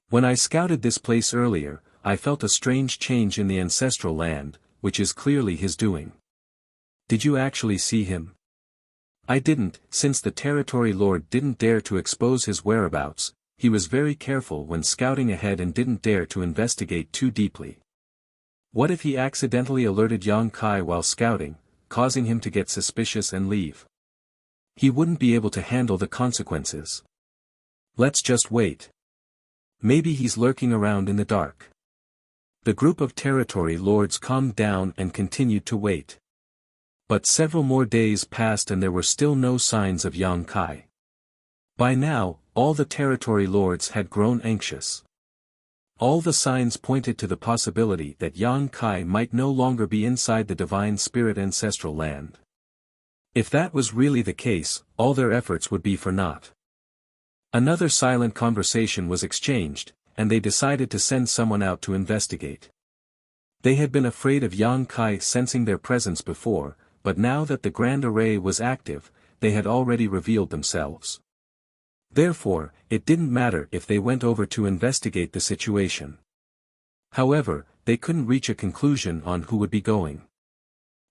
Speaker 1: When I scouted this place earlier, I felt a strange change in the ancestral land, which is clearly his doing." "Did you actually see him?" "I didn't, since the territory lord didn't dare to expose his whereabouts. He was very careful when scouting ahead and didn't dare to investigate too deeply. What if he accidentally alerted Yang Kai while scouting, causing him to get suspicious and leave? He wouldn't be able to handle the consequences. Let's just wait. Maybe he's lurking around in the dark." The group of territory lords calmed down and continued to wait. But several more days passed and there were still no signs of Yang Kai. By now, all the territory lords had grown anxious. All the signs pointed to the possibility that Yang Kai might no longer be inside the Divine Spirit Ancestral Land. If that was really the case, all their efforts would be for naught. Another silent conversation was exchanged, and they decided to send someone out to investigate. They had been afraid of Yang Kai sensing their presence before, but now that the Grand Array was active, they had already revealed themselves. Therefore, it didn't matter if they went over to investigate the situation. However, they couldn't reach a conclusion on who would be going.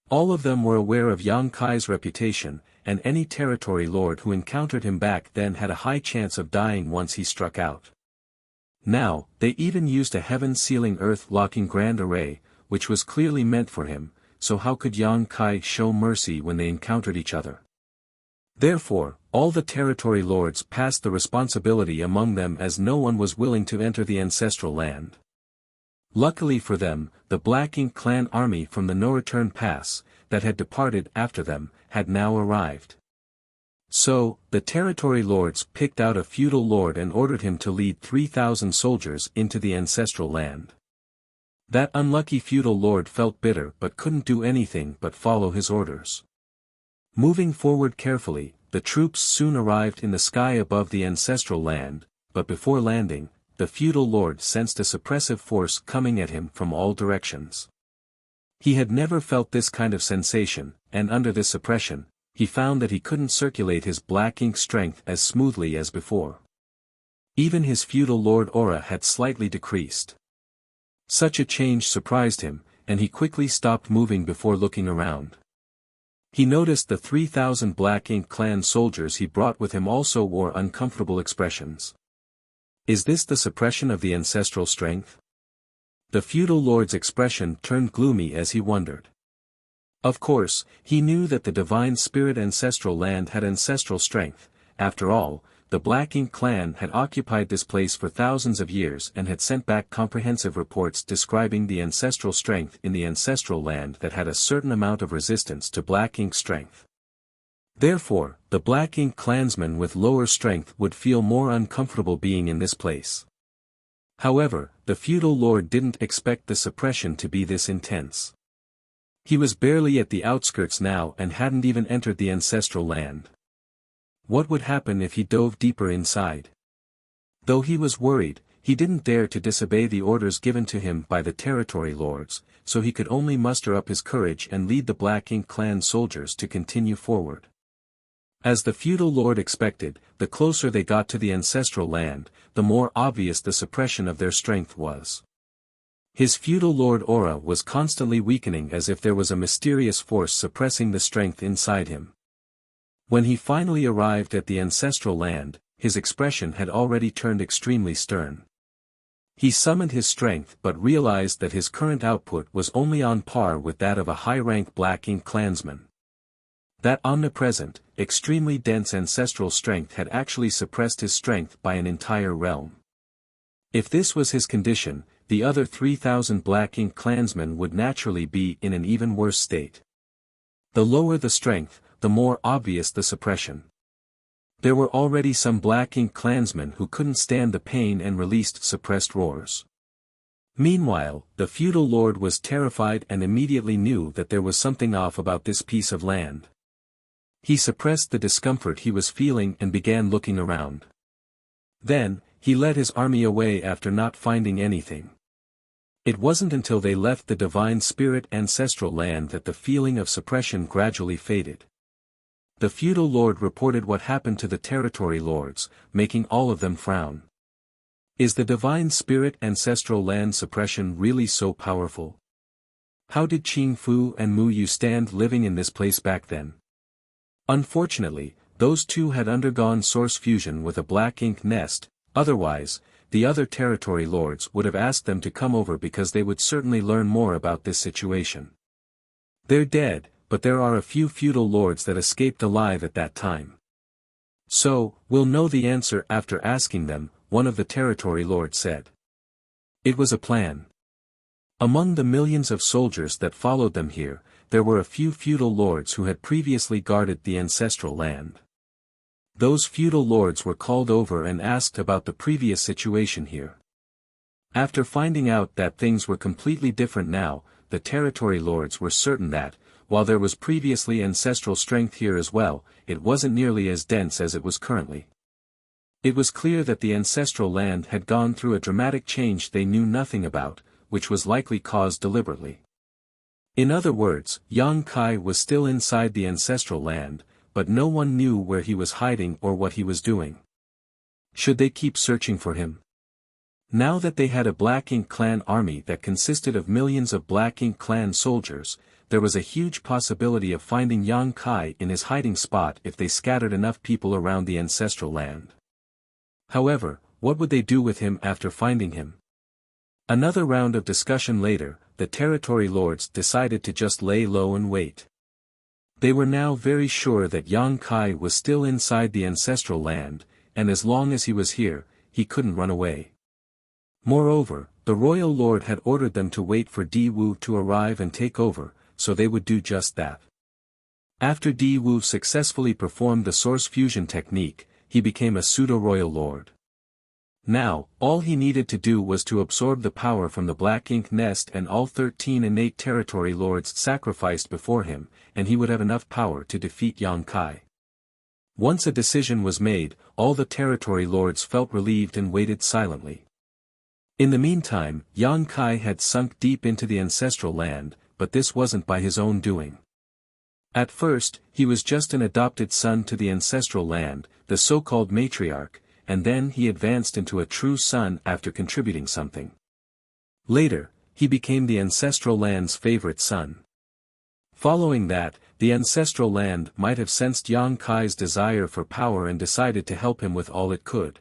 Speaker 1: All of them were aware of Yang Kai's reputation, and any territory lord who encountered him back then had a high chance of dying once he struck out. Now, they even used a heaven-sealing earth-locking Grand Array, which was clearly meant for him, so how could Yang Kai show mercy when they encountered each other? Therefore, all the territory lords passed the responsibility among them as no one was willing to enter the ancestral land. Luckily for them, the Black Ink clan army from the No Return Pass, that had departed after them, had now arrived. So, the territory lords picked out a feudal lord and ordered him to lead 3,000 soldiers into the ancestral land. That unlucky feudal lord felt bitter but couldn't do anything but follow his orders. Moving forward carefully, the troops soon arrived in the sky above the ancestral land, but before landing, the feudal lord sensed a suppressive force coming at him from all directions. He had never felt this kind of sensation, and under this suppression, he found that he couldn't circulate his black ink strength as smoothly as before. Even his feudal lord aura had slightly decreased. Such a change surprised him, and he quickly stopped moving before looking around. He noticed the 3,000 Black Ink clan soldiers he brought with him also wore uncomfortable expressions. Is this the suppression of the ancestral strength? The feudal lord's expression turned gloomy as he wondered. Of course, he knew that the divine spirit ancestral land had ancestral strength. After all, the Black Ink clan had occupied this place for thousands of years and had sent back comprehensive reports describing the ancestral strength in the ancestral land that had a certain amount of resistance to Black Ink strength. Therefore, the Black Ink clansmen with lower strength would feel more uncomfortable being in this place. However, the feudal lord didn't expect the suppression to be this intense. He was barely at the outskirts now and hadn't even entered the ancestral land. What would happen if he dove deeper inside? Though he was worried, he didn't dare to disobey the orders given to him by the territory lords, so he could only muster up his courage and lead the Black Ink clan soldiers to continue forward. As the feudal lord expected, the closer they got to the ancestral land, the more obvious the suppression of their strength was. His feudal lord aura was constantly weakening as if there was a mysterious force suppressing the strength inside him. When he finally arrived at the ancestral land, his expression had already turned extremely stern. He summoned his strength but realized that his current output was only on par with that of a high-rank Black Ink clansman. That omnipresent, extremely dense ancestral strength had actually suppressed his strength by an entire realm. If this was his condition, the other 3,000 Black Ink clansmen would naturally be in an even worse state. The lower the strength, the more obvious the suppression. There were already some Black Ink clansmen who couldn't stand the pain and released suppressed roars. Meanwhile, the feudal lord was terrified and immediately knew that there was something off about this piece of land. He suppressed the discomfort he was feeling and began looking around. Then, he led his army away after not finding anything. It wasn't until they left the divine spirit ancestral land that the feeling of suppression gradually faded. The feudal lord reported what happened to the territory lords, making all of them frown. Is the divine spirit ancestral land suppression really so powerful? How did Qing Fu and Mu Yu stand living in this place back then? Unfortunately, those two had undergone source fusion with a Black Ink nest, otherwise, the other territory lords would have asked them to come over because they would certainly learn more about this situation. They're dead, but there are a few feudal lords that escaped alive at that time. So, we'll know the answer after asking them, one of the territory lords said. It was a plan. Among the millions of soldiers that followed them here, there were a few feudal lords who had previously guarded the ancestral land. Those feudal lords were called over and asked about the previous situation here. After finding out that things were completely different now, the territory lords were certain that, while there was previously ancestral strength here as well, it wasn't nearly as dense as it was currently. It was clear that the ancestral land had gone through a dramatic change they knew nothing about, which was likely caused deliberately. In other words, Yang Kai was still inside the ancestral land, but no one knew where he was hiding or what he was doing. Should they keep searching for him? Now that they had a Black Ink clan army that consisted of millions of Black Ink clan soldiers, there was a huge possibility of finding Yang Kai in his hiding spot if they scattered enough people around the ancestral land. However, what would they do with him after finding him? Another round of discussion later, the territory lords decided to just lay low and wait. They were now very sure that Yang Kai was still inside the ancestral land, and as long as he was here, he couldn't run away. Moreover, the royal lord had ordered them to wait for Di Wu to arrive and take over, so they would do just that. After Di Wu successfully performed the source fusion technique, he became a pseudo-royal lord. Now, all he needed to do was to absorb the power from the black ink nest and all 13 innate territory lords sacrificed before him, and he would have enough power to defeat Yang Kai. Once a decision was made, all the territory lords felt relieved and waited silently. In the meantime, Yang Kai had sunk deep into the ancestral land, but this wasn't by his own doing. At first, he was just an adopted son to the ancestral land, the so-called matriarch, and then he advanced into a true son after contributing something. Later, he became the ancestral land's favorite son. Following that, the ancestral land might have sensed Yang Kai's desire for power and decided to help him with all it could.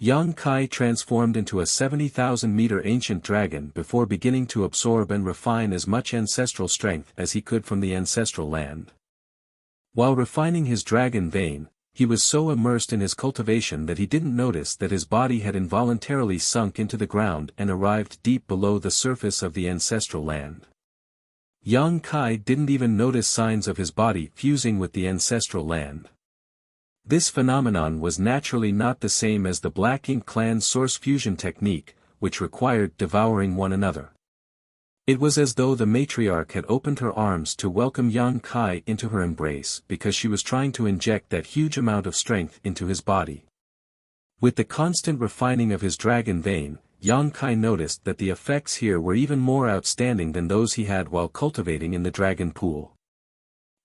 Speaker 1: Yang Kai transformed into a 70,000-meter ancient dragon before beginning to absorb and refine as much ancestral strength as he could from the ancestral land. While refining his dragon vein, he was so immersed in his cultivation that he didn't notice that his body had involuntarily sunk into the ground and arrived deep below the surface of the ancestral land. Yang Kai didn't even notice signs of his body fusing with the ancestral land. This phenomenon was naturally not the same as the Black Ink clan's source fusion technique, which required devouring one another. It was as though the matriarch had opened her arms to welcome Yang Kai into her embrace because she was trying to inject that huge amount of strength into his body. With the constant refining of his dragon vein, Yang Kai noticed that the effects here were even more outstanding than those he had while cultivating in the dragon pool.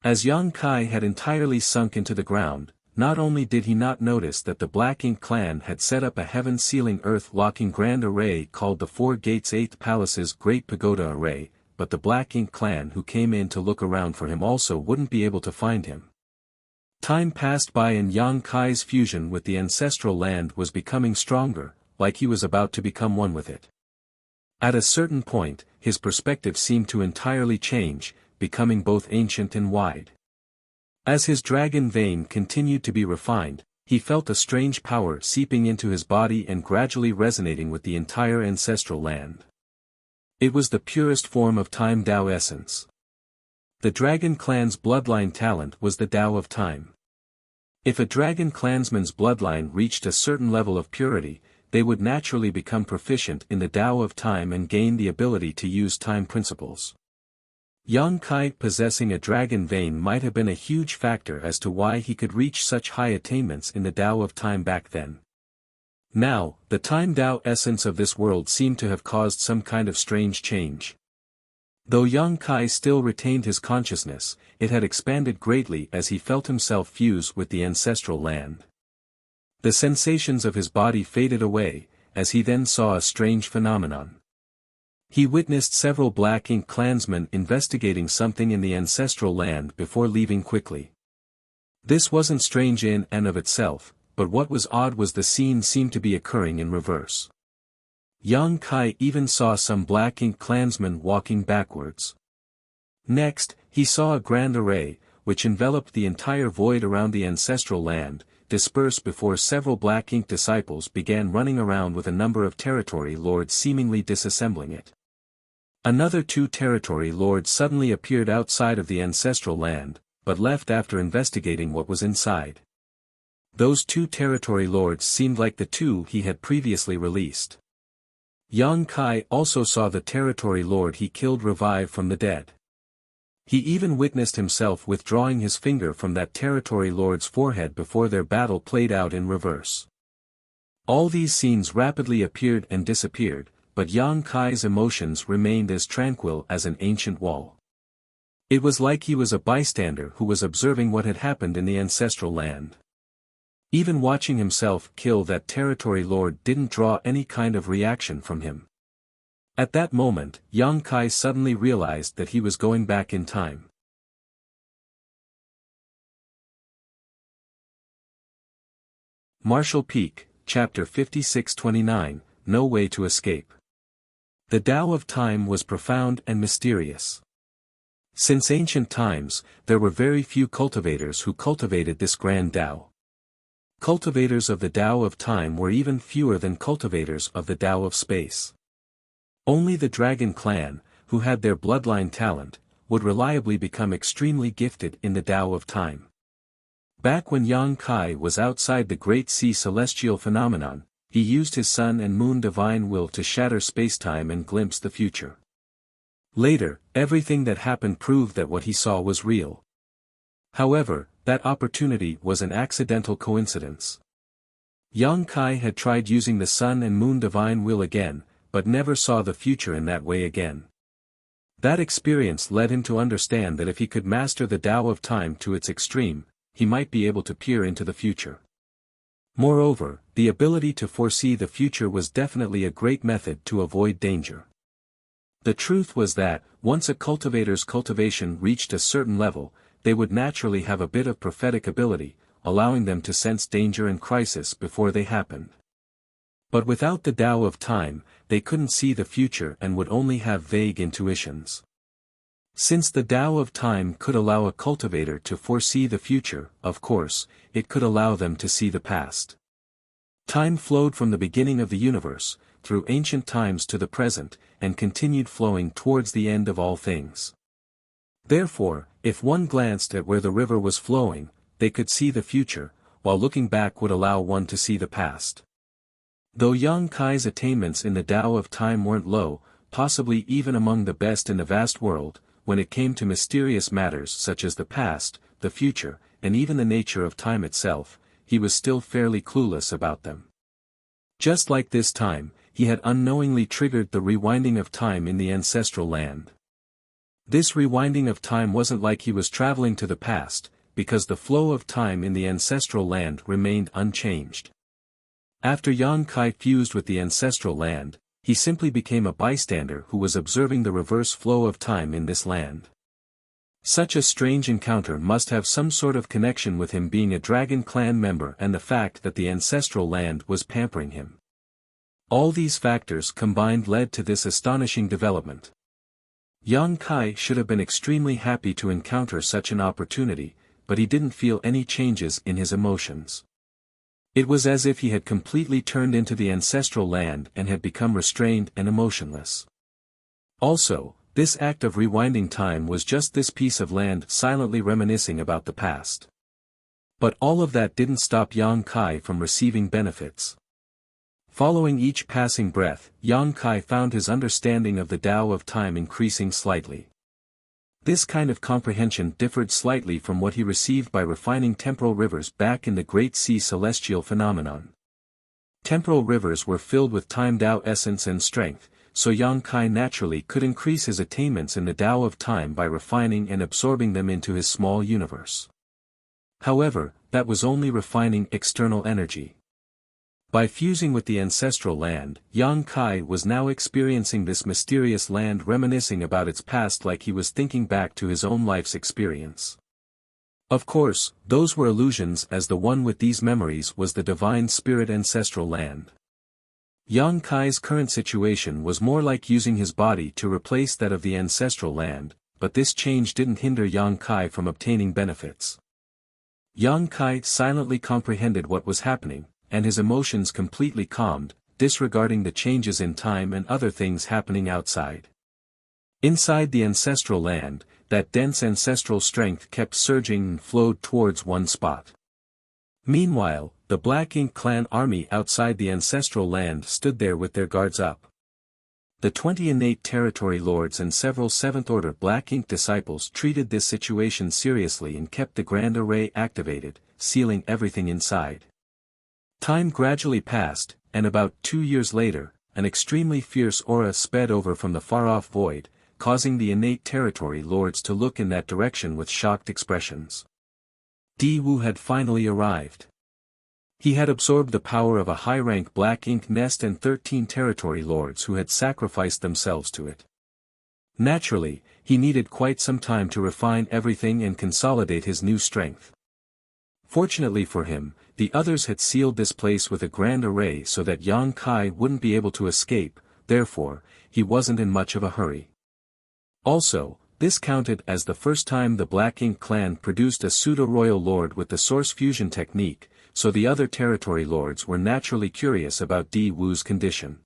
Speaker 1: As Yang Kai had entirely sunk into the ground, not only did he not notice that the Black Ink clan had set up a heaven-sealing earth-locking grand array called the Four Gates 8th Palace's Great Pagoda Array, but the Black Ink clan who came in to look around for him also wouldn't be able to find him. Time passed by and Yang Kai's fusion with the ancestral land was becoming stronger, like he was about to become one with it. At a certain point, his perspective seemed to entirely change, becoming both ancient and wide. As his dragon vein continued to be refined, he felt a strange power seeping into his body and gradually resonating with the entire ancestral land. It was the purest form of Time Tao essence. The Dragon Clan's bloodline talent was the Tao of Time. If a Dragon Clansman's bloodline reached a certain level of purity, they would naturally become proficient in the Tao of Time and gain the ability to use time principles. Yang Kai possessing a dragon vein might have been a huge factor as to why he could reach such high attainments in the Tao of Time back then. Now, the Time Tao essence of this world seemed to have caused some kind of strange change. Though Yang Kai still retained his consciousness, it had expanded greatly as he felt himself fuse with the ancestral land. The sensations of his body faded away, as he then saw a strange phenomenon. He witnessed several Black Ink clansmen investigating something in the ancestral land before leaving quickly. This wasn't strange in and of itself, but what was odd was the scene seemed to be occurring in reverse. Yang Kai even saw some Black Ink clansmen walking backwards. Next, he saw a grand array, which enveloped the entire void around the ancestral land, disperse before several Black Ink disciples began running around with a number of territory lords seemingly disassembling it. Another 2 territory lords suddenly appeared outside of the ancestral land, but left after investigating what was inside. Those 2 territory lords seemed like the 2 he had previously released. Yang Kai also saw the territory lord he killed revive from the dead. He even witnessed himself withdrawing his finger from that territory lord's forehead before their battle played out in reverse. All these scenes rapidly appeared and disappeared, but Yang Kai's emotions remained as tranquil as an ancient wall. It was like he was a bystander who was observing what had happened in the ancestral land. Even watching himself kill that territory lord didn't draw any kind of reaction from him. At that moment, Yang Kai suddenly realized that he was going back in time. Martial Peak, Chapter 56-29, No Way to Escape. The Tao of Time was profound and mysterious. Since ancient times, there were very few cultivators who cultivated this grand Tao. Cultivators of the Tao of Time were even fewer than cultivators of the Tao of Space. Only the Dragon Clan, who had their bloodline talent, would reliably become extremely gifted in the Tao of Time. Back when Yang Kai was outside the Great Sea celestial phenomenon, he used his sun and moon divine will to shatter spacetime and glimpse the future. Later, everything that happened proved that what he saw was real. However, that opportunity was an accidental coincidence. Yang Kai had tried using the sun and moon divine will again, but never saw the future in that way again. That experience led him to understand that if he could master the Tao of Time to its extreme, he might be able to peer into the future. Moreover, the ability to foresee the future was definitely a great method to avoid danger. The truth was that, once a cultivator's cultivation reached a certain level, they would naturally have a bit of prophetic ability, allowing them to sense danger and crisis before they happened. But without the Tao of Time, they couldn't see the future and would only have vague intuitions. Since the Tao of Time could allow a cultivator to foresee the future, of course, it could allow them to see the past. Time flowed from the beginning of the universe, through ancient times to the present, and continued flowing towards the end of all things. Therefore, if one glanced at where the river was flowing, they could see the future, while looking back would allow one to see the past. Though Yang Kai's attainments in the Tao of Time weren't low, possibly even among the best in the vast world, when it came to mysterious matters such as the past, the future, and even the nature of time itself, he was still fairly clueless about them. Just like this time, he had unknowingly triggered the rewinding of time in the ancestral land. This rewinding of time wasn't like he was traveling to the past, because the flow of time in the ancestral land remained unchanged. After Yang Kai fused with the ancestral land, he simply became a bystander who was observing the reverse flow of time in this land. Such a strange encounter must have some sort of connection with him being a Dragon Clan member and the fact that the ancestral land was pampering him. All these factors combined led to this astonishing development. Yang Kai should have been extremely happy to encounter such an opportunity, but he didn't feel any changes in his emotions. It was as if he had completely turned into the ancestral land and had become restrained and emotionless. Also, this act of rewinding time was just this piece of land silently reminiscing about the past. But all of that didn't stop Yang Kai from receiving benefits. Following each passing breath, Yang Kai found his understanding of the Tao of Time increasing slightly. This kind of comprehension differed slightly from what he received by refining temporal rivers back in the Great Sea celestial phenomenon. Temporal rivers were filled with time Tao essence and strength, so Yang Kai naturally could increase his attainments in the Tao of Time by refining and absorbing them into his small universe. However, that was only refining external energy. By fusing with the ancestral land, Yang Kai was now experiencing this mysterious land reminiscing about its past like he was thinking back to his own life's experience. Of course, those were illusions as the one with these memories was the divine spirit ancestral land. Yang Kai's current situation was more like using his body to replace that of the ancestral land, but this change didn't hinder Yang Kai from obtaining benefits. Yang Kai silently comprehended what was happening, and his emotions completely calmed, disregarding the changes in time and other things happening outside. Inside the ancestral land, that dense ancestral strength kept surging and flowed towards one spot. Meanwhile, the Black Ink clan army outside the ancestral land stood there with their guards up. The 20 innate territory lords and several 7th Order Black Ink disciples treated this situation seriously and kept the Grand Array activated, sealing everything inside. Time gradually passed, and about 2 years later, an extremely fierce aura sped over from the far-off void, causing the innate territory lords to look in that direction with shocked expressions. Di Wu had finally arrived. He had absorbed the power of a high-rank Black Ink nest and 13 territory lords who had sacrificed themselves to it. Naturally, he needed quite some time to refine everything and consolidate his new strength. Fortunately for him, the others had sealed this place with a grand array so that Yang Kai wouldn't be able to escape, therefore, he wasn't in much of a hurry. Also, this counted as the first time the Black Ink clan produced a pseudo-royal lord with the source fusion technique, so the other territory lords were naturally curious about Di Wu's condition.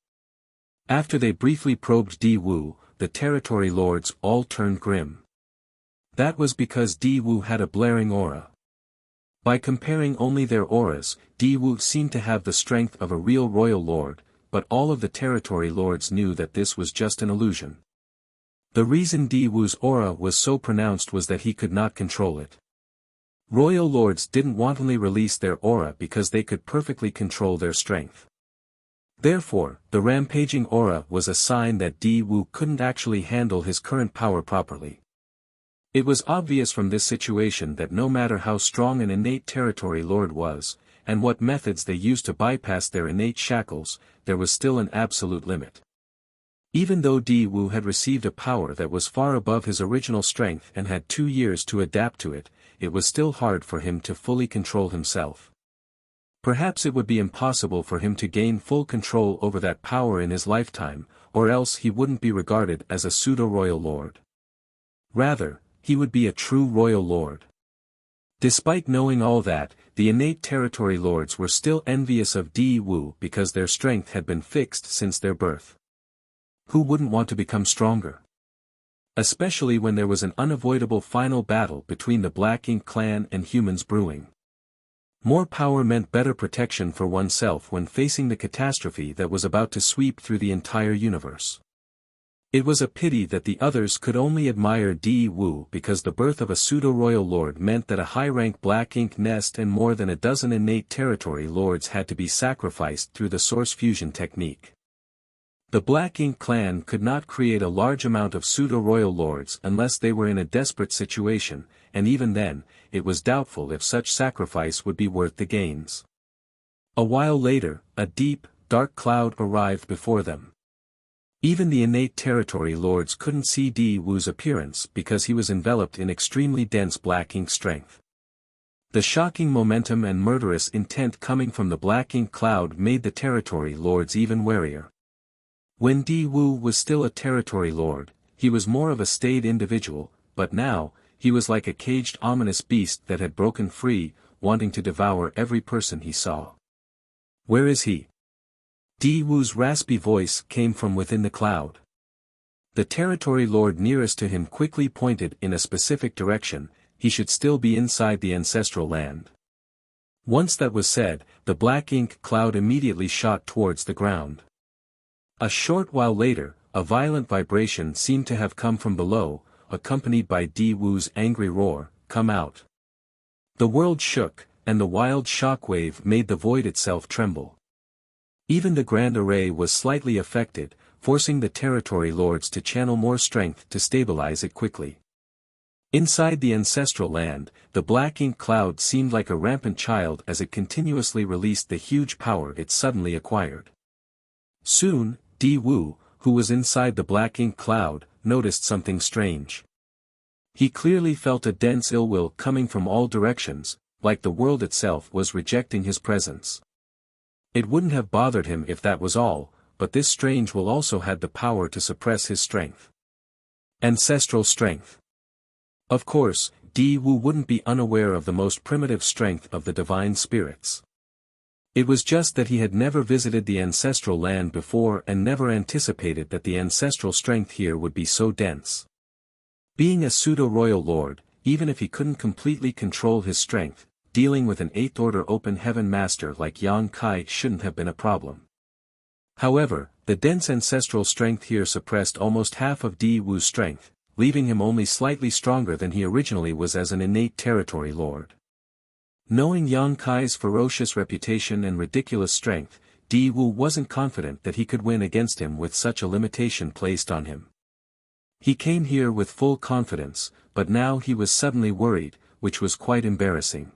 Speaker 1: After they briefly probed Di Wu, the territory lords all turned grim. That was because Di Wu had a blaring aura. By comparing only their auras, Di Wu seemed to have the strength of a real royal lord, but all of the territory lords knew that this was just an illusion. The reason Di Wu's aura was so pronounced was that he could not control it. Royal lords didn't wantonly release their aura because they could perfectly control their strength. Therefore, the rampaging aura was a sign that Di Wu couldn't actually handle his current power properly. It was obvious from this situation that no matter how strong an innate territory lord was, and what methods they used to bypass their innate shackles, there was still an absolute limit. Even though Di Wu had received a power that was far above his original strength and had 2 years to adapt to it, it was still hard for him to fully control himself. Perhaps it would be impossible for him to gain full control over that power in his lifetime, or else he wouldn't be regarded as a pseudo-royal lord. Rather, he would be a true royal lord. Despite knowing all that, the innate territory lords were still envious of Di Wu because their strength had been fixed since their birth. Who wouldn't want to become stronger? Especially when there was an unavoidable final battle between the Black Ink clan and humans brewing. More power meant better protection for oneself when facing the catastrophe that was about to sweep through the entire universe. It was a pity that the others could only admire Di Wu because the birth of a pseudo-royal lord meant that a high-rank Black Ink nest and more than a dozen innate territory lords had to be sacrificed through the source fusion technique. The Black Ink clan could not create a large amount of pseudo-royal lords unless they were in a desperate situation, and even then, it was doubtful if such sacrifice would be worth the gains. A while later, a deep, dark cloud arrived before them. Even the innate territory lords couldn't see Di Wu's appearance because he was enveloped in extremely dense Black Ink strength. The shocking momentum and murderous intent coming from the Black Ink cloud made the territory lords even warier. When Di Wu was still a territory lord, he was more of a staid individual, but now, he was like a caged ominous beast that had broken free, wanting to devour every person he saw. Where is he? Di Wu's raspy voice came from within the cloud. The territory lord nearest to him quickly pointed in a specific direction. He should still be inside the ancestral land. Once that was said, the Black Ink cloud immediately shot towards the ground. A short while later, a violent vibration seemed to have come from below, accompanied by Di Wu's angry roar, "Come out!" The world shook, and the wild shockwave made the void itself tremble. Even the Grand Array was slightly affected, forcing the territory lords to channel more strength to stabilize it quickly. Inside the ancestral land, the Black Ink cloud seemed like a rampant child as it continuously released the huge power it suddenly acquired. Soon, Di Wu, who was inside the Black Ink cloud, noticed something strange. He clearly felt a dense ill will coming from all directions, like the world itself was rejecting his presence. It wouldn't have bothered him if that was all, but this strange will also had the power to suppress his strength. Ancestral strength. Of course, Di Wu wouldn't be unaware of the most primitive strength of the divine spirits. It was just that he had never visited the ancestral land before and never anticipated that the ancestral strength here would be so dense. Being a pseudo-royal lord, even if he couldn't completely control his strength, dealing with an 8th order open heaven master like Yang Kai shouldn't have been a problem. However, the dense ancestral strength here suppressed almost half of Di Wu's strength, leaving him only slightly stronger than he originally was as an innate territory lord. Knowing Yang Kai's ferocious reputation and ridiculous strength, Di Wu wasn't confident that he could win against him with such a limitation placed on him. He came here with full confidence, but now he was suddenly worried, which was quite embarrassing.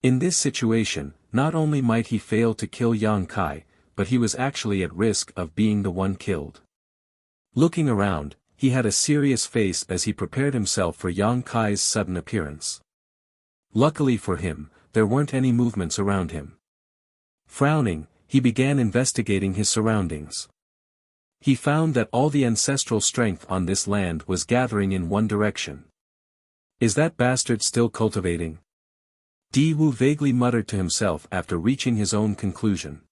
Speaker 1: In this situation, not only might he fail to kill Yang Kai, but he was actually at risk of being the one killed. Looking around, he had a serious face as he prepared himself for Yang Kai's sudden appearance. Luckily for him, there weren't any movements around him. Frowning, he began investigating his surroundings. He found that all the ancestral strength on this land was gathering in one direction. Is that bastard still cultivating? Di Wu vaguely muttered to himself after reaching his own conclusion.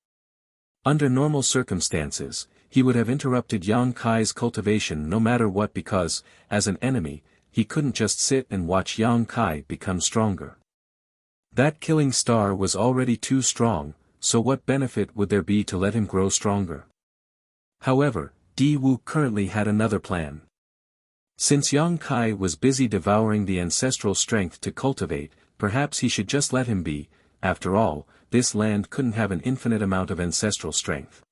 Speaker 1: Under normal circumstances, he would have interrupted Yang Kai's cultivation no matter what because, as an enemy, he couldn't just sit and watch Yang Kai become stronger. That killing star was already too strong, so what benefit would there be to let him grow stronger? However, Di Wu currently had another plan. Since Yang Kai was busy devouring the ancestral strength to cultivate, perhaps he should just let him be. After all, this land couldn't have an infinite amount of ancestral strength.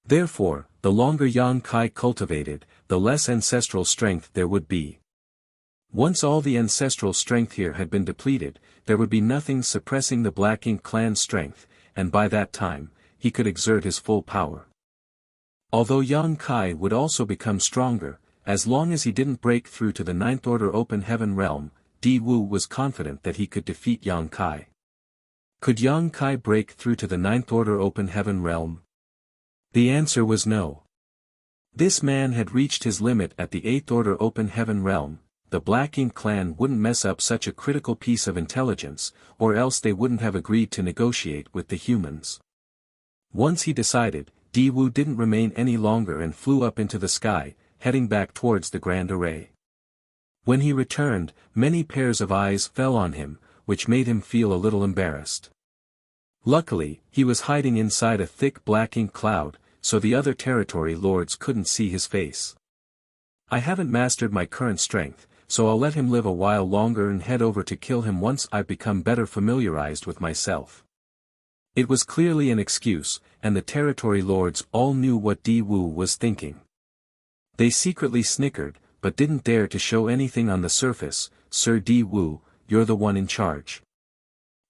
Speaker 1: Therefore, the longer Yang Kai cultivated, the less ancestral strength there would be. Once all the ancestral strength here had been depleted, there would be nothing suppressing the Black Ink clan's strength, and by that time, he could exert his full power. Although Yang Kai would also become stronger, as long as he didn't break through to the Ninth Order Open Heaven realm, Di Wu was confident that he could defeat Yang Kai. Could Yang Kai break through to the Ninth Order Open Heaven realm? The answer was no. This man had reached his limit at the Eighth Order Open Heaven realm. The Black Ink clan wouldn't mess up such a critical piece of intelligence, or else they wouldn't have agreed to negotiate with the humans. Once he decided, Di Wu didn't remain any longer and flew up into the sky, heading back towards the Grand Array. When he returned, many pairs of eyes fell on him, which made him feel a little embarrassed. Luckily, he was hiding inside a thick black ink cloud, so the other territory lords couldn't see his face. I haven't mastered my current strength, so I'll let him live a while longer and head over to kill him once I've become better familiarized with myself. It was clearly an excuse, and the territory lords all knew what Di Wu was thinking. They secretly snickered, but didn't dare to show anything on the surface. Sir Di Wu, you're the one in charge.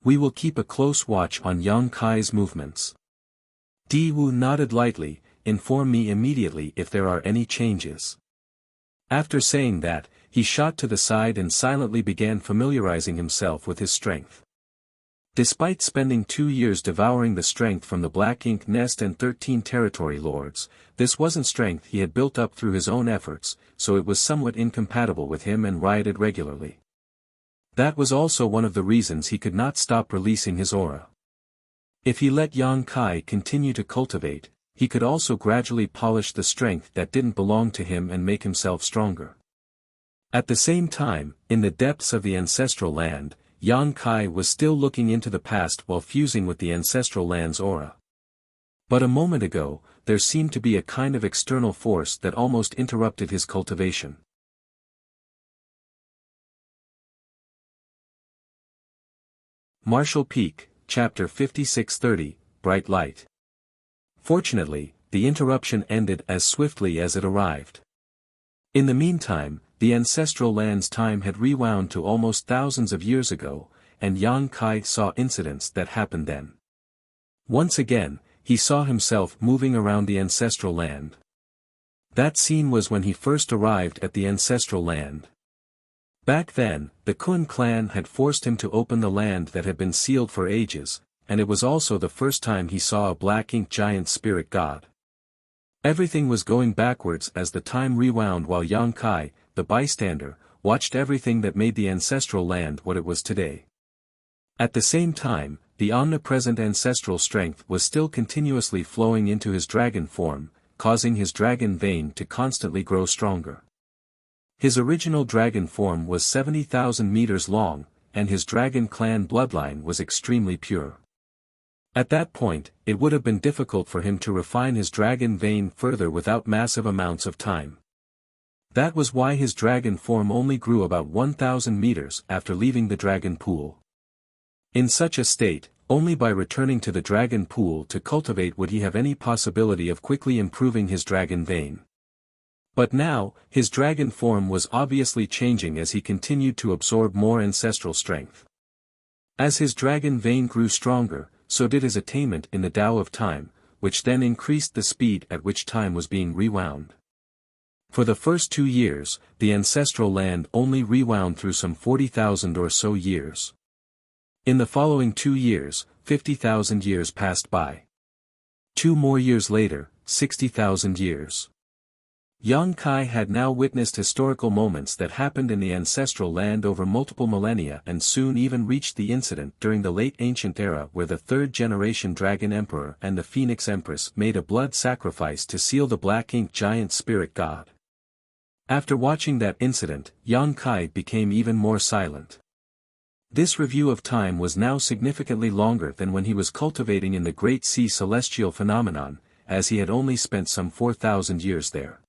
Speaker 1: We will keep a close watch on Yang Kai's movements. Di Wu nodded lightly. Inform me immediately if there are any changes. After saying that, he shot to the side and silently began familiarizing himself with his strength. Despite spending 2 years devouring the strength from the Black Ink Nest and 13 territory lords, this wasn't strength he had built up through his own efforts, so it was somewhat incompatible with him and rioted regularly. That was also one of the reasons he could not stop releasing his aura. If he let Yang Kai continue to cultivate, he could also gradually polish the strength that didn't belong to him and make himself stronger. At the same time, in the depths of the ancestral land, Yang Kai was still looking into the past while fusing with the ancestral land's aura. But a moment ago, there seemed to be a kind of external force that almost interrupted his cultivation. Marshall Peak, Chapter 5630, Bright Light. Fortunately, the interruption ended as swiftly as it arrived. In the meantime, the ancestral land's time had rewound to almost thousands of years ago, and Yang Kai saw incidents that happened then. Once again, he saw himself moving around the ancestral land. That scene was when he first arrived at the ancestral land. Back then, the Kun clan had forced him to open the land that had been sealed for ages, and it was also the first time he saw a black ink giant spirit god. Everything was going backwards as the time rewound while Yang Kai, the bystander, watched everything that made the ancestral land what it was today. At the same time, the omnipresent ancestral strength was still continuously flowing into his dragon form, causing his dragon vein to constantly grow stronger. His original dragon form was 70,000 meters long, and his dragon clan bloodline was extremely pure. At that point, it would have been difficult for him to refine his dragon vein further without massive amounts of time. That was why his dragon form only grew about 1,000 meters after leaving the dragon pool. In such a state, only by returning to the dragon pool to cultivate would he have any possibility of quickly improving his dragon vein. But now, his dragon form was obviously changing as he continued to absorb more ancestral strength. As his dragon vein grew stronger, so did his attainment in the Tao of Time, which then increased the speed at which time was being rewound. For the first 2 years, the ancestral land only rewound through some 40,000 or so years. In the following 2 years, 50,000 years passed by. 2 more years later, 60,000 years. Yang Kai had now witnessed historical moments that happened in the ancestral land over multiple millennia and soon even reached the incident during the late ancient era where the third-generation Dragon Emperor and the Phoenix Empress made a blood sacrifice to seal the black ink giant spirit god. After watching that incident, Yang Kai became even more silent. This review of time was now significantly longer than when he was cultivating in the Great Sea celestial phenomenon, as he had only spent some 4,000 years there.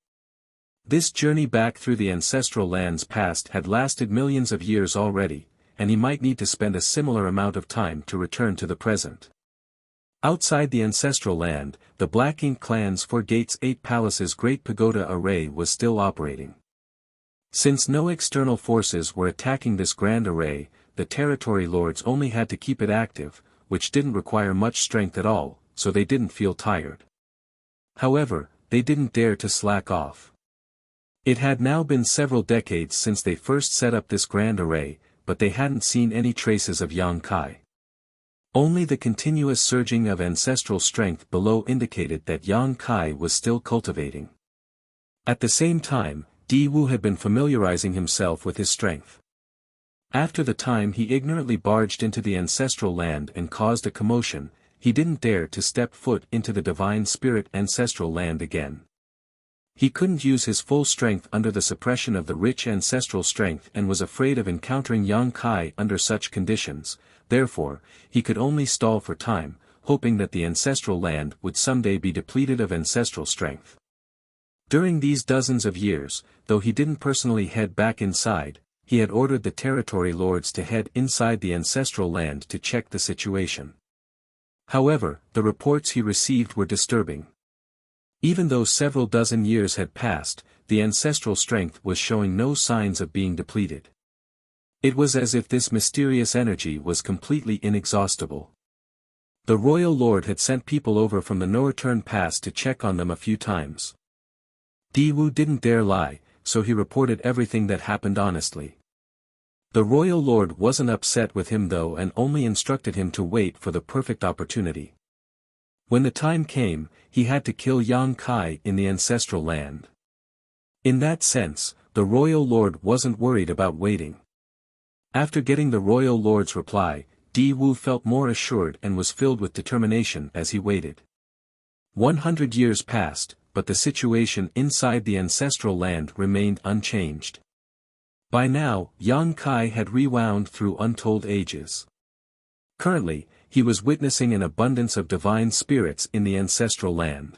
Speaker 1: This journey back through the ancestral lands past had lasted millions of years already, and he might need to spend a similar amount of time to return to the present. Outside the ancestral land, the Black Ink clan's 4 Gates 8 Palaces Great Pagoda Array was still operating. Since no external forces were attacking this grand array, the territory lords only had to keep it active, which didn't require much strength at all, so they didn't feel tired. However, they didn't dare to slack off. It had now been several decades since they first set up this grand array, but they hadn't seen any traces of Yang Kai. Only the continuous surging of ancestral strength below indicated that Yang Kai was still cultivating. At the same time, Di Wu had been familiarizing himself with his strength. After the time he ignorantly barged into the ancestral land and caused a commotion, he didn't dare to step foot into the divine spirit ancestral land again. He couldn't use his full strength under the suppression of the rich ancestral strength and was afraid of encountering Yang Kai under such conditions. Therefore, he could only stall for time, hoping that the ancestral land would someday be depleted of ancestral strength. During these dozens of years, though he didn't personally head back inside, he had ordered the territory lords to head inside the ancestral land to check the situation. However, the reports he received were disturbing. Even though several dozen years had passed, the ancestral strength was showing no signs of being depleted. It was as if this mysterious energy was completely inexhaustible. The royal lord had sent people over from the no-return past to check on them a few times. Di Wu didn't dare lie, so he reported everything that happened honestly. The royal lord wasn't upset with him though and only instructed him to wait for the perfect opportunity. When the time came, he had to kill Yang Kai in the ancestral land. In that sense, the royal lord wasn't worried about waiting. After getting the royal lord's reply, Di Wu felt more assured and was filled with determination as he waited. 100 years passed, but the situation inside the ancestral land remained unchanged. By now, Yang Kai had rewound through untold ages. Currently, he was witnessing an abundance of divine spirits in the ancestral land.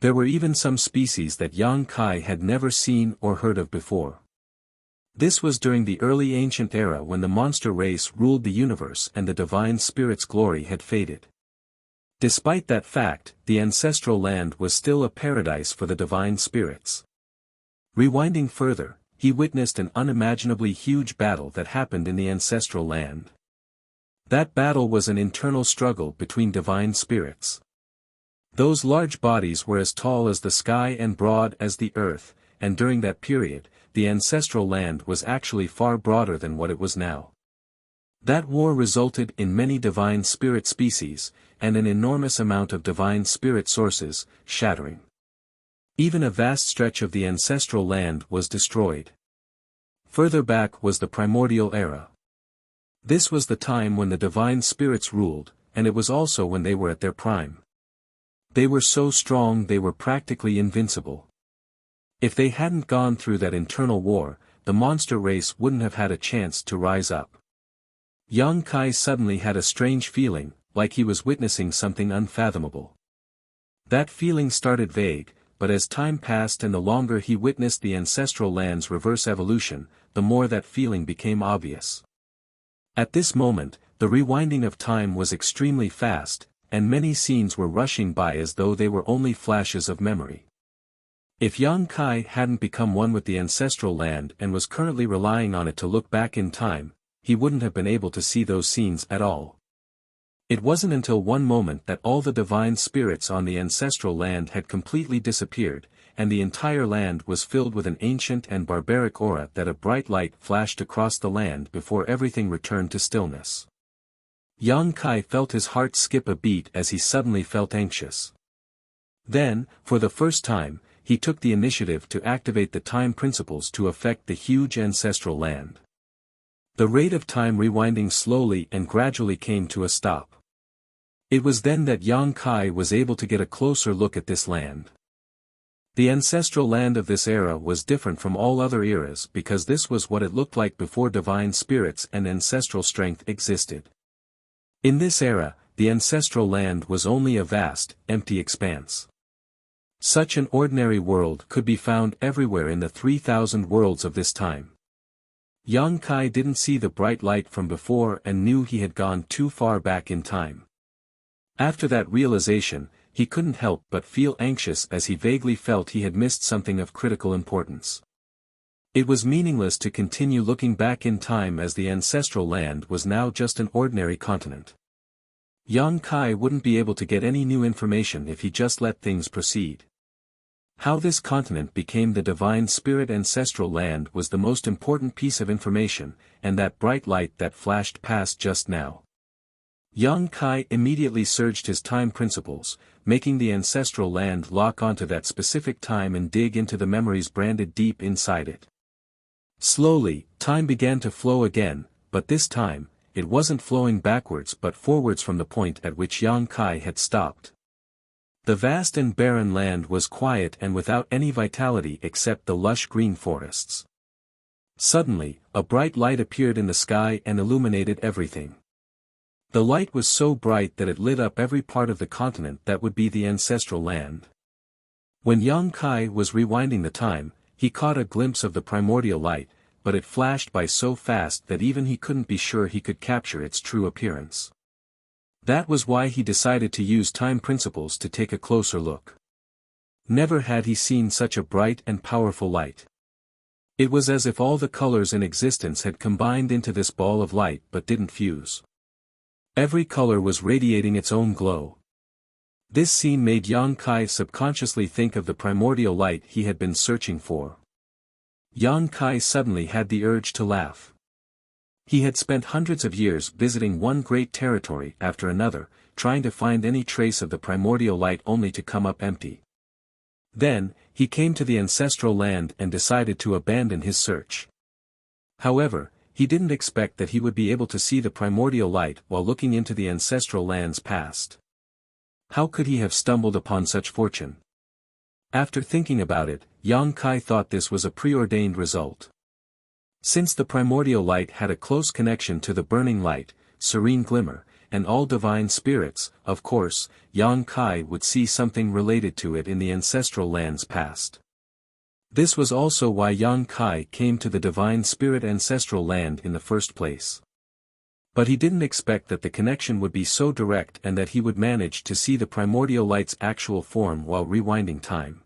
Speaker 1: There were even some species that Yang Kai had never seen or heard of before. This was during the early ancient era when the monster race ruled the universe and the divine spirit's glory had faded. Despite that fact, the ancestral land was still a paradise for the divine spirits. Rewinding further, he witnessed an unimaginably huge battle that happened in the ancestral land. That battle was an internal struggle between divine spirits. Those large bodies were as tall as the sky and broad as the earth, and during that period, the ancestral land was actually far broader than what it was now. That war resulted in many divine spirit species, and an enormous amount of divine spirit sources, shattering. Even a vast stretch of the ancestral land was destroyed. Further back was the primordial era. This was the time when the divine spirits ruled, and it was also when they were at their prime. They were so strong they were practically invincible. If they hadn't gone through that internal war, the monster race wouldn't have had a chance to rise up. Yang Kai suddenly had a strange feeling, like he was witnessing something unfathomable. That feeling started vague, but as time passed and the longer he witnessed the ancestral land's reverse evolution, the more that feeling became obvious. At this moment, the rewinding of time was extremely fast, and many scenes were rushing by as though they were only flashes of memory. If Yang Kai hadn't become one with the ancestral land and was currently relying on it to look back in time, he wouldn't have been able to see those scenes at all. It wasn't until one moment that all the divine spirits on the ancestral land had completely disappeared, and the entire land was filled with an ancient and barbaric aura that a bright light flashed across the land before everything returned to stillness. Yang Kai felt his heart skip a beat as he suddenly felt anxious. Then, for the first time, he took the initiative to activate the time principles to affect the huge ancestral land. The rate of time rewinding slowly and gradually came to a stop. It was then that Yang Kai was able to get a closer look at this land. The ancestral land of this era was different from all other eras because this was what it looked like before divine spirits and ancestral strength existed. In this era, the ancestral land was only a vast, empty expanse. Such an ordinary world could be found everywhere in the 3,000 worlds of this time. Yang Kai didn't see the bright light from before and knew he had gone too far back in time. After that realization, he couldn't help but feel anxious as he vaguely felt he had missed something of critical importance. It was meaningless to continue looking back in time as the ancestral land was now just an ordinary continent. Yang Kai wouldn't be able to get any new information if he just let things proceed. How this continent became the divine spirit ancestral land was the most important piece of information, and that bright light that flashed past just now. Yang Kai immediately surged his time principles, making the ancestral land lock onto that specific time and dig into the memories branded deep inside it. Slowly, time began to flow again, but this time, it wasn't flowing backwards but forwards from the point at which Yang Kai had stopped. The vast and barren land was quiet and without any vitality except the lush green forests. Suddenly, a bright light appeared in the sky and illuminated everything. The light was so bright that it lit up every part of the continent that would be the ancestral land. When Yang Kai was rewinding the time, he caught a glimpse of the primordial light, but it flashed by so fast that even he couldn't be sure he could capture its true appearance. That was why he decided to use time principles to take a closer look. Never had he seen such a bright and powerful light. It was as if all the colors in existence had combined into this ball of light but didn't fuse. Every color was radiating its own glow. This scene made Yang Kai subconsciously think of the primordial light he had been searching for. Yang Kai suddenly had the urge to laugh. He had spent hundreds of years visiting one great territory after another, trying to find any trace of the primordial light only to come up empty. Then, he came to the ancestral land and decided to abandon his search. However, he didn't expect that he would be able to see the primordial light while looking into the ancestral land's past. How could he have stumbled upon such fortune? After thinking about it, Yang Kai thought this was a preordained result. Since the primordial light had a close connection to the burning light, serene glimmer, and all divine spirits, of course, Yang Kai would see something related to it in the ancestral land's past. This was also why Yang Kai came to the divine spirit ancestral land in the first place. But he didn't expect that the connection would be so direct and that he would manage to see the primordial light's actual form while rewinding time.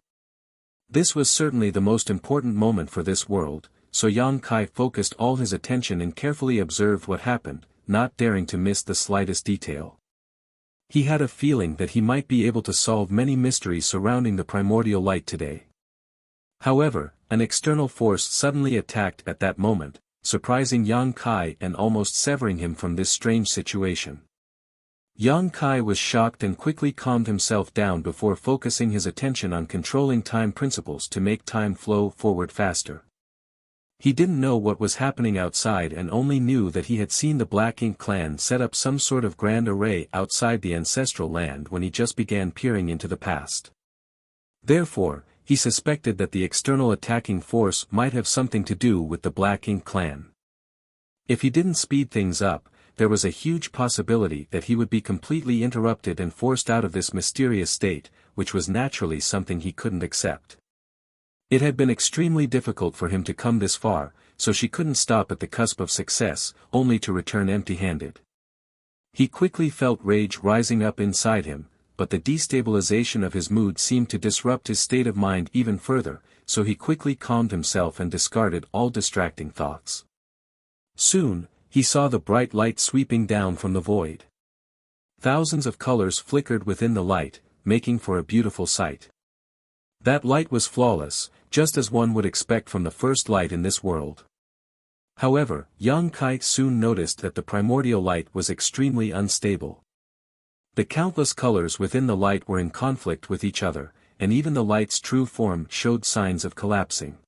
Speaker 1: This was certainly the most important moment for this world, so Yang Kai focused all his attention and carefully observed what happened, not daring to miss the slightest detail. He had a feeling that he might be able to solve many mysteries surrounding the primordial light today. However, an external force suddenly attacked at that moment, surprising Yang Kai and almost severing him from this strange situation. Yang Kai was shocked and quickly calmed himself down before focusing his attention on controlling time principles to make time flow forward faster. He didn't know what was happening outside and only knew that he had seen the Black Ink clan set up some sort of grand array outside the ancestral land when he just began peering into the past. Therefore, he suspected that the external attacking force might have something to do with the Black Ink clan. If he didn't speed things up, there was a huge possibility that he would be completely interrupted and forced out of this mysterious state, which was naturally something he couldn't accept. It had been extremely difficult for him to come this far, so she couldn't stop at the cusp of success, only to return empty-handed. He quickly felt rage rising up inside him, but the destabilization of his mood seemed to disrupt his state of mind even further, so he quickly calmed himself and discarded all distracting thoughts. Soon, he saw the bright light sweeping down from the void. Thousands of colors flickered within the light, making for a beautiful sight. That light was flawless, just as one would expect from the first light in this world. However, Yang Kai soon noticed that the primordial light was extremely unstable. The countless colors within the light were in conflict with each other, and even the light's true form showed signs of collapsing.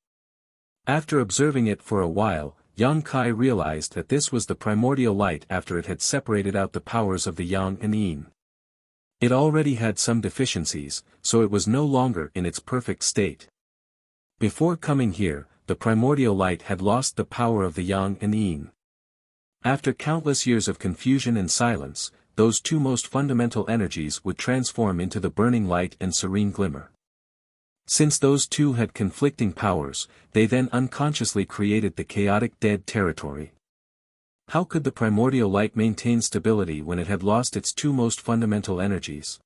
Speaker 1: After observing it for a while, Yang Kai realized that this was the primordial light after it had separated out the powers of the Yang and Yin. It already had some deficiencies, so it was no longer in its perfect state. Before coming here, the primordial light had lost the power of the yang and yin. After countless years of confusion and silence, those two most fundamental energies would transform into the burning light and serene glimmer. Since those two had conflicting powers, they then unconsciously created the chaotic dead territory. How could the primordial light maintain stability when it had lost its two most fundamental energies?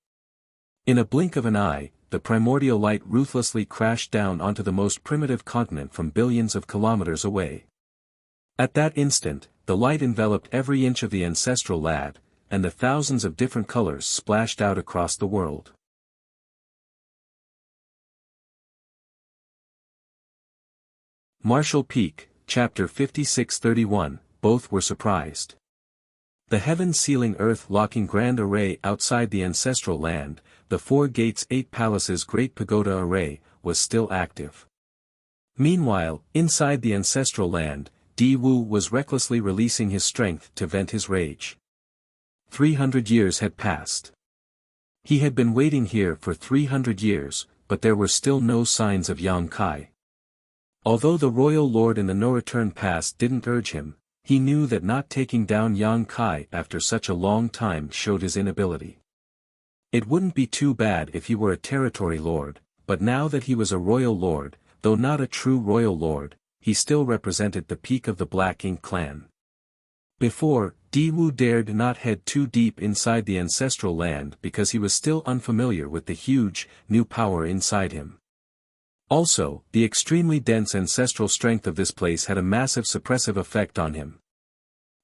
Speaker 1: In a blink of an eye, the primordial light ruthlessly crashed down onto the most primitive continent from billions of kilometers away. At that instant, the light enveloped every inch of the ancestral land, and the thousands of different colors splashed out across the world. Marshall Peak, Chapter 56-31, both were surprised. The heaven-sealing earth-locking grand array outside the ancestral land, the 4 gates 8 palaces great pagoda array, was still active. Meanwhile, inside the ancestral land, Di Wu was recklessly releasing his strength to vent his rage. 300 years had passed. He had been waiting here for 300 years, but there were still no signs of Yang Kai. Although the royal lord in the no-return pass didn't urge him, he knew that not taking down Yang Kai after such a long time showed his inability. It wouldn't be too bad if he were a territory lord, but now that he was a royal lord, though not a true royal lord, he still represented the peak of the Black Ink clan. Before, Di Wu dared not head too deep inside the ancestral land because he was still unfamiliar with the huge, new power inside him. Also, the extremely dense ancestral strength of this place had a massive suppressive effect on him.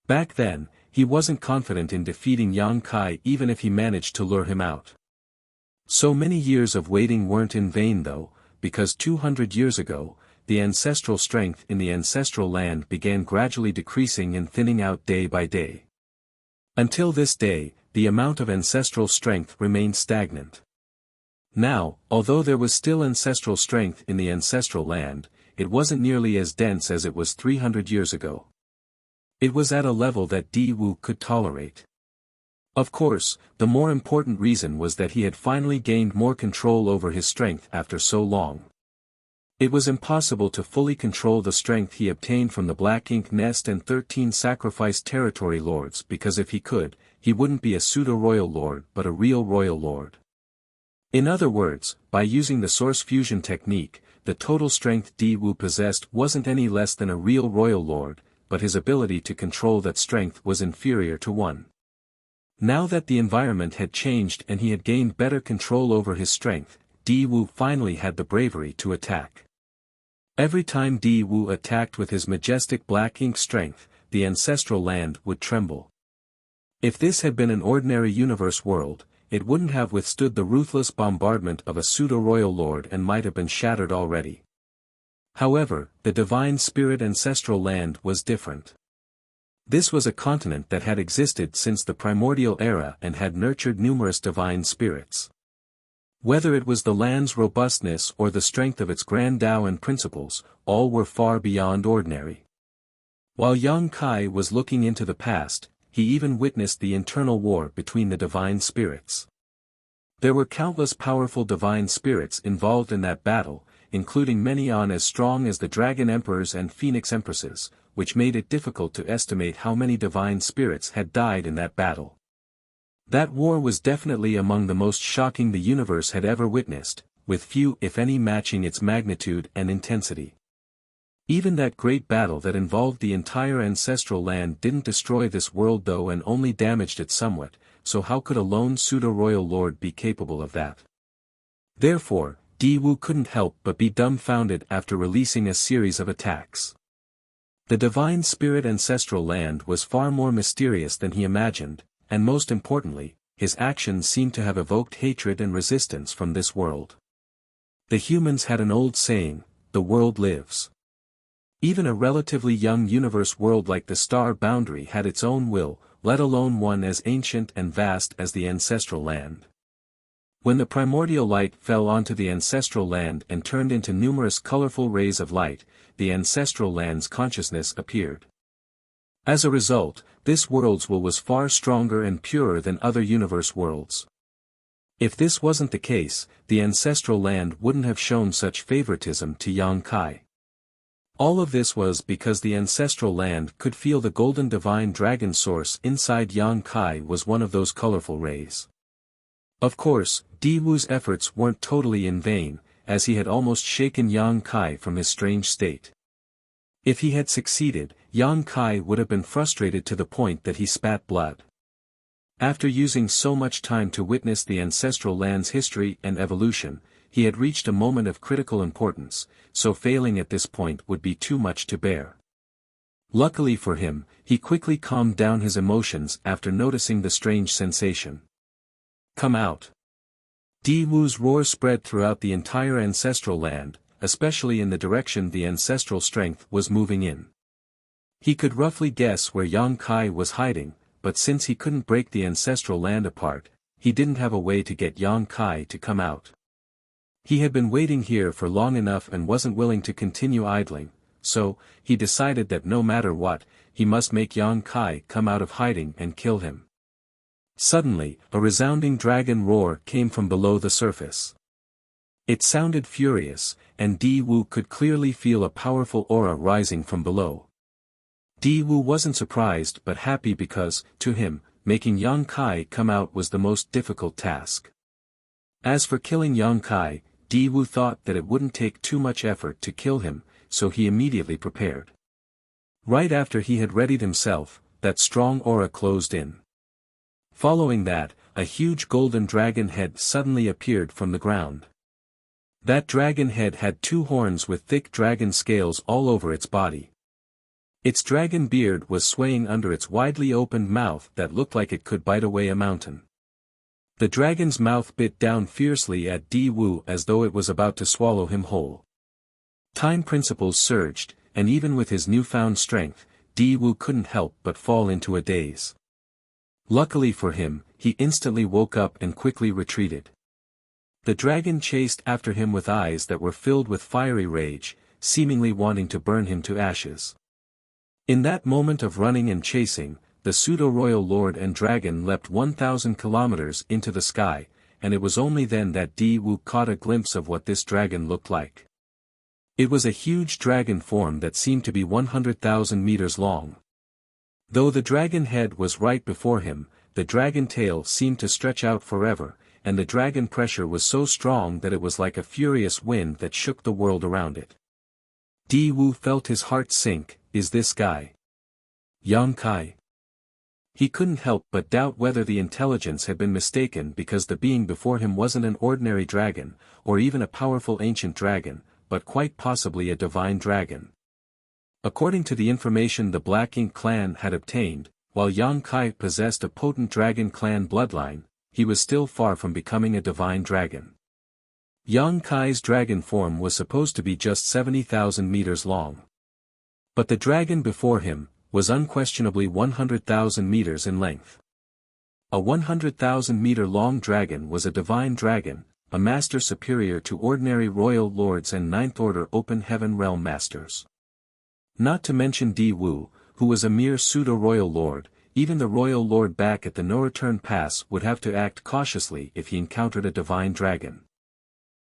Speaker 1: Back then, he wasn't confident in defeating Yang Kai even if he managed to lure him out. So many years of waiting weren't in vain though, because 200 years ago, the ancestral strength in the ancestral land began gradually decreasing and thinning out day by day. Until this day, the amount of ancestral strength remained stagnant. Now, although there was still ancestral strength in the ancestral land, it wasn't nearly as dense as it was 300 years ago. It was at a level that Di Wu could tolerate. Of course, the more important reason was that he had finally gained more control over his strength after so long. It was impossible to fully control the strength he obtained from the Black Ink Nest and 13 sacrificed territory lords because if he could, he wouldn't be a pseudo-royal lord but a real royal lord. In other words, by using the source fusion technique, the total strength Di Wu possessed wasn't any less than a real royal lord, but his ability to control that strength was inferior to one. Now that the environment had changed and he had gained better control over his strength, Di Wu finally had the bravery to attack. Every time Di Wu attacked with his majestic Black Ink strength, the ancestral land would tremble. If this had been an ordinary universe world, it wouldn't have withstood the ruthless bombardment of a pseudo-royal lord and might have been shattered already. However, the divine spirit ancestral land was different. This was a continent that had existed since the primordial era and had nurtured numerous divine spirits. Whether it was the land's robustness or the strength of its grand Tao and principles, all were far beyond ordinary. While Yang Kai was looking into the past, he even witnessed the internal war between the divine spirits. There were countless powerful divine spirits involved in that battle, including many as strong as the Dragon Emperors and Phoenix Empresses, which made it difficult to estimate how many divine spirits had died in that battle. That war was definitely among the most shocking the universe had ever witnessed, with few if any matching its magnitude and intensity. Even that great battle that involved the entire ancestral land didn't destroy this world though and only damaged it somewhat, so how could a lone pseudo-royal lord be capable of that? Therefore, Di Wu couldn't help but be dumbfounded after releasing a series of attacks. The divine spirit ancestral land was far more mysterious than he imagined, and most importantly, his actions seemed to have evoked hatred and resistance from this world. The humans had an old saying, "The world lives." Even a relatively young universe world like the star boundary had its own will, let alone one as ancient and vast as the ancestral land. When the primordial light fell onto the ancestral land and turned into numerous colorful rays of light, the ancestral land's consciousness appeared. As a result, this world's will was far stronger and purer than other universe worlds. If this wasn't the case, the ancestral land wouldn't have shown such favoritism to Yang Kai. All of this was because the ancestral land could feel the golden divine dragon source inside Yang Kai was one of those colorful rays. Of course, Di Wu's efforts weren't totally in vain, as he had almost shaken Yang Kai from his strange state. If he had succeeded, Yang Kai would have been frustrated to the point that he spat blood. After using so much time to witness the ancestral land's history and evolution, he had reached a moment of critical importance, so failing at this point would be too much to bear. Luckily for him, he quickly calmed down his emotions after noticing the strange sensation. "Come out!" Di Wu's roar spread throughout the entire ancestral land, especially in the direction the ancestral strength was moving in. He could roughly guess where Yang Kai was hiding, but since he couldn't break the ancestral land apart, he didn't have a way to get Yang Kai to come out. He had been waiting here for long enough and wasn't willing to continue idling, so, he decided that no matter what, he must make Yang Kai come out of hiding and kill him. Suddenly, a resounding dragon roar came from below the surface. It sounded furious, and Di Wu could clearly feel a powerful aura rising from below. Di Wu wasn't surprised but happy because, to him, making Yang Kai come out was the most difficult task. As for killing Yang Kai, Di Wu thought that it wouldn't take too much effort to kill him, so he immediately prepared. Right after he had readied himself, that strong aura closed in. Following that, a huge golden dragon head suddenly appeared from the ground. That dragon head had 2 horns with thick dragon scales all over its body. Its dragon beard was swaying under its widely opened mouth that looked like it could bite away a mountain. The dragon's mouth bit down fiercely at Di Wu as though it was about to swallow him whole. Time principles surged, and even with his newfound strength, Di Wu couldn't help but fall into a daze. Luckily for him, he instantly woke up and quickly retreated. The dragon chased after him with eyes that were filled with fiery rage, seemingly wanting to burn him to ashes. In that moment of running and chasing, the pseudo-royal lord and dragon leapt 1,000 kilometers into the sky, and it was only then that Di Wu caught a glimpse of what this dragon looked like. It was a huge dragon form that seemed to be 100,000 meters long. Though the dragon head was right before him, the dragon tail seemed to stretch out forever, and the dragon pressure was so strong that it was like a furious wind that shook the world around it. Di Wu felt his heart sink. Is this guy Yang Kai? He couldn't help but doubt whether the intelligence had been mistaken because the being before him wasn't an ordinary dragon, or even a powerful ancient dragon, but quite possibly a divine dragon. According to the information the Black Ink clan had obtained, while Yang Kai possessed a potent dragon clan bloodline, he was still far from becoming a divine dragon. Yang Kai's dragon form was supposed to be just 70,000 meters long. But the dragon before him was unquestionably 100,000 meters in length. A 100,000-meter long dragon was a divine dragon, a master superior to ordinary royal lords and Ninth-Order Open Heaven Realm masters. Not to mention Di Wu, who was a mere pseudo-royal lord, even the royal lord back at the No-Return Pass would have to act cautiously if he encountered a divine dragon.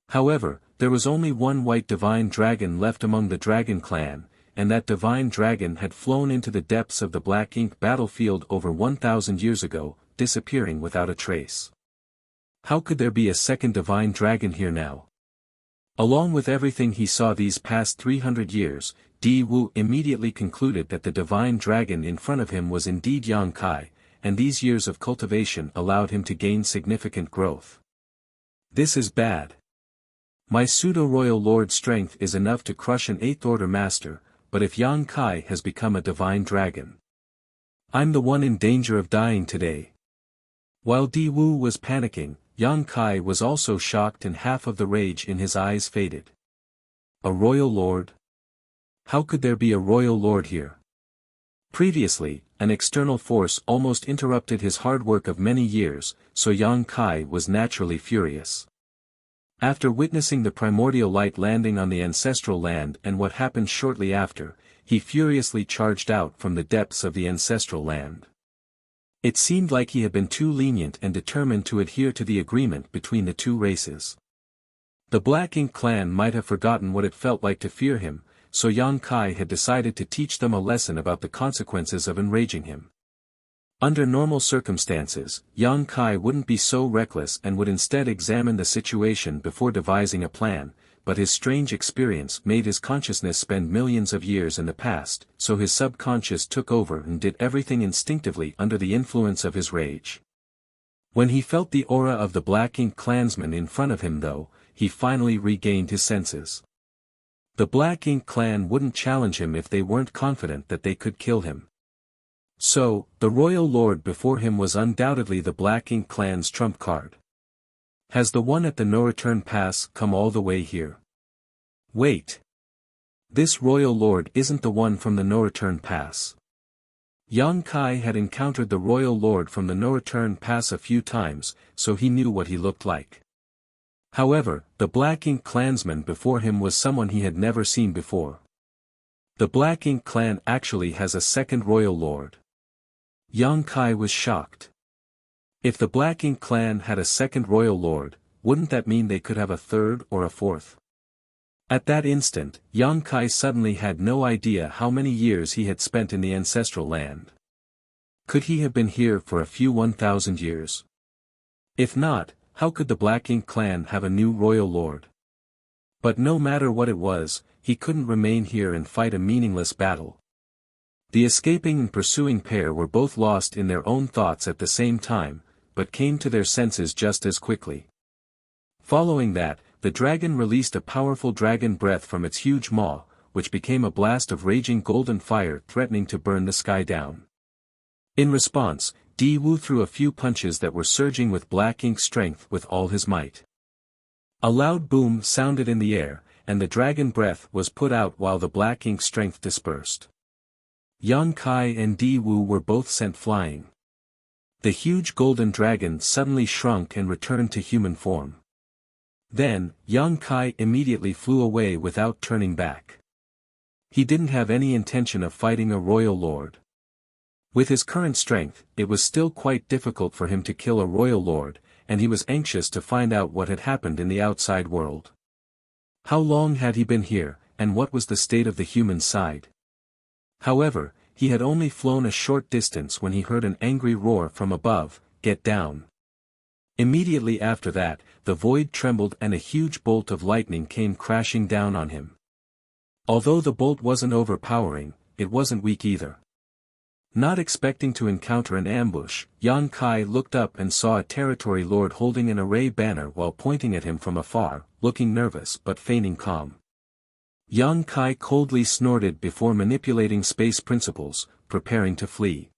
Speaker 1: However, there was only one white divine dragon left among the dragon clan, and that divine dragon had flown into the depths of the Black Ink battlefield over 1,000 years ago, disappearing without a trace. How could there be a second divine dragon here now? Along with everything he saw these past 300 years, Di Wu immediately concluded that the divine dragon in front of him was indeed Yang Kai, and these years of cultivation allowed him to gain significant growth. This is bad. My pseudo-royal lord's strength is enough to crush an 8th Order master, but if Yang Kai has become a divine dragon, I'm the one in danger of dying today. While Di Wu was panicking, Yang Kai was also shocked and half of the rage in his eyes faded. A royal lord? How could there be a royal lord here? Previously, an external force almost interrupted his hard work of many years, so Yang Kai was naturally furious. After witnessing the primordial light landing on the ancestral land and what happened shortly after, he furiously charged out from the depths of the ancestral land. It seemed like he had been too lenient and determined to adhere to the agreement between the two races. The Black Ink clan might have forgotten what it felt like to fear him, so Yang Kai had decided to teach them a lesson about the consequences of enraging him. Under normal circumstances, Yang Kai wouldn't be so reckless and would instead examine the situation before devising a plan, but his strange experience made his consciousness spend millions of years in the past, so his subconscious took over and did everything instinctively under the influence of his rage. When he felt the aura of the Black Ink clansman in front of him though, he finally regained his senses. The Black Ink clan wouldn't challenge him if they weren't confident that they could kill him. So, the royal lord before him was undoubtedly the Black Ink clan's trump card. Has the one at the no-return pass come all the way here? Wait. This royal lord isn't the one from the no-return pass. Yang Kai had encountered the royal lord from the no-return pass a few times, so he knew what he looked like. However, the Black Ink clansman before him was someone he had never seen before. The Black Ink clan actually has a second royal lord. Yang Kai was shocked. If the Black Ink clan had a second royal lord, wouldn't that mean they could have a third or a fourth? At that instant, Yang Kai suddenly had no idea how many years he had spent in the ancestral land. Could he have been here for a few 1,000 years? If not, how could the Black Ink clan have a new royal lord? But no matter what it was, he couldn't remain here and fight a meaningless battle. The escaping and pursuing pair were both lost in their own thoughts at the same time, but came to their senses just as quickly. Following that, the dragon released a powerful dragon breath from its huge maw, which became a blast of raging golden fire threatening to burn the sky down. In response, Di Wu threw a few punches that were surging with Black Ink strength with all his might. A loud boom sounded in the air, and the dragon breath was put out while the Black Ink strength dispersed. Yang Kai and Di Wu were both sent flying. The huge golden dragon suddenly shrunk and returned to human form. Then, Yang Kai immediately flew away without turning back. He didn't have any intention of fighting a royal lord. With his current strength, it was still quite difficult for him to kill a royal lord, and he was anxious to find out what had happened in the outside world. How long had he been here, and what was the state of the human side? However, he had only flown a short distance when he heard an angry roar from above, "Get down!" Immediately after that, the void trembled and a huge bolt of lightning came crashing down on him. Although the bolt wasn't overpowering, it wasn't weak either. Not expecting to encounter an ambush, Yang Kai looked up and saw a territory lord holding an array banner while pointing at him from afar, looking nervous but feigning calm. Yang Kai coldly snorted before manipulating space principles, preparing to flee.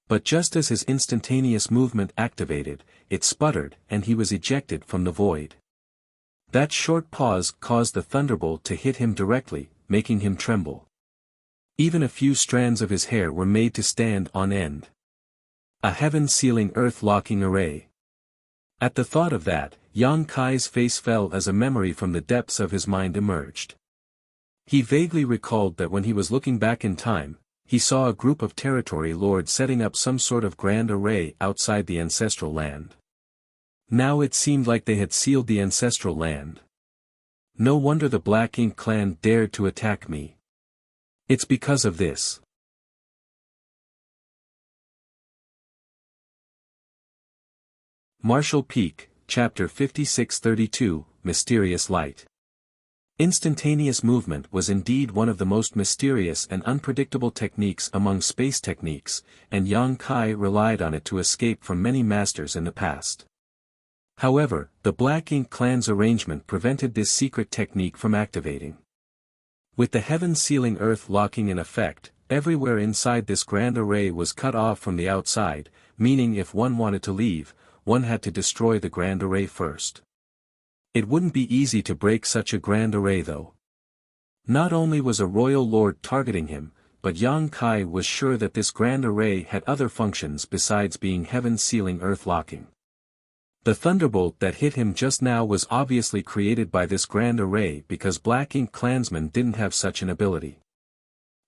Speaker 1: But just as his instantaneous movement activated, it sputtered and he was ejected from the void. That short pause caused the thunderbolt to hit him directly, making him tremble. Even a few strands of his hair were made to stand on end. A heaven-sealing earth-locking array. At the thought of that, Yang Kai's face fell as a memory from the depths of his mind emerged. He vaguely recalled that when he was looking back in time, he saw a group of territory lords setting up some sort of grand array outside the ancestral land. Now it seemed like they had sealed the ancestral land. No wonder the Black Ink clan dared to attack me. It's because of this. Marshall Peak, Chapter 5632, Mysterious Light. Instantaneous movement was indeed one of the most mysterious and unpredictable techniques among space techniques, and Yang Kai relied on it to escape from many masters in the past. However, the Black Ink clan's arrangement prevented this secret technique from activating. With the heaven-sealing earth locking in effect, everywhere inside this grand array was cut off from the outside, meaning if one wanted to leave, one had to destroy the grand array first. It wouldn't be easy to break such a grand array though. Not only was a royal lord targeting him, but Yang Kai was sure that this grand array had other functions besides being heaven-sealing earth-locking. The thunderbolt that hit him just now was obviously created by this grand array because Black Ink clansmen didn't have such an ability.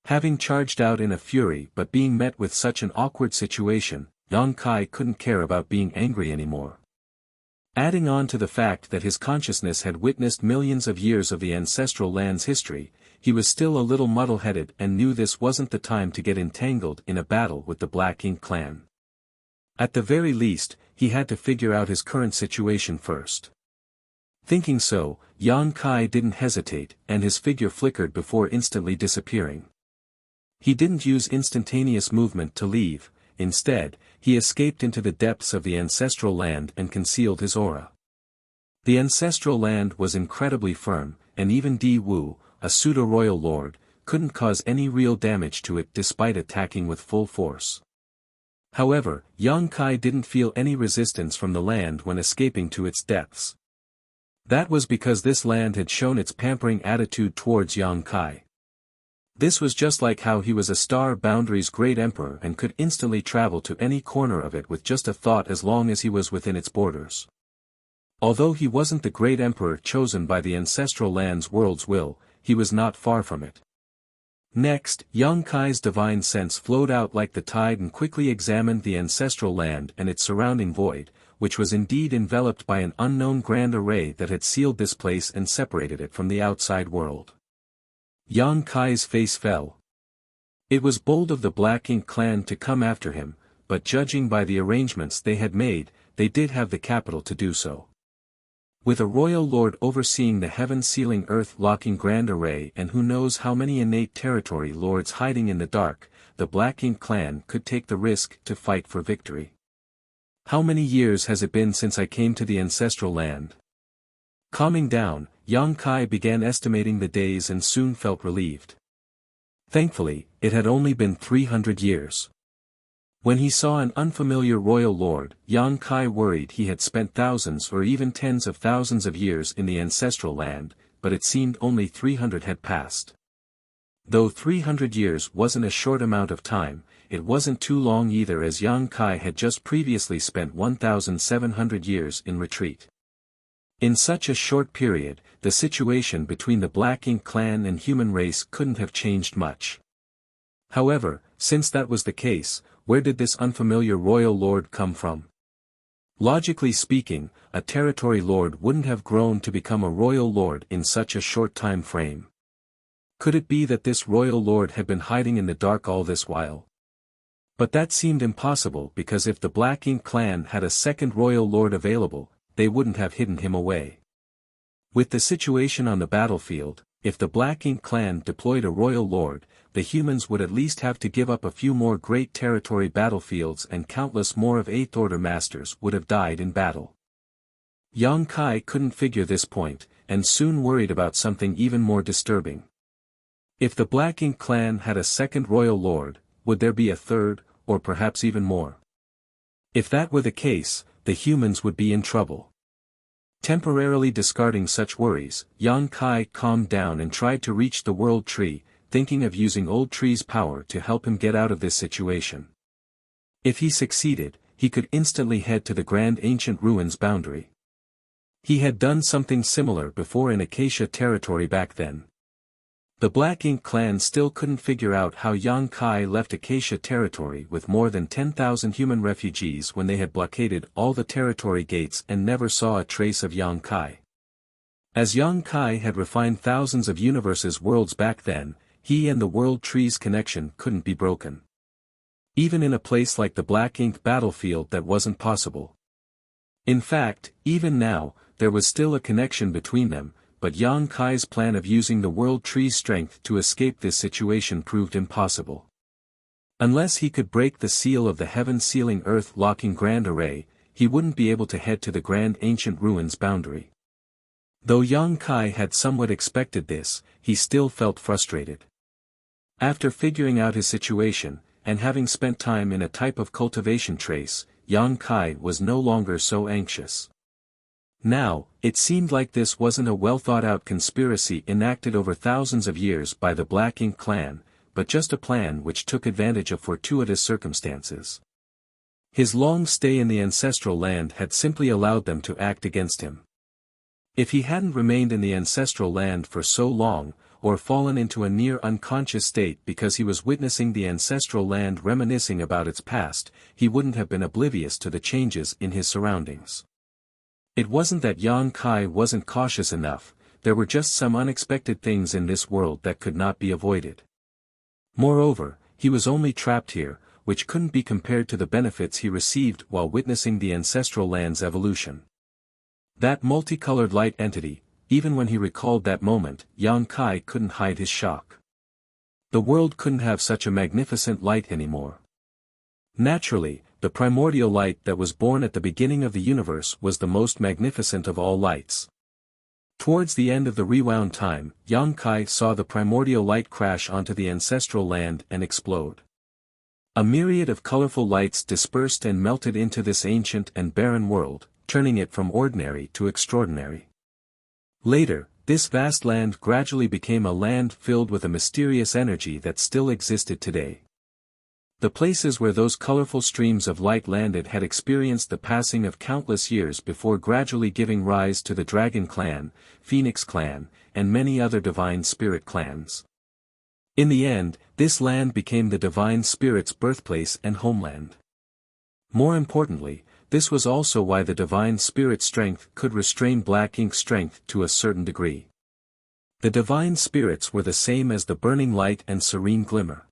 Speaker 1: Having charged out in a fury but being met with such an awkward situation, Yang Kai couldn't care about being angry anymore. Adding on to the fact that his consciousness had witnessed millions of years of the ancestral land's history, he was still a little muddle-headed and knew this wasn't the time to get entangled in a battle with the Black Ink clan. At the very least, he had to figure out his current situation first. Thinking so, Yang Kai didn't hesitate, and his figure flickered before instantly disappearing. He didn't use instantaneous movement to leave. Instead, he escaped into the depths of the ancestral land and concealed his aura. The ancestral land was incredibly firm, and even Di Wu, a pseudo-royal lord, couldn't cause any real damage to it despite attacking with full force. However, Yang Kai didn't feel any resistance from the land when escaping to its depths. That was because this land had shown its pampering attitude towards Yang Kai. This was just like how he was a Star Boundary's great emperor and could instantly travel to any corner of it with just a thought as long as he was within its borders. Although he wasn't the great emperor chosen by the ancestral land's world's will, he was not far from it. Next, Yang Kai's divine sense flowed out like the tide and quickly examined the ancestral land and its surrounding void, which was indeed enveloped by an unknown grand array that had sealed this place and separated it from the outside world. Yang Kai's face fell. It was bold of the Black Ink clan to come after him, but judging by the arrangements they had made, they did have the capital to do so. With a royal lord overseeing the heaven-sealing earth-locking grand array and who knows how many innate territory lords hiding in the dark, the Black Ink clan could take the risk to fight for victory. How many years has it been since I came to the ancestral land? Calming down, Yang Kai began estimating the days and soon felt relieved. Thankfully, it had only been 300 years. When he saw an unfamiliar royal lord, Yang Kai worried he had spent thousands or even tens of thousands of years in the ancestral land, but it seemed only 300 had passed. Though 300 years wasn't a short amount of time, it wasn't too long either as Yang Kai had just previously spent 1,700 years in retreat. In such a short period, the situation between the Black Ink clan and human race couldn't have changed much. However, since that was the case, where did this unfamiliar royal lord come from? Logically speaking, a territory lord wouldn't have grown to become a royal lord in such a short time frame. Could it be that this royal lord had been hiding in the dark all this while? But that seemed impossible because if the Black Ink clan had a second royal lord available, they wouldn't have hidden him away. With the situation on the battlefield, if the Black Ink clan deployed a royal lord, the humans would at least have to give up a few more great territory battlefields and countless more of Eighth Order masters would have died in battle. Yang Kai couldn't figure this point, and soon worried about something even more disturbing. If the Black Ink clan had a second royal lord, would there be a third, or perhaps even more? If that were the case, the humans would be in trouble. Temporarily discarding such worries, Yang Kai calmed down and tried to reach the World Tree, thinking of using Old Tree's power to help him get out of this situation. If he succeeded, he could instantly head to the Grand Ancient Ruins boundary. He had done something similar before in Acacia territory back then. The Black Ink clan still couldn't figure out how Yang Kai left Acacia territory with more than 10,000 human refugees when they had blockaded all the territory gates and never saw a trace of Yang Kai. As Yang Kai had refined thousands of universes worlds back then, he and the World Tree's connection couldn't be broken. Even in a place like the Black Ink battlefield that wasn't possible. In fact, even now, there was still a connection between them, but Yang Kai's plan of using the World Tree's strength to escape this situation proved impossible. Unless he could break the seal of the heaven-sealing earth-locking Grand Array, he wouldn't be able to head to the Grand Ancient Ruins boundary. Though Yang Kai had somewhat expected this, he still felt frustrated. After figuring out his situation, and having spent time in a type of cultivation trace, Yang Kai was no longer so anxious. Now, it seemed like this wasn't a well-thought-out conspiracy enacted over thousands of years by the Black Ink clan, but just a plan which took advantage of fortuitous circumstances. His long stay in the ancestral land had simply allowed them to act against him. If he hadn't remained in the ancestral land for so long, or fallen into a near unconscious state because he was witnessing the ancestral land reminiscing about its past, he wouldn't have been oblivious to the changes in his surroundings. It wasn't that Yang Kai wasn't cautious enough, there were just some unexpected things in this world that could not be avoided. Moreover, he was only trapped here, which couldn't be compared to the benefits he received while witnessing the ancestral land's evolution. That multicolored light entity, even when he recalled that moment, Yang Kai couldn't hide his shock. The world couldn't have such a magnificent light anymore. Naturally, the primordial light that was born at the beginning of the universe was the most magnificent of all lights. Towards the end of the rewound time, Yang Kai saw the primordial light crash onto the ancestral land and explode. A myriad of colorful lights dispersed and melted into this ancient and barren world, turning it from ordinary to extraordinary. Later, this vast land gradually became a land filled with a mysterious energy that still existed today. The places where those colorful streams of light landed had experienced the passing of countless years before gradually giving rise to the Dragon Clan, Phoenix Clan, and many other Divine Spirit clans. In the end, this land became the Divine Spirit's birthplace and homeland. More importantly, this was also why the Divine Spirit's strength could restrain Black Ink's strength to a certain degree. The Divine Spirits were the same as the burning light and serene glimmer.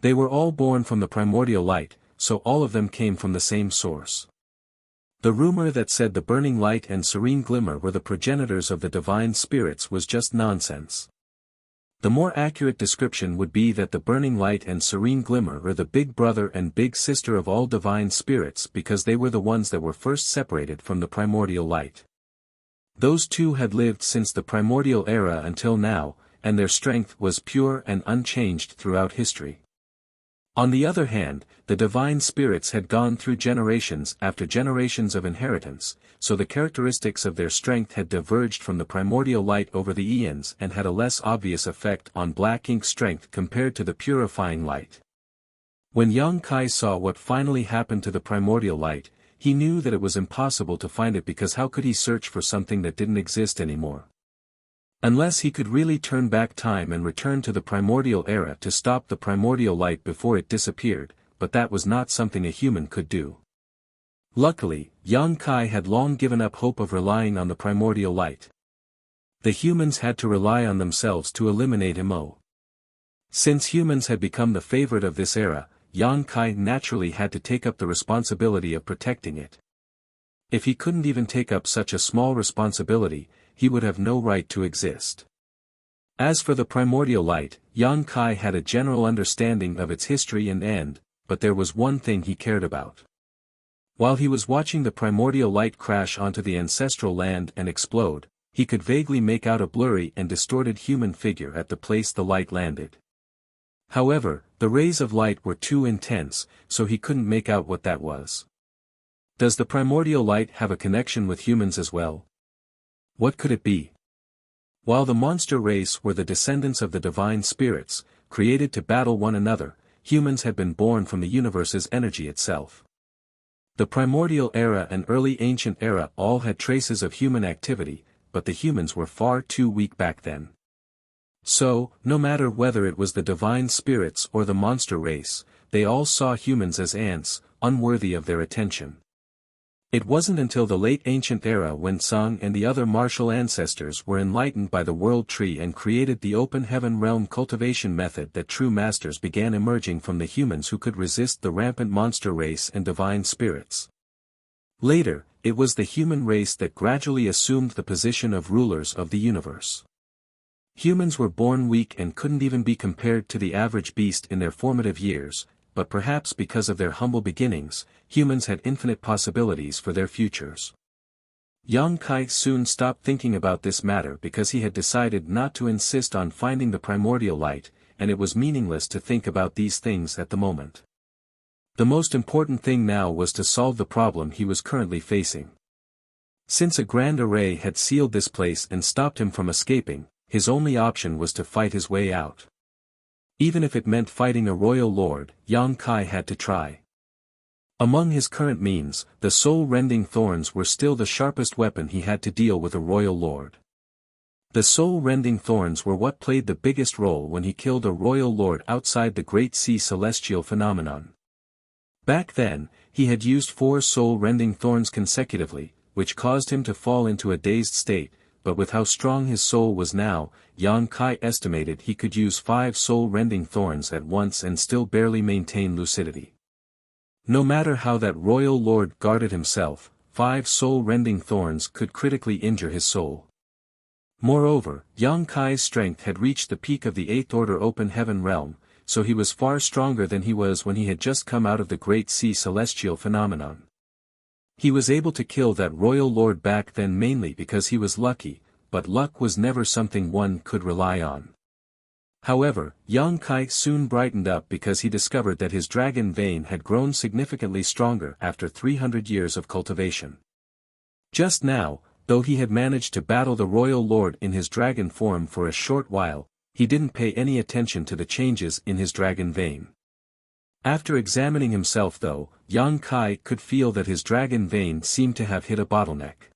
Speaker 1: They were all born from the primordial light, so all of them came from the same source. The rumor that said the burning light and serene glimmer were the progenitors of the Divine Spirits was just nonsense. The more accurate description would be that the burning light and serene glimmer were the big brother and big sister of all Divine Spirits because they were the ones that were first separated from the primordial light. Those two had lived since the primordial era until now, and their strength was pure and unchanged throughout history. On the other hand, the Divine Spirits had gone through generations after generations of inheritance, so the characteristics of their strength had diverged from the primordial light over the eons and had a less obvious effect on Black Ink's strength compared to the purifying light. When Yang Kai saw what finally happened to the primordial light, he knew that it was impossible to find it because how could he search for something that didn't exist anymore? Unless he could really turn back time and return to the primordial era to stop the primordial light before it disappeared, but that was not something a human could do. Luckily, Yang Kai had long given up hope of relying on the primordial light. The humans had to rely on themselves to eliminate Mo. Since humans had become the favorite of this era, Yang Kai naturally had to take up the responsibility of protecting it. If he couldn't even take up such a small responsibility, he would have no right to exist. As for the primordial light, Yang Kai had a general understanding of its history and end, but there was one thing he cared about. While he was watching the primordial light crash onto the ancestral land and explode, he could vaguely make out a blurry and distorted human figure at the place the light landed. However, the rays of light were too intense, so he couldn't make out what that was. Does the primordial light have a connection with humans as well? What could it be? While the monster race were the descendants of the Divine Spirits, created to battle one another, humans had been born from the universe's energy itself. The primordial era and early ancient era all had traces of human activity, but the humans were far too weak back then. So, no matter whether it was the Divine Spirits or the monster race, they all saw humans as ants, unworthy of their attention. It wasn't until the late ancient era when Sung and the other martial ancestors were enlightened by the world tree and created the open heaven realm cultivation method that true masters began emerging from the humans who could resist the rampant monster race and divine spirits. Later, it was the human race that gradually assumed the position of rulers of the universe. Humans were born weak and couldn't even be compared to the average beast in their formative years, but perhaps because of their humble beginnings, humans had infinite possibilities for their futures. Yang Kai soon stopped thinking about this matter because he had decided not to insist on finding the primordial light, and it was meaningless to think about these things at the moment. The most important thing now was to solve the problem he was currently facing. Since a grand array had sealed this place and stopped him from escaping, his only option was to fight his way out. Even if it meant fighting a royal lord, Yang Kai had to try. Among his current means, the soul-rending thorns were still the sharpest weapon he had to deal with a royal lord. The soul-rending thorns were what played the biggest role when he killed a royal lord outside the Great Sea celestial phenomenon. Back then, he had used 4 soul-rending thorns consecutively, which caused him to fall into a dazed state, but with how strong his soul was now, Yang Kai estimated he could use 5 soul-rending thorns at once and still barely maintain lucidity. No matter how that royal lord guarded himself, 5 soul-rending thorns could critically injure his soul. Moreover, Yang Kai's strength had reached the peak of the 8th order open heaven realm, so he was far stronger than he was when he had just come out of the Great Sea celestial phenomenon. He was able to kill that royal lord back then mainly because he was lucky, but luck was never something one could rely on. However, Yang Kai soon brightened up because he discovered that his dragon vein had grown significantly stronger after 300 years of cultivation. Just now, though he had managed to battle the royal lord in his dragon form for a short while, he didn't pay any attention to the changes in his dragon vein. After examining himself though, Yang Kai could feel that his dragon vein seemed to have hit a bottleneck.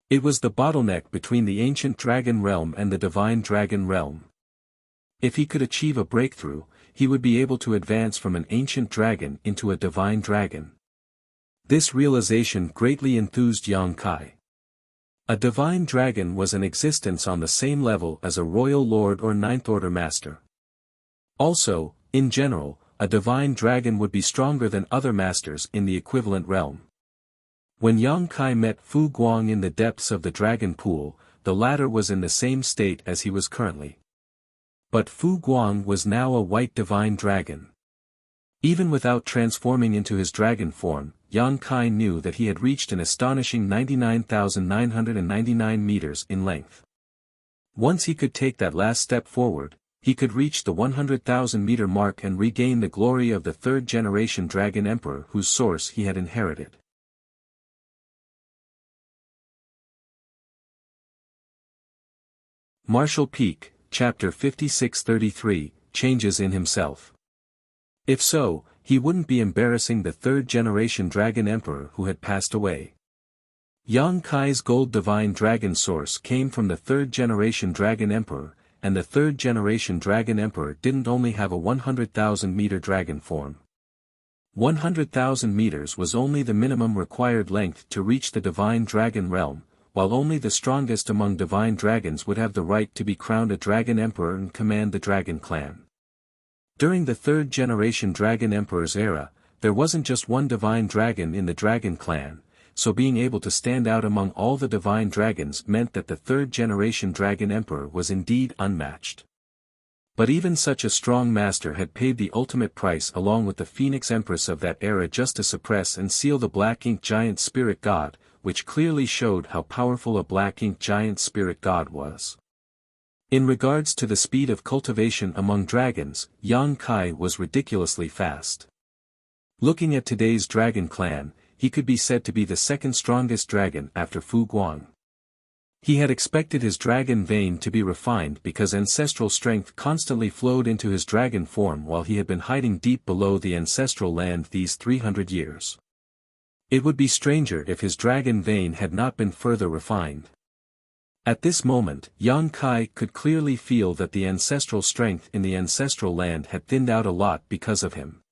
Speaker 1: It was the bottleneck between the ancient dragon realm and the divine dragon realm. If he could achieve a breakthrough, he would be able to advance from an ancient dragon into a divine dragon. This realization greatly enthused Yang Kai. A divine dragon was an existence on the same level as a royal lord or 9th order master. Also, in general, a divine dragon would be stronger than other masters in the equivalent realm. When Yang Kai met Fu Guang in the depths of the dragon pool, the latter was in the same state as he was currently. But Fu Guang was now a white divine dragon. Even without transforming into his dragon form, Yang Kai knew that he had reached an astonishing 99,999 meters in length. Once he could take that last step forward, he could reach the 100,000 meter mark and regain the glory of the 3rd generation dragon emperor whose source he had inherited. Martial Peak, Chapter 5633, Changes in Himself. If so, he wouldn't be embarrassing the 3rd generation dragon emperor who had passed away. Yang Kai's gold divine dragon source came from the 3rd generation dragon emperor, and the 3rd generation dragon emperor didn't only have a 100,000 meter dragon form. 100,000 meters was only the minimum required length to reach the divine dragon realm, while only the strongest among divine dragons would have the right to be crowned a dragon emperor and command the dragon clan. During the 3rd generation dragon emperor's era, there wasn't just one divine dragon in the dragon clan, so being able to stand out among all the divine dragons meant that the 3rd generation dragon emperor was indeed unmatched. But even such a strong master had paid the ultimate price along with the Phoenix Empress of that era just to suppress and seal the Black Ink Giant Spirit God, which clearly showed how powerful a Black Ink Giant Spirit God was. In regards to the speed of cultivation among dragons, Yang Kai was ridiculously fast. Looking at today's dragon clan, he could be said to be the 2nd strongest dragon after Fu Guang. He had expected his dragon vein to be refined because ancestral strength constantly flowed into his dragon form while he had been hiding deep below the ancestral land these 300 years. It would be stranger if his dragon vein had not been further refined. At this moment, Yang Kai could clearly feel that the ancestral strength in the ancestral land had thinned out a lot because of him.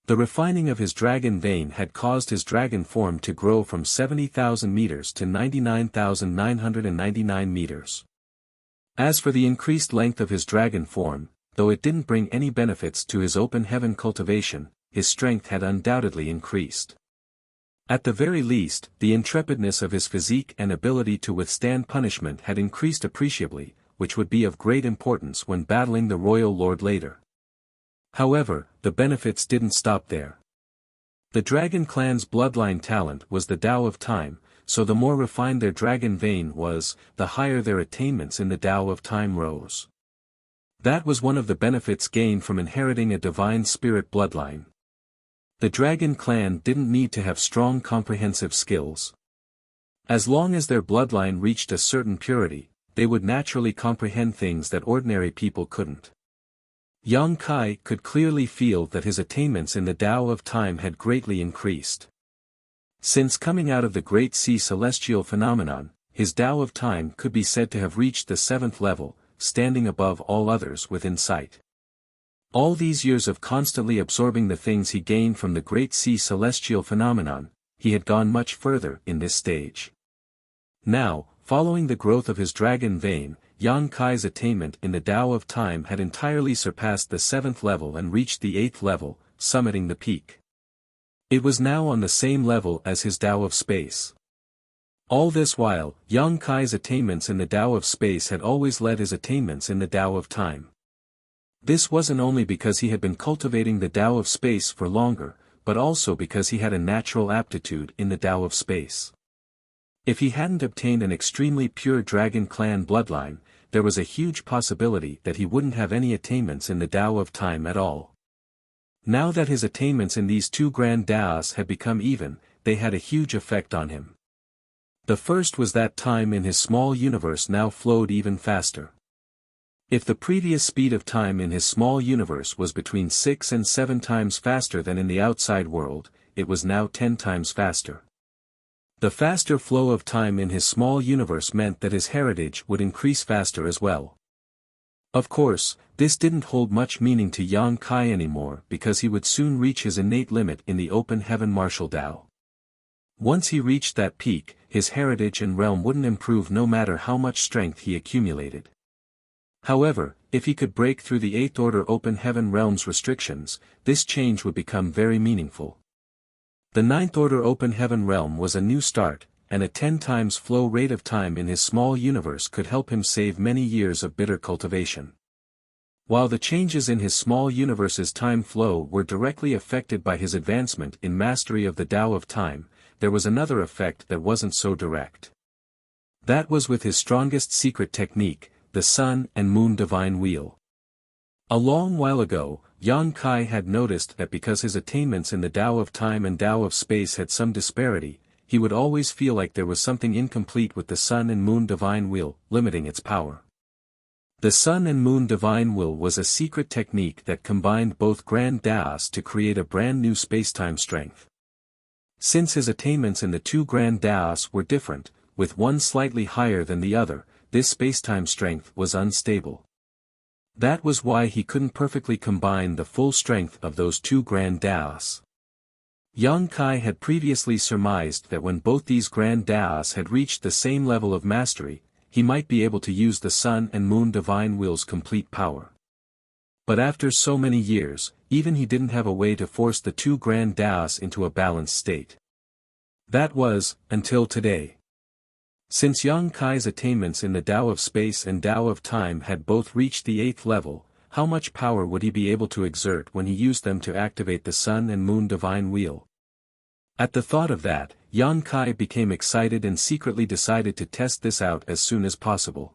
Speaker 1: The refining of his dragon vein had caused his dragon form to grow from 70,000 meters to 99,999 meters. As for the increased length of his dragon form, though it didn't bring any benefits to his open heaven cultivation, his strength had undoubtedly increased. At the very least, the intrepidness of his physique and ability to withstand punishment had increased appreciably, which would be of great importance when battling the royal lord later. However, the benefits didn't stop there. The dragon clan's bloodline talent was the Tao of Time, so the more refined their dragon vein was, the higher their attainments in the Tao of Time rose. That was one of the benefits gained from inheriting a divine spirit bloodline. The dragon clan didn't need to have strong comprehensive skills. As long as their bloodline reached a certain purity, they would naturally comprehend things that ordinary people couldn't. Yang Kai could clearly feel that his attainments in the Tao of Time had greatly increased. Since coming out of the Great Sea celestial phenomenon, his Tao of Time could be said to have reached the 7th level, standing above all others within sight. All these years of constantly absorbing the things he gained from the Great Sea celestial phenomenon, he had gone much further in this stage. Now, following the growth of his dragon vein, Yang Kai's attainment in the Tao of Time had entirely surpassed the 7th level and reached the 8th level, summiting the peak. It was now on the same level as his Tao of Space. All this while, Yang Kai's attainments in the Tao of Space had always led his attainments in the Tao of Time. This wasn't only because he had been cultivating the Tao of Space for longer, but also because he had a natural aptitude in the Tao of Space. If he hadn't obtained an extremely pure Dragon Clan bloodline, there was a huge possibility that he wouldn't have any attainments in the Tao of Time at all. Now that his attainments in these two grand Taos had become even, they had a huge effect on him. The first was that time in his small universe now flowed even faster. If the previous speed of time in his small universe was between 6 and 7 times faster than in the outside world, it was now 10 times faster. The faster flow of time in his small universe meant that his heritage would increase faster as well. Of course, this didn't hold much meaning to Yang Kai anymore because he would soon reach his innate limit in the open heaven martial Tao. Once he reached that peak, his heritage and realm wouldn't improve no matter how much strength he accumulated. However, if he could break through the 8th order open heaven realm's restrictions, this change would become very meaningful. The 9th order open heaven realm was a new start, and a 10 times flow rate of time in his small universe could help him save many years of bitter cultivation. While the changes in his small universe's time flow were directly affected by his advancement in mastery of the Tao of Time, there was another effect that wasn't so direct. That was with his strongest secret technique, the Sun and Moon Divine Wheel. A long while ago, Yang Kai had noticed that because his attainments in the Tao of Time and Tao of Space had some disparity, he would always feel like there was something incomplete with the Sun and Moon Divine Wheel, limiting its power. The Sun and Moon Divine Will was a secret technique that combined both grand Taos to create a brand new spacetime strength. Since his attainments in the two grand Taos were different, with one slightly higher than the other, this spacetime strength was unstable. That was why he couldn't perfectly combine the full strength of those two grand Taos. Yang Kai had previously surmised that when both these grand Taos had reached the same level of mastery, he might be able to use the Sun and Moon Divine Will's complete power. But after so many years, even he didn't have a way to force the two grand Taos into a balanced state. That was, until today. Since Yang Kai's attainments in the Tao of Space and Tao of Time had both reached the 8th level, how much power would he be able to exert when he used them to activate the Sun and Moon Divine Wheel? At the thought of that, Yang Kai became excited and secretly decided to test this out as soon as possible.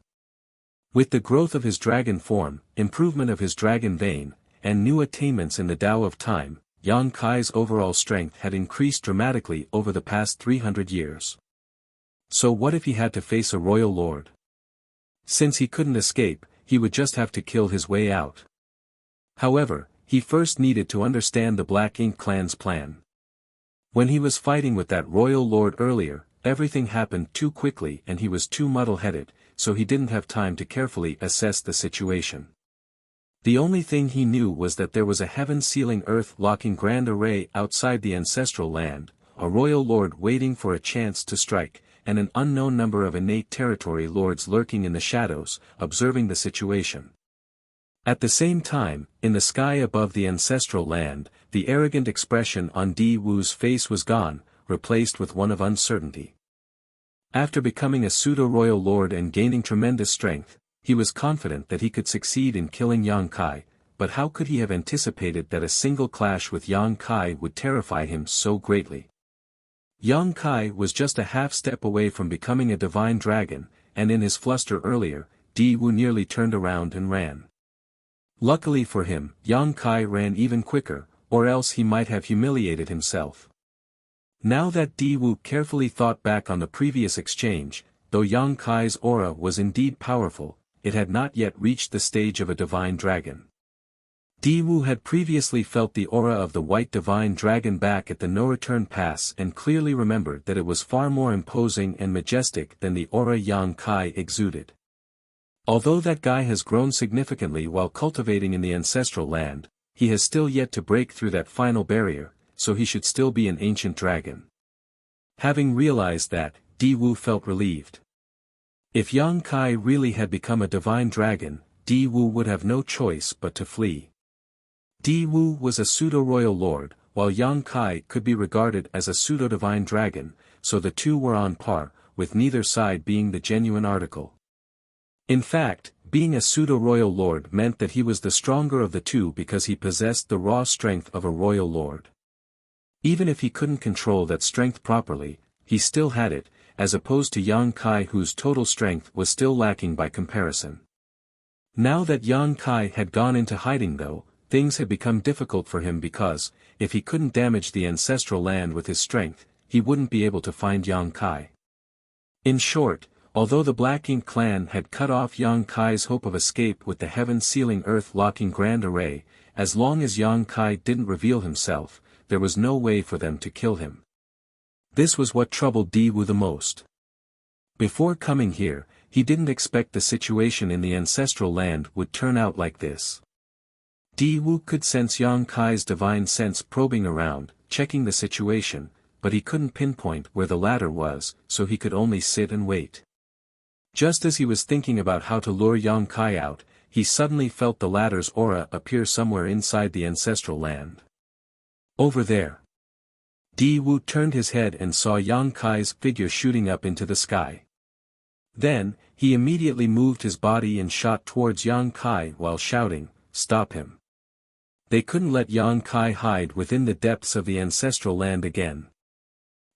Speaker 1: With the growth of his dragon form, improvement of his dragon vein, and new attainments in the Tao of Time, Yang Kai's overall strength had increased dramatically over the past 300 years. So what if he had to face a royal lord? Since he couldn't escape, he would just have to kill his way out. However, he first needed to understand the Black Ink clan's plan. When he was fighting with that royal lord earlier, everything happened too quickly and he was too muddle-headed, so he didn't have time to carefully assess the situation. The only thing he knew was that there was a heaven-sealing earth-locking grand array outside the ancestral land, a royal lord waiting for a chance to strike, and an unknown number of innate territory lords lurking in the shadows, observing the situation. At the same time, in the sky above the ancestral land, the arrogant expression on Di Wu's face was gone, replaced with one of uncertainty. After becoming a pseudo-royal lord and gaining tremendous strength, he was confident that he could succeed in killing Yang Kai, but how could he have anticipated that a single clash with Yang Kai would terrify him so greatly? Yang Kai was just a half-step away from becoming a divine dragon, and in his fluster earlier, Di Wu nearly turned around and ran. Luckily for him, Yang Kai ran even quicker, or else he might have humiliated himself. Now that Di Wu carefully thought back on the previous exchange, though Yang Kai's aura was indeed powerful, it had not yet reached the stage of a divine dragon. Di-Wu had previously felt the aura of the White Divine Dragon back at the no-return pass and clearly remembered that it was far more imposing and majestic than the aura Yang Kai exuded. Although that guy has grown significantly while cultivating in the ancestral land, he has still yet to break through that final barrier, so he should still be an ancient dragon. Having realized that, Di-Wu felt relieved. If Yang Kai really had become a divine dragon, Di-Wu would have no choice but to flee. Di-Wu was a pseudo-royal lord, while Yang Kai could be regarded as a pseudo-divine dragon, so the two were on par, with neither side being the genuine article. In fact, being a pseudo-royal lord meant that he was the stronger of the two because he possessed the raw strength of a royal lord. Even if he couldn't control that strength properly, he still had it, as opposed to Yang Kai whose total strength was still lacking by comparison. Now that Yang Kai had gone into hiding though, things had become difficult for him because, if he couldn't damage the ancestral land with his strength, he wouldn't be able to find Yang Kai. In short, although the Black Ink clan had cut off Yang Kai's hope of escape with the heaven-sealing earth-locking grand array, as long as Yang Kai didn't reveal himself, there was no way for them to kill him. This was what troubled Di-Wu the most. Before coming here, he didn't expect the situation in the ancestral land would turn out like this. Di-Wu could sense Yang Kai's divine sense probing around, checking the situation, but he couldn't pinpoint where the ladder was, so he could only sit and wait. Just as he was thinking about how to lure Yang Kai out, he suddenly felt the ladder's aura appear somewhere inside the ancestral land. Over there. Di-Wu turned his head and saw Yang Kai's figure shooting up into the sky. Then, he immediately moved his body and shot towards Yang Kai while shouting, "Stop him." They couldn't let Yang Kai hide within the depths of the ancestral land again.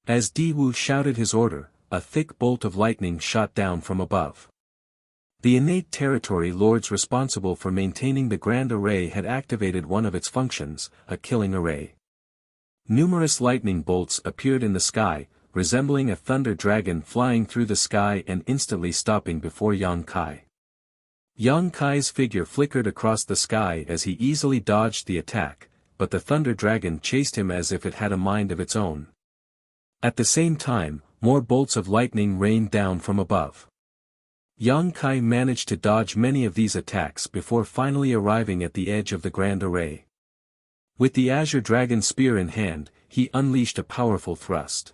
Speaker 1: As Di-Wu shouted his order, a thick bolt of lightning shot down from above. The innate territory lords responsible for maintaining the Grand Array had activated one of its functions, a killing array. Numerous lightning bolts appeared in the sky, resembling a thunder dragon flying through the sky and instantly stopping before Yang Kai. Yang Kai's figure flickered across the sky as he easily dodged the attack, but the thunder dragon chased him as if it had a mind of its own. At the same time, more bolts of lightning rained down from above. Yang Kai managed to dodge many of these attacks before finally arriving at the edge of the Grand Array. With the Azure Dragon Spear in hand, he unleashed a powerful thrust.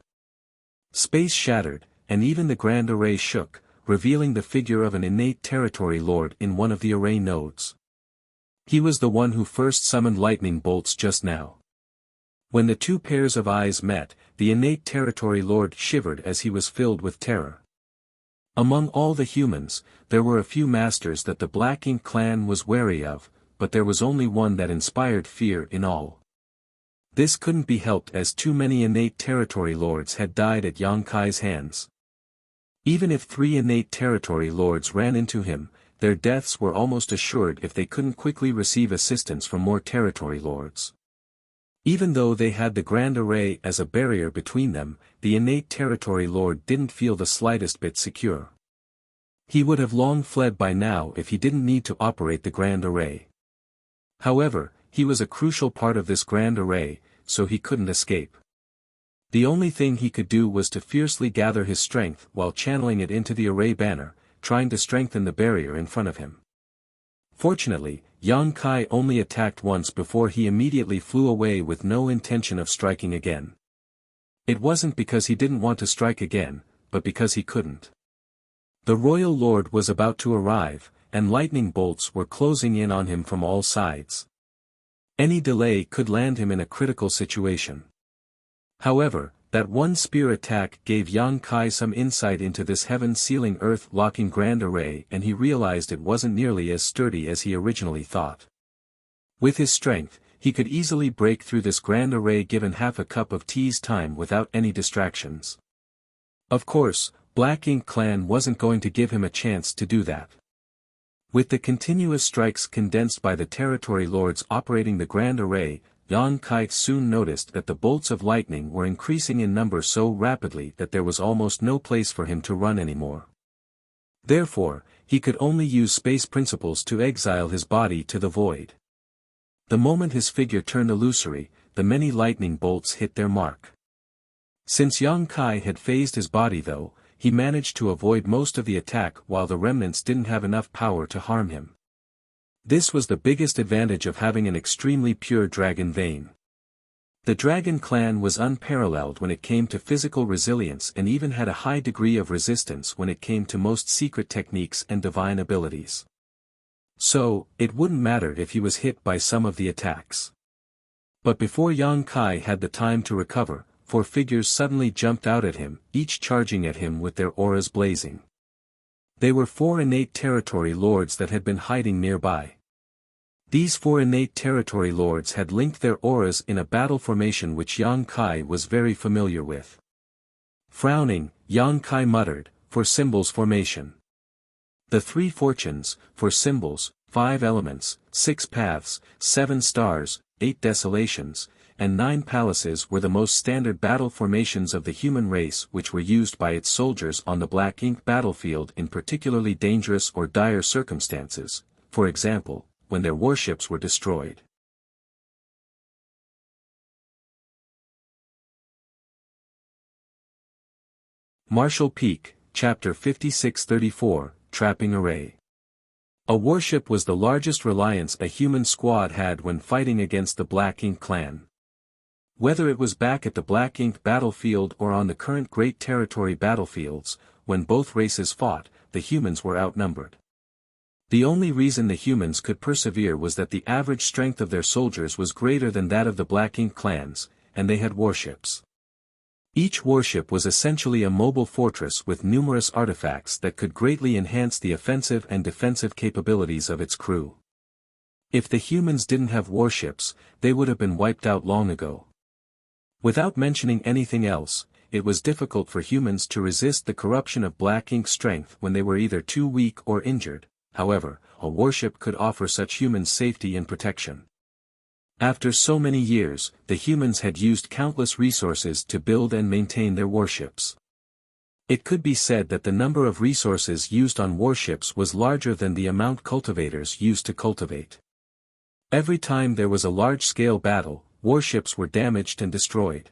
Speaker 1: Space shattered, and even the Grand Array shook, revealing the figure of an innate territory lord in one of the array nodes. He was the one who first summoned lightning bolts just now. When the two pairs of eyes met, the innate territory lord shivered as he was filled with terror. Among all the humans, there were a few masters that the Black Ink clan was wary of, but there was only one that inspired fear in all. This couldn't be helped as too many innate territory lords had died at Yang Kai's hands. Even if 3 innate territory lords ran into him, their deaths were almost assured if they couldn't quickly receive assistance from more territory lords. Even though they had the Grand Array as a barrier between them, the innate territory lord didn't feel the slightest bit secure. He would have long fled by now if he didn't need to operate the Grand Array. However, he was a crucial part of this Grand Array, so he couldn't escape. The only thing he could do was to fiercely gather his strength while channeling it into the array banner, trying to strengthen the barrier in front of him. Fortunately, Yang Kai only attacked once before he immediately flew away with no intention of striking again. It wasn't because he didn't want to strike again, but because he couldn't. The Royal Lord was about to arrive, and lightning bolts were closing in on him from all sides. Any delay could land him in a critical situation. However, that one spear attack gave Yang Kai some insight into this heaven-sealing earth-locking Grand Array and he realized it wasn't nearly as sturdy as he originally thought. With his strength, he could easily break through this Grand Array given half a cup of tea's time without any distractions. Of course, Black Ink clan wasn't going to give him a chance to do that. With the continuous strikes condensed by the territory lords operating the Grand Array, Yang Kai soon noticed that the bolts of lightning were increasing in number so rapidly that there was almost no place for him to run anymore. Therefore, he could only use space principles to exile his body to the void. The moment his figure turned illusory, the many lightning bolts hit their mark. Since Yang Kai had phased his body though, he managed to avoid most of the attack while the remnants didn't have enough power to harm him. This was the biggest advantage of having an extremely pure dragon vein. The dragon clan was unparalleled when it came to physical resilience and even had a high degree of resistance when it came to most secret techniques and divine abilities. So, it wouldn't matter if he was hit by some of the attacks. But before Yang Kai had the time to recover, 4 figures suddenly jumped out at him, each charging at him with their auras blazing. They were 4 innate territory lords that had been hiding nearby. These 4 innate territory lords had linked their auras in a battle formation which Yang Kai was very familiar with. Frowning, Yang Kai muttered, "For symbols formation. The 3 fortunes, for symbols, 5 elements, 6 paths, 7 stars, 8 desolations, and 9 palaces were the most standard battle formations of the human race which were used by its soldiers on the Black Ink battlefield in particularly dangerous or dire circumstances, for example, when their warships were destroyed." Martial Peak, Chapter 56-34, Trapping Array. A warship was the largest reliance a human squad had when fighting against the Black Ink clan. Whether it was back at the Black Ink battlefield or on the current Great Territory battlefields, when both races fought, the humans were outnumbered. The only reason the humans could persevere was that the average strength of their soldiers was greater than that of the Black Ink clans, and they had warships. Each warship was essentially a mobile fortress with numerous artifacts that could greatly enhance the offensive and defensive capabilities of its crew. If the humans didn't have warships, they would have been wiped out long ago. Without mentioning anything else, it was difficult for humans to resist the corruption of Black Ink strength when they were either too weak or injured. However, a warship could offer such humans safety and protection. After so many years, the humans had used countless resources to build and maintain their warships. It could be said that the number of resources used on warships was larger than the amount cultivators used to cultivate. Every time there was a large-scale battle, warships were damaged and destroyed.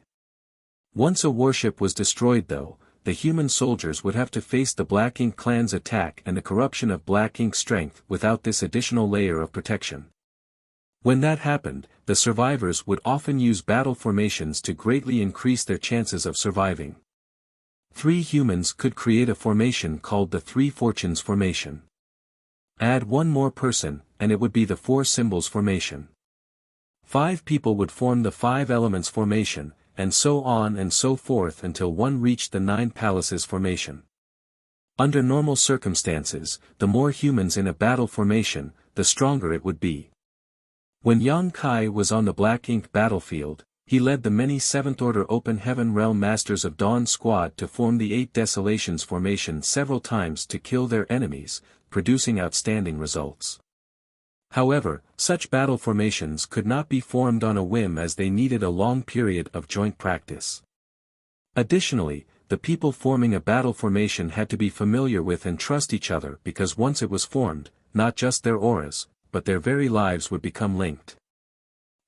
Speaker 1: Once a warship was destroyed though, the human soldiers would have to face the Black Ink clan's attack and the corruption of Black Ink strength without this additional layer of protection. When that happened, the survivors would often use battle formations to greatly increase their chances of surviving. 3 humans could create a formation called the 3 fortunes formation. Add 1 more person, and it would be the 4 symbols formation. 5 people would form the 5 elements formation, and so on and so forth until one reached the 9 palaces formation. Under normal circumstances, the more humans in a battle formation, the stronger it would be. When Yang Kai was on the Black Ink battlefield, he led the many 7th Order Open Heaven Realm Masters of Dawn squad to form the 8 Desolations formation several times to kill their enemies, producing outstanding results. However, such battle formations could not be formed on a whim as they needed a long period of joint practice. Additionally, the people forming a battle formation had to be familiar with and trust each other because once it was formed, not just their auras, but their very lives would become linked.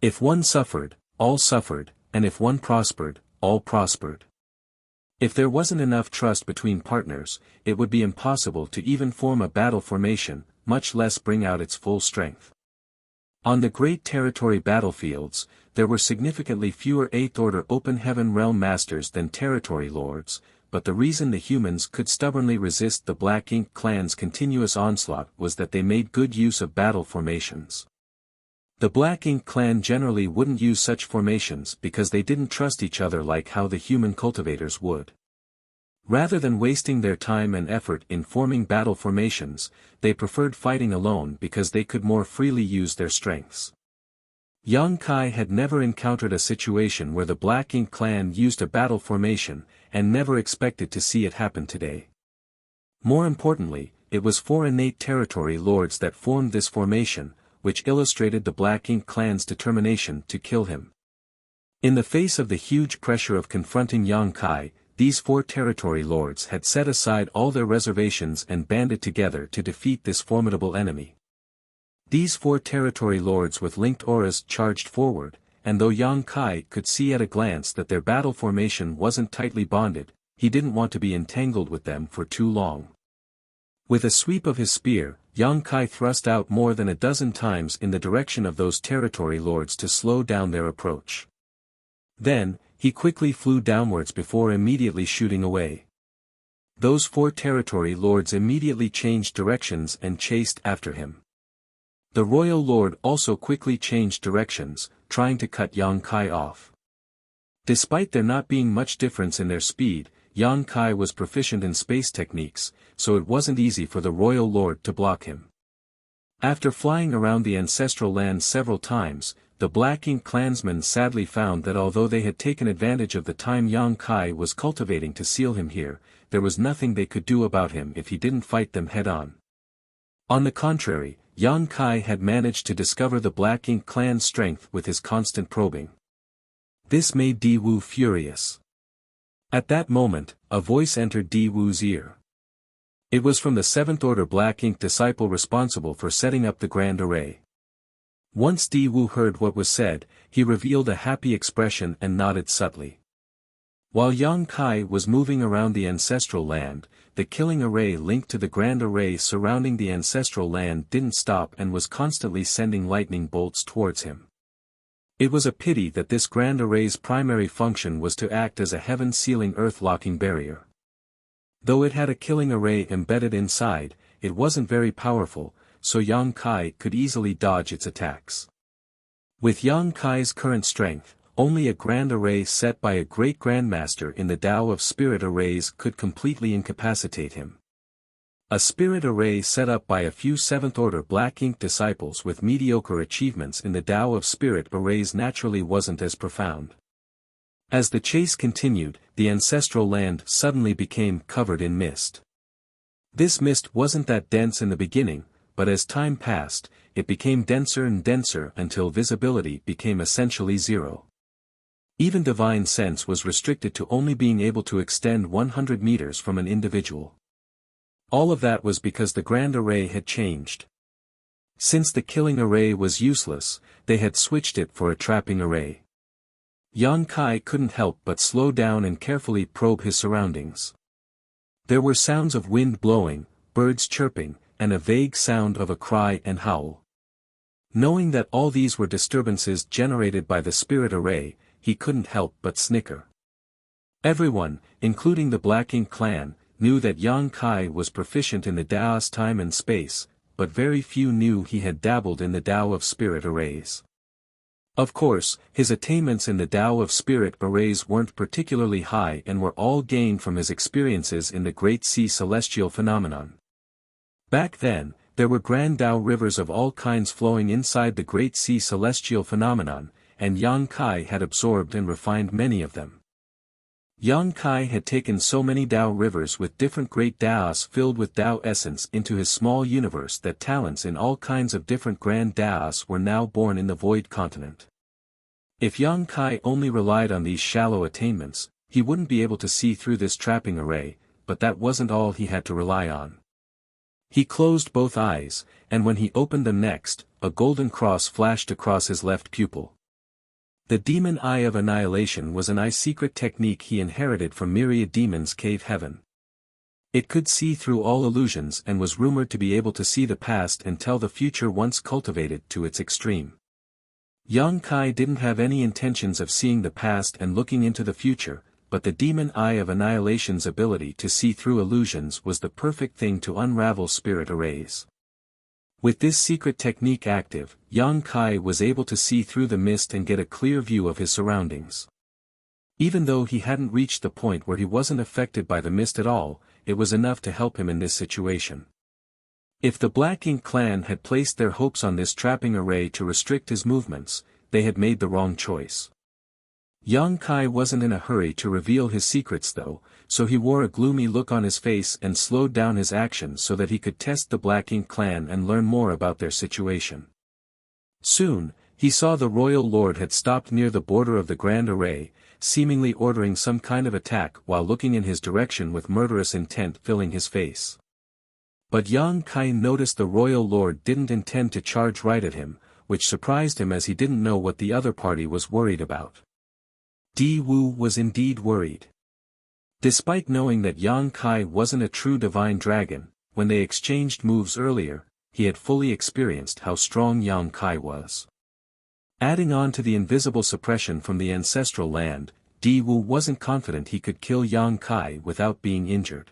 Speaker 1: If one suffered, all suffered, and if one prospered, all prospered. If there wasn't enough trust between partners, it would be impossible to even form a battle formation, much less bring out its full strength. On the Great Territory battlefields, there were significantly fewer 8th Order Open Heaven Realm Masters than Territory Lords, but the reason the humans could stubbornly resist the Black Ink clan's continuous onslaught was that they made good use of battle formations. The Black Ink clan generally wouldn't use such formations because they didn't trust each other like how the human cultivators would. Rather than wasting their time and effort in forming battle formations, they preferred fighting alone because they could more freely use their strengths. Yang Kai had never encountered a situation where the Black Ink clan used a battle formation, and never expected to see it happen today. More importantly, it was 4 innate territory lords that formed this formation, which illustrated the Black Ink clan's determination to kill him. In the face of the huge pressure of confronting Yang Kai, these 4 territory lords had set aside all their reservations and banded together to defeat this formidable enemy. These 4 territory lords with linked auras charged forward, and though Yang Kai could see at a glance that their battle formation wasn't tightly bonded, he didn't want to be entangled with them for too long. With a sweep of his spear, Yang Kai thrust out more than a dozen times in the direction of those territory lords to slow down their approach. Then, he quickly flew downwards before immediately shooting away. Those 4 territory lords immediately changed directions and chased after him. The royal lord also quickly changed directions, trying to cut Yang Kai off. Despite there not being much difference in their speed, Yang Kai was proficient in space techniques, so it wasn't easy for the royal lord to block him. After flying around the ancestral land several times, the Black Ink clansmen sadly found that although they had taken advantage of the time Yang Kai was cultivating to seal him here, there was nothing they could do about him if he didn't fight them head-on. On the contrary, Yang Kai had managed to discover the Black Ink clan's strength with his constant probing. This made Di Wu furious. At that moment, a voice entered Di Wu's ear. It was from the 7th Order Black Ink disciple responsible for setting up the Grand Array. Once Di Wu heard what was said, he revealed a happy expression and nodded subtly. While Yang Kai was moving around the ancestral land, the killing array linked to the Grand Array surrounding the ancestral land didn't stop and was constantly sending lightning bolts towards him. It was a pity that this Grand Array's primary function was to act as a heaven-sealing earth-locking barrier. Though it had a killing array embedded inside, it wasn't very powerful, so Yang Kai could easily dodge its attacks. With Yang Kai's current strength, only a Grand Array set by a great Grandmaster in the Tao of Spirit Arrays could completely incapacitate him. A Spirit Array set up by a few 7th Order Black Ink disciples with mediocre achievements in the Tao of Spirit Arrays naturally wasn't as profound. As the chase continued, the ancestral land suddenly became covered in mist. This mist wasn't that dense in the beginning, but as time passed, it became denser and denser until visibility became essentially zero. Even divine sense was restricted to only being able to extend 100 meters from an individual. All of that was because the Grand Array had changed. Since the killing array was useless, they had switched it for a trapping array. Yang Kai couldn't help but slow down and carefully probe his surroundings. There were sounds of wind blowing, birds chirping, and a vague sound of a cry and howl. Knowing that all these were disturbances generated by the spirit array, he couldn't help but snicker. Everyone, including the Black Ink clan, knew that Yang Kai was proficient in the Tao's time and space, but very few knew he had dabbled in the Tao of Spirit Arrays. Of course, his attainments in the Tao of Spirit Arrays weren't particularly high and were all gained from his experiences in the Great Sea Celestial Phenomenon. Back then, there were grand Tao rivers of all kinds flowing inside the Great Sea Celestial Phenomenon, and Yang Kai had absorbed and refined many of them. Yang Kai had taken so many Tao rivers with different great Taos filled with Tao essence into his small universe that talents in all kinds of different grand Taos were now born in the Void Continent. If Yang Kai only relied on these shallow attainments, he wouldn't be able to see through this trapping array, but that wasn't all he had to rely on. He closed both eyes, and when he opened them next, a golden cross flashed across his left pupil. The Demon Eye of Annihilation was an eye-secret technique he inherited from Myriad Demons' Cave Heaven. It could see through all illusions and was rumored to be able to see the past and tell the future once cultivated to its extreme. Yang Kai didn't have any intentions of seeing the past and looking into the future, but the Demon Eye of Annihilation's ability to see through illusions was the perfect thing to unravel spirit arrays. With this secret technique active, Yang Kai was able to see through the mist and get a clear view of his surroundings. Even though he hadn't reached the point where he wasn't affected by the mist at all, it was enough to help him in this situation. If the Black Ink clan had placed their hopes on this trapping array to restrict his movements, they had made the wrong choice. Yang Kai wasn't in a hurry to reveal his secrets though, so he wore a gloomy look on his face and slowed down his actions so that he could test the Black Ink clan and learn more about their situation. Soon, he saw the royal lord had stopped near the border of the Grand Array, seemingly ordering some kind of attack while looking in his direction with murderous intent filling his face. But Yang Kai noticed the royal lord didn't intend to charge right at him, which surprised him as he didn't know what the other party was worried about. Di Wu was indeed worried. Despite knowing that Yang Kai wasn't a true divine dragon, when they exchanged moves earlier, he had fully experienced how strong Yang Kai was. Adding on to the invisible suppression from the ancestral land, Di Wu wasn't confident he could kill Yang Kai without being injured.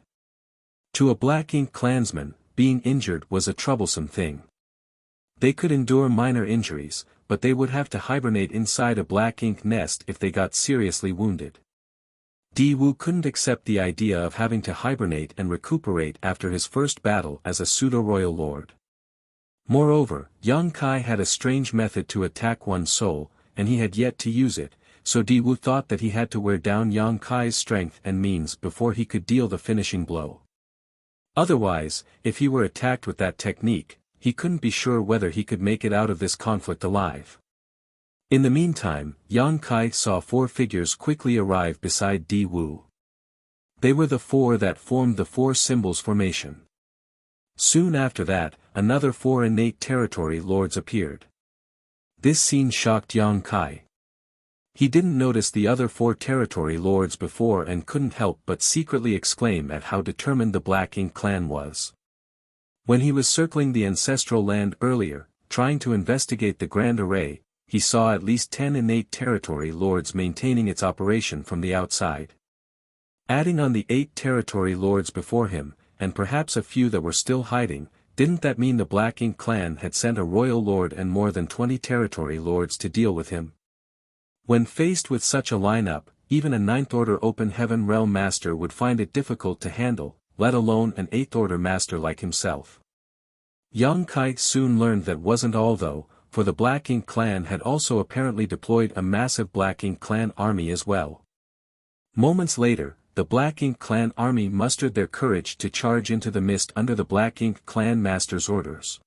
Speaker 1: To a Black Ink clansman, being injured was a troublesome thing. They could endure minor injuries, but they would have to hibernate inside a Black Ink nest if they got seriously wounded. Di Wu couldn't accept the idea of having to hibernate and recuperate after his first battle as a pseudo-royal lord. Moreover, Yang Kai had a strange method to attack one's soul, and he had yet to use it, so Di Wu thought that he had to wear down Yang Kai's strength and means before he could deal the finishing blow. Otherwise, if he were attacked with that technique, he couldn't be sure whether he could make it out of this conflict alive. In the meantime, Yang Kai saw 4 figures quickly arrive beside Di Wu. They were the 4 that formed the 4 symbols formation. Soon after that, another 4 innate territory lords appeared. This scene shocked Yang Kai. He didn't notice the other 4 territory lords before and couldn't help but secretly exclaim at how determined the Black Ink clan was. When he was circling the ancestral land earlier, trying to investigate the Grand Array, he saw at least 10 innate territory lords maintaining its operation from the outside. Adding on the 8 territory lords before him, and perhaps a few that were still hiding, didn't that mean the Black Ink clan had sent a royal lord and more than 20 territory lords to deal with him? When faced with such a lineup, even a 9th Order Open Heaven Realm Master would find it difficult to handle, let alone an 8th Order Master like himself. Yang Kai soon learned that wasn't all though, for the Black Ink clan had also apparently deployed a massive Black Ink clan army as well. Moments later, the Black Ink clan army mustered their courage to charge into the mist under the Black Ink clan master's orders.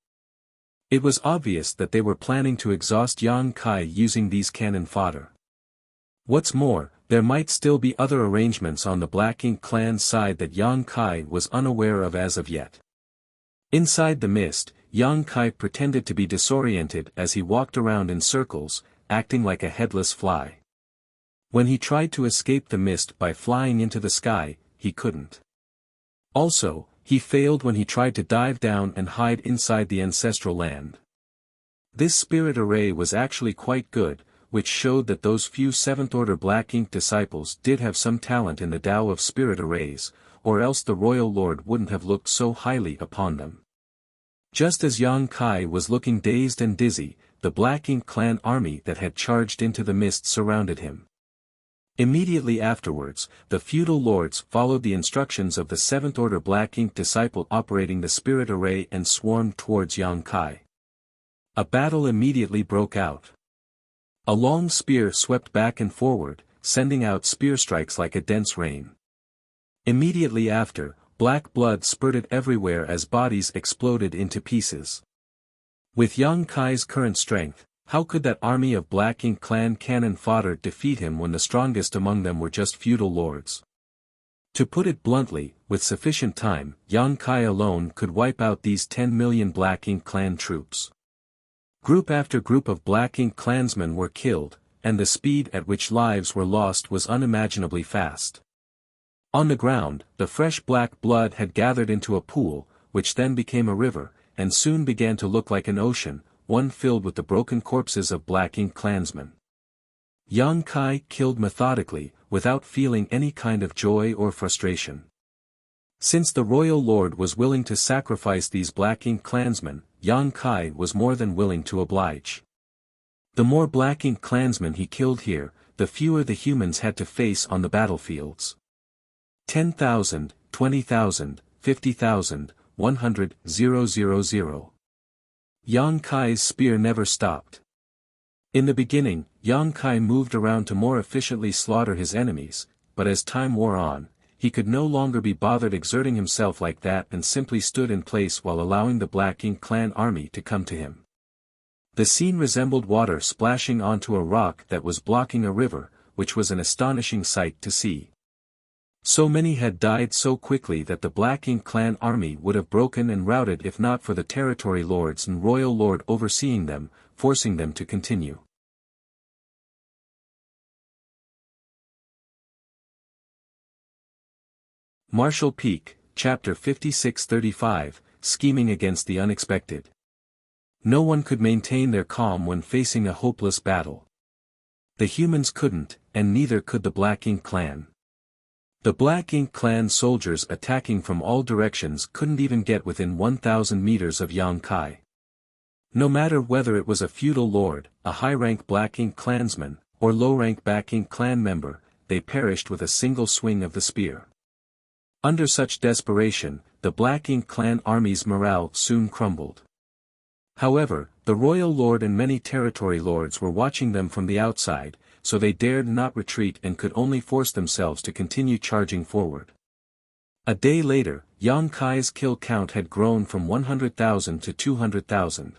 Speaker 1: It was obvious that they were planning to exhaust Yang Kai using these cannon fodder. What's more, there might still be other arrangements on the Black Ink clan's side that Yang Kai was unaware of as of yet. Inside the mist, Yang Kai pretended to be disoriented as he walked around in circles, acting like a headless fly. When he tried to escape the mist by flying into the sky, he couldn't. Also, he failed when he tried to dive down and hide inside the ancestral land. This spirit array was actually quite good, which showed that those few 7th Order Black Ink disciples did have some talent in the Tao of spirit arrays, or else the royal lord wouldn't have looked so highly upon them. Just as Yang Kai was looking dazed and dizzy, the Black Ink clan army that had charged into the mist surrounded him. Immediately afterwards, the feudal lords followed the instructions of the 7th Order Black Ink disciple operating the spirit array and swarmed towards Yang Kai. A battle immediately broke out. A long spear swept back and forward, sending out spear strikes like a dense rain. Immediately after, black blood spurted everywhere as bodies exploded into pieces. With Yang Kai's current strength, how could that army of Black Ink clan cannon fodder defeat him when the strongest among them were just feudal lords? To put it bluntly, with sufficient time, Yang Kai alone could wipe out these 10 million Black Ink clan troops. Group after group of Black Ink clansmen were killed, and the speed at which lives were lost was unimaginably fast. On the ground, the fresh black blood had gathered into a pool, which then became a river, and soon began to look like an ocean, one filled with the broken corpses of Black Ink clansmen. Yang Kai killed methodically, without feeling any kind of joy or frustration. Since the royal lord was willing to sacrifice these Black Ink clansmen, Yang Kai was more than willing to oblige. The more Black Ink clansmen he killed here, the fewer the humans had to face on the battlefields. 10,000, 20,000, 50,000, 100, 000. Yang Kai's spear never stopped. In the beginning, Yang Kai moved around to more efficiently slaughter his enemies, but as time wore on, he could no longer be bothered exerting himself like that and simply stood in place while allowing the Black Ink clan army to come to him. The scene resembled water splashing onto a rock that was blocking a river, which was an astonishing sight to see. So many had died so quickly that the Black Ink clan army would have broken and routed if not for the territory lords and royal lord overseeing them, forcing them to continue. Marshall Peak, Chapter 5635, Scheming Against the Unexpected. No one could maintain their calm when facing a hopeless battle. The humans couldn't, and neither could the Black Ink clan. The Black Ink clan soldiers attacking from all directions couldn't even get within 1,000 meters of Yang Kai. No matter whether it was a feudal lord, a high-rank Black Ink clansman, or low-rank Black Ink clan member, they perished with a single swing of the spear. Under such desperation, the Black Ink clan army's morale soon crumbled. However, the royal lord and many territory lords were watching them from the outside, so they dared not retreat and could only force themselves to continue charging forward. A day later, Yang Kai's kill count had grown from 100,000 to 200,000.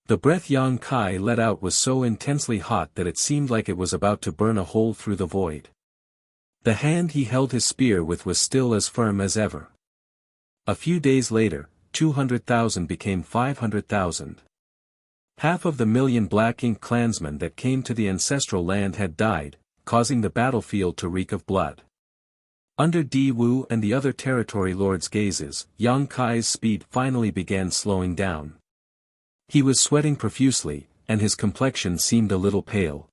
Speaker 1: The breath Yang Kai let out was so intensely hot that it seemed like it was about to burn a hole through the void. The hand he held his spear with was still as firm as ever. A few days later, 200,000 became 500,000. Half of the million Black Ink clansmen that came to the ancestral land had died, causing the battlefield to reek of blood. Under Di Wu and the other territory lords' gazes, Yang Kai's speed finally began slowing down. He was sweating profusely, and his complexion seemed a little pale.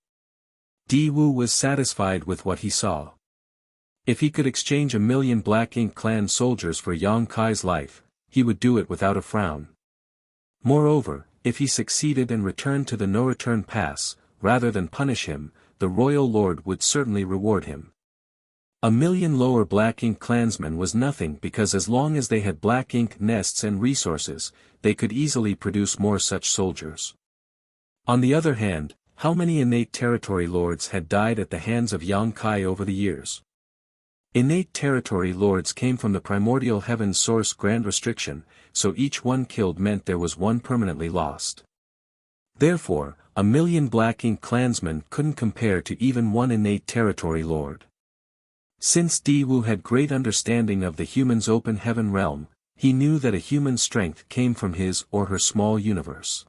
Speaker 1: Di Wu was satisfied with what he saw. If he could exchange 1,000,000 Black Ink clan soldiers for Yang Kai's life, he would do it without a frown. Moreover, if he succeeded and returned to the no-return pass, rather than punish him, the royal lord would certainly reward him. 1,000,000 lower Black Ink clansmen was nothing because as long as they had Black Ink nests and resources, they could easily produce more such soldiers. On the other hand, how many innate territory lords had died at the hands of Yang Kai over the years? Innate territory lords came from the primordial heaven source grand restriction, so each one killed meant there was one permanently lost. Therefore, 1,000,000 Black Ink clansmen couldn't compare to even one innate territory lord. Since Di Wu had great understanding of the human's open heaven realm, he knew that a human's strength came from his or her small universe.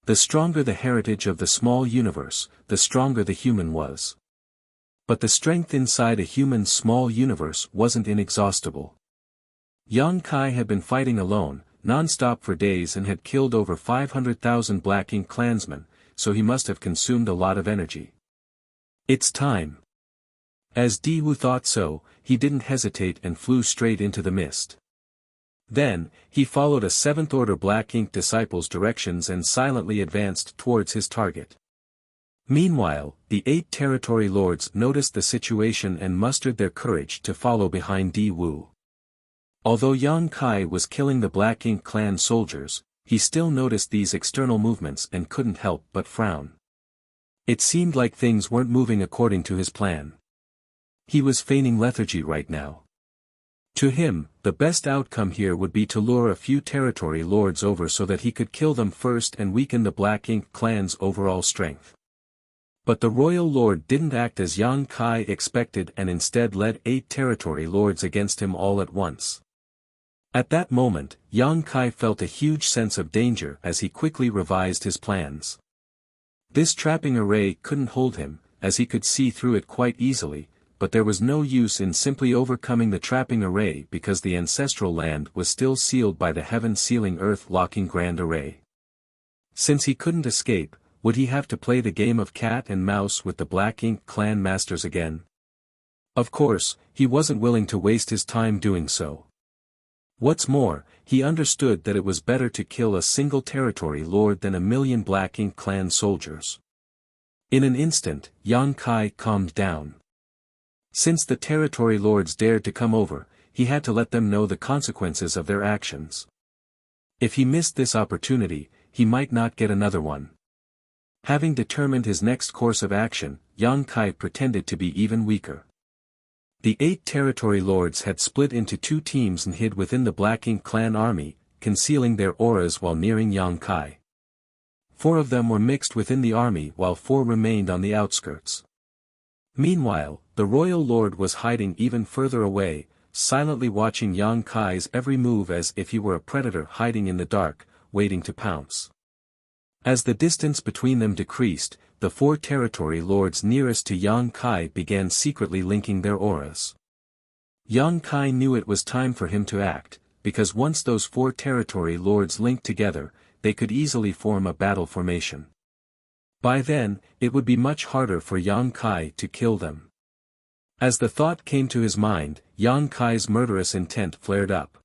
Speaker 1: The stronger the heritage of the small universe, the stronger the human was. But the strength inside a human's small universe wasn't inexhaustible. Yang Kai had been fighting alone, non-stop for days and had killed over 500,000 Black Ink clansmen, so he must have consumed a lot of energy. It's time. As Di Wu thought so, he didn't hesitate and flew straight into the mist. Then, he followed a 7th-order Black Ink disciple's directions and silently advanced towards his target. Meanwhile, the 8 territory lords noticed the situation and mustered their courage to follow behind Di Wu. Although Yang Kai was killing the Black Ink clan soldiers, he still noticed these external movements and couldn't help but frown. It seemed like things weren't moving according to his plan. He was feigning lethargy right now. To him, the best outcome here would be to lure a few territory lords over so that he could kill them first and weaken the Black Ink clan's overall strength. But the royal lord didn't act as Yang Kai expected and instead led 8 territory lords against him all at once. At that moment, Yang Kai felt a huge sense of danger as he quickly revised his plans. This trapping array couldn't hold him, as he could see through it quite easily, but there was no use in simply overcoming the trapping array because the ancestral land was still sealed by the heaven-sealing earth-locking grand array. Since he couldn't escape, would he have to play the game of cat and mouse with the Black Ink clan masters again? Of course, he wasn't willing to waste his time doing so. What's more, he understood that it was better to kill a single territory lord than 1,000,000 Black Ink clan soldiers. In an instant, Yang Kai calmed down. Since the territory lords dared to come over, he had to let them know the consequences of their actions. If he missed this opportunity, he might not get another one. Having determined his next course of action, Yang Kai pretended to be even weaker. The 8 territory lords had split into 2 teams and hid within the Black Ink clan army, concealing their auras while nearing Yang Kai. 4 of them were mixed within the army while 4 remained on the outskirts. Meanwhile, the royal lord was hiding even further away, silently watching Yang Kai's every move as if he were a predator hiding in the dark, waiting to pounce. As the distance between them decreased, the four territory lords nearest to Yang Kai began secretly linking their auras. Yang Kai knew it was time for him to act, because once those four territory lords linked together, they could easily form a battle formation. By then, it would be much harder for Yang Kai to kill them. As the thought came to his mind, Yang Kai's murderous intent flared up.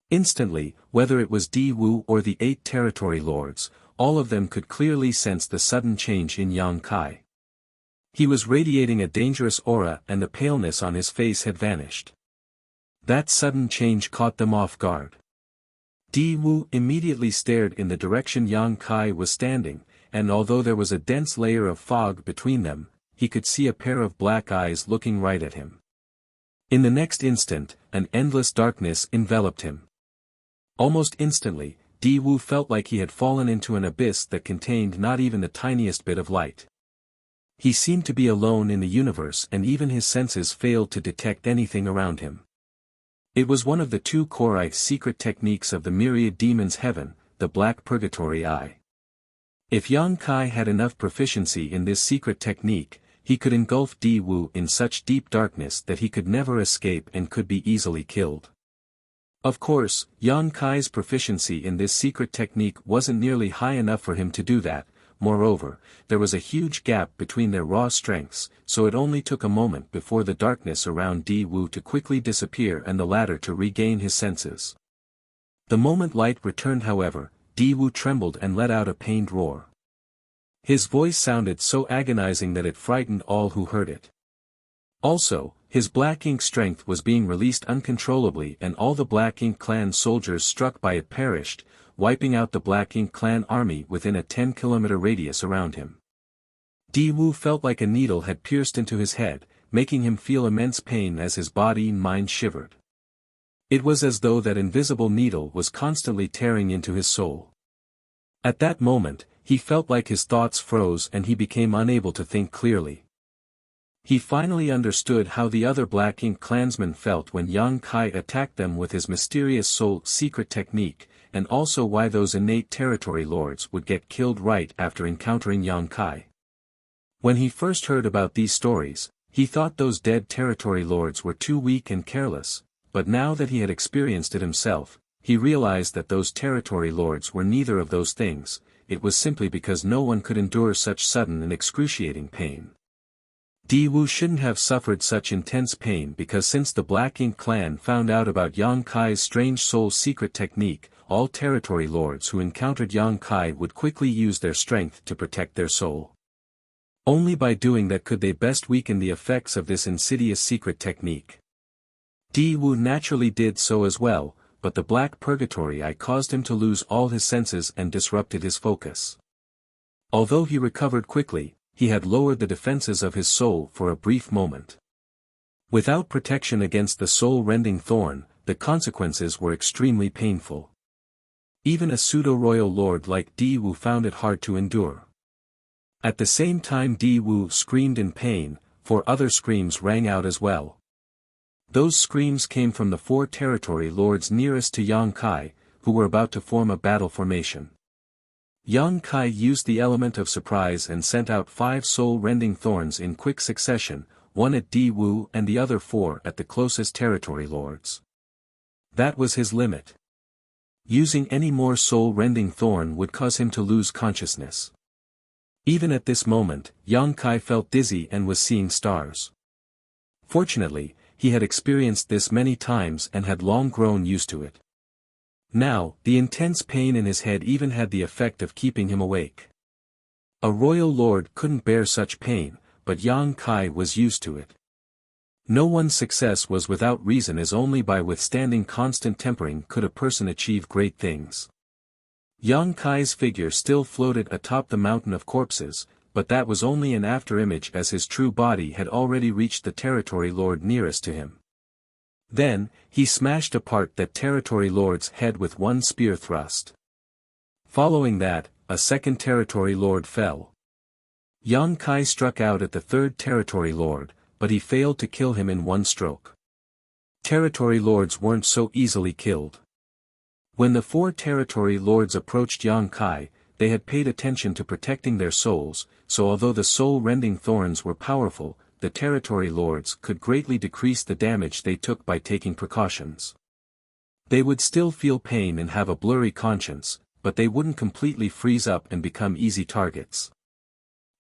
Speaker 1: Instantly, whether it was Di Wu or the 8 territory lords, all of them could clearly sense the sudden change in Yang Kai. He was radiating a dangerous aura and the paleness on his face had vanished. That sudden change caught them off guard. Di Wu immediately stared in the direction Yang Kai was standing, and although there was a dense layer of fog between them, he could see a pair of black eyes looking right at him. In the next instant, an endless darkness enveloped him. Almost instantly, Di Wu felt like he had fallen into an abyss that contained not even the tiniest bit of light. He seemed to be alone in the universe and even his senses failed to detect anything around him. It was one of the 2 core secret techniques of the myriad demons' heaven, the Black Purgatory Eye. If Yang Kai had enough proficiency in this secret technique, he could engulf Di Wu in such deep darkness that he could never escape and could be easily killed. Of course, Yang Kai's proficiency in this secret technique wasn't nearly high enough for him to do that. Moreover, there was a huge gap between their raw strengths, so it only took a moment before the darkness around Di Wu to quickly disappear and the latter to regain his senses. The moment light returned however, Di Wu trembled and let out a pained roar. His voice sounded so agonizing that it frightened all who heard it. Also, his Black Ink strength was being released uncontrollably and all the Black Ink clan soldiers struck by it perished, wiping out the Black Ink clan army within a 10-kilometer radius around him. Di Wu felt like a needle had pierced into his head, making him feel immense pain as his body and mind shivered. It was as though that invisible needle was constantly tearing into his soul. At that moment, he felt like his thoughts froze and he became unable to think clearly. He finally understood how the other Black Ink clansmen felt when Yang Kai attacked them with his mysterious soul secret technique, and also why those innate territory lords would get killed right after encountering Yang Kai. When he first heard about these stories, he thought those dead territory lords were too weak and careless, but now that he had experienced it himself, he realized that those territory lords were neither of those things. It was simply because no one could endure such sudden and excruciating pain. Di Wu shouldn't have suffered such intense pain because since the Black Ink clan found out about Yang Kai's strange soul secret technique, all territory lords who encountered Yang Kai would quickly use their strength to protect their soul. Only by doing that could they best weaken the effects of this insidious secret technique. Di Wu naturally did so as well, but the Black Purgatory Eye caused him to lose all his senses and disrupted his focus. Although he recovered quickly, he had lowered the defenses of his soul for a brief moment. Without protection against the soul-rending thorn, the consequences were extremely painful. Even a pseudo-royal lord like Di Wu found it hard to endure. At the same time Di Wu screamed in pain, 4 other screams rang out as well. Those screams came from the 4 territory lords nearest to Yang Kai, who were about to form a battle formation. Yang Kai used the element of surprise and sent out 5 soul-rending thorns in quick succession, 1 at Di Wu and the other 4 at the closest territory lords. That was his limit. Using any more soul-rending thorn would cause him to lose consciousness. Even at this moment, Yang Kai felt dizzy and was seeing stars. Fortunately, he had experienced this many times and had long grown used to it. Now, the intense pain in his head even had the effect of keeping him awake. A royal lord couldn't bear such pain, but Yang Kai was used to it. No one's success was without reason, as only by withstanding constant tempering could a person achieve great things. Yang Kai's figure still floated atop the mountain of corpses, but that was only an after-image as his true body had already reached the territory lord nearest to him. Then, he smashed apart that territory lord's head with 1 spear thrust. Following that, a second territory lord fell. Yang Kai struck out at the third territory lord, but he failed to kill him in one stroke. Territory lords weren't so easily killed. When the four territory lords approached Yang Kai, they had paid attention to protecting their souls, so although the soul-rending thorns were powerful, the territory lords could greatly decrease the damage they took by taking precautions. They would still feel pain and have a blurry conscience, but they wouldn't completely freeze up and become easy targets.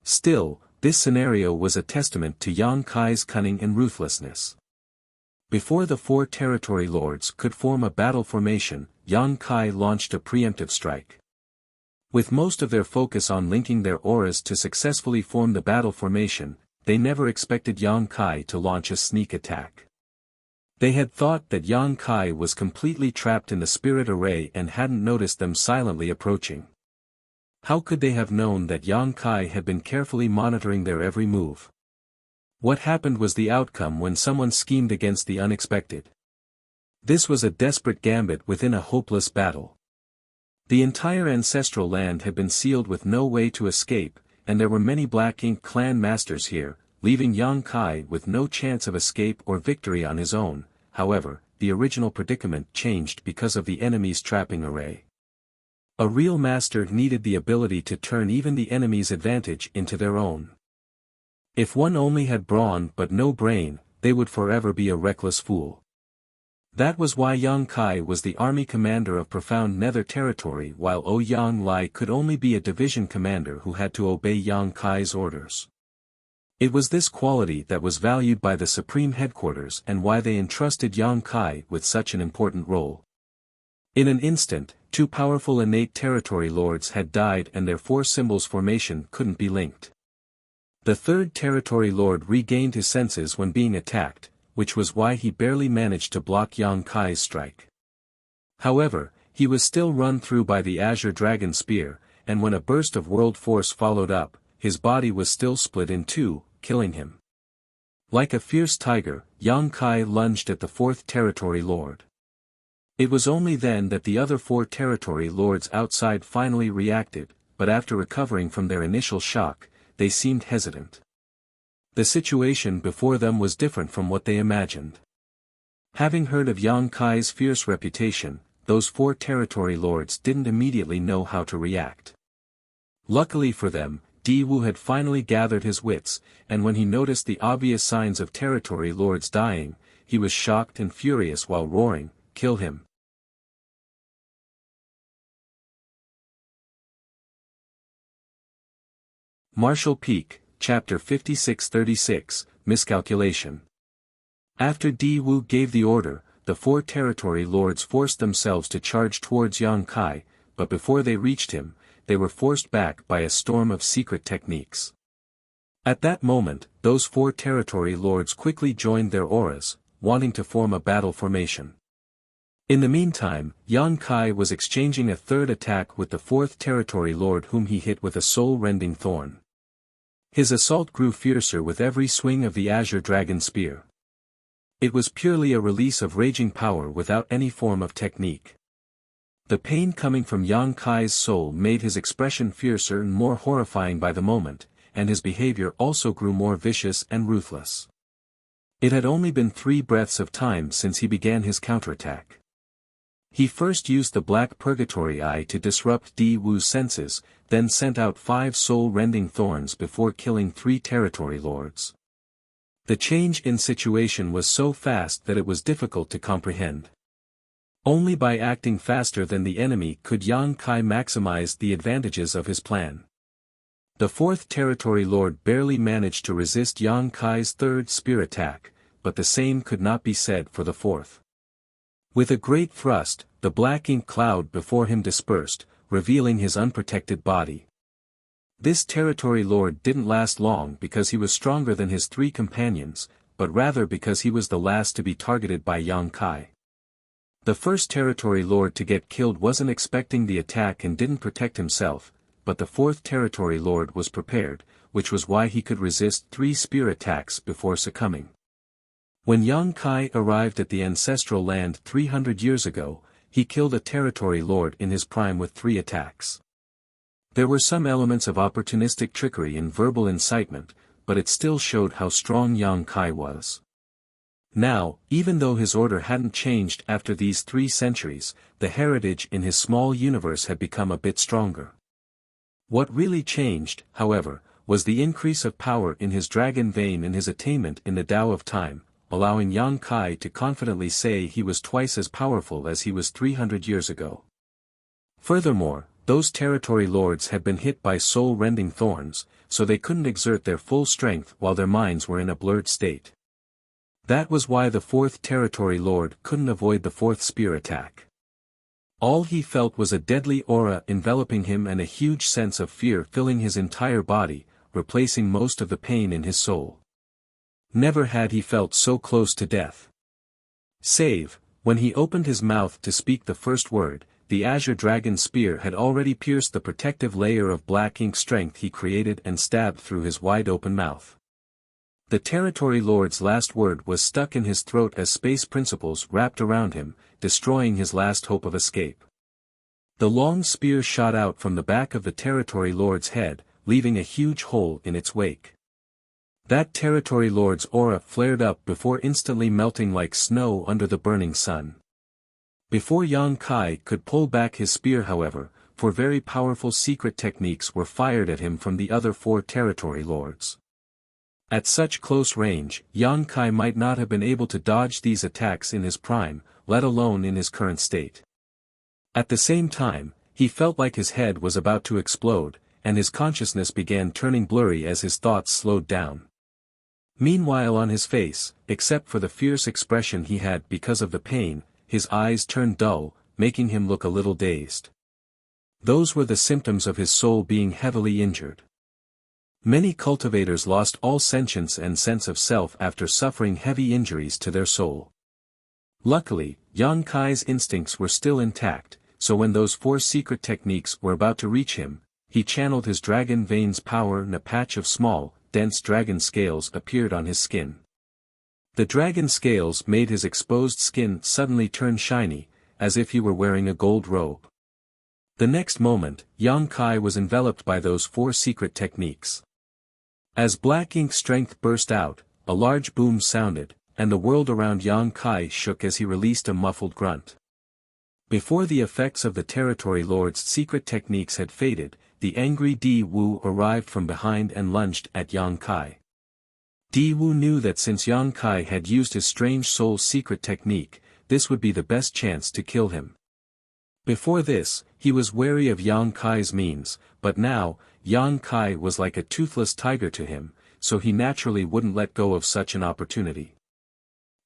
Speaker 1: Still, this scenario was a testament to Yang Kai's cunning and ruthlessness. Before the four territory lords could form a battle formation, Yang Kai launched a preemptive strike. With most of their focus on linking their auras to successfully form the battle formation, they never expected Yang Kai to launch a sneak attack. They had thought that Yang Kai was completely trapped in the spirit array and hadn't noticed them silently approaching. How could they have known that Yang Kai had been carefully monitoring their every move? What happened was the outcome when someone schemed against the unexpected. This was a desperate gambit within a hopeless battle. The entire ancestral land had been sealed with no way to escape, and there were many Black Ink clan masters here, leaving Yang Kai with no chance of escape or victory on his own. However, the original predicament changed because of the enemy's trapping array. A real master needed the ability to turn even the enemy's advantage into their own. If one only had brawn but no brain, they would forever be a reckless fool. That was why Yang Kai was the army commander of Profound Nether Territory while Ouyang Lai could only be a division commander who had to obey Yang Kai's orders. It was this quality that was valued by the Supreme Headquarters and why they entrusted Yang Kai with such an important role. In an instant, two powerful innate territory lords had died and their four symbols formation couldn't be linked. The third territory lord regained his senses when being attacked, which was why he barely managed to block Yang Kai's strike. However, he was still run through by the Azure Dragon Spear, and when a burst of world force followed up, his body was still split in two, killing him. Like a fierce tiger, Yang Kai lunged at the fourth territory lord. It was only then that the other four territory lords outside finally reacted, but after recovering from their initial shock, they seemed hesitant. The situation before them was different from what they imagined. Having heard of Yang Kai's fierce reputation, those four territory lords didn't immediately know how to react. Luckily for them, Di Wu had finally gathered his wits, and when he noticed the obvious signs of territory lords dying, he was shocked and furious while roaring, "Kill him!" Martial Peak, Chapter 5636, Miscalculation. After Di Wu gave the order, the four territory lords forced themselves to charge towards Yang Kai, but before they reached him, they were forced back by a storm of secret techniques. At that moment, those four territory lords quickly joined their auras, wanting to form a battle formation. In the meantime, Yang Kai was exchanging a third attack with the fourth territory lord whom he hit with a soul-rending thorn. His assault grew fiercer with every swing of the Azure Dragon Spear. It was purely a release of raging power without any form of technique. The pain coming from Yang Kai's soul made his expression fiercer and more horrifying by the moment, and his behavior also grew more vicious and ruthless. It had only been 3 breaths of time since he began his counterattack. He first used the Black Purgatory Eye to disrupt Di Wu's senses, then sent out 5 soul-rending thorns before killing 3 territory lords. The change in situation was so fast that it was difficult to comprehend. Only by acting faster than the enemy could Yang Kai maximize the advantages of his plan. The 4th territory lord barely managed to resist Yang Kai's 3rd spear attack, but the same could not be said for the 4th. With a great thrust, the black ink cloud before him dispersed, revealing his unprotected body. This territory lord didn't last long because he was stronger than his 3 companions, but rather because he was the last to be targeted by Yang Kai. The first territory lord to get killed wasn't expecting the attack and didn't protect himself, but the 4th territory lord was prepared, which was why he could resist 3 spear attacks before succumbing. When Yang Kai arrived at the ancestral land 300 years ago, he killed a territory lord in his prime with 3 attacks. There were some elements of opportunistic trickery and verbal incitement, but it still showed how strong Yang Kai was. Now, even though his order hadn't changed after these 3 centuries, the heritage in his small universe had become a bit stronger. What really changed, however, was the increase of power in his dragon vein and his attainment in the Tao of Time, allowing Yang Kai to confidently say he was twice as powerful as he was 300 years ago. Furthermore, those territory lords had been hit by soul-rending thorns, so they couldn't exert their full strength while their minds were in a blurred state. That was why the 4th territory lord couldn't avoid the 4th spear attack. All he felt was a deadly aura enveloping him and a huge sense of fear filling his entire body, replacing most of the pain in his soul. Never had he felt so close to death. Save, when he opened his mouth to speak the first word, the azure dragon spear had already pierced the protective layer of black ink strength he created and stabbed through his wide-open mouth. The territory lord's last word was stuck in his throat as space principles wrapped around him, destroying his last hope of escape. The long spear shot out from the back of the territory lord's head, leaving a huge hole in its wake. That territory lord's aura flared up before instantly melting like snow under the burning sun. Before Yang Kai could pull back his spear, however, 4 very powerful secret techniques were fired at him from the other 4 territory lords. At such close range, Yang Kai might not have been able to dodge these attacks in his prime, let alone in his current state. At the same time, he felt like his head was about to explode, and his consciousness began turning blurry as his thoughts slowed down. Meanwhile, on his face, except for the fierce expression he had because of the pain, his eyes turned dull, making him look a little dazed. Those were the symptoms of his soul being heavily injured. Many cultivators lost all sentience and sense of self after suffering heavy injuries to their soul. Luckily, Yang Kai's instincts were still intact, so when those 4 secret techniques were about to reach him, he channeled his dragon vein's power and a patch of small, dense dragon scales appeared on his skin. The dragon scales made his exposed skin suddenly turn shiny, as if he were wearing a gold robe. The next moment, Yang Kai was enveloped by those 4 secret techniques. As black ink strength burst out, a large boom sounded, and the world around Yang Kai shook as he released a muffled grunt. Before the effects of the territory lord's secret techniques had faded, the angry Di Wu arrived from behind and lunged at Yang Kai. Di Wu knew that since Yang Kai had used his strange soul's secret technique, this would be the best chance to kill him. Before this, he was wary of Yang Kai's means, but now, Yang Kai was like a toothless tiger to him, so he naturally wouldn't let go of such an opportunity.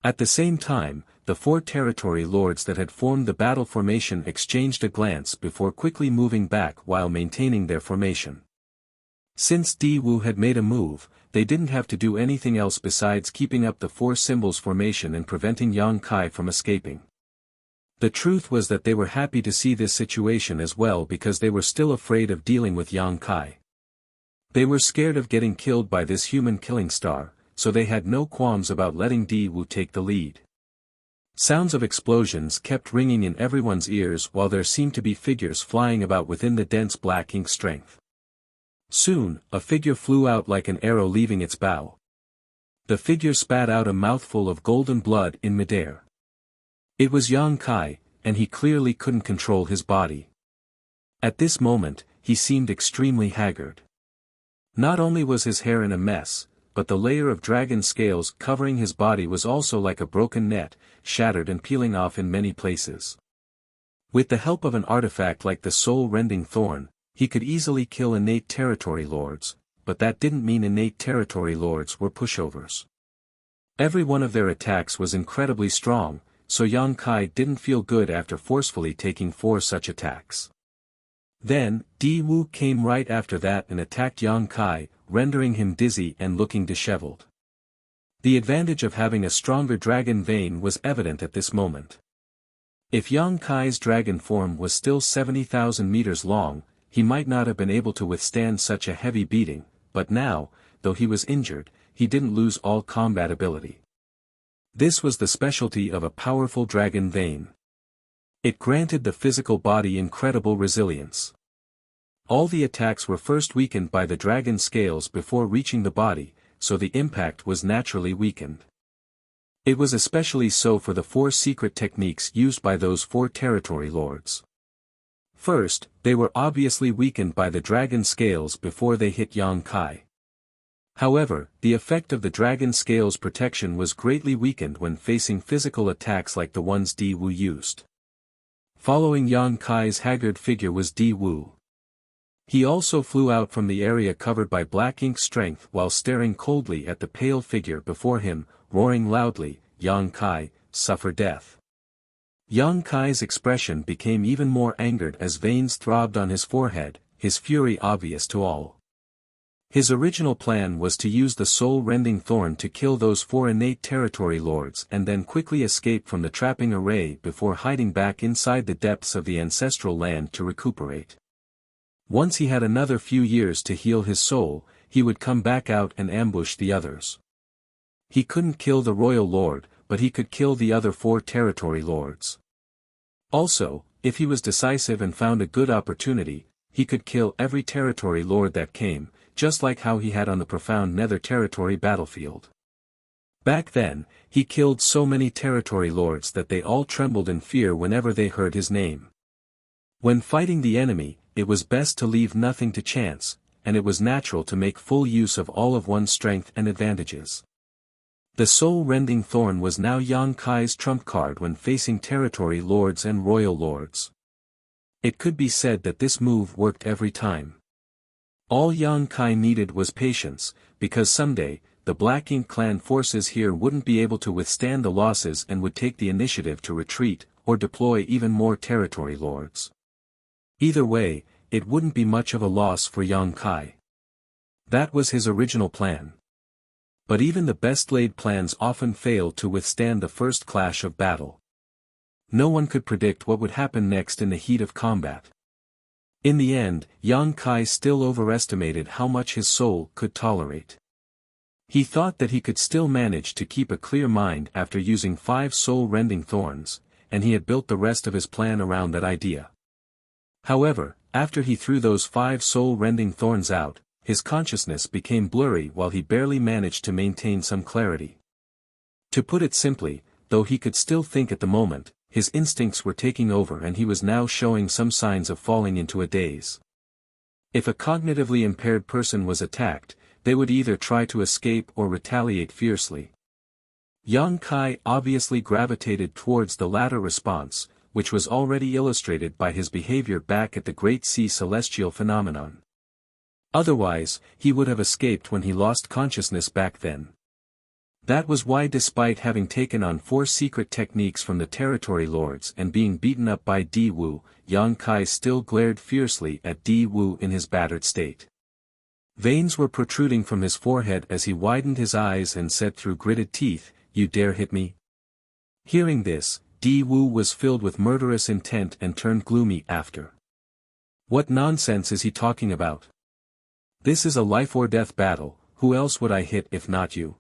Speaker 1: At the same time, the 4 territory lords that had formed the battle formation exchanged a glance before quickly moving back while maintaining their formation. Since Di Wu had made a move, they didn't have to do anything else besides keeping up the 4 symbols formation and preventing Yang Kai from escaping. The truth was that they were happy to see this situation as well because they were still afraid of dealing with Yang Kai. They were scared of getting killed by this human killing star, so they had no qualms about letting Di Wu take the lead. Sounds of explosions kept ringing in everyone's ears while there seemed to be figures flying about within the dense black ink strength. Soon, a figure flew out like an arrow leaving its bow. The figure spat out a mouthful of golden blood in midair. It was Yang Kai, and he clearly couldn't control his body. At this moment, he seemed extremely haggard. Not only was his hair in a mess, but the layer of dragon scales covering his body was also like a broken net, shattered and peeling off in many places. With the help of an artifact like the soul-rending thorn, he could easily kill innate territory lords, but that didn't mean innate territory lords were pushovers. Every one of their attacks was incredibly strong, so Yang Kai didn't feel good after forcefully taking 4 such attacks. Then, Di Wu came right after that and attacked Yang Kai, rendering him dizzy and looking disheveled. The advantage of having a stronger dragon vein was evident at this moment. If Yang Kai's dragon form was still 70,000 meters long, he might not have been able to withstand such a heavy beating, but now, though he was injured, he didn't lose all combat ability. This was the specialty of a powerful dragon vein. It granted the physical body incredible resilience. All the attacks were first weakened by the dragon scales before reaching the body, so the impact was naturally weakened. It was especially so for the 4 secret techniques used by those 4 territory lords. First, they were obviously weakened by the dragon scales before they hit Yang Kai. However, the effect of the dragon scales protection was greatly weakened when facing physical attacks like the ones Di Wu used. Following Yang Kai's haggard figure was Di Wu. He also flew out from the area covered by black ink strength while staring coldly at the pale figure before him, roaring loudly, "Yang Kai, suffer death." Yang Kai's expression became even more angered as veins throbbed on his forehead, his fury obvious to all. His original plan was to use the soul-rending thorn to kill those 4 innate territory lords and then quickly escape from the trapping array before hiding back inside the depths of the ancestral land to recuperate. Once he had another few years to heal his soul, he would come back out and ambush the others. He couldn't kill the royal lord, but he could kill the other 4 territory lords. Also, if he was decisive and found a good opportunity, he could kill every territory lord that came, just like how he had on the profound Nether territory battlefield. Back then, he killed so many territory lords that they all trembled in fear whenever they heard his name. When fighting the enemy, it was best to leave nothing to chance, and it was natural to make full use of all of one's strength and advantages. The soul-rending thorn was now Yang Kai's trump card when facing territory lords and royal lords. It could be said that this move worked every time. All Yang Kai needed was patience, because someday, the Black Ink clan forces here wouldn't be able to withstand the losses and would take the initiative to retreat, or deploy even more territory lords. Either way, it wouldn't be much of a loss for Yang Kai. That was his original plan. But even the best-laid plans often failed to withstand the first clash of battle. No one could predict what would happen next in the heat of combat. In the end, Yang Kai still overestimated how much his soul could tolerate. He thought that he could still manage to keep a clear mind after using 5 soul-rending thorns, and he had built the rest of his plan around that idea. However, after he threw those 5 soul-rending thorns out, his consciousness became blurry while he barely managed to maintain some clarity. To put it simply, though he could still think at the moment, his instincts were taking over and he was now showing some signs of falling into a daze. If a cognitively impaired person was attacked, they would either try to escape or retaliate fiercely. Yang Kai obviously gravitated towards the latter response, which was already illustrated by his behavior back at the Great Sea Celestial phenomenon. Otherwise, he would have escaped when he lost consciousness back then. That was why, despite having taken on 4 secret techniques from the territory lords and being beaten up by Di Wu, Yang Kai still glared fiercely at Di Wu in his battered state. Veins were protruding from his forehead as he widened his eyes and said through gritted teeth, "You dare hit me?" Hearing this, Di Wu was filled with murderous intent and turned gloomy after. What nonsense is he talking about? This is a life-or-death battle, who else would I hit if not you?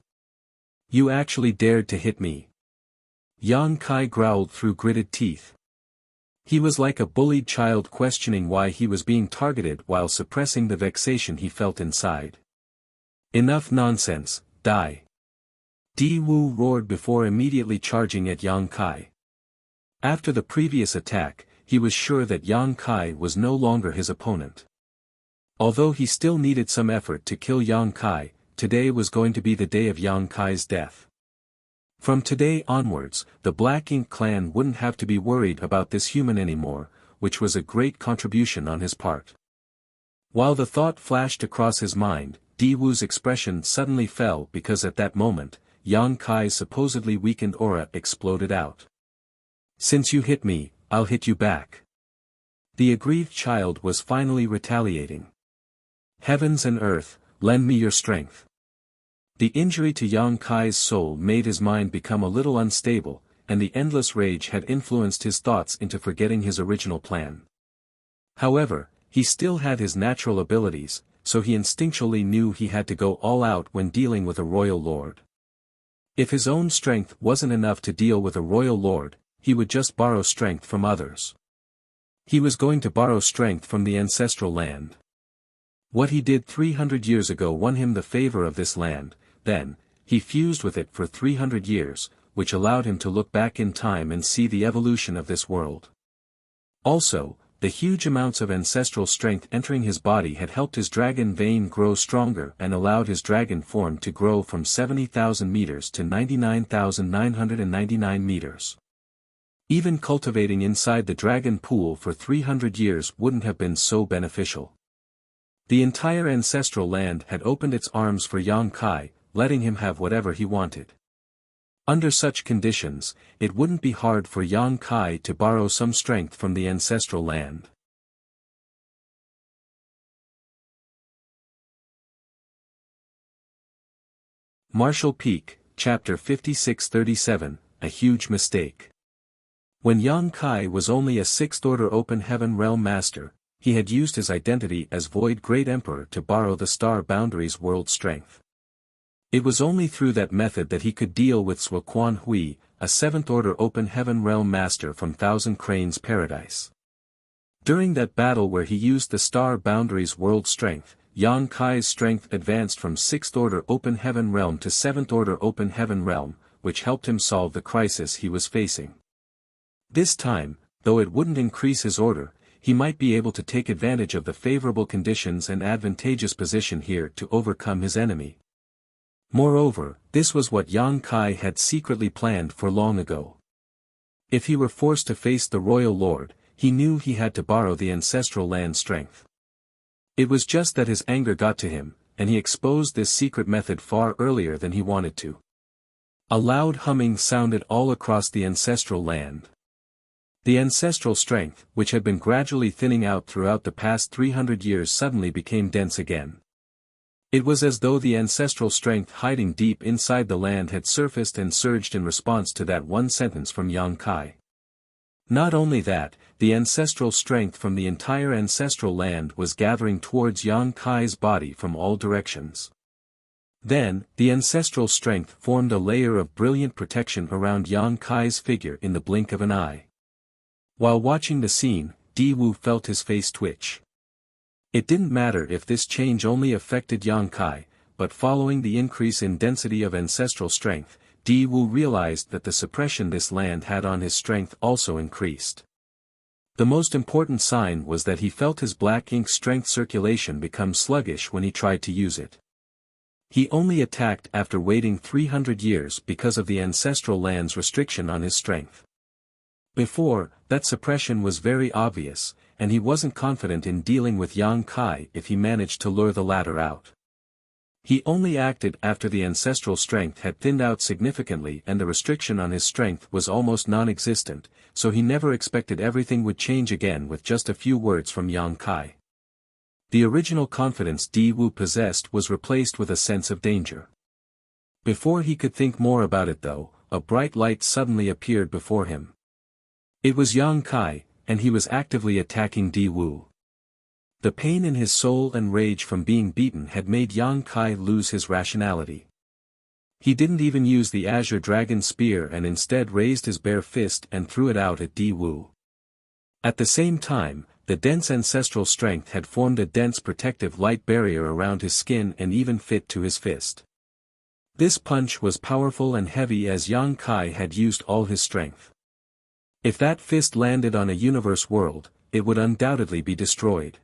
Speaker 1: You actually dared to hit me. Yang Kai growled through gritted teeth. He was like a bullied child questioning why he was being targeted while suppressing the vexation he felt inside. Enough nonsense, die. Di Wu roared before immediately charging at Yang Kai. After the previous attack, he was sure that Yang Kai was no longer his opponent. Although he still needed some effort to kill Yang Kai, today was going to be the day of Yang Kai's death. From today onwards, the Black Ink clan wouldn't have to be worried about this human anymore, which was a great contribution on his part. While the thought flashed across his mind, Di Wu's expression suddenly fell because at that moment, Yang Kai's supposedly weakened aura exploded out. "Since you hit me, I'll hit you back." The aggrieved child was finally retaliating. "Heavens and earth, lend me your strength." The injury to Yang Kai's soul made his mind become a little unstable, and the endless rage had influenced his thoughts into forgetting his original plan. However, he still had his natural abilities, so he instinctually knew he had to go all out when dealing with a royal lord. If his own strength wasn't enough to deal with a royal lord, he would just borrow strength from others. He was going to borrow strength from the ancestral land. What he did 300 years ago won him the favor of this land. Then, he fused with it for 300 years, which allowed him to look back in time and see the evolution of this world. Also, the huge amounts of ancestral strength entering his body had helped his dragon vein grow stronger and allowed his dragon form to grow from 70,000 meters to 99,999 meters. Even cultivating inside the dragon pool for 300 years wouldn't have been so beneficial. The entire ancestral land had opened its arms for Yang Kai, letting him have whatever he wanted. Under such conditions, it wouldn't be hard for Yang Kai to borrow some strength from the ancestral land. Martial Peak, Chapter 5637, A Huge Mistake. When Yang Kai was only a 6th Order Open Heaven Realm Master, he had used his identity as Void Great Emperor to borrow the Star Boundaries world strength. It was only through that method that he could deal with Sua Quan Hui, a 7th Order Open Heaven Realm Master from Thousand Cranes Paradise. During that battle where he used the Star Boundaries world strength, Yang Kai's strength advanced from 6th Order Open Heaven Realm to 7th Order Open Heaven Realm, which helped him solve the crisis he was facing. This time, though it wouldn't increase his order, he might be able to take advantage of the favorable conditions and advantageous position here to overcome his enemy. Moreover, this was what Yang Kai had secretly planned for long ago. If he were forced to face the royal lord, he knew he had to borrow the ancestral land strength. It was just that his anger got to him, and he exposed this secret method far earlier than he wanted to. A loud humming sounded all across the ancestral land. The ancestral strength, which had been gradually thinning out throughout the past 300 years, suddenly became dense again. It was as though the ancestral strength hiding deep inside the land had surfaced and surged in response to that one sentence from Yang Kai. Not only that, the ancestral strength from the entire ancestral land was gathering towards Yang Kai's body from all directions. Then, the ancestral strength formed a layer of brilliant protection around Yang Kai's figure in the blink of an eye. While watching the scene, Di Wu felt his face twitch. It didn't matter if this change only affected Yang Kai, but following the increase in density of ancestral strength, Di Wu realized that the suppression this land had on his strength also increased. The most important sign was that he felt his black ink strength circulation become sluggish when he tried to use it. He only attacked after waiting 300 years because of the ancestral land's restriction on his strength. Before, that suppression was very obvious, and he wasn't confident in dealing with Yang Kai if he managed to lure the latter out. He only acted after the ancestral strength had thinned out significantly and the restriction on his strength was almost non-existent, so he never expected everything would change again with just a few words from Yang Kai. The original confidence Di Wu possessed was replaced with a sense of danger. Before he could think more about it though, a bright light suddenly appeared before him. It was Yang Kai, and he was actively attacking Di Wu. The pain in his soul and rage from being beaten had made Yang Kai lose his rationality. He didn't even use the Azure Dragon Spear and instead raised his bare fist and threw it out at Di Wu. At the same time, the dense ancestral strength had formed a dense protective light barrier around his skin and even fit to his fist. This punch was powerful and heavy as Yang Kai had used all his strength. If that fist landed on a universe world, it would undoubtedly be destroyed.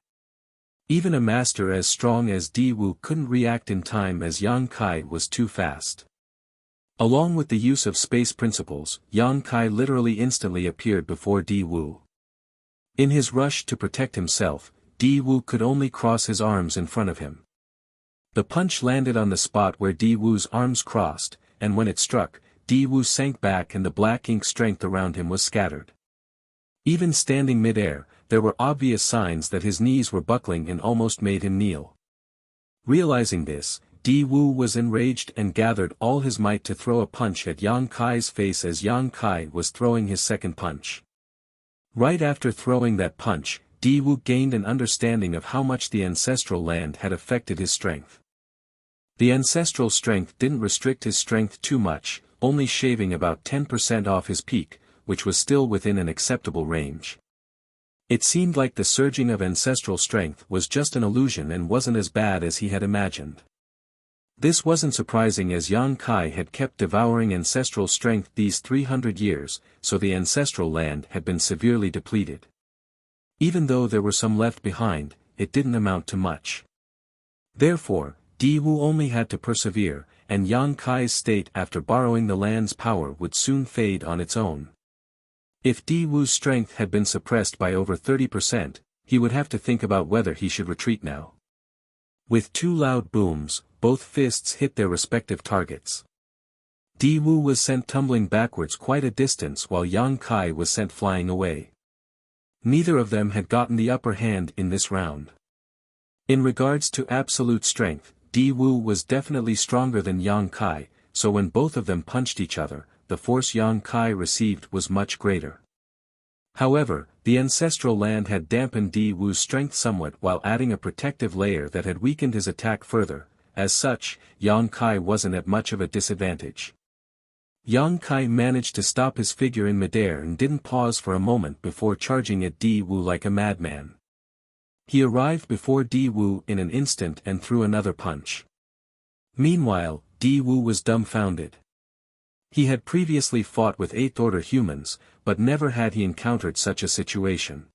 Speaker 1: Even a master as strong as Di Wu couldn't react in time as Yang Kai was too fast. Along with the use of space principles, Yang Kai literally instantly appeared before Di Wu. In his rush to protect himself, Di Wu could only cross his arms in front of him. The punch landed on the spot where Di Wu's arms crossed, and when it struck, Di Wu sank back and the black ink strength around him was scattered. Even standing mid-air, there were obvious signs that his knees were buckling and almost made him kneel. Realizing this, Di Wu was enraged and gathered all his might to throw a punch at Yang Kai's face as Yang Kai was throwing his second punch. Right after throwing that punch, Di Wu gained an understanding of how much the ancestral land had affected his strength. The ancestral strength didn't restrict his strength too much, only shaving about 10% off his peak, which was still within an acceptable range. It seemed like the surging of ancestral strength was just an illusion and wasn't as bad as he had imagined. This wasn't surprising as Yang Kai had kept devouring ancestral strength these 300 years, so the ancestral land had been severely depleted. Even though there were some left behind, it didn't amount to much. Therefore, Di Wu only had to persevere, and Yang Kai's state after borrowing the land's power would soon fade on its own. If Di Wu's strength had been suppressed by over 30%, he would have to think about whether he should retreat now. With two loud booms, both fists hit their respective targets. Di Wu was sent tumbling backwards quite a distance while Yang Kai was sent flying away. Neither of them had gotten the upper hand in this round. In regards to absolute strength, Di Wu was definitely stronger than Yang Kai, so when both of them punched each other, the force Yang Kai received was much greater. However, the ancestral land had dampened Di Wu's strength somewhat while adding a protective layer that had weakened his attack further. As such, Yang Kai wasn't at much of a disadvantage. Yang Kai managed to stop his figure in midair and didn't pause for a moment before charging at Di Wu like a madman. He arrived before Di Wu in an instant and threw another punch. Meanwhile, Di Wu was dumbfounded. He had previously fought with 8th-order humans, but never had he encountered such a situation.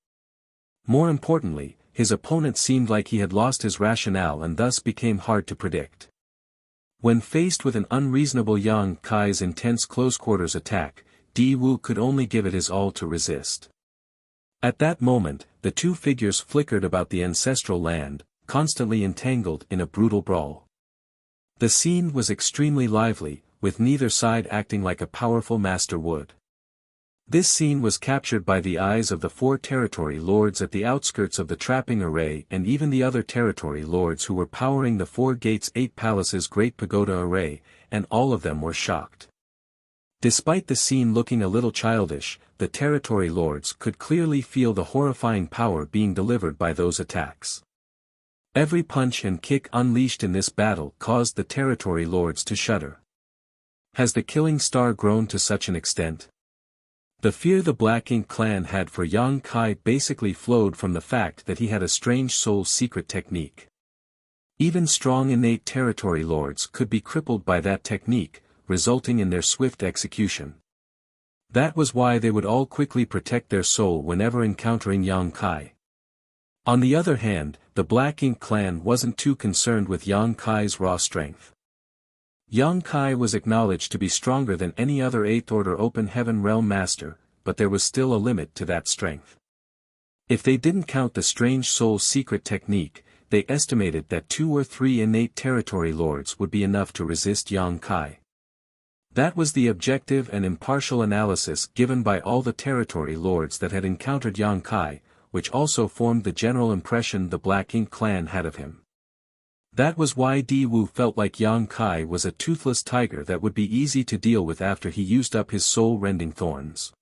Speaker 1: More importantly, his opponent seemed like he had lost his rationale and thus became hard to predict. When faced with an unreasonable Yang Kai's intense close-quarters attack, Di Wu could only give it his all to resist. At that moment, the two figures flickered about the ancestral land, constantly entangled in a brutal brawl. The scene was extremely lively, with neither side acting like a powerful master would. This scene was captured by the eyes of the 4 territory lords at the outskirts of the trapping array and even the other territory lords who were powering the 4 gates 8 palaces great pagoda array, and all of them were shocked. Despite the scene looking a little childish, the territory lords could clearly feel the horrifying power being delivered by those attacks. Every punch and kick unleashed in this battle caused the territory lords to shudder. Has the killing star grown to such an extent? The fear the Black Ink clan had for Yang Kai basically flowed from the fact that he had a strange soul secret technique. Even strong innate territory lords could be crippled by that technique, resulting in their swift execution. That was why they would all quickly protect their soul whenever encountering Yang Kai. On the other hand, the Black Ink clan wasn't too concerned with Yang Kai's raw strength. Yang Kai was acknowledged to be stronger than any other 8th Order Open Heaven Realm Master, but there was still a limit to that strength. If they didn't count the strange soul secret technique, they estimated that 2 or 3 innate territory lords would be enough to resist Yang Kai. That was the objective and impartial analysis given by all the territory lords that had encountered Yang Kai, which also formed the general impression the Black Ink clan had of him. That was why Di Wu felt like Yang Kai was a toothless tiger that would be easy to deal with after he used up his soul-rending thorns.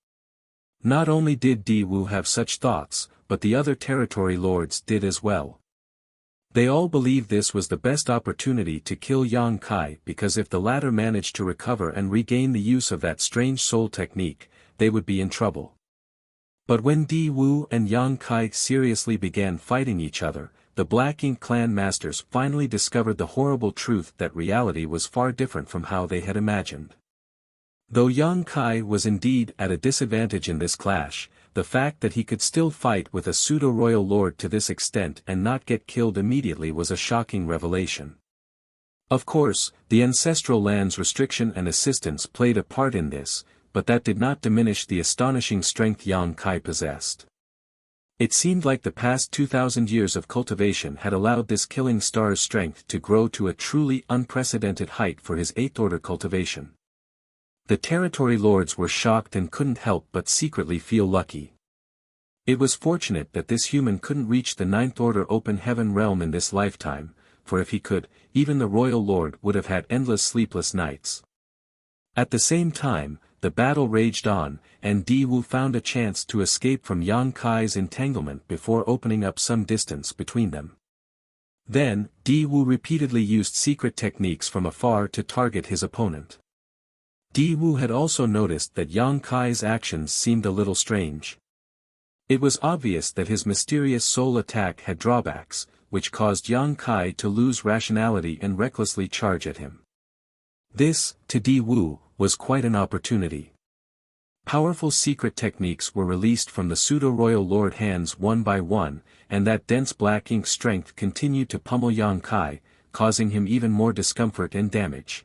Speaker 1: Not only did Di Wu have such thoughts, but the other territory lords did as well. They all believed this was the best opportunity to kill Yang Kai because if the latter managed to recover and regain the use of that strange soul technique, they would be in trouble. But when Di Wu and Yang Kai seriously began fighting each other, the Black Ink clan masters finally discovered the horrible truth that reality was far different from how they had imagined. Though Yang Kai was indeed at a disadvantage in this clash, the fact that he could still fight with a pseudo-royal lord to this extent and not get killed immediately was a shocking revelation. Of course, the ancestral land's restriction and assistance played a part in this, but that did not diminish the astonishing strength Yang Kai possessed. It seemed like the past 2,000 years of cultivation had allowed this killing star's strength to grow to a truly unprecedented height for his 8th Order cultivation. The territory lords were shocked and couldn't help but secretly feel lucky. It was fortunate that this human couldn't reach the 9th Order Open Heaven realm in this lifetime, for if he could, even the royal lord would have had endless sleepless nights. At the same time, the battle raged on, and Di Wu found a chance to escape from Yang Kai's entanglement before opening up some distance between them. Then, Di Wu repeatedly used secret techniques from afar to target his opponent. Di Wu had also noticed that Yang Kai's actions seemed a little strange. It was obvious that his mysterious soul attack had drawbacks, which caused Yang Kai to lose rationality and recklessly charge at him. This, to Di Wu, was quite an opportunity. Powerful secret techniques were released from the pseudo-royal lord hands one by one, and that dense black ink strength continued to pummel Yang Kai, causing him even more discomfort and damage.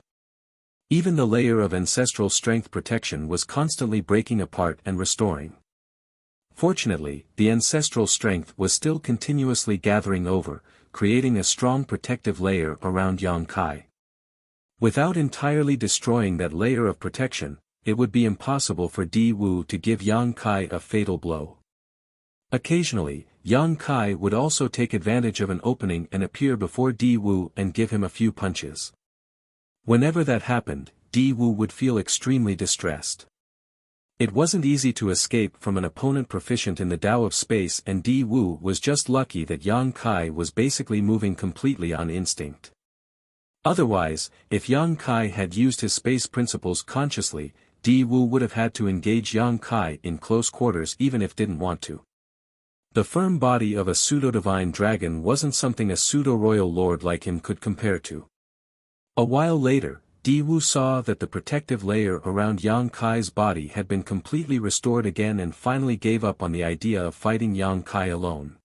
Speaker 1: Even the layer of ancestral strength protection was constantly breaking apart and restoring. Fortunately, the ancestral strength was still continuously gathering over, creating a strong protective layer around Yang Kai. Without entirely destroying that layer of protection, it would be impossible for Di Wu to give Yang Kai a fatal blow. Occasionally, Yang Kai would also take advantage of an opening and appear before Di Wu and give him a few punches. Whenever that happened, Di Wu would feel extremely distressed. It wasn't easy to escape from an opponent proficient in the Tao of space, and Di Wu was just lucky that Yang Kai was basically moving completely on instinct. Otherwise, if Yang Kai had used his space principles consciously, Di Wu would have had to engage Yang Kai in close quarters even if didn't want to. The firm body of a pseudo-divine dragon wasn't something a pseudo-royal lord like him could compare to. A while later, Di Wu saw that the protective layer around Yang Kai's body had been completely restored again and finally gave up on the idea of fighting Yang Kai alone.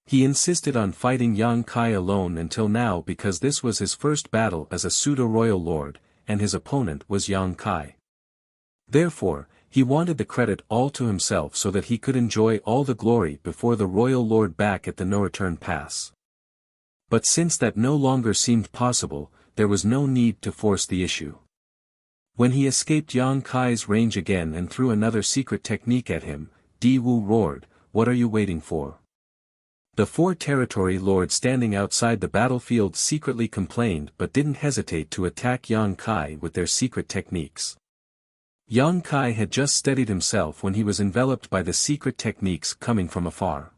Speaker 1: He insisted on fighting Yang Kai alone until now because this was his first battle as a pseudo-royal lord, and his opponent was Yang Kai. Therefore, he wanted the credit all to himself so that he could enjoy all the glory before the royal lord back at the no-return pass. But since that no longer seemed possible, there was no need to force the issue. When he escaped Yang Kai's range again and threw another secret technique at him, Di Wu roared, "What are you waiting for?" The 4 territory lords standing outside the battlefield secretly complained but didn't hesitate to attack Yang Kai with their secret techniques. Yang Kai had just steadied himself when he was enveloped by the secret techniques coming from afar.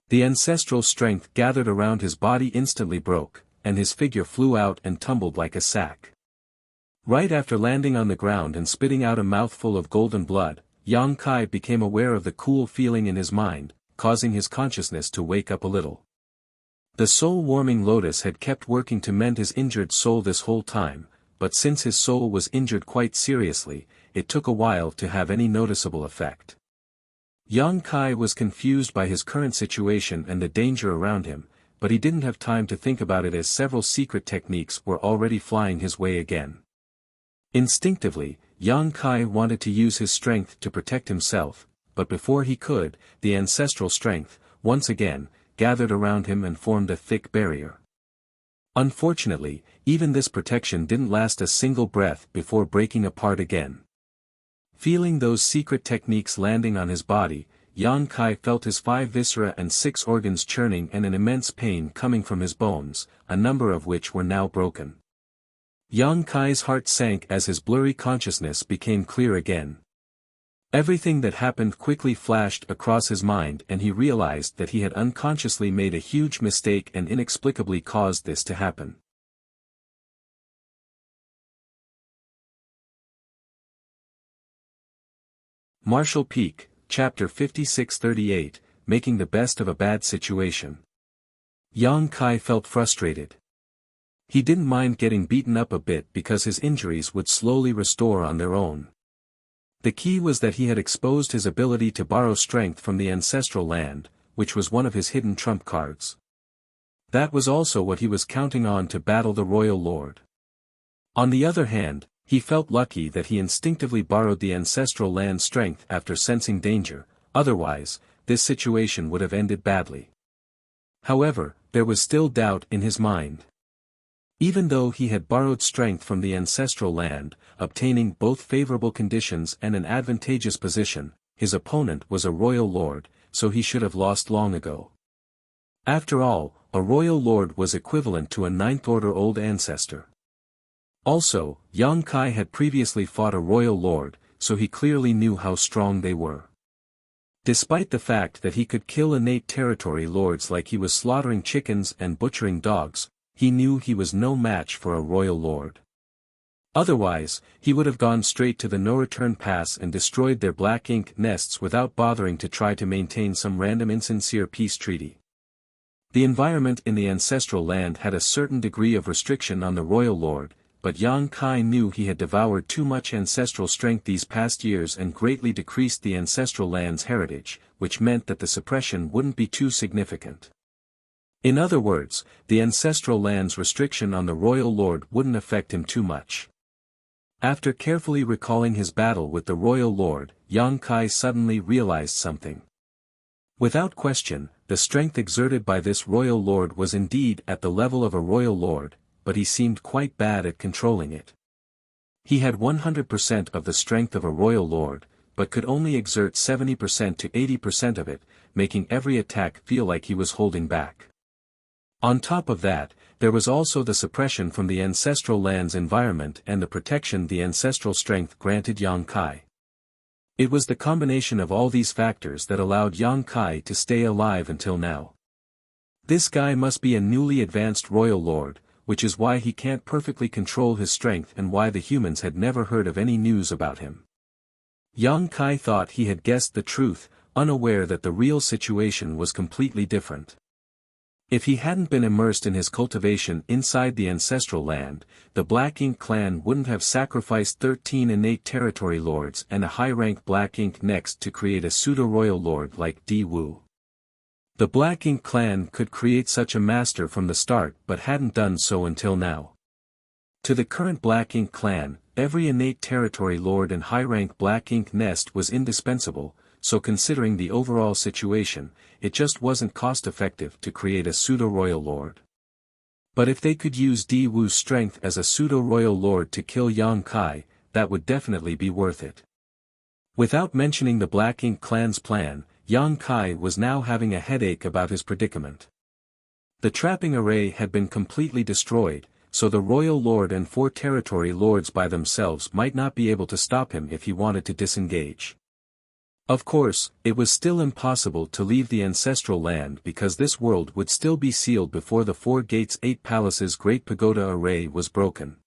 Speaker 1: The ancestral strength gathered around his body instantly broke, and his figure flew out and tumbled like a sack. Right after landing on the ground and spitting out a mouthful of golden blood, Yang Kai became aware of the cool feeling in his mind, causing his consciousness to wake up a little. The soul-warming lotus had kept working to mend his injured soul this whole time, but since his soul was injured quite seriously, it took a while to have any noticeable effect. Yang Kai was confused by his current situation and the danger around him, but he didn't have time to think about it as several secret techniques were already flying his way again. Instinctively, Yang Kai wanted to use his strength to protect himself, but before he could, the ancestral strength, once again, gathered around him and formed a thick barrier. Unfortunately, even this protection didn't last a single breath before breaking apart again. Feeling those secret techniques landing on his body, Yang Kai felt his 5 viscera and 6 organs churning and an immense pain coming from his bones, a number of which were now broken. Yang Kai's heart sank as his blurry consciousness became clear again. Everything that happened quickly flashed across his mind and he realized that he had unconsciously made a huge mistake and inexplicably caused this to happen. Martial Peak, Chapter 56-38, Making the Best of a Bad Situation. Yang Kai felt frustrated. He didn't mind getting beaten up a bit because his injuries would slowly restore on their own. The key was that he had exposed his ability to borrow strength from the ancestral land, which was one of his hidden trump cards. That was also what he was counting on to battle the royal lord. On the other hand, he felt lucky that he instinctively borrowed the ancestral land strength after sensing danger, otherwise, this situation would have ended badly. However, there was still doubt in his mind. Even though he had borrowed strength from the ancestral land, obtaining both favorable conditions and an advantageous position, his opponent was a royal lord, so he should have lost long ago. After all, a royal lord was equivalent to a 9th-order old ancestor. Also, Yang Kai had previously fought a royal lord, so he clearly knew how strong they were. Despite the fact that he could kill innate territory lords like he was slaughtering chickens and butchering dogs, he knew he was no match for a royal lord. Otherwise, he would have gone straight to the no-return pass and destroyed their black ink nests without bothering to try to maintain some random insincere peace treaty. The environment in the ancestral land had a certain degree of restriction on the royal lord, but Yang Kai knew he had devoured too much ancestral strength these past years and greatly decreased the ancestral land's heritage, which meant that the suppression wouldn't be too significant. In other words, the ancestral land's restriction on the royal lord wouldn't affect him too much. After carefully recalling his battle with the royal lord, Yang Kai suddenly realized something. Without question, the strength exerted by this royal lord was indeed at the level of a royal lord, but he seemed quite bad at controlling it. He had 100% of the strength of a royal lord, but could only exert 70% to 80% of it, making every attack feel like he was holding back. On top of that, there was also the suppression from the ancestral land's environment and the protection the ancestral strength granted Yang Kai. It was the combination of all these factors that allowed Yang Kai to stay alive until now. This guy must be a newly advanced royal lord, which is why he can't perfectly control his strength and why the humans had never heard of any news about him. Yang Kai thought he had guessed the truth, unaware that the real situation was completely different. If he hadn't been immersed in his cultivation inside the ancestral land, the Black Ink clan wouldn't have sacrificed 13 innate territory lords and a high-rank Black Ink next to create a pseudo-royal lord like Di Wu. The Black Ink clan could create such a master from the start but hadn't done so until now. To the current Black Ink clan, every innate territory lord and high-rank Black Ink nest was indispensable, so considering the overall situation, it just wasn't cost-effective to create a pseudo-royal lord. But if they could use Di Wu's strength as a pseudo-royal lord to kill Yang Kai, that would definitely be worth it. Without mentioning the Black Ink clan's plan, Yang Kai was now having a headache about his predicament. The trapping array had been completely destroyed, so the royal lord and 4 territory lords by themselves might not be able to stop him if he wanted to disengage. Of course, it was still impossible to leave the ancestral land because this world would still be sealed before the 4 Gates 8 Palaces Great Pagoda array was broken.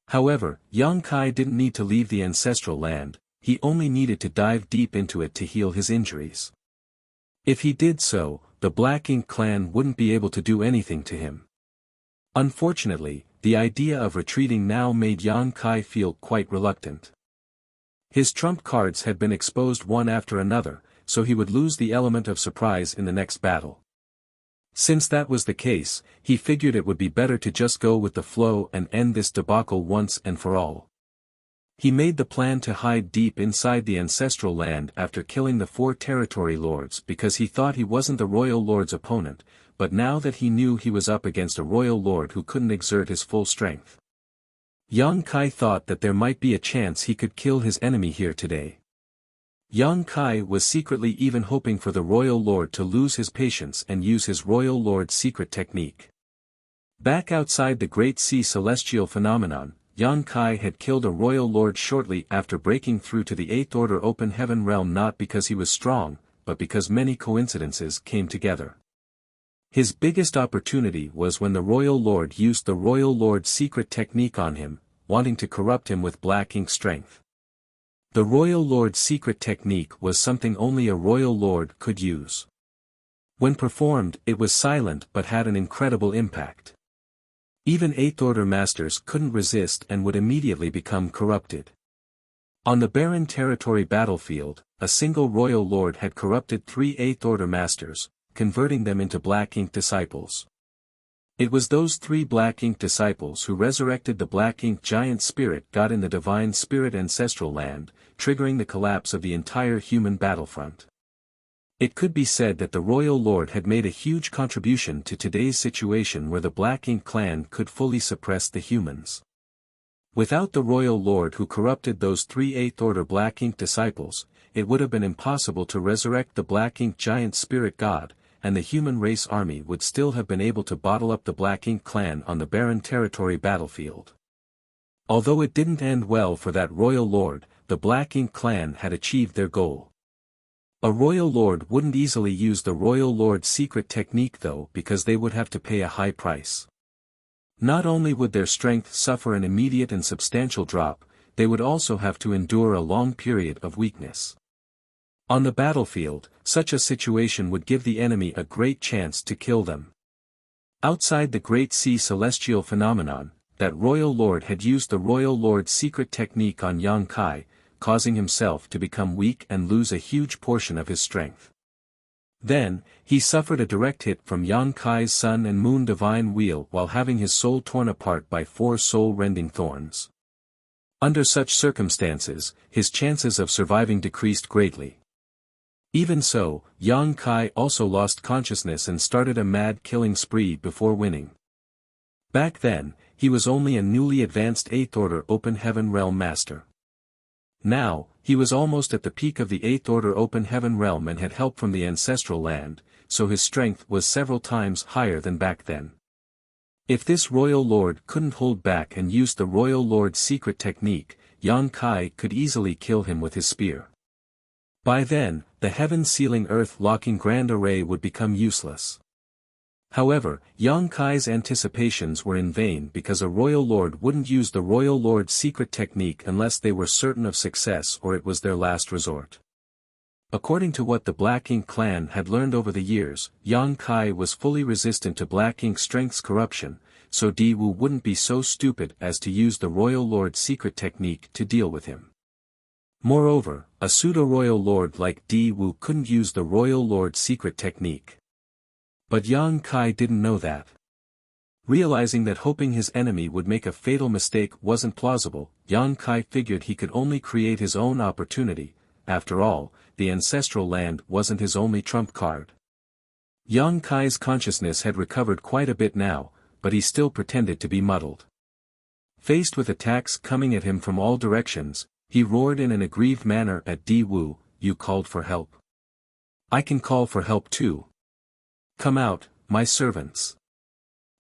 Speaker 1: However, Yang Kai didn't need to leave the ancestral land, he only needed to dive deep into it to heal his injuries. If he did so, the Black Ink clan wouldn't be able to do anything to him. Unfortunately, the idea of retreating now made Yang Kai feel quite reluctant. His trump cards had been exposed one after another, so he would lose the element of surprise in the next battle. Since that was the case, he figured it would be better to just go with the flow and end this debacle once and for all. He made the plan to hide deep inside the ancestral land after killing the 4 territory lords because he thought he wasn't the royal lord's opponent, but now that he knew he was up against a royal lord who couldn't exert his full strength. Yang Kai thought that there might be a chance he could kill his enemy here today. Yang Kai was secretly even hoping for the royal lord to lose his patience and use his royal lord's secret technique. Back outside the Great Sea Celestial Phenomenon, Yang Kai had killed a royal lord shortly after breaking through to the 8th Order Open Heaven realm, not because he was strong, but because many coincidences came together. His biggest opportunity was when the royal lord used the royal lord's secret technique on him, wanting to corrupt him with Black Ink strength. The royal lord's secret technique was something only a royal lord could use. When performed, it was silent but had an incredible impact. Even 8th Order masters couldn't resist and would immediately become corrupted. On the barren territory battlefield, a single royal lord had corrupted 3 8th Order masters, converting them into Black Ink disciples. It was those 3 Black Ink disciples who resurrected the Black Ink giant spirit god in the divine spirit ancestral land, triggering the collapse of the entire human battlefront. It could be said that the royal lord had made a huge contribution to today's situation where the Black Ink clan could fully suppress the humans. Without the royal lord who corrupted those 3 8th Order Black Ink disciples, it would have been impossible to resurrect the Black Ink giant spirit god, and the human race army would still have been able to bottle up the Black Ink clan on the barren territory battlefield. Although it didn't end well for that royal lord, the Black Ink clan had achieved their goal. A royal lord wouldn't easily use the royal lord's secret technique though, because they would have to pay a high price. Not only would their strength suffer an immediate and substantial drop, they would also have to endure a long period of weakness. On the battlefield, such a situation would give the enemy a great chance to kill them. Outside the Great Sea celestial phenomenon, that royal lord had used the royal lord's secret technique on Yang Kai, causing himself to become weak and lose a huge portion of his strength. Then, he suffered a direct hit from Yang Kai's sun and moon divine wheel while having his soul torn apart by 4 soul-rending thorns. Under such circumstances, his chances of surviving decreased greatly. Even so, Yang Kai also lost consciousness and started a mad killing spree before winning. Back then, he was only a newly advanced 8th Order Open Heaven Realm Master. Now, he was almost at the peak of the 8th Order Open Heaven Realm and had help from the Ancestral Land, so his strength was several times higher than back then. If this Royal Lord couldn't hold back and used the Royal Lord's secret technique, Yang Kai could easily kill him with his spear. By then, the heaven-sealing earth-locking grand array would become useless. However, Yang Kai's anticipations were in vain because a royal lord wouldn't use the royal lord's secret technique unless they were certain of success or it was their last resort. According to what the Black Ink clan had learned over the years, Yang Kai was fully resistant to Black Ink strength's corruption, so Di Wu wouldn't be so stupid as to use the royal lord's secret technique to deal with him. Moreover, a pseudo-royal lord like Di Wu couldn't use the royal lord's secret technique. But Yang Kai didn't know that. Realizing that hoping his enemy would make a fatal mistake wasn't plausible, Yang Kai figured he could only create his own opportunity. After all, the Ancestral Land wasn't his only trump card. Yang Kai's consciousness had recovered quite a bit now, but he still pretended to be muddled. Faced with attacks coming at him from all directions, he roared in an aggrieved manner at Di Wu, "You called for help. I can call for help too. Come out, my servants."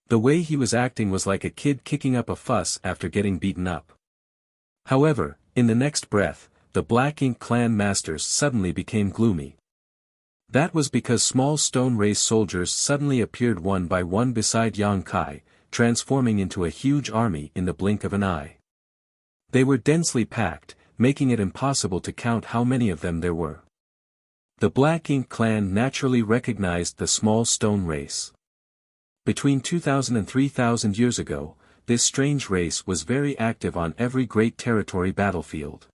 Speaker 1: The way he was acting was like a kid kicking up a fuss after getting beaten up. However, in the next breath, the Black Ink clan masters suddenly became gloomy. That was because small stone race soldiers suddenly appeared one by one beside Yang Kai, transforming into a huge army in the blink of an eye. They were densely packed, making it impossible to count how many of them there were. The Black Ink clan naturally recognized the small stone race. Between 2,000 and 3,000 years ago, this strange race was very active on every great territory battlefield.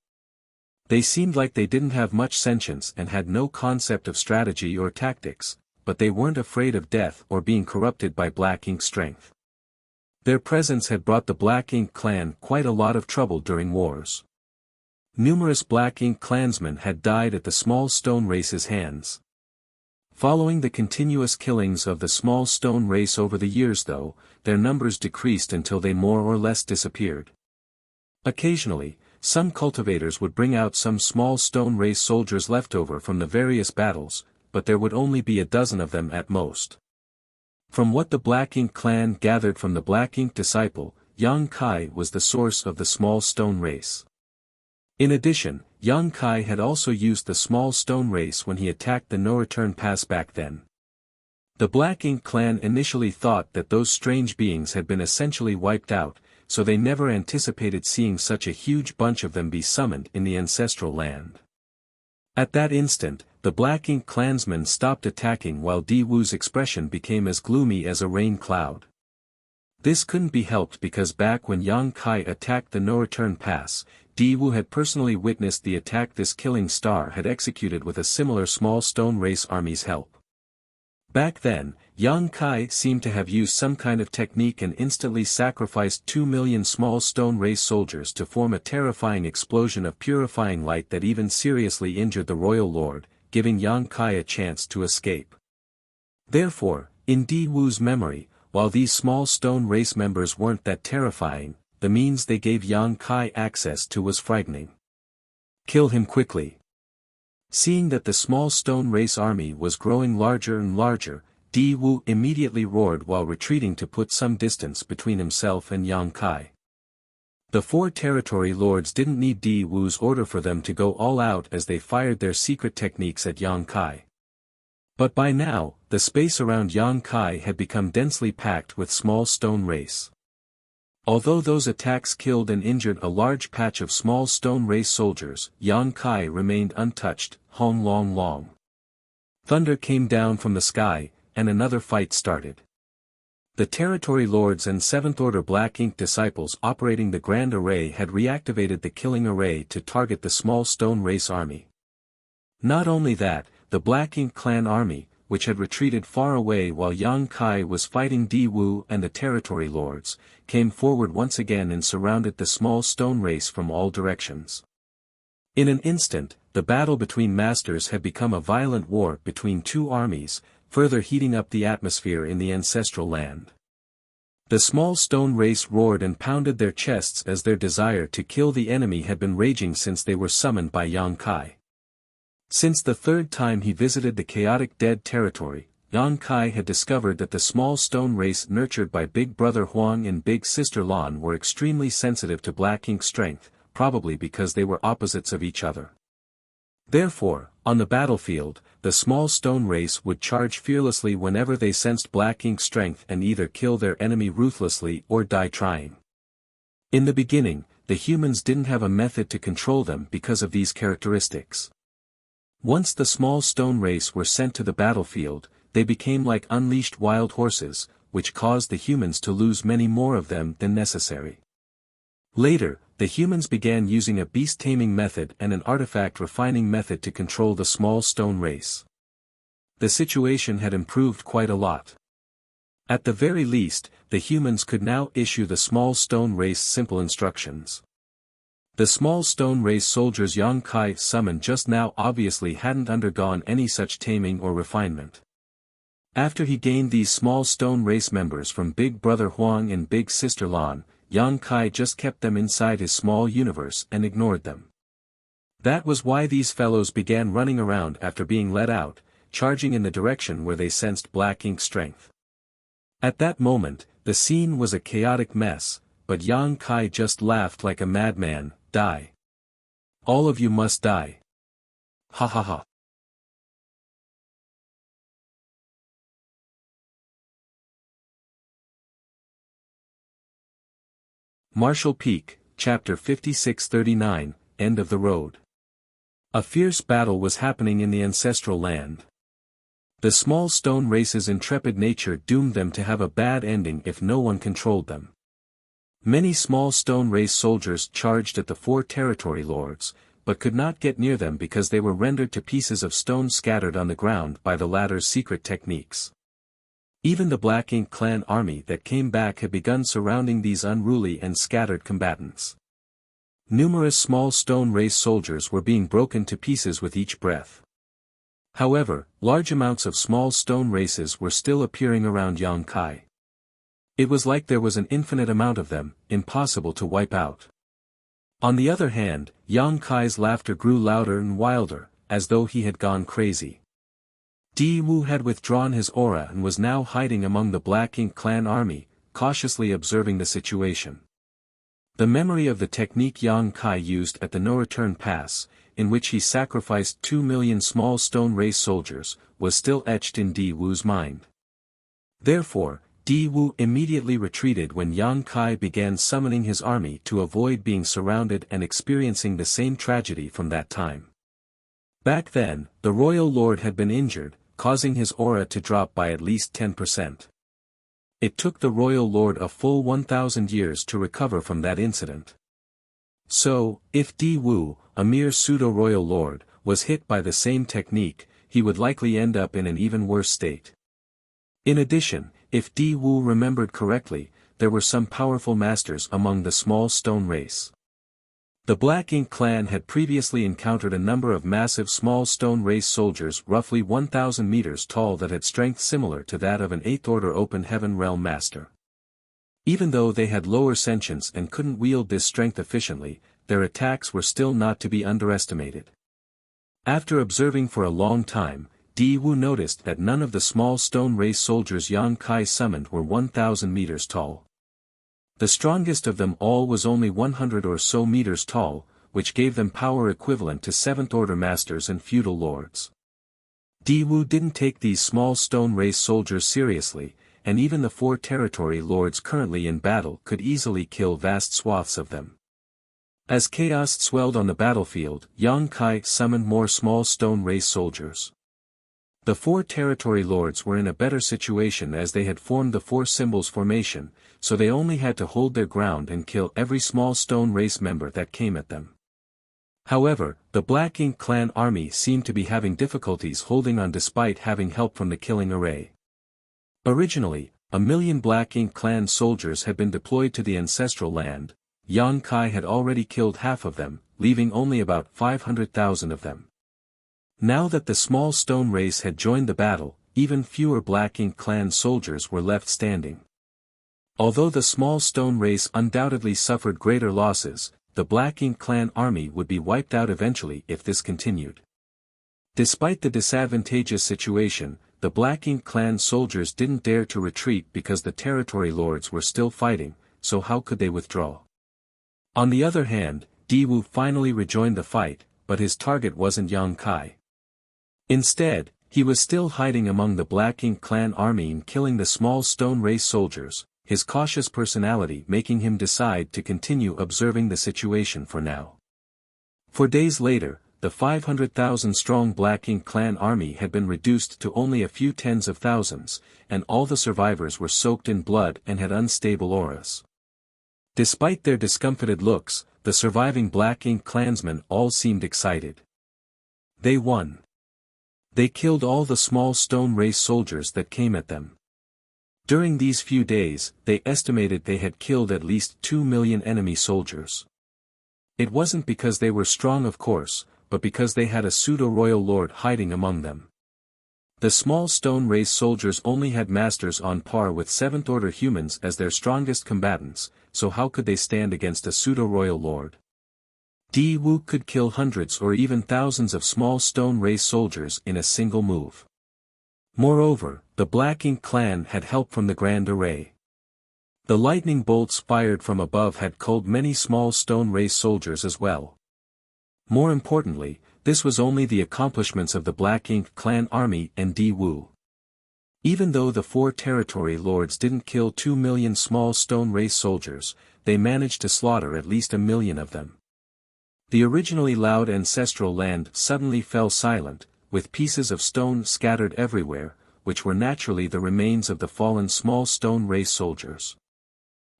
Speaker 1: They seemed like they didn't have much sentience and had no concept of strategy or tactics, but they weren't afraid of death or being corrupted by Black Ink strength. Their presence had brought the Black Ink clan quite a lot of trouble during wars. Numerous Black Ink clansmen had died at the small stone race's hands. Following the continuous killings of the small stone race over the years though, their numbers decreased until they more or less disappeared. Occasionally, some cultivators would bring out some small stone race soldiers left over from the various battles, but there would only be a dozen of them at most. From what the Black Ink clan gathered from the Black Ink disciple, Yang Kai was the source of the small stone race. In addition, Yang Kai had also used the small stone race when he attacked the no-return pass back then. The Black Ink clan initially thought that those strange beings had been essentially wiped out, so they never anticipated seeing such a huge bunch of them be summoned in the Ancestral Land. At that instant, the Black Ink clansmen stopped attacking while Di Wu's expression became as gloomy as a rain cloud. This couldn't be helped because back when Yang Kai attacked the no-return pass, Di Wu had personally witnessed the attack this killing star had executed with a similar small stone race army's help. Back then, Yang Kai seemed to have used some kind of technique and instantly sacrificed 2 million small stone race soldiers to form a terrifying explosion of purifying light that even seriously injured the royal lord, giving Yang Kai a chance to escape. Therefore, in Di Wu's memory, while these small stone race members weren't that terrifying, the means they gave Yang Kai access to was frightening. Kill him quickly. Seeing that the small stone race army was growing larger and larger, Di Wu immediately roared while retreating to put some distance between himself and Yang Kai. The 4 territory lords didn't need Di Wu's order for them to go all out as they fired their secret techniques at Yang Kai. But by now, the space around Yang Kai had become densely packed with small stone race. Although those attacks killed and injured a large patch of small stone race soldiers, Yang Kai remained untouched. Hong Long Long. Thunder came down from the sky, and another fight started. The Territory Lords and Seventh Order Black Ink disciples operating the Grand Array had reactivated the Killing Array to target the small stone race army. Not only that, the Black Ink clan army, which had retreated far away while Yang Kai was fighting Di Wu and the Territory Lords, came forward once again and surrounded the small stone race from all directions. In an instant, the battle between masters had become a violent war between two armies, further heating up the atmosphere in the ancestral land. The small stone race roared and pounded their chests as their desire to kill the enemy had been raging since they were summoned by Yang Kai. Since the third time he visited the chaotic dead territory, Yang Kai had discovered that the small stone race nurtured by Big Brother Huang and Big Sister Lan were extremely sensitive to Black Ink strength, probably because they were opposites of each other. Therefore, on the battlefield, the small stone race would charge fearlessly whenever they sensed Black Ink strength and either kill their enemy ruthlessly or die trying. In the beginning, the humans didn't have a method to control them because of these characteristics. Once the small stone race were sent to the battlefield, they became like unleashed wild horses, which caused the humans to lose many more of them than necessary. Later, the humans began using a beast-taming method and an artifact refining method to control the small stone race. The situation had improved quite a lot. At the very least, the humans could now issue the small stone race simple instructions. The small stone race soldiers Yang Kai summoned just now obviously hadn't undergone any such taming or refinement. After he gained these small stone race members from Big Brother Huang and Big Sister Lan, Yang Kai just kept them inside his small universe and ignored them. That was why these fellows began running around after being let out, charging in the direction where they sensed Black Ink strength. At that moment, the scene was a chaotic mess, but Yang Kai just laughed like a madman. Die. All of you must die. Ha ha ha. Marshall Peak, Chapter 5639, End of the Road. A fierce battle was happening in the ancestral land. The small stone race's intrepid nature doomed them to have a bad ending if no one controlled them. Many small stone race soldiers charged at the four territory lords, but could not get near them because they were rendered to pieces of stone scattered on the ground by the latter's secret techniques. Even the Black Ink clan army that came back had begun surrounding these unruly and scattered combatants. Numerous small stone race soldiers were being broken to pieces with each breath. However, large amounts of small stone races were still appearing around Yang Kai. It was like there was an infinite amount of them, impossible to wipe out. On the other hand, Yang Kai's laughter grew louder and wilder, as though he had gone crazy. Di Wu had withdrawn his aura and was now hiding among the Black Ink clan army, cautiously observing the situation. The memory of the technique Yang Kai used at the no-return pass, in which he sacrificed 2 million small stone race soldiers, was still etched in Di Wu's mind. Therefore, Di Wu immediately retreated when Yang Kai began summoning his army to avoid being surrounded and experiencing the same tragedy from that time. Back then, the royal lord had been injured, causing his aura to drop by at least 10%. It took the royal lord a full 1,000 years to recover from that incident. So, if Di Wu, a mere pseudo-royal lord, was hit by the same technique, he would likely end up in an even worse state. In addition, if Di Wu remembered correctly, there were some powerful masters among the small stone race. The Black Ink clan had previously encountered a number of massive small stone race soldiers roughly 1,000 meters tall that had strength similar to that of an 8th Order Open Heaven Realm Master. Even though they had lower sentience and couldn't wield this strength efficiently, their attacks were still not to be underestimated. After observing for a long time, Di Wu noticed that none of the small stone race soldiers Yang Kai summoned were 1,000 meters tall. The strongest of them all was only 100 or so meters tall, which gave them power equivalent to 7th Order Masters and feudal lords. Di Wu didn't take these small stone race soldiers seriously, and even the 4 territory lords currently in battle could easily kill vast swaths of them. As chaos swelled on the battlefield, Yang Kai summoned more small stone race soldiers. The 4 territory lords were in a better situation as they had formed the 4 symbols formation, so they only had to hold their ground and kill every small stone race member that came at them. However, the Black Ink clan army seemed to be having difficulties holding on despite having help from the killing array. Originally, 1,000,000 Black Ink clan soldiers had been deployed to the ancestral land. Yang Kai had already killed half of them, leaving only about 500,000 of them. Now that the small stone race had joined the battle, even fewer Black Ink clan soldiers were left standing. Although the small stone race undoubtedly suffered greater losses, the Black Ink clan army would be wiped out eventually if this continued. Despite the disadvantageous situation, the Black Ink clan soldiers didn't dare to retreat because the territory lords were still fighting, so how could they withdraw? On the other hand, Di-Wu finally rejoined the fight, but his target wasn't Yang Kai. Instead, he was still hiding among the Black Ink clan army and killing the small stone race soldiers, his cautious personality making him decide to continue observing the situation for now. 4 days later, the 500,000-strong Black Ink clan army had been reduced to only a few tens of thousands, and all the survivors were soaked in blood and had unstable auras. Despite their discomfited looks, the surviving Black Ink clansmen all seemed excited. They won. They killed all the small stone race soldiers that came at them. During these few days, they estimated they had killed at least 2 million enemy soldiers. It wasn't because they were strong of course, but because they had a pseudo-royal lord hiding among them. The small stone race soldiers only had masters on par with 7th order humans as their strongest combatants, so how could they stand against a pseudo-royal lord? Di-Wu could kill hundreds or even thousands of small stone race soldiers in a single move. Moreover, the Black Ink clan had help from the Grand Array. The lightning bolts fired from above had culled many small stone race soldiers as well. More importantly, this was only the accomplishments of the Black Ink clan army and Di-Wu. Even though the 4 territory lords didn't kill 2 million small stone race soldiers, they managed to slaughter at least 1 million of them. The originally loud ancestral land suddenly fell silent, with pieces of stone scattered everywhere, which were naturally the remains of the fallen small stone race soldiers.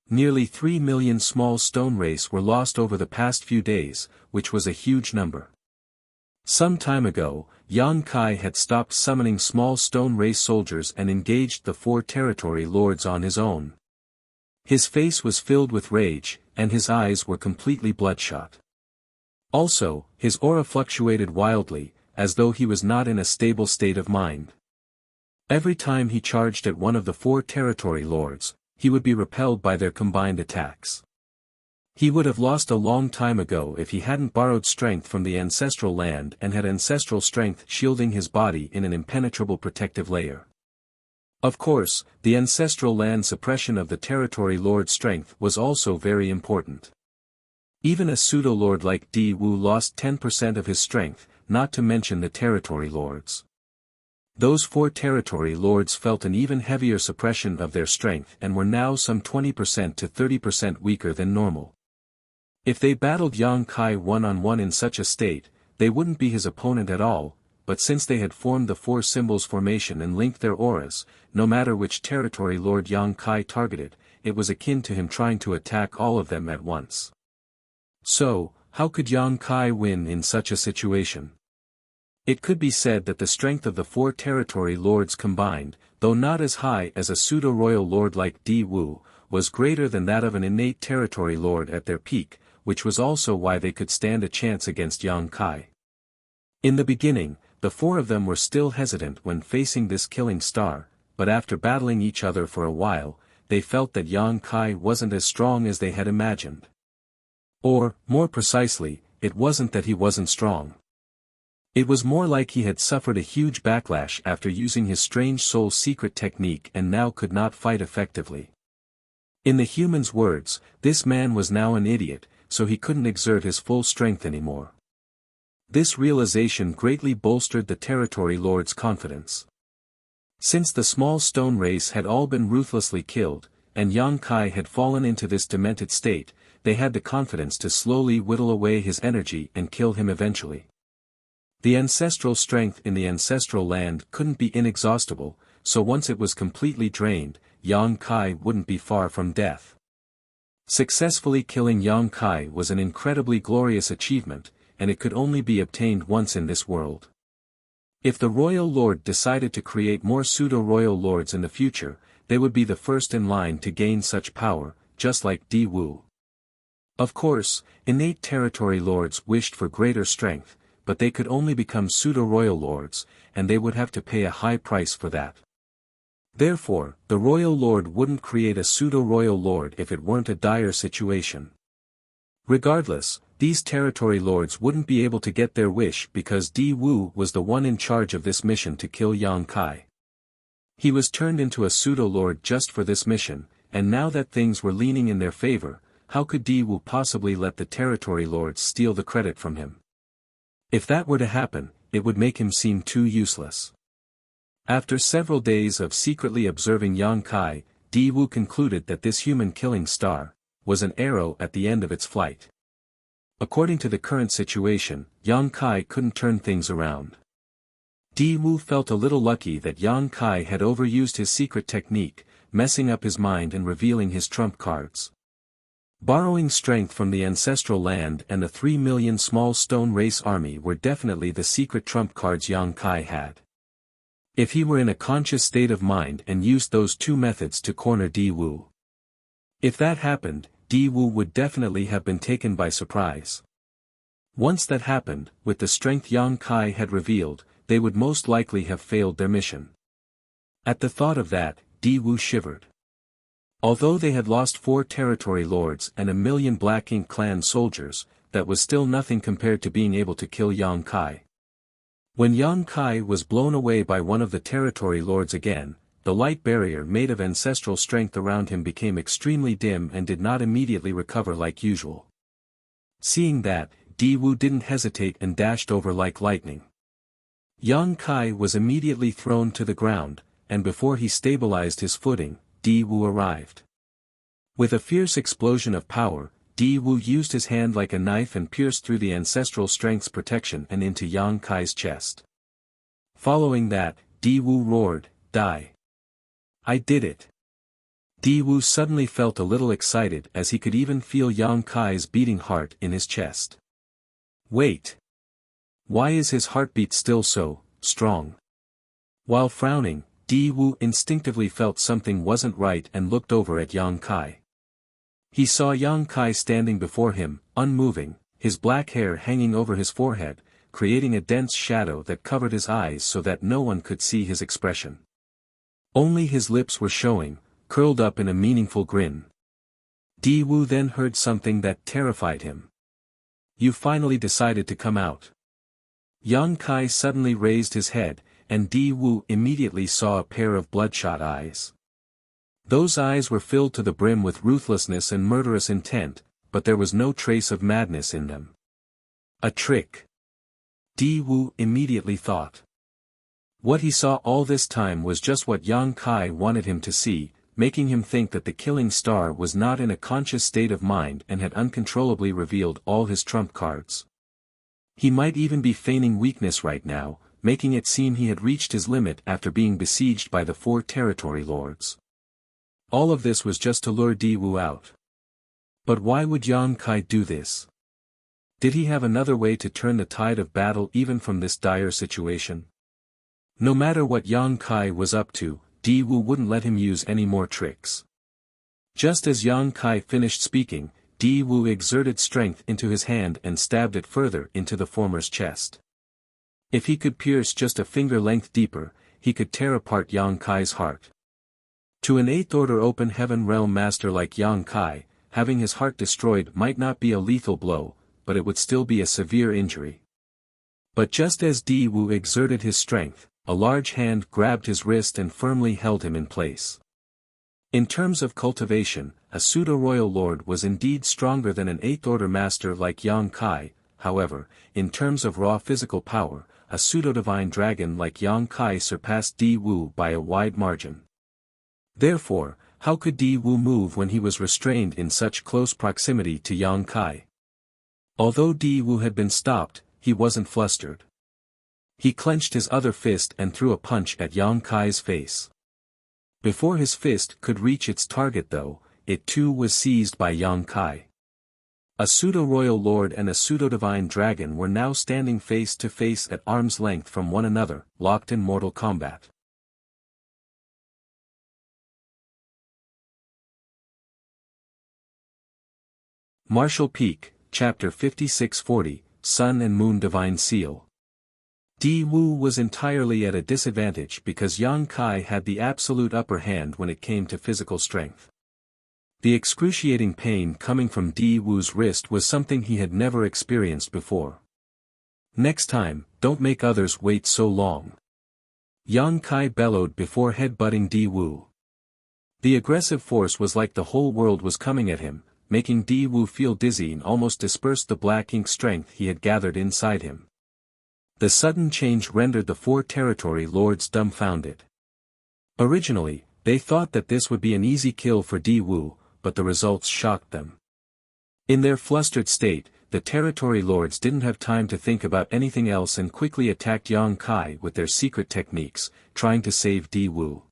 Speaker 1: Nearly 3 million small stone race were lost over the past few days, which was a huge number. Some time ago, Yang Kai had stopped summoning small stone race soldiers and engaged the 4 territory lords on his own. His face was filled with rage, and his eyes were completely bloodshot. Also, his aura fluctuated wildly, as though he was not in a stable state of mind. Every time he charged at one of the 4 territory lords, he would be repelled by their combined attacks. He would have lost a long time ago if he hadn't borrowed strength from the ancestral land and had ancestral strength shielding his body in an impenetrable protective layer. Of course, the ancestral land suppression of the territory lord's strength was also very important. Even a pseudo-lord like Di-Wu lost 10% of his strength, not to mention the territory lords. Those 4 territory lords felt an even heavier suppression of their strength and were now some 20% to 30% weaker than normal. If they battled Yang Kai one-on-one in such a state, they wouldn't be his opponent at all, but since they had formed the 4 symbols formation and linked their auras, no matter which territory lord Yang Kai targeted, it was akin to him trying to attack all of them at once. So, how could Yang Kai win in such a situation? It could be said that the strength of the 4 territory lords combined, though not as high as a pseudo-royal lord like Di-Wu, was greater than that of an innate territory lord at their peak, which was also why they could stand a chance against Yang Kai. In the beginning, the 4 of them were still hesitant when facing this killing star, but after battling each other for a while, they felt that Yang Kai wasn't as strong as they had imagined. Or, more precisely, it wasn't that he wasn't strong. It was more like he had suffered a huge backlash after using his strange soul secret technique and now could not fight effectively. In the human's words, this man was now an idiot, so he couldn't exert his full strength anymore. This realization greatly bolstered the territory lord's confidence. Since the small stone race had all been ruthlessly killed, and Yang Kai had fallen into this demented state, they had the confidence to slowly whittle away his energy and kill him eventually. The ancestral strength in the ancestral land couldn't be inexhaustible, so once it was completely drained, Yang Kai wouldn't be far from death. Successfully killing Yang Kai was an incredibly glorious achievement, and it could only be obtained once in this world. If the royal lord decided to create more pseudo-royal lords in the future, they would be the first in line to gain such power, just like Di Wu. Of course, innate territory lords wished for greater strength, but they could only become pseudo-royal lords, and they would have to pay a high price for that. Therefore, the royal lord wouldn't create a pseudo-royal lord if it weren't a dire situation. Regardless, these territory lords wouldn't be able to get their wish because Di Wu was the one in charge of this mission to kill Yang Kai. He was turned into a pseudo-lord just for this mission, and now that things were leaning in their favor, how could Di Wu possibly let the territory lords steal the credit from him? If that were to happen, it would make him seem too useless. After several days of secretly observing Yang Kai, Di Wu concluded that this human-killing star was an arrow at the end of its flight. According to the current situation, Yang Kai couldn't turn things around. Di Wu felt a little lucky that Yang Kai had overused his secret technique, messing up his mind and revealing his trump cards. Borrowing strength from the ancestral land and the 3 million small stone race army were definitely the secret trump cards Yang Kai had. If he were in a conscious state of mind and used those two methods to corner Di Wu. If that happened, Di Wu would definitely have been taken by surprise. Once that happened, with the strength Yang Kai had revealed, they would most likely have failed their mission. At the thought of that, Di Wu shivered. Although they had lost 4 territory lords and 1 million Black Ink clan soldiers, that was still nothing compared to being able to kill Yang Kai. When Yang Kai was blown away by one of the territory lords again, the light barrier made of ancestral strength around him became extremely dim and did not immediately recover like usual. Seeing that, Di Wu didn't hesitate and dashed over like lightning. Yang Kai was immediately thrown to the ground, and before he stabilized his footing, Di Wu arrived. With a fierce explosion of power, Di Wu used his hand like a knife and pierced through the ancestral strength's protection and into Yang Kai's chest. Following that, Di Wu roared, "Die! I did it!" Di Wu suddenly felt a little excited as he could even feel Yang Kai's beating heart in his chest. Wait! Why is his heartbeat still so strong? While frowning, Di Wu instinctively felt something wasn't right and looked over at Yang Kai. He saw Yang Kai standing before him, unmoving, his black hair hanging over his forehead, creating a dense shadow that covered his eyes so that no one could see his expression. Only his lips were showing, curled up in a meaningful grin. Di Wu then heard something that terrified him. "You finally decided to come out." Yang Kai suddenly raised his head, and Di Wu immediately saw a pair of bloodshot eyes. Those eyes were filled to the brim with ruthlessness and murderous intent, but there was no trace of madness in them. A trick. Di Wu immediately thought. What he saw all this time was just what Yang Kai wanted him to see, making him think that the killing star was not in a conscious state of mind and had uncontrollably revealed all his trump cards. He might even be feigning weakness right now, making it seem he had reached his limit after being besieged by the 4 territory lords. All of this was just to lure Di Wu out. But why would Yang Kai do this? Did he have another way to turn the tide of battle even from this dire situation? No matter what Yang Kai was up to, Di Wu wouldn't let him use any more tricks. Just as Yang Kai finished speaking, Di Wu exerted strength into his hand and stabbed it further into the former's chest. If he could pierce just a finger length deeper, he could tear apart Yang Kai's heart. To an 8th order open heaven realm master like Yang Kai, having his heart destroyed might not be a lethal blow, but it would still be a severe injury. But just as Di Wu exerted his strength, a large hand grabbed his wrist and firmly held him in place. In terms of cultivation, a pseudo-royal lord was indeed stronger than an 8th order master like Yang Kai. However, in terms of raw physical power, a pseudo-divine dragon like Yang Kai surpassed Di Wu by a wide margin. Therefore, how could Di Wu move when he was restrained in such close proximity to Yang Kai? Although Di Wu had been stopped, he wasn't flustered. He clenched his other fist and threw a punch at Yang Kai's face. Before his fist could reach its target though, it too was seized by Yang Kai. A pseudo-royal lord and a pseudo-divine dragon were now standing face to face at arm's length from one another, locked in mortal combat. Martial Peak, Chapter 5640, Sun and Moon Divine Seal. Di Wu was entirely at a disadvantage because Yang Kai had the absolute upper hand when it came to physical strength. The excruciating pain coming from Di Wu's wrist was something he had never experienced before. Next time, don't make others wait so long. Yang Kai bellowed before headbutting Di Wu. The aggressive force was like the whole world was coming at him, making Di Wu feel dizzy and almost dispersed the black ink strength he had gathered inside him. The sudden change rendered the 4 territory lords dumbfounded. Originally, they thought that this would be an easy kill for Di Wu, but the results shocked them. In their flustered state, the territory lords didn't have time to think about anything else and quickly attacked Yang Kai with their secret techniques, trying to save Di Wu.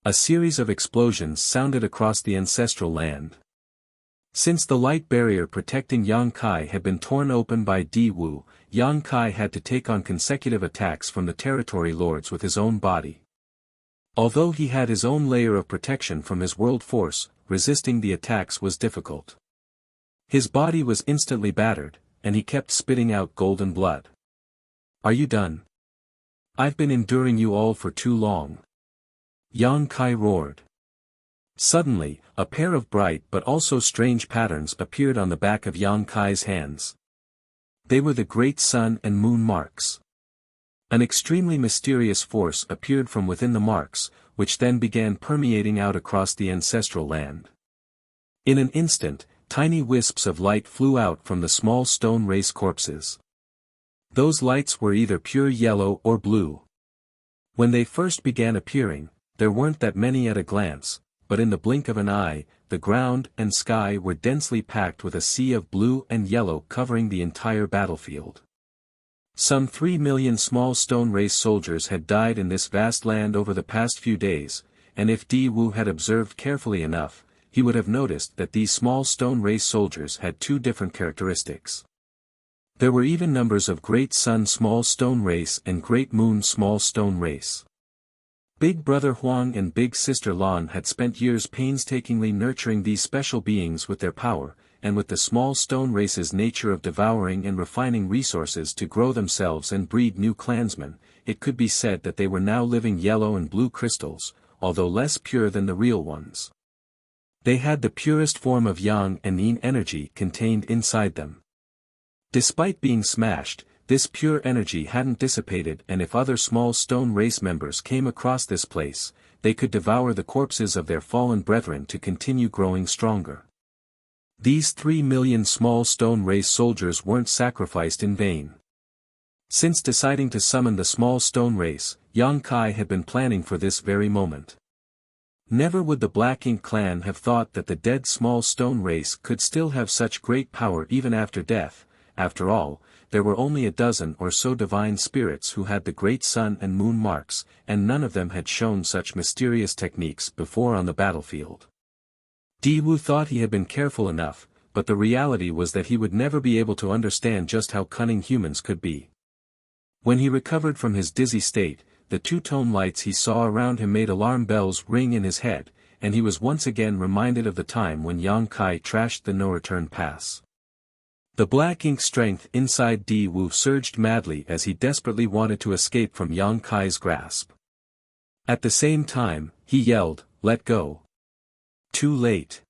Speaker 1: A series of explosions sounded across the ancestral land. Since the light barrier protecting Yang Kai had been torn open by Di Wu, Yang Kai had to take on consecutive attacks from the territory lords with his own body. Although he had his own layer of protection from his world force, resisting the attacks was difficult. His body was instantly battered, and he kept spitting out golden blood. "Are you done? I've been enduring you all for too long." Yang Kai roared. Suddenly, a pair of bright but also strange patterns appeared on the back of Yang Kai's hands. They were the great sun and moon marks. An extremely mysterious force appeared from within the marks, which then began permeating out across the ancestral land. In an instant, tiny wisps of light flew out from the small stone race corpses. Those lights were either pure yellow or blue. When they first began appearing, there weren't that many at a glance, but in the blink of an eye, the ground and sky were densely packed with a sea of blue and yellow covering the entire battlefield. Some 3 million small stone race soldiers had died in this vast land over the past few days, and if Di Wu had observed carefully enough, he would have noticed that these small stone race soldiers had 2 different characteristics. There were even numbers of Great Sun small stone race and Great Moon small stone race. Big Brother Huang and Big Sister Lan had spent years painstakingly nurturing these special beings with their power, and with the small stone race's nature of devouring and refining resources to grow themselves and breed new clansmen, it could be said that they were now living yellow and blue crystals, although less pure than the real ones. They had the purest form of yang and yin energy contained inside them. Despite being smashed, this pure energy hadn't dissipated, and if other small stone race members came across this place, they could devour the corpses of their fallen brethren to continue growing stronger. These 3 million small stone race soldiers weren't sacrificed in vain. Since deciding to summon the small stone race, Yang Kai had been planning for this very moment. Never would the Black Ink clan have thought that the dead small stone race could still have such great power even after death. After all, there were only a dozen or so divine spirits who had the great sun and moon marks, and none of them had shown such mysterious techniques before on the battlefield. Di Wu thought he had been careful enough, but the reality was that he would never be able to understand just how cunning humans could be. When he recovered from his dizzy state, the 2-tone lights he saw around him made alarm bells ring in his head, and he was once again reminded of the time when Yang Kai trashed the no-return pass. The black ink strength inside Di Wu surged madly as he desperately wanted to escape from Yang Kai's grasp. At the same time, he yelled, "Let go!" Too late.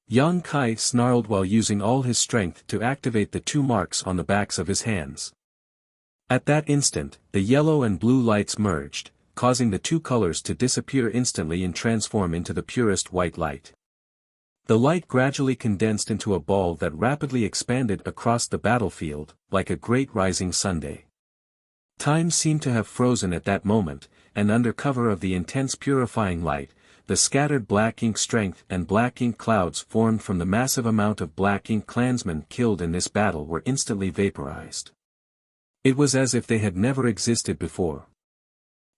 Speaker 1: Yang Kai snarled while using all his strength to activate the 2 marks on the backs of his hands. At that instant, the yellow and blue lights merged, causing the 2 colors to disappear instantly and transform into the purest white light. The light gradually condensed into a ball that rapidly expanded across the battlefield, like a great rising sunday. Time seemed to have frozen at that moment, and under cover of the intense purifying light, the scattered black ink strength and black ink clouds formed from the massive amount of black ink clansmen killed in this battle were instantly vaporized. It was as if they had never existed before.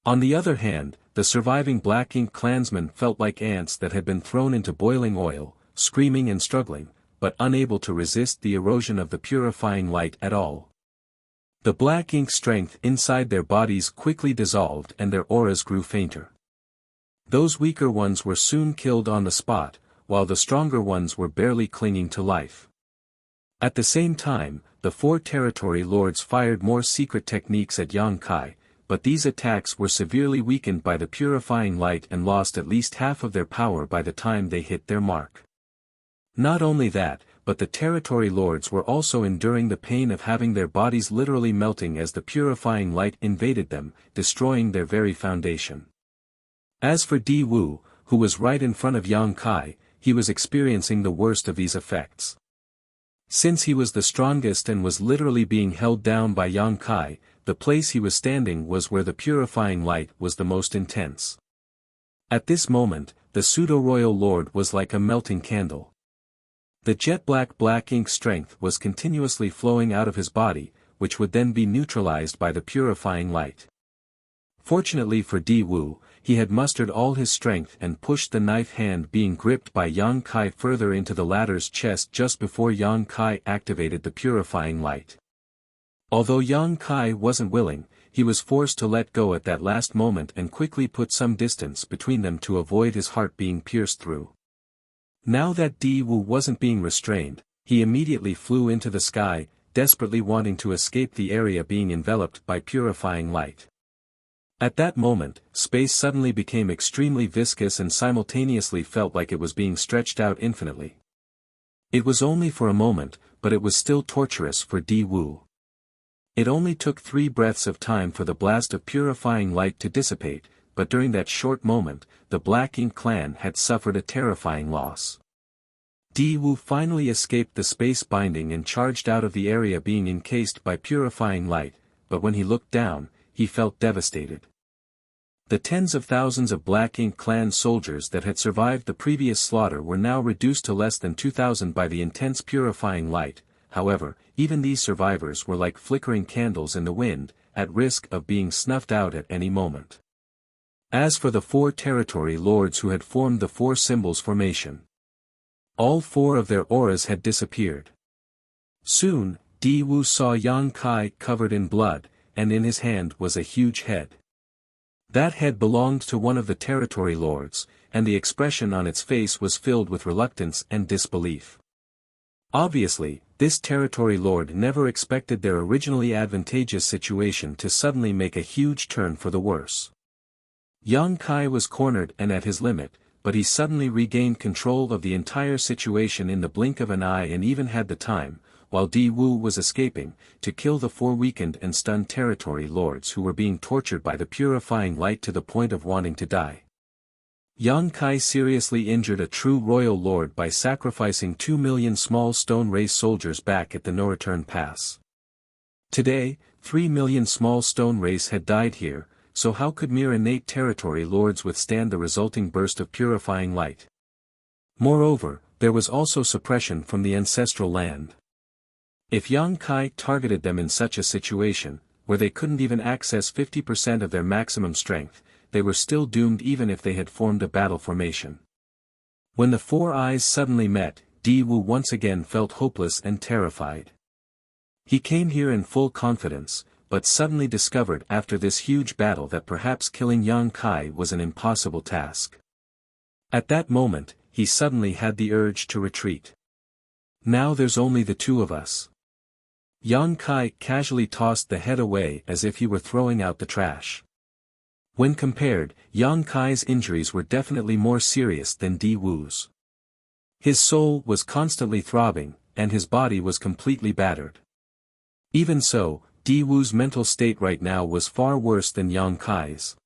Speaker 1: On the other hand, the surviving black ink clansmen felt like ants that had been thrown into boiling oil, screaming and struggling, but unable to resist the erosion of the purifying light at all. The black ink strength inside their bodies quickly dissolved and their auras grew fainter. Those weaker ones were soon killed on the spot, while the stronger ones were barely clinging to life. At the same time, the 4 territory lords fired more secret techniques at Yang Kai, but these attacks were severely weakened by the purifying light and lost at least half of their power by the time they hit their mark. Not only that, but the territory lords were also enduring the pain of having their bodies literally melting as the purifying light invaded them, destroying their very foundation. As for Di Wu, who was right in front of Yang Kai, he was experiencing the worst of these effects. Since he was the strongest and was literally being held down by Yang Kai, the place he was standing was where the purifying light was the most intense. At this moment, the pseudo-royal lord was like a melting candle. The jet-black black ink strength was continuously flowing out of his body, which would then be neutralized by the purifying light. Fortunately for Di Wu, he had mustered all his strength and pushed the knife hand being gripped by Yang Kai further into the latter's chest just before Yang Kai activated the purifying light. Although Yang Kai wasn't willing, he was forced to let go at that last moment and quickly put some distance between them to avoid his heart being pierced through. Now that Di Wu wasn't being restrained, he immediately flew into the sky, desperately wanting to escape the area being enveloped by purifying light. At that moment, space suddenly became extremely viscous and simultaneously felt like it was being stretched out infinitely. It was only for a moment, but it was still torturous for Di Wu. It only took 3 breaths of time for the blast of purifying light to dissipate, but during that short moment, the Black Ink clan had suffered a terrifying loss. Di Wu finally escaped the space binding and charged out of the area being encased by purifying light, but when he looked down, he felt devastated. The tens of thousands of Black Ink clan soldiers that had survived the previous slaughter were now reduced to less than 2,000 by the intense purifying light. However, even these survivors were like flickering candles in the wind, at risk of being snuffed out at any moment. As for the 4 territory lords who had formed the 4 symbols formation, all 4 of their auras had disappeared. Soon, Di Wu saw Yang Kai covered in blood, and in his hand was a huge head. That head belonged to one of the territory lords, and the expression on its face was filled with reluctance and disbelief. Obviously, this territory lord never expected their originally advantageous situation to suddenly make a huge turn for the worse. Yang Kai was cornered and at his limit, but he suddenly regained control of the entire situation in the blink of an eye and even had the time, while Di Wu was escaping, to kill the 4 weakened and stunned territory lords who were being tortured by the purifying light to the point of wanting to die. Yang Kai seriously injured a true royal lord by sacrificing 2 million small stone race soldiers back at the no-return pass. Today, 3 million small stone race had died here, so how could mere innate territory lords withstand the resulting burst of purifying light? Moreover, there was also suppression from the ancestral land. If Yang Kai targeted them in such a situation, where they couldn't even access 50% of their maximum strength, they were still doomed even if they had formed a battle formation. When the 4 eyes suddenly met, Di Wu once again felt hopeless and terrified. He came here in full confidence, but suddenly discovered after this huge battle that perhaps killing Yang Kai was an impossible task. At that moment, he suddenly had the urge to retreat. Now there's only the 2 of us. Yang Kai casually tossed the head away as if he were throwing out the trash. When compared, Yang Kai's injuries were definitely more serious than Di Wu's. His soul was constantly throbbing, and his body was completely battered. Even so, Di Wu's mental state right now was far worse than Yang Kai's.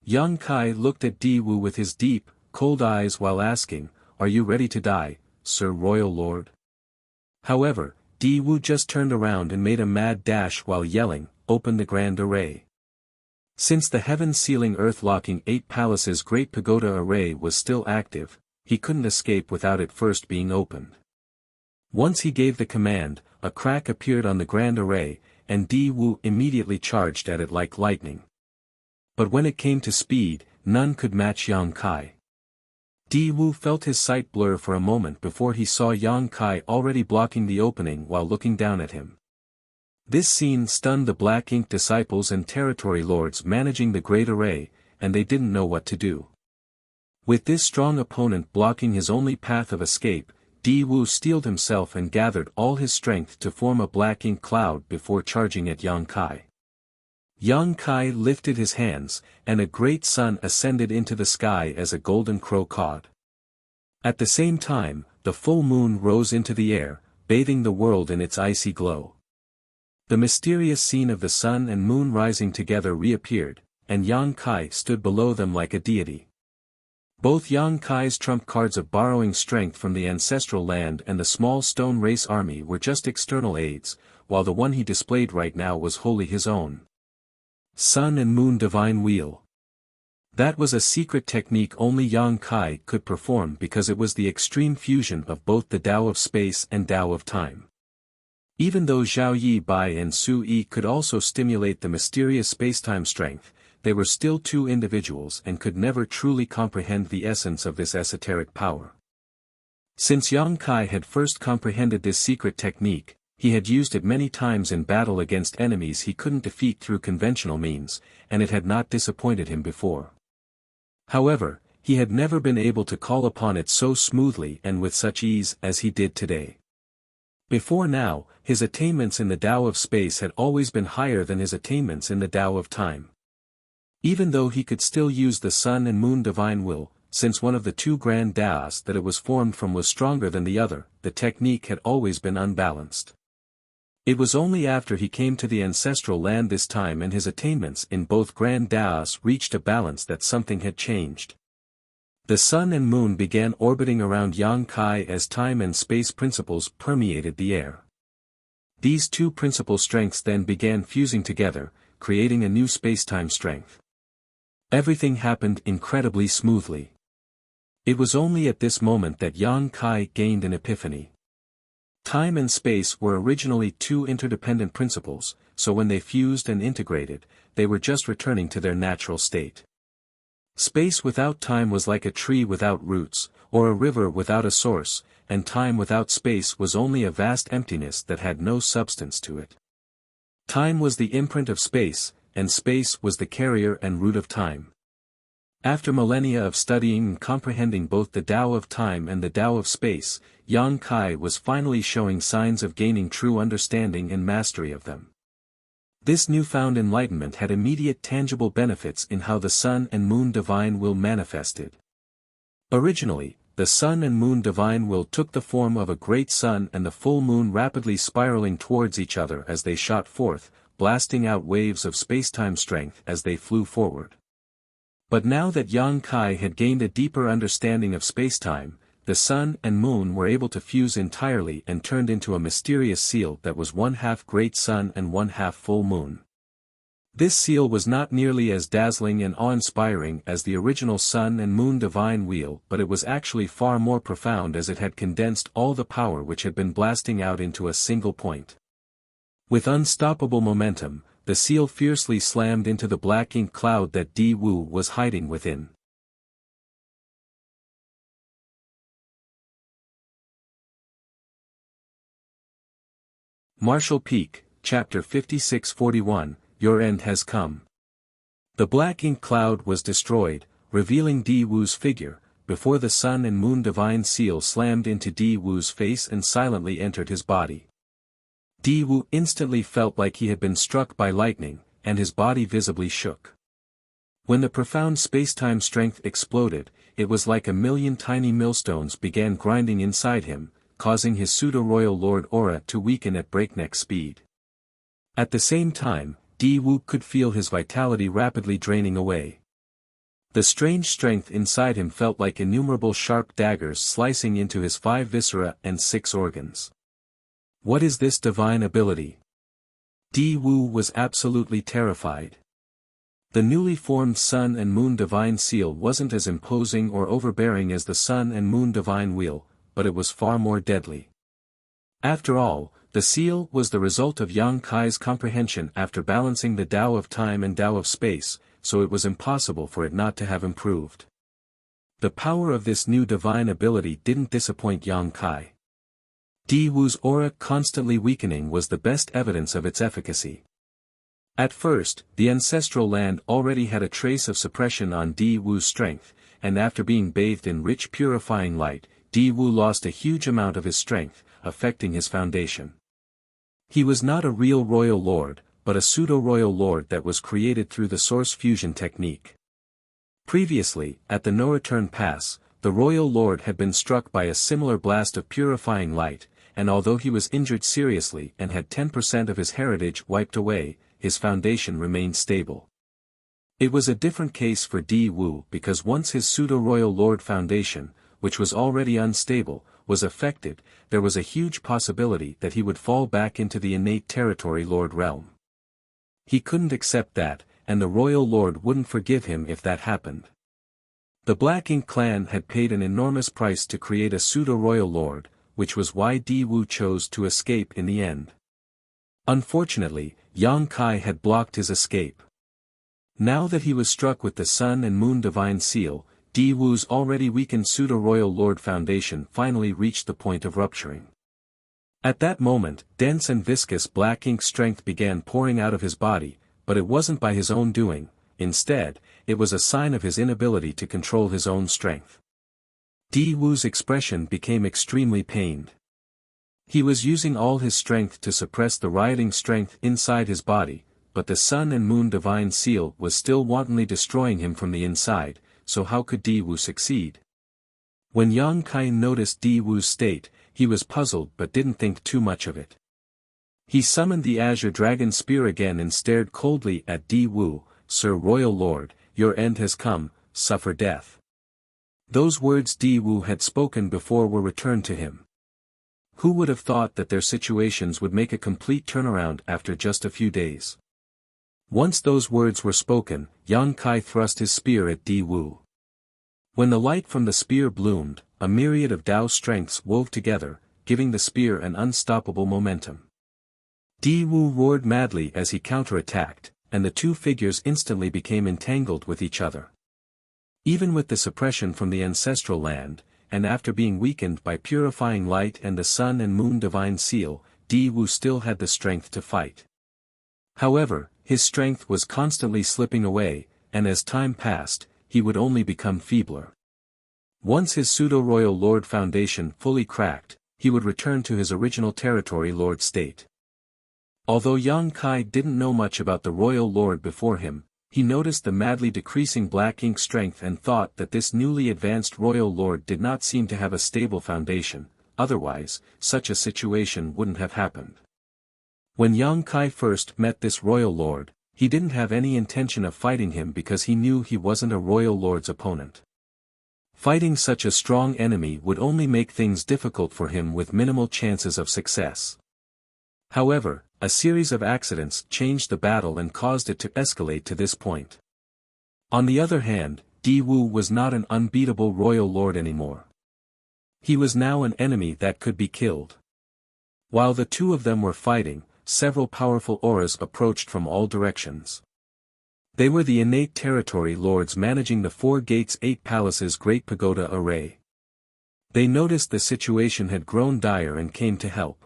Speaker 1: Yang Kai looked at Di Wu with his deep, cold eyes while asking, "Are you ready to die, Sir Royal Lord?" However, Di Wu just turned around and made a mad dash while yelling, open the grand array. Since the heaven-sealing earth-locking 8 palaces great pagoda array was still active, he couldn't escape without it first being opened. Once he gave the command, a crack appeared on the grand array, and Di Wu immediately charged at it like lightning. But when it came to speed, none could match Yang Kai. Di Wu felt his sight blur for a moment before he saw Yang Kai already blocking the opening while looking down at him. This scene stunned the Black Ink disciples and territory lords managing the great array, and they didn't know what to do. With this strong opponent blocking his only path of escape, Di Wu steeled himself and gathered all his strength to form a black ink cloud before charging at Yang Kai. Yang Kai lifted his hands, and a great sun ascended into the sky as a golden crow cawed. At the same time, the full moon rose into the air, bathing the world in its icy glow. The mysterious scene of the sun and moon rising together reappeared, and Yang Kai stood below them like a deity. Both Yang Kai's trump cards of borrowing strength from the ancestral land and the small stone race army were just external aids, while the one he displayed right now was wholly his own. Sun and Moon Divine Wheel. That was a secret technique only Yang Kai could perform because it was the extreme fusion of both the Tao of space and Tao of time. Even though Zhao Yi Bai and Su Yi could also stimulate the mysterious spacetime strength, they were still two individuals and could never truly comprehend the essence of this esoteric power. Since Yang Kai had first comprehended this secret technique, he had used it many times in battle against enemies he couldn't defeat through conventional means, and it had not disappointed him before. However, he had never been able to call upon it so smoothly and with such ease as he did today. Before now, his attainments in the Tao of space had always been higher than his attainments in the Tao of time. Even though he could still use the Sun and Moon Divine Will, since one of the two grand Taos that it was formed from was stronger than the other, the technique had always been unbalanced. It was only after he came to the ancestral land this time and his attainments in both grand Taos reached a balance that something had changed. The Sun and Moon began orbiting around Yang Kai as time and space principles permeated the air. These two principal strengths then began fusing together, creating a new space-time strength. Everything happened incredibly smoothly. It was only at this moment that Yang Kai gained an epiphany. Time and space were originally two interdependent principles, so when they fused and integrated, they were just returning to their natural state. Space without time was like a tree without roots, or a river without a source, and time without space was only a vast emptiness that had no substance to it. Time was the imprint of space, and space was the carrier and root of time. After millennia of studying and comprehending both the Tao of time and the Tao of space, Yang Kai was finally showing signs of gaining true understanding and mastery of them. This newfound enlightenment had immediate tangible benefits in how the Sun and Moon Divine Will manifested. Originally, the Sun and Moon Divine Will took the form of a great sun and the full moon rapidly spiraling towards each other as they shot forth, blasting out waves of spacetime strength as they flew forward. But now that Yang Kai had gained a deeper understanding of spacetime, the sun and moon were able to fuse entirely and turned into a mysterious seal that was 1/2 great sun and 1/2 full moon. This seal was not nearly as dazzling and awe-inspiring as the original Sun and Moon Divine Wheel, but it was actually far more profound as it had condensed all the power which had been blasting out into a single point. With unstoppable momentum, the seal fiercely slammed into the black ink cloud that Di Wu was hiding within. Martial Peak, Chapter 56-41, Your End Has Come. The black ink cloud was destroyed, revealing Di Wu's figure, before the Sun and Moon Divine Seal slammed into Di Wu's face and silently entered his body. Di Wu instantly felt like he had been struck by lightning, and his body visibly shook. When the profound spacetime strength exploded, it was like a million tiny millstones began grinding inside him, causing his pseudo-royal lord aura to weaken at breakneck speed. At the same time, Di Wu could feel his vitality rapidly draining away. The strange strength inside him felt like innumerable sharp daggers slicing into his 5 viscera and 6 organs. What is this divine ability? Di Wu was absolutely terrified. The newly formed Sun and Moon Divine Seal wasn't as imposing or overbearing as the Sun and Moon Divine Wheel, but it was far more deadly. After all, the seal was the result of Yang Kai's comprehension after balancing the Tao of time and Tao of space, so it was impossible for it not to have improved. The power of this new divine ability didn't disappoint Yang Kai. Di Wu's aura constantly weakening was the best evidence of its efficacy. At first, the ancestral land already had a trace of suppression on Di Wu's strength, and after being bathed in rich purifying light, Di Wu lost a huge amount of his strength, affecting his foundation. He was not a real royal lord, but a pseudo-royal lord that was created through the source fusion technique. Previously, at the No-Return Pass, the royal lord had been struck by a similar blast of purifying light, and although he was injured seriously and had 10% of his heritage wiped away, his foundation remained stable. It was a different case for Di Wu because once his pseudo-royal lord foundation, which was already unstable, was affected, there was a huge possibility that he would fall back into the innate territory lord realm. He couldn't accept that, and the royal lord wouldn't forgive him if that happened. The Black Ink clan had paid an enormous price to create a pseudo-royal lord, which was why Di Wu chose to escape in the end. Unfortunately, Yang Kai had blocked his escape. Now that he was struck with the Sun and Moon Divine Seal, Di Wu's already weakened pseudo-royal lord foundation finally reached the point of rupturing. At that moment, dense and viscous black ink strength began pouring out of his body, but it wasn't by his own doing. Instead, it was a sign of his inability to control his own strength. Di Wu's expression became extremely pained. He was using all his strength to suppress the rioting strength inside his body, but the Sun and Moon Divine Seal was still wantonly destroying him from the inside, so how could Di Wu succeed? When Yang Kai noticed Di Wu's state, he was puzzled but didn't think too much of it. He summoned the Azure Dragon Spear again and stared coldly at Di Wu. "Sir Royal Lord, your end has come, suffer death." Those words Di Wu had spoken before were returned to him. Who would have thought that their situations would make a complete turnaround after just a few days? Once those words were spoken, Yang Kai thrust his spear at Di Wu. When the light from the spear bloomed, a myriad of Tao strengths wove together, giving the spear an unstoppable momentum. Di Wu roared madly as he counterattacked, and the two figures instantly became entangled with each other. Even with the suppression from the ancestral land, and after being weakened by purifying light and the Sun and Moon Divine Seal, Di Wu still had the strength to fight. However, his strength was constantly slipping away, and as time passed, he would only become feebler. Once his pseudo-royal lord foundation fully cracked, he would return to his original territory lord state. Although Yang Kai didn't know much about the royal lord before him, he noticed the madly decreasing black ink strength and thought that this newly advanced royal lord did not seem to have a stable foundation, otherwise, such a situation wouldn't have happened. When Yang Kai first met this royal lord, he didn't have any intention of fighting him because he knew he wasn't a royal lord's opponent. Fighting such a strong enemy would only make things difficult for him with minimal chances of success. However, a series of accidents changed the battle and caused it to escalate to this point. On the other hand, Di Wu was not an unbeatable royal lord anymore. He was now an enemy that could be killed. While the two of them were fighting, several powerful auras approached from all directions. They were the innate territory lords managing the 4 Gates 8 Palaces Great Pagoda array. They noticed the situation had grown dire and came to help.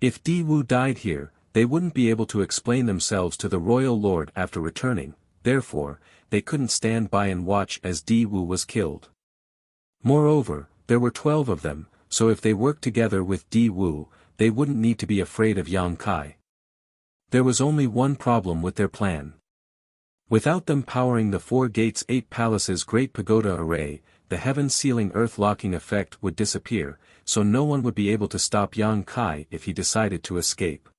Speaker 1: If Di Wu died here, they wouldn't be able to explain themselves to the royal lord after returning, therefore, they couldn't stand by and watch as Di Wu was killed. Moreover, there were 12 of them, so if they worked together with Di Wu, they wouldn't need to be afraid of Yang Kai. There was only one problem with their plan. Without them powering the 4 Gates 8 Palaces Great Pagoda array, the heaven-sealing earth-locking effect would disappear, so no one would be able to stop Yang Kai if he decided to escape.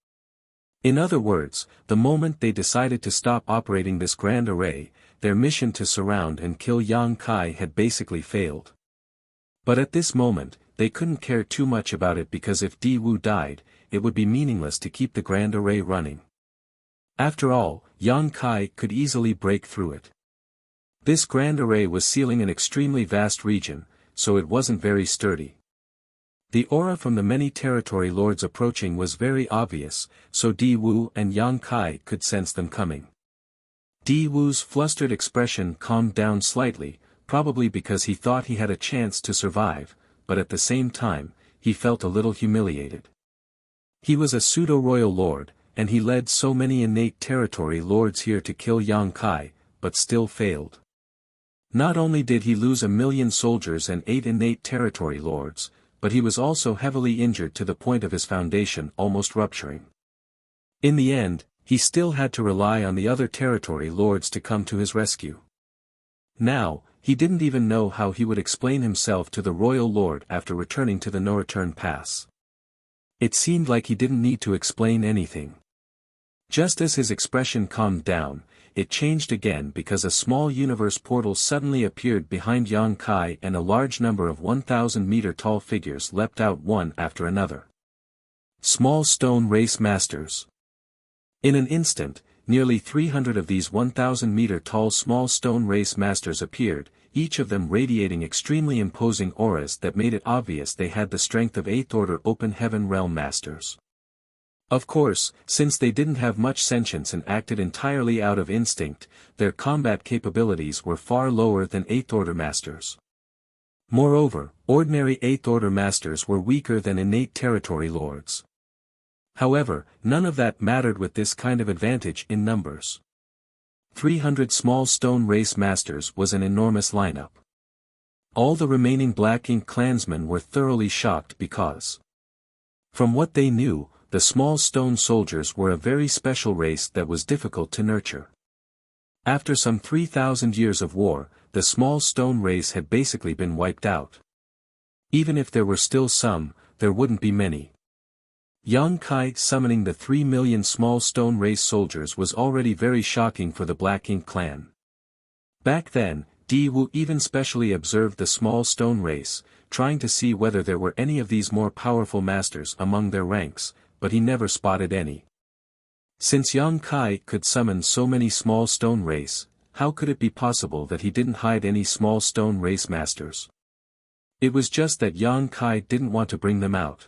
Speaker 1: In other words, the moment they decided to stop operating this grand array, their mission to surround and kill Yang Kai had basically failed. But at this moment, they couldn't care too much about it because if Di Wu died, it would be meaningless to keep the grand array running. After all, Yang Kai could easily break through it. This grand array was sealing an extremely vast region, so it wasn't very sturdy. The aura from the many territory lords approaching was very obvious, so Di Wu and Yang Kai could sense them coming. Di Wu's flustered expression calmed down slightly, probably because he thought he had a chance to survive, but at the same time, he felt a little humiliated. He was a pseudo-royal lord, and he led so many innate territory lords here to kill Yang Kai, but still failed. Not only did he lose 1,000,000 soldiers and 8 innate territory lords, but he was also heavily injured to the point of his foundation almost rupturing. In the end, he still had to rely on the other territory lords to come to his rescue. Now, he didn't even know how he would explain himself to the royal lord after returning to the no-return pass. It seemed like he didn't need to explain anything. Just as his expression calmed down, it changed again because a small universe portal suddenly appeared behind Yang Kai and a large number of 1,000-meter-tall figures leapt out one after another. Small stone race masters. In an instant, nearly 300 of these 1,000-meter-tall small stone race masters appeared, each of them radiating extremely imposing auras that made it obvious they had the strength of 8th-order open heaven realm masters. Of course, since they didn't have much sentience and acted entirely out of instinct, their combat capabilities were far lower than 8th-order masters. Moreover, ordinary 8th-order masters were weaker than innate territory lords. However, none of that mattered with this kind of advantage in numbers. 300 small stone race masters was an enormous lineup. All the remaining Black Ink clansmen were thoroughly shocked because, from what they knew, the small stone soldiers were a very special race that was difficult to nurture. After some 3,000 years of war, the small stone race had basically been wiped out. Even if there were still some, there wouldn't be many. Yang Kai summoning the 3 million small stone race soldiers was already very shocking for the Black Ink clan. Back then, Di Wu even specially observed the small stone race, trying to see whether there were any of these more powerful masters among their ranks, but he never spotted any. Since Yang Kai could summon so many small stone race, how could it be possible that he didn't hide any small stone race masters? It was just that Yang Kai didn't want to bring them out.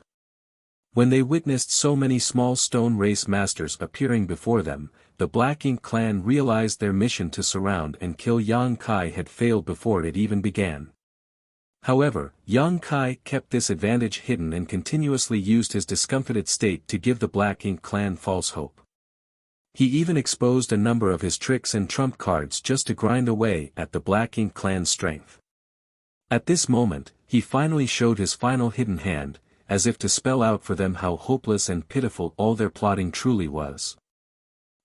Speaker 1: When they witnessed so many small stone race masters appearing before them, the Black Ink clan realized their mission to surround and kill Yang Kai had failed before it even began. However, Yang Kai kept this advantage hidden and continuously used his discomfited state to give the Black Ink clan false hope. He even exposed a number of his tricks and trump cards just to grind away at the Black Ink clan's strength. At this moment, he finally showed his final hidden hand, as if to spell out for them how hopeless and pitiful all their plotting truly was.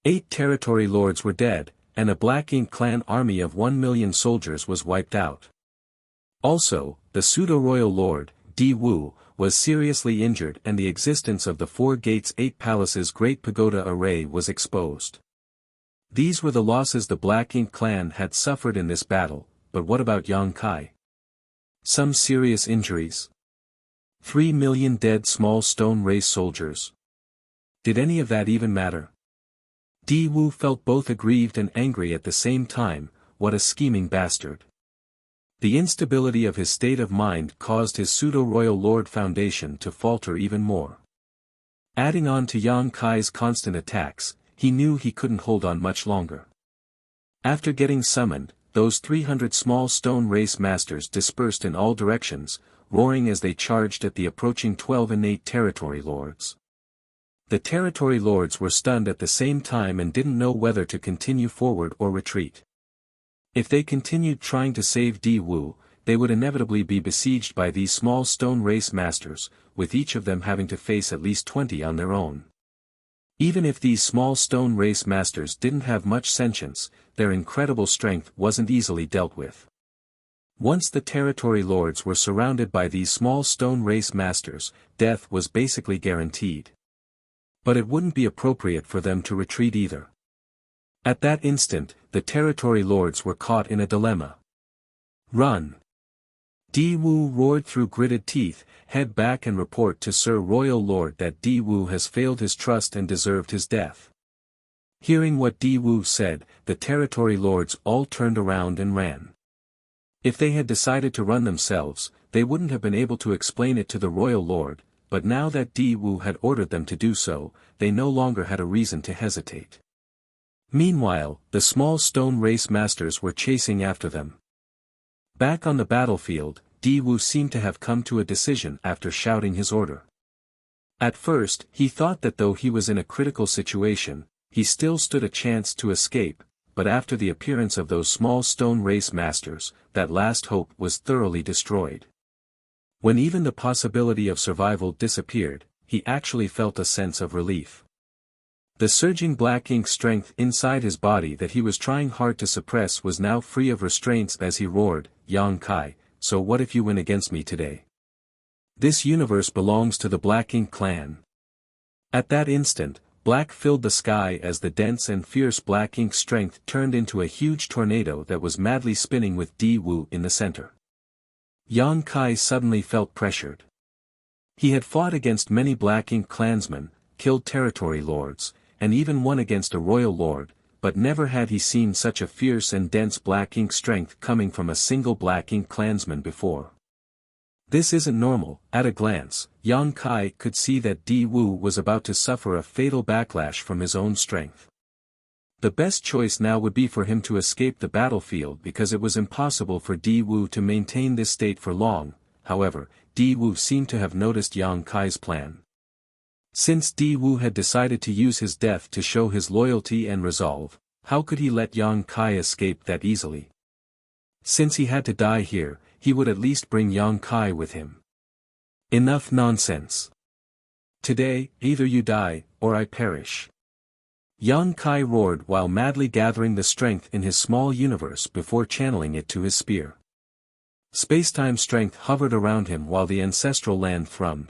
Speaker 1: 8 territory lords were dead, and a Black Ink clan army of 1 million soldiers was wiped out. Also, the pseudo-royal lord, Di Wu, was seriously injured and the existence of the 4 Gates 8 Palaces Great Pagoda array was exposed. These were the losses the Black Ink clan had suffered in this battle, but what about Yang Kai? Some serious injuries? 3 million dead small stone race soldiers. Did any of that even matter? Di Wu felt both aggrieved and angry at the same time. What a scheming bastard. The instability of his state of mind caused his pseudo-royal lord foundation to falter even more. Adding on to Yang Kai's constant attacks, he knew he couldn't hold on much longer. After getting summoned, those 300 small stone race masters dispersed in all directions, roaring as they charged at the approaching 12 innate territory lords. The territory lords were stunned at the same time and didn't know whether to continue forward or retreat. If they continued trying to save Di Wu, they would inevitably be besieged by these small stone race masters, with each of them having to face at least 20 on their own. Even if these small stone race masters didn't have much sentience, their incredible strength wasn't easily dealt with. Once the territory lords were surrounded by these small stone race masters, death was basically guaranteed. But it wouldn't be appropriate for them to retreat either. At that instant, the territory lords were caught in a dilemma. Run! Di Wu roared through gritted teeth, head back and report to Sir Royal Lord that Di Wu has failed his trust and deserved his death. Hearing what Di Wu said, the territory lords all turned around and ran. If they had decided to run themselves, they wouldn't have been able to explain it to the royal lord, but now that Di Wu had ordered them to do so, they no longer had a reason to hesitate. Meanwhile, the small stone race masters were chasing after them. Back on the battlefield, Di Wu seemed to have come to a decision after shouting his order. At first, he thought that though he was in a critical situation, he still stood a chance to escape, but after the appearance of those small stone race masters, that last hope was thoroughly destroyed. When even the possibility of survival disappeared, he actually felt a sense of relief. The surging black ink strength inside his body that he was trying hard to suppress was now free of restraints as he roared, "Yang Kai, so what if you win against me today? This universe belongs to the Black Ink clan." At that instant, black filled the sky as the dense and fierce black ink strength turned into a huge tornado that was madly spinning with Di Wu in the center. Yang Kai suddenly felt pressured. He had fought against many black ink clansmen, killed territory lords, and even won against a royal lord, but never had he seen such a fierce and dense black ink strength coming from a single black ink clansman before. This isn't normal. At a glance, Yang Kai could see that Di Wu was about to suffer a fatal backlash from his own strength. The best choice now would be for him to escape the battlefield because it was impossible for Di Wu to maintain this state for long. However, Di Wu seemed to have noticed Yang Kai's plan. Since Di Wu had decided to use his death to show his loyalty and resolve, how could he let Yang Kai escape that easily? Since he had to die here, he would at least bring Yang Kai with him. Enough nonsense. Today, either you die, or I perish. Yang Kai roared while madly gathering the strength in his small universe before channeling it to his spear. Spacetime strength hovered around him while the ancestral land thrummed.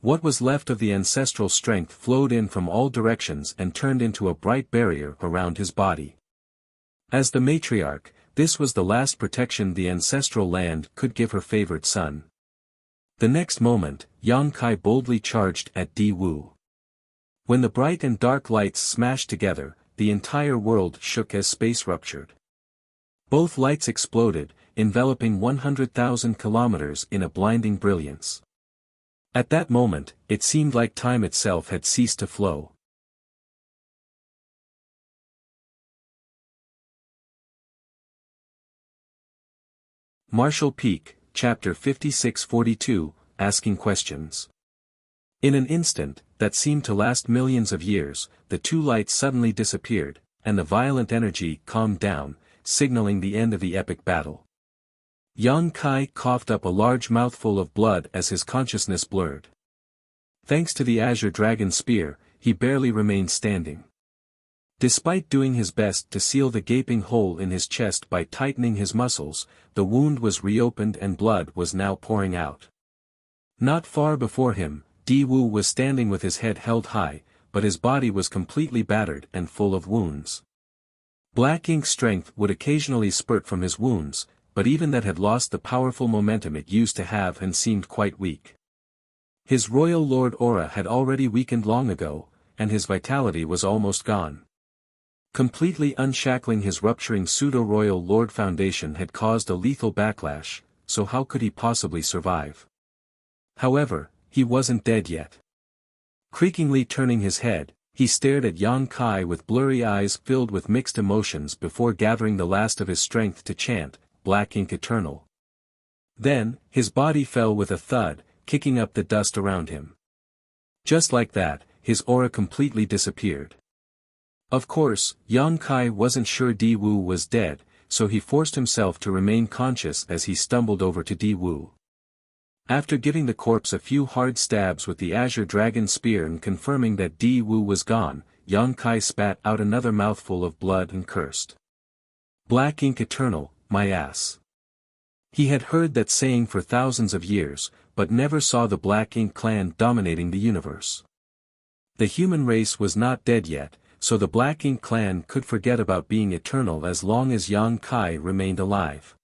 Speaker 1: What was left of the ancestral strength flowed in from all directions and turned into a bright barrier around his body. As the matriarch, this was the last protection the ancestral land could give her favored son. The next moment, Yang Kai boldly charged at Di Wu. When the bright and dark lights smashed together, the entire world shook as space ruptured. Both lights exploded, enveloping 100,000 kilometers in a blinding brilliance. At that moment, it seemed like time itself had ceased to flow. Marshall Peak, Chapter 56-42, Asking Questions. In an instant, that seemed to last millions of years, the two lights suddenly disappeared, and the violent energy calmed down, signaling the end of the epic battle. Yang Kai coughed up a large mouthful of blood as his consciousness blurred. Thanks to the Azure Dragon Spear, he barely remained standing. Despite doing his best to seal the gaping hole in his chest by tightening his muscles, the wound was reopened and blood was now pouring out. Not far before him, Di Wu was standing with his head held high, but his body was completely battered and full of wounds. Black ink strength would occasionally spurt from his wounds, but even that had lost the powerful momentum it used to have and seemed quite weak. His royal lord aura had already weakened long ago, and his vitality was almost gone. Completely unshackling his rupturing pseudo-royal lord foundation had caused a lethal backlash, so how could he possibly survive? However, he wasn't dead yet. Creakingly turning his head, he stared at Yang Kai with blurry eyes filled with mixed emotions before gathering the last of his strength to chant, "Black Ink Eternal." Then, his body fell with a thud, kicking up the dust around him. Just like that, his aura completely disappeared. Of course, Yang Kai wasn't sure Di Wu was dead, so he forced himself to remain conscious as he stumbled over to Di Wu. After giving the corpse a few hard stabs with the Azure Dragon Spear and confirming that Di Wu was gone, Yang Kai spat out another mouthful of blood and cursed. "Black Ink Eternal, my ass." He had heard that saying for thousands of years, but never saw the Black Ink clan dominating the universe. The human race was not dead yet, so the Black Ink clan could forget about being eternal as long as Yang Kai remained alive.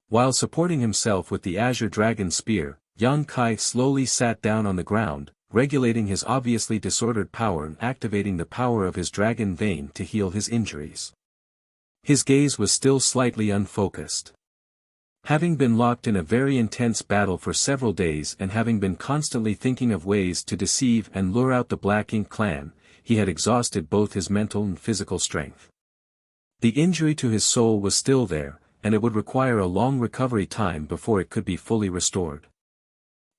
Speaker 1: While supporting himself with the Azure Dragon Spear, Yang Kai slowly sat down on the ground, regulating his obviously disordered power and activating the power of his dragon vein to heal his injuries. His gaze was still slightly unfocused. Having been locked in a very intense battle for several days and having been constantly thinking of ways to deceive and lure out the Black Ink clan, he had exhausted both his mental and physical strength. The injury to his soul was still there, and it would require a long recovery time before it could be fully restored.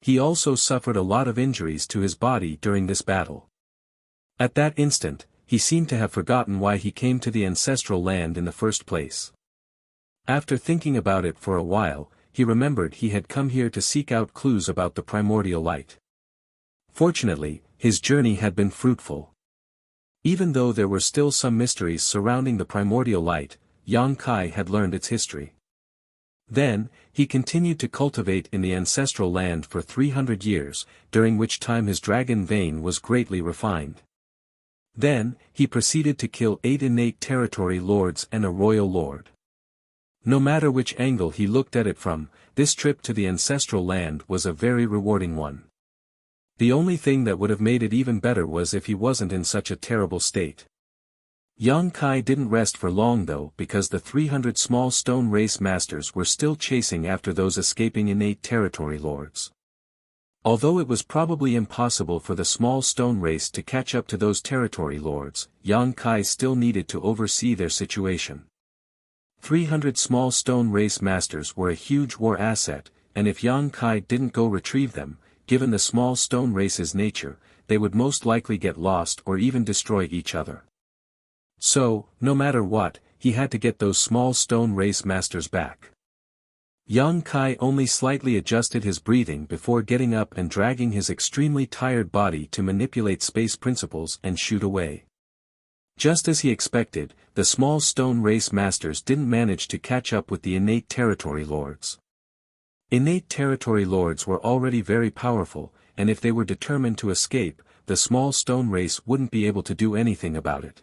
Speaker 1: He also suffered a lot of injuries to his body during this battle. At that instant, he seemed to have forgotten why he came to the ancestral land in the first place. After thinking about it for a while, he remembered he had come here to seek out clues about the primordial light. Fortunately, his journey had been fruitful. Even though there were still some mysteries surrounding the primordial light, Yang Kai had learned its history. Then, he continued to cultivate in the ancestral land for 300 years, during which time his dragon vein was greatly refined. Then, he proceeded to kill 8 innate territory lords and a royal lord. No matter which angle he looked at it from, this trip to the ancestral land was a very rewarding one. The only thing that would have made it even better was if he wasn't in such a terrible state. Yang Kai didn't rest for long though, because the 300 small stone race masters were still chasing after those escaping innate territory lords. Although it was probably impossible for the small stone race to catch up to those territory lords, Yang Kai still needed to oversee their situation. 300 small stone race masters were a huge war asset, and if Yang Kai didn't go retrieve them, given the small stone race's nature, they would most likely get lost or even destroy each other. So, no matter what, he had to get those small stone race masters back. Yang Kai only slightly adjusted his breathing before getting up and dragging his extremely tired body to manipulate space principles and shoot away. Just as he expected, the small stone race masters didn't manage to catch up with the innate territory lords. Innate territory lords were already very powerful, and if they were determined to escape, the small stone race wouldn't be able to do anything about it.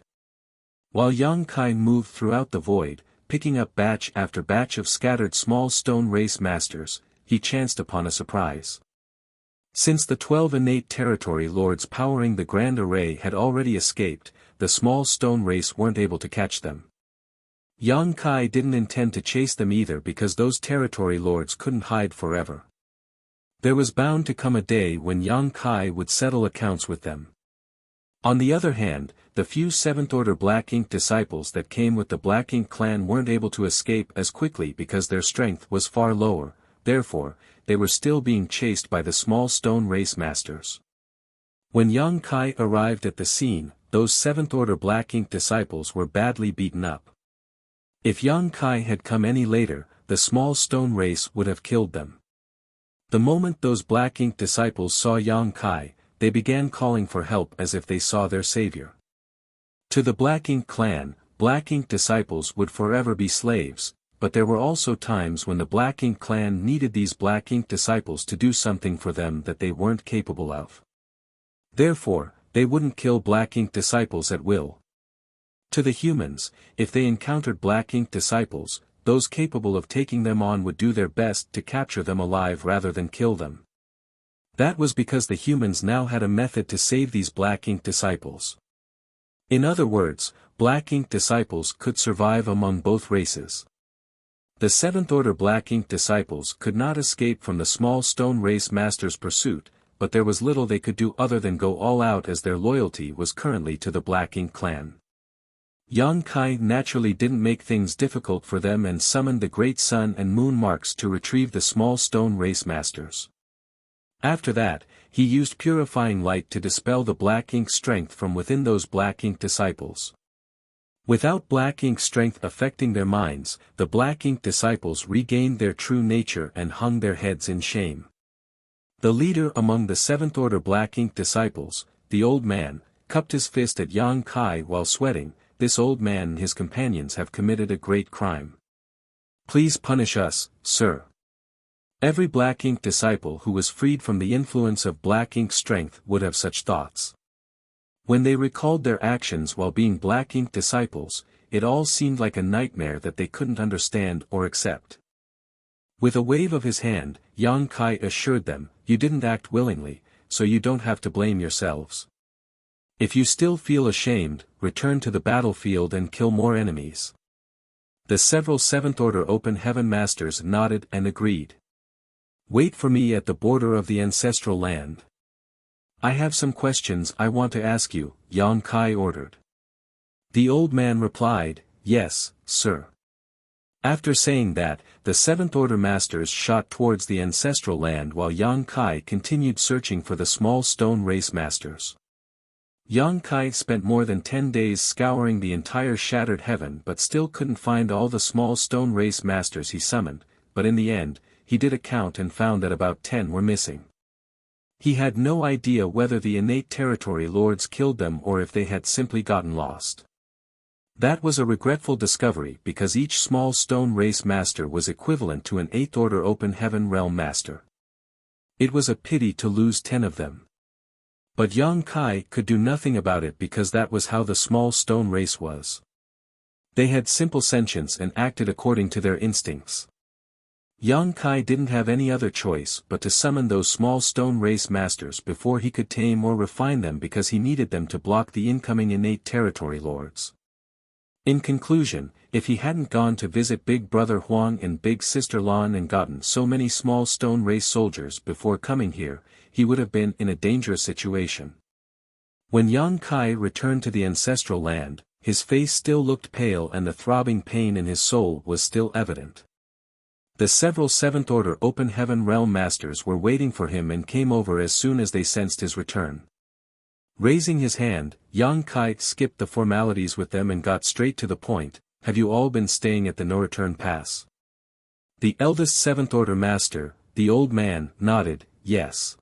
Speaker 1: While Yang Kai moved throughout the void, picking up batch after batch of scattered small stone race masters, he chanced upon a surprise. Since the 12 innate territory lords powering the Grand Array had already escaped, the small stone race weren't able to catch them. Yang Kai didn't intend to chase them either because those territory lords couldn't hide forever. There was bound to come a day when Yang Kai would settle accounts with them. On the other hand, the few 7th Order Black Ink disciples that came with the Black Ink clan weren't able to escape as quickly because their strength was far lower, therefore, they were still being chased by the small stone race masters. When Yang Kai arrived at the scene, those 7th Order Black Ink disciples were badly beaten up. If Yang Kai had come any later, the small stone race would have killed them. The moment those Black Ink disciples saw Yang Kai, they began calling for help as if they saw their savior. To the Black Ink clan, Black Ink disciples would forever be slaves, but there were also times when the Black Ink clan needed these Black Ink disciples to do something for them that they weren't capable of. Therefore, they wouldn't kill Black Ink disciples at will. To the humans, if they encountered Black Ink disciples, those capable of taking them on would do their best to capture them alive rather than kill them. That was because the humans now had a method to save these Black Ink disciples. In other words, Black Ink disciples could survive among both races. The 7th Order Black Ink disciples could not escape from the small stone race master's pursuit, but there was little they could do other than go all out as their loyalty was currently to the Black Ink clan. Yang Kai naturally didn't make things difficult for them and summoned the great sun and moon marks to retrieve the small stone race masters. After that, he used purifying light to dispel the Black Ink strength from within those Black Ink disciples. Without Black Ink strength affecting their minds, the Black Ink disciples regained their true nature and hung their heads in shame. The leader among the 7th Order Black Ink disciples, the old man, cupped his fist at Yang Kai while sweating. This old man and his companions have committed a great crime. Please punish us, sir. Every Black Ink disciple who was freed from the influence of Black Ink strength would have such thoughts. When they recalled their actions while being Black Ink disciples, it all seemed like a nightmare that they couldn't understand or accept. With a wave of his hand, Yang Kai assured them, "You didn't act willingly, so you don't have to blame yourselves. If you still feel ashamed, return to the battlefield and kill more enemies." The several Seventh Order Open Heaven Masters nodded and agreed. "Wait for me at the border of the ancestral land. I have some questions I want to ask you," Yang Kai ordered. The old man replied, "Yes, sir." After saying that, the Seventh Order Masters shot towards the ancestral land while Yang Kai continued searching for the small stone race masters. Yang Kai spent more than 10 days scouring the entire shattered heaven but still couldn't find all the small stone race masters he summoned, but in the end, he did a count and found that about 10 were missing. He had no idea whether the innate territory lords killed them or if they had simply gotten lost. That was a regretful discovery because each small stone race master was equivalent to an 8th Order Open Heaven Realm Master. It was a pity to lose 10 of them. But Yang Kai could do nothing about it because that was how the small stone race was. They had simple sentience and acted according to their instincts. Yang Kai didn't have any other choice but to summon those small stone race masters before he could tame or refine them because he needed them to block the incoming innate territory lords. In conclusion, if he hadn't gone to visit Big Brother Huang and Big Sister Lan and gotten so many small stone race soldiers before coming here, he would have been in a dangerous situation. When Yang Kai returned to the ancestral land, his face still looked pale and the throbbing pain in his soul was still evident. The several Seventh Order Open Heaven Realm Masters were waiting for him and came over as soon as they sensed his return. Raising his hand, Yang Kai skipped the formalities with them and got straight to the point. "Have you all been staying at the No Return Pass?" The eldest Seventh Order Master, the old man, nodded, "Yes.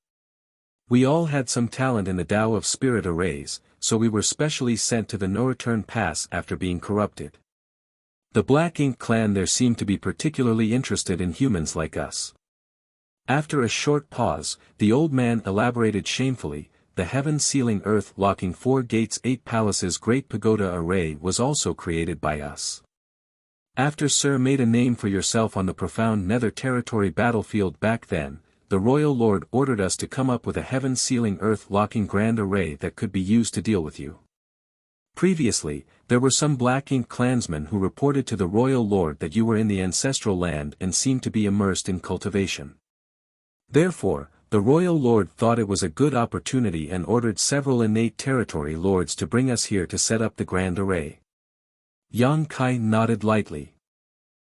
Speaker 1: We all had some talent in the Tao of Spirit arrays, so we were specially sent to the No Return Pass after being corrupted. The Black Ink clan there seemed to be particularly interested in humans like us." After a short pause, the old man elaborated shamefully, "The heaven-sealing earth-locking 4 gates 8 palaces Great Pagoda array was also created by us. After Sir made a name for yourself on the profound Nether Territory battlefield back then, the Royal Lord ordered us to come up with a heaven-sealing earth-locking grand array that could be used to deal with you. Previously, there were some Black Ink clansmen who reported to the Royal Lord that you were in the ancestral land and seemed to be immersed in cultivation. Therefore, the Royal Lord thought it was a good opportunity and ordered several innate territory lords to bring us here to set up the grand array." Yang Kai nodded lightly.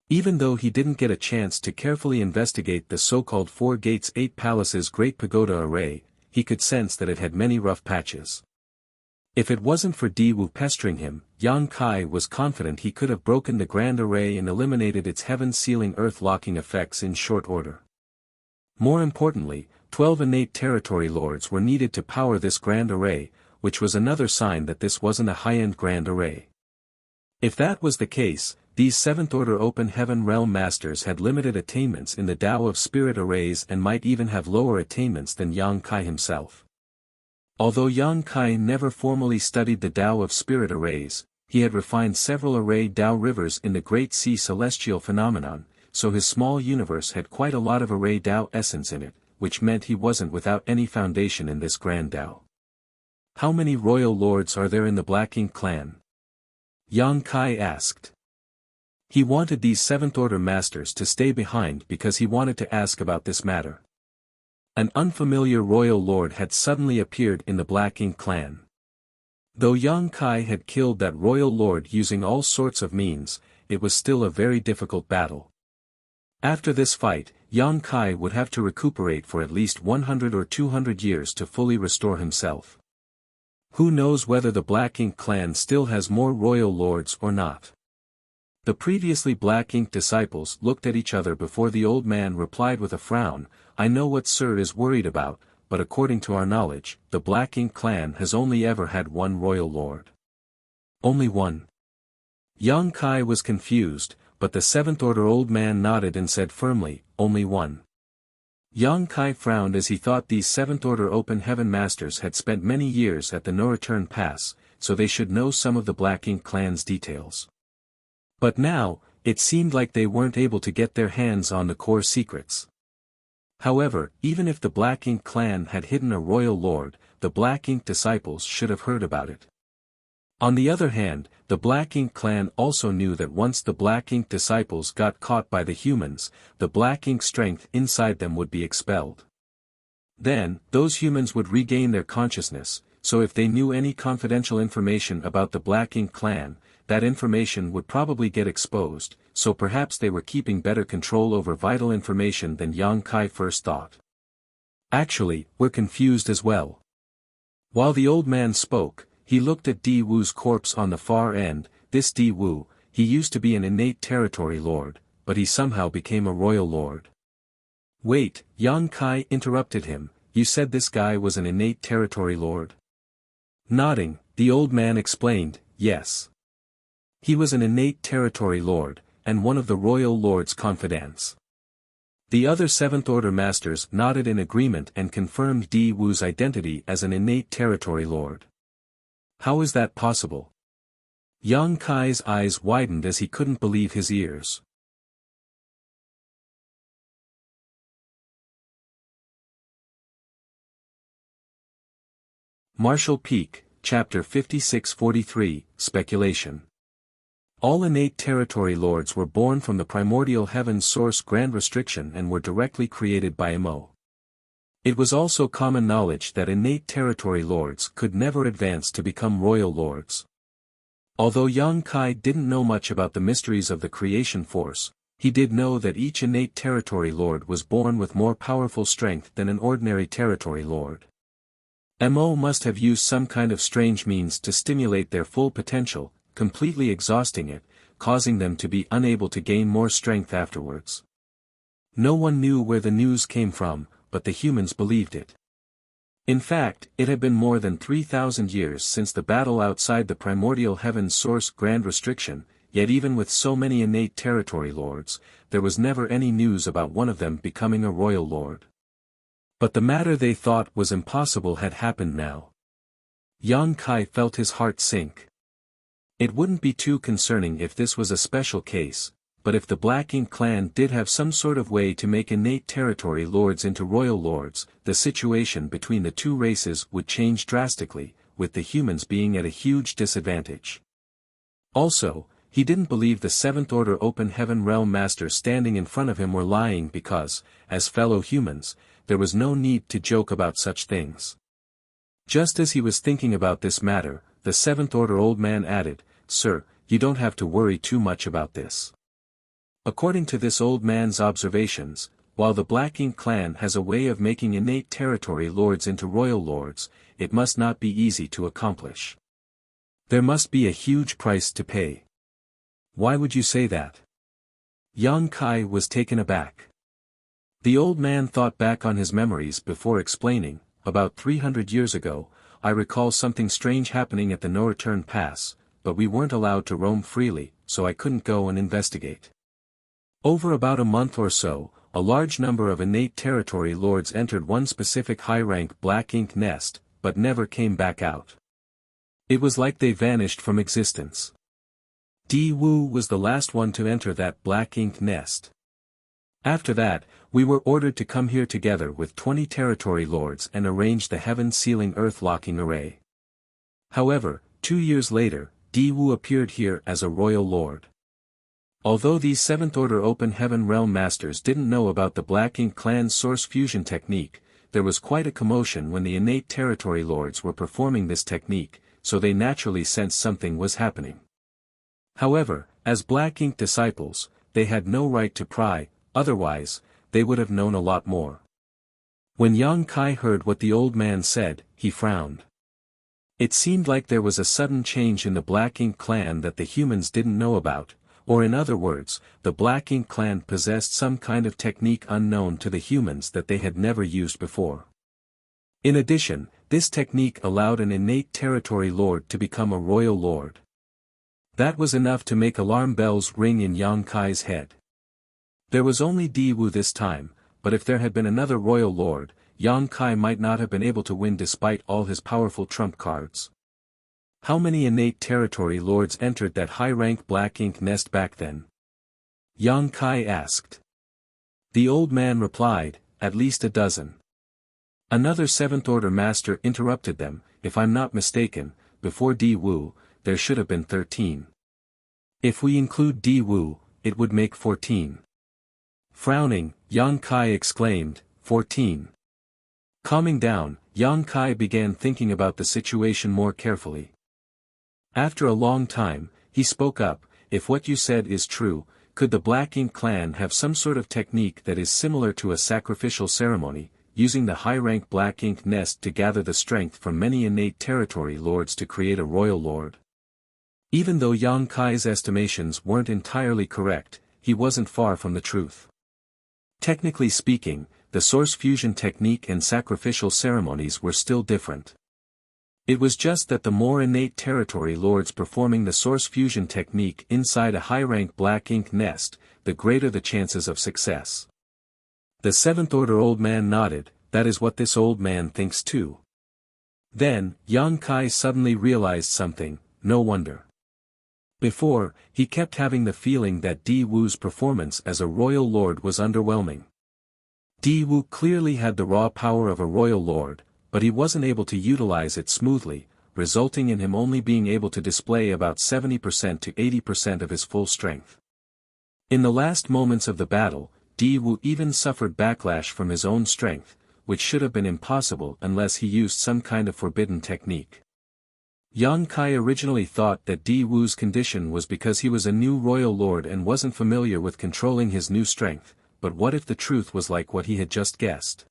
Speaker 1: Even though he didn't get a chance to carefully investigate the so-called 4 gates 8 palaces Great Pagoda array, he could sense that it had many rough patches. If it wasn't for Diwu pestering him, Yang Kai was confident he could have broken the grand array and eliminated its heaven-sealing earth-locking effects in short order. More importantly, 12 innate territory lords were needed to power this grand array, which was another sign that this wasn't a high-end grand array. If that was the case, these Seventh Order Open Heaven Realm Masters had limited attainments in the Tao of Spirit arrays and might even have lower attainments than Yang Kai himself. Although Yang Kai never formally studied the Tao of Spirit arrays, he had refined several array Tao rivers in the Great Sea celestial phenomenon, so his small universe had quite a lot of array Tao essence in it, which meant he wasn't without any foundation in this grand Tao. "How many royal lords are there in the Black Ink clan?" Yang Kai asked. He wanted these Seventh Order Masters to stay behind because he wanted to ask about this matter. An unfamiliar royal lord had suddenly appeared in the Black Ink clan. Though Yang Kai had killed that royal lord using all sorts of means, it was still a very difficult battle. After this fight, Yang Kai would have to recuperate for at least 100 or 200 years to fully restore himself. Who knows whether the Black Ink clan still has more royal lords or not. The previously Black Ink disciples looked at each other before the old man replied with a frown, "I know what Sir is worried about, but according to our knowledge, the Black Ink clan has only ever had one royal lord." "Only one?" Yang Kai was confused, but the Seventh Order old man nodded and said firmly, "Only one." Yang Kai frowned as he thought these Seventh Order Open Heaven Masters had spent many years at the No Return Pass, so they should know some of the Black Ink clan's details. But now, it seemed like they weren't able to get their hands on the core secrets. However, even if the Black Ink clan had hidden a royal lord, the Black Ink disciples should have heard about it. On the other hand, the Black Ink clan also knew that once the Black Ink disciples got caught by the humans, the Black Ink strength inside them would be expelled. Then, those humans would regain their consciousness, so if they knew any confidential information about the Black Ink clan, that information would probably get exposed, so perhaps they were keeping better control over vital information than Yang Kai first thought. Actually, we're confused as well. While the old man spoke, he looked at Di Wu's corpse on the far end. This Di Wu, he used to be an innate territory lord, but he somehow became a royal lord. Wait, Yang Kai interrupted him, you said this guy was an innate territory lord? Nodding, the old man explained, yes. He was an innate territory lord, and one of the royal lord's confidants. The other Seventh Order masters nodded in agreement and confirmed Di Wu's identity as an innate territory lord. How is that possible? Yang Kai's eyes widened as he couldn't believe his ears. Martial Peak, Chapter 56-43, Speculation. All innate territory lords were born from the primordial heaven's source Grand Restriction and were directly created by Mo. It was also common knowledge that innate territory lords could never advance to become royal lords. Although Yang Kai didn't know much about the mysteries of the creation force, he did know that each innate territory lord was born with more powerful strength than an ordinary territory lord. Mo must have used some kind of strange means to stimulate their full potential, completely exhausting it, causing them to be unable to gain more strength afterwards. No one knew where the news came from, but the humans believed it. In fact, it had been more than 3,000 years since the battle outside the primordial heaven's source Grand Restriction, yet even with so many innate territory lords, there was never any news about one of them becoming a royal lord. But the matter they thought was impossible had happened now. Yang Kai felt his heart sink. It wouldn't be too concerning if this was a special case, but if the Black Ink clan did have some sort of way to make innate territory lords into royal lords, the situation between the two races would change drastically, with the humans being at a huge disadvantage. Also, he didn't believe the Seventh Order Open Heaven Realm Masters standing in front of him were lying because, as fellow humans, there was no need to joke about such things. Just as he was thinking about this matter, the Seventh Order old man added, "Sir, you don't have to worry too much about this." According to this old man's observations, while the Black Ink clan has a way of making innate territory lords into royal lords, it must not be easy to accomplish. There must be a huge price to pay. Why would you say that? Yang Kai was taken aback. The old man thought back on his memories before explaining, about 300 years ago, I recall something strange happening at the No Return Pass, but we weren't allowed to roam freely, so I couldn't go and investigate. Over about a month or so, a large number of innate territory lords entered one specific high-rank Black Ink nest, but never came back out. It was like they vanished from existence. Di Wu was the last one to enter that Black Ink nest. After that, we were ordered to come here together with 20 territory lords and arrange the heaven-sealing earth-locking array. However, 2 years later, Di Wu appeared here as a royal lord. Although these Seventh Order Open Heaven Realm Masters didn't know about the Black Ink clan's source fusion technique, there was quite a commotion when the innate territory lords were performing this technique, so they naturally sensed something was happening. However, as Black Ink disciples, they had no right to pry, otherwise, they would have known a lot more. When Yang Kai heard what the old man said, he frowned. It seemed like there was a sudden change in the Black Ink clan that the humans didn't know about, or in other words, the Black Ink clan possessed some kind of technique unknown to the humans that they had never used before. In addition, this technique allowed an innate territory lord to become a royal lord. That was enough to make alarm bells ring in Yang Kai's head. There was only Di Wu this time, but if there had been another royal lord, Yang Kai might not have been able to win despite all his powerful trump cards. How many innate territory lords entered that high-rank Black Ink nest back then? Yang Kai asked. The old man replied, at least a dozen. Another 7th Order Master interrupted them, if I'm not mistaken, before Di Wu, there should have been 13. If we include Di Wu, it would make 14. Frowning, Yang Kai exclaimed, 14. Calming down, Yang Kai began thinking about the situation more carefully. After a long time, he spoke up, if what you said is true, could the Black Ink clan have some sort of technique that is similar to a sacrificial ceremony, using the high-rank Black Ink nest to gather the strength from many innate territory lords to create a royal lord? Even though Yang Kai's estimations weren't entirely correct, he wasn't far from the truth. Technically speaking, the source fusion technique and sacrificial ceremonies were still different. It was just that the more innate territory lords performing the source fusion technique inside a high-rank Black Ink nest, the greater the chances of success. The 7th Order old man nodded, that is what this old man thinks too. Then, Yang Kai suddenly realized something, no wonder. Before, he kept having the feeling that Di Wu's performance as a royal lord was underwhelming. Di Wu clearly had the raw power of a royal lord, but he wasn't able to utilize it smoothly, resulting in him only being able to display about 70% to 80% of his full strength. In the last moments of the battle, Di Wu even suffered backlash from his own strength, which should have been impossible unless he used some kind of forbidden technique. Yang Kai originally thought that Di Wu's condition was because he was a new royal lord and wasn't familiar with controlling his new strength, but what if the truth was like what he had just guessed?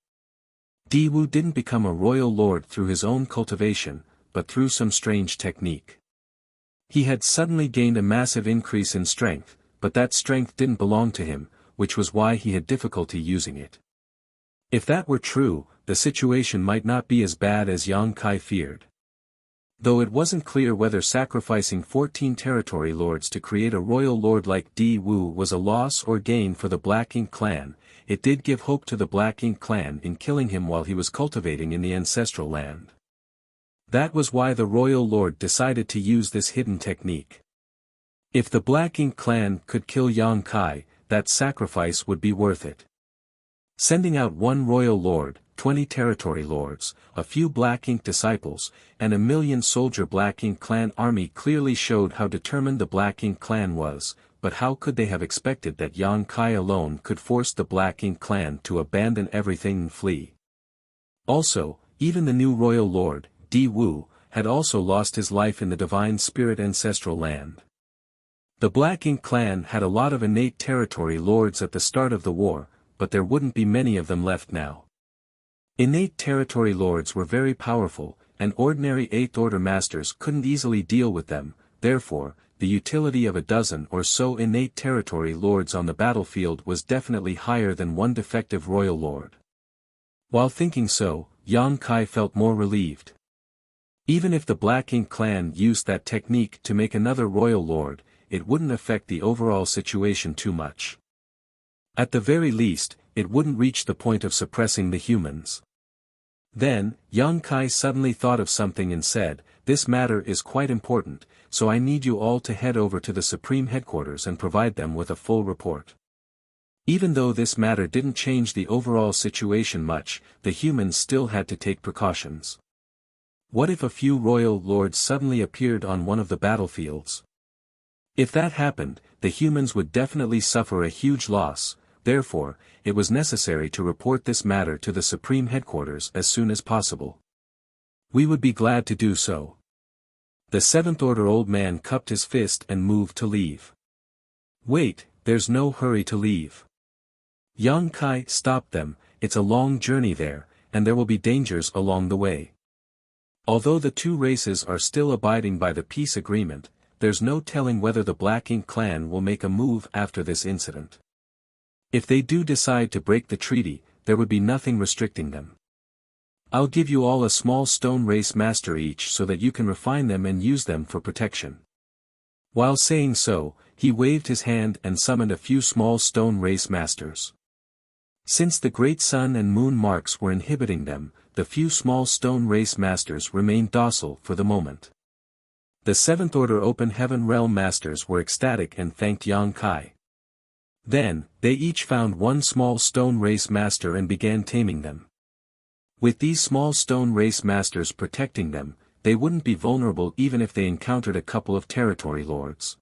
Speaker 1: Di Wu didn't become a royal lord through his own cultivation, but through some strange technique. He had suddenly gained a massive increase in strength, but that strength didn't belong to him, which was why he had difficulty using it. If that were true, the situation might not be as bad as Yang Kai feared. Though it wasn't clear whether sacrificing 14 territory lords to create a royal lord like Di Wu was a loss or gain for the Black Ink clan, it did give hope to the Black Ink clan in killing him while he was cultivating in the ancestral land. That was why the royal lord decided to use this hidden technique. If the Black Ink clan could kill Yang Kai, that sacrifice would be worth it. Sending out one royal lord, 20 territory lords, a few Black Ink disciples, and a 1,000,000-soldier Black Ink clan army clearly showed how determined the Black Ink clan was, but how could they have expected that Yang Kai alone could force the Black Ink clan to abandon everything and flee? Also, even the new royal lord, Di Wu, had also lost his life in the Divine Spirit ancestral land. The Black Ink clan had a lot of innate territory lords at the start of the war, but there wouldn't be many of them left now. Innate territory lords were very powerful, and ordinary 8th Order masters couldn't easily deal with them, therefore, the utility of a dozen or so innate territory lords on the battlefield was definitely higher than one defective royal lord. While thinking so, Yang Kai felt more relieved. Even if the Black Ink clan used that technique to make another royal lord, it wouldn't affect the overall situation too much. At the very least, it wouldn't reach the point of suppressing the humans. Then, Yang Kai suddenly thought of something and said, "This matter is quite important, so I need you all to head over to the Supreme Headquarters and provide them with a full report." Even though this matter didn't change the overall situation much, the humans still had to take precautions. What if a few royal lords suddenly appeared on one of the battlefields? If that happened, the humans would definitely suffer a huge loss, therefore, it was necessary to report this matter to the Supreme Headquarters as soon as possible. We would be glad to do so. The 7th Order old man cupped his fist and moved to leave. Wait, there's no hurry to leave. Yang Kai stopped them, it's a long journey there, and there will be dangers along the way. Although the two races are still abiding by the peace agreement, there's no telling whether the Black Ink clan will make a move after this incident. If they do decide to break the treaty, there would be nothing restricting them. I'll give you all a small stone race master each so that you can refine them and use them for protection. While saying so, he waved his hand and summoned a few small stone race masters. Since the great sun and moon marks were inhibiting them, the few small stone race masters remained docile for the moment. The 7th Order Open Heaven Realm Masters were ecstatic and thanked Yang Kai. Then, they each found one small stone race master and began taming them. With these small stone race masters protecting them, they wouldn't be vulnerable even if they encountered a couple of territory lords.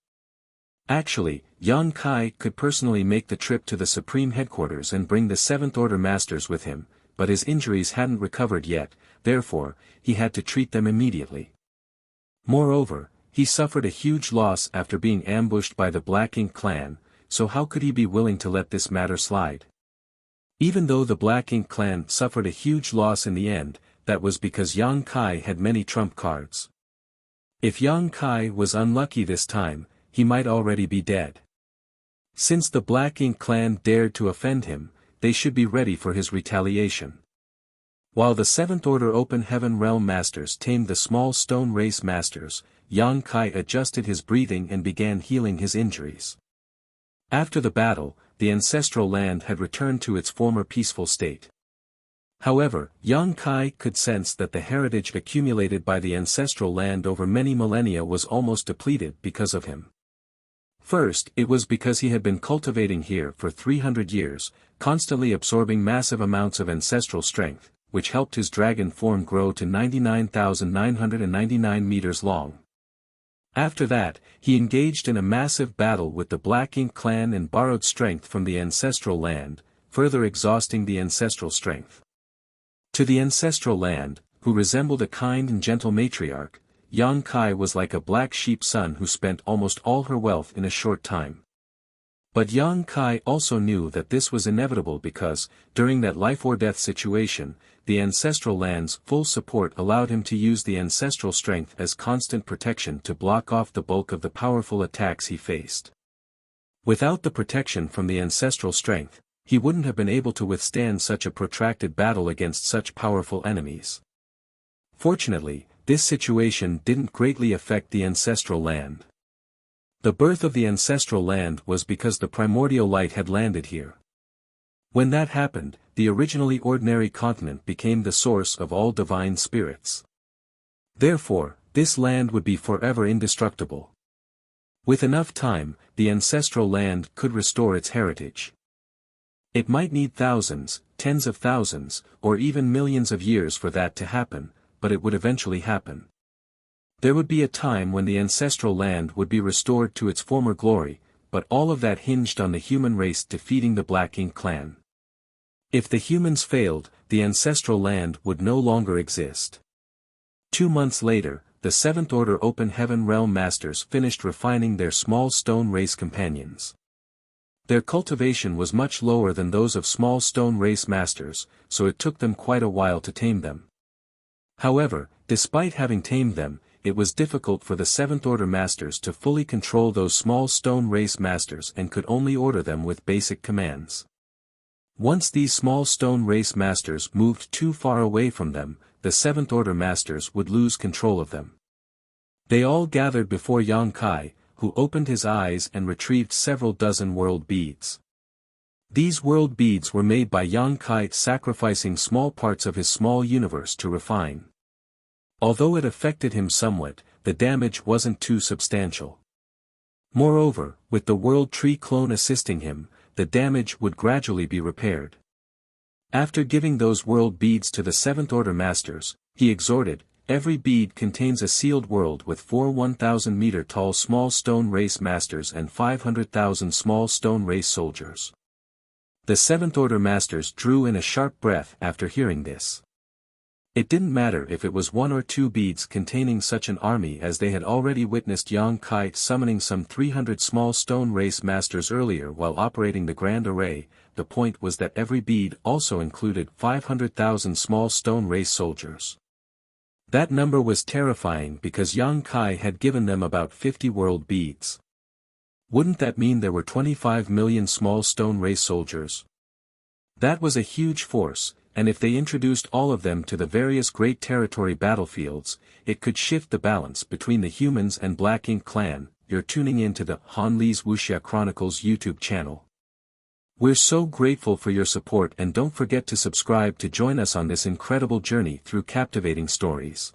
Speaker 1: Actually, Yang Kai could personally make the trip to the Supreme Headquarters and bring the Seventh Order Masters with him, but his injuries hadn't recovered yet, therefore, he had to treat them immediately. Moreover, he suffered a huge loss after being ambushed by the Black Ink clan, so how could he be willing to let this matter slide? Even though the Black Ink clan suffered a huge loss in the end, that was because Yang Kai had many trump cards. If Yang Kai was unlucky this time, he might already be dead. Since the Black Ink clan dared to offend him, they should be ready for his retaliation. While the Seventh Order Open Heaven Realm Masters tamed the small stone race masters, Yang Kai adjusted his breathing and began healing his injuries. After the battle, the ancestral land had returned to its former peaceful state. However, Yang Kai could sense that the heritage accumulated by the ancestral land over many millennia was almost depleted because of him. First, it was because he had been cultivating here for 300 years, constantly absorbing massive amounts of ancestral strength, which helped his dragon form grow to 99,999 meters long. After that, he engaged in a massive battle with the Black Ink clan and borrowed strength from the ancestral land, further exhausting the ancestral strength. To the ancestral land, who resembled a kind and gentle matriarch, Yang Kai was like a black sheep son who spent almost all her wealth in a short time. But Yang Kai also knew that this was inevitable because, during that life-or-death situation, the ancestral land's full support allowed him to use the ancestral strength as constant protection to block off the bulk of the powerful attacks he faced. Without the protection from the ancestral strength, he wouldn't have been able to withstand such a protracted battle against such powerful enemies. Fortunately, this situation didn't greatly affect the ancestral land. The birth of the ancestral land was because the primordial light had landed here. When that happened, the originally ordinary continent became the source of all divine spirits. Therefore, this land would be forever indestructible. With enough time, the ancestral land could restore its heritage. It might need thousands, tens of thousands, or even millions of years for that to happen, but it would eventually happen. There would be a time when the ancestral land would be restored to its former glory, but all of that hinged on the human race defeating the Black Ink clan. If the humans failed, the ancestral land would no longer exist. 2 months later, the Seventh Order Open Heaven Realm Masters finished refining their small stone race companions. Their cultivation was much lower than those of small stone race masters, so it took them quite a while to tame them. However, despite having tamed them, it was difficult for the Seventh Order Masters to fully control those small stone race masters and could only order them with basic commands. Once these small stone race masters moved too far away from them, the Seventh Order Masters would lose control of them. They all gathered before Yang Kai, who opened his eyes and retrieved several dozen world beads. These world beads were made by Yang Kai sacrificing small parts of his small universe to refine. Although it affected him somewhat, the damage wasn't too substantial. Moreover, with the World Tree clone assisting him, the damage would gradually be repaired. After giving those world beads to the Seventh Order Masters, he exhorted, "Every bead contains a sealed world with 4 1,000-meter-tall small stone race masters and 500,000 small stone race soldiers." The Seventh Order Masters drew in a sharp breath after hearing this. It didn't matter if it was 1 or 2 beads containing such an army, as they had already witnessed Yang Kai summoning some 300 small stone race masters earlier while operating the Grand Array. The point was that every bead also included 500,000 small stone race soldiers. That number was terrifying because Yang Kai had given them about 50 world beads. Wouldn't that mean there were 25 million small stone race soldiers? That was a huge force, and if they introduced all of them to the various great territory battlefields, it could shift the balance between the humans and Black Ink clan. You're tuning into the Han Li's Wuxia Chronicles YouTube channel. We're so grateful for your support, and don't forget to subscribe to join us on this incredible journey through captivating stories.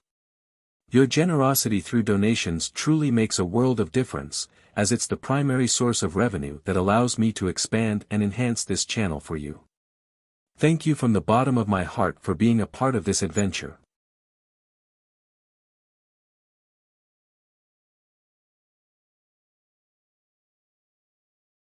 Speaker 1: Your generosity through donations truly makes a world of difference, as it's the primary source of revenue that allows me to expand and enhance this channel for you. Thank you from the bottom of my heart for being a part of this adventure.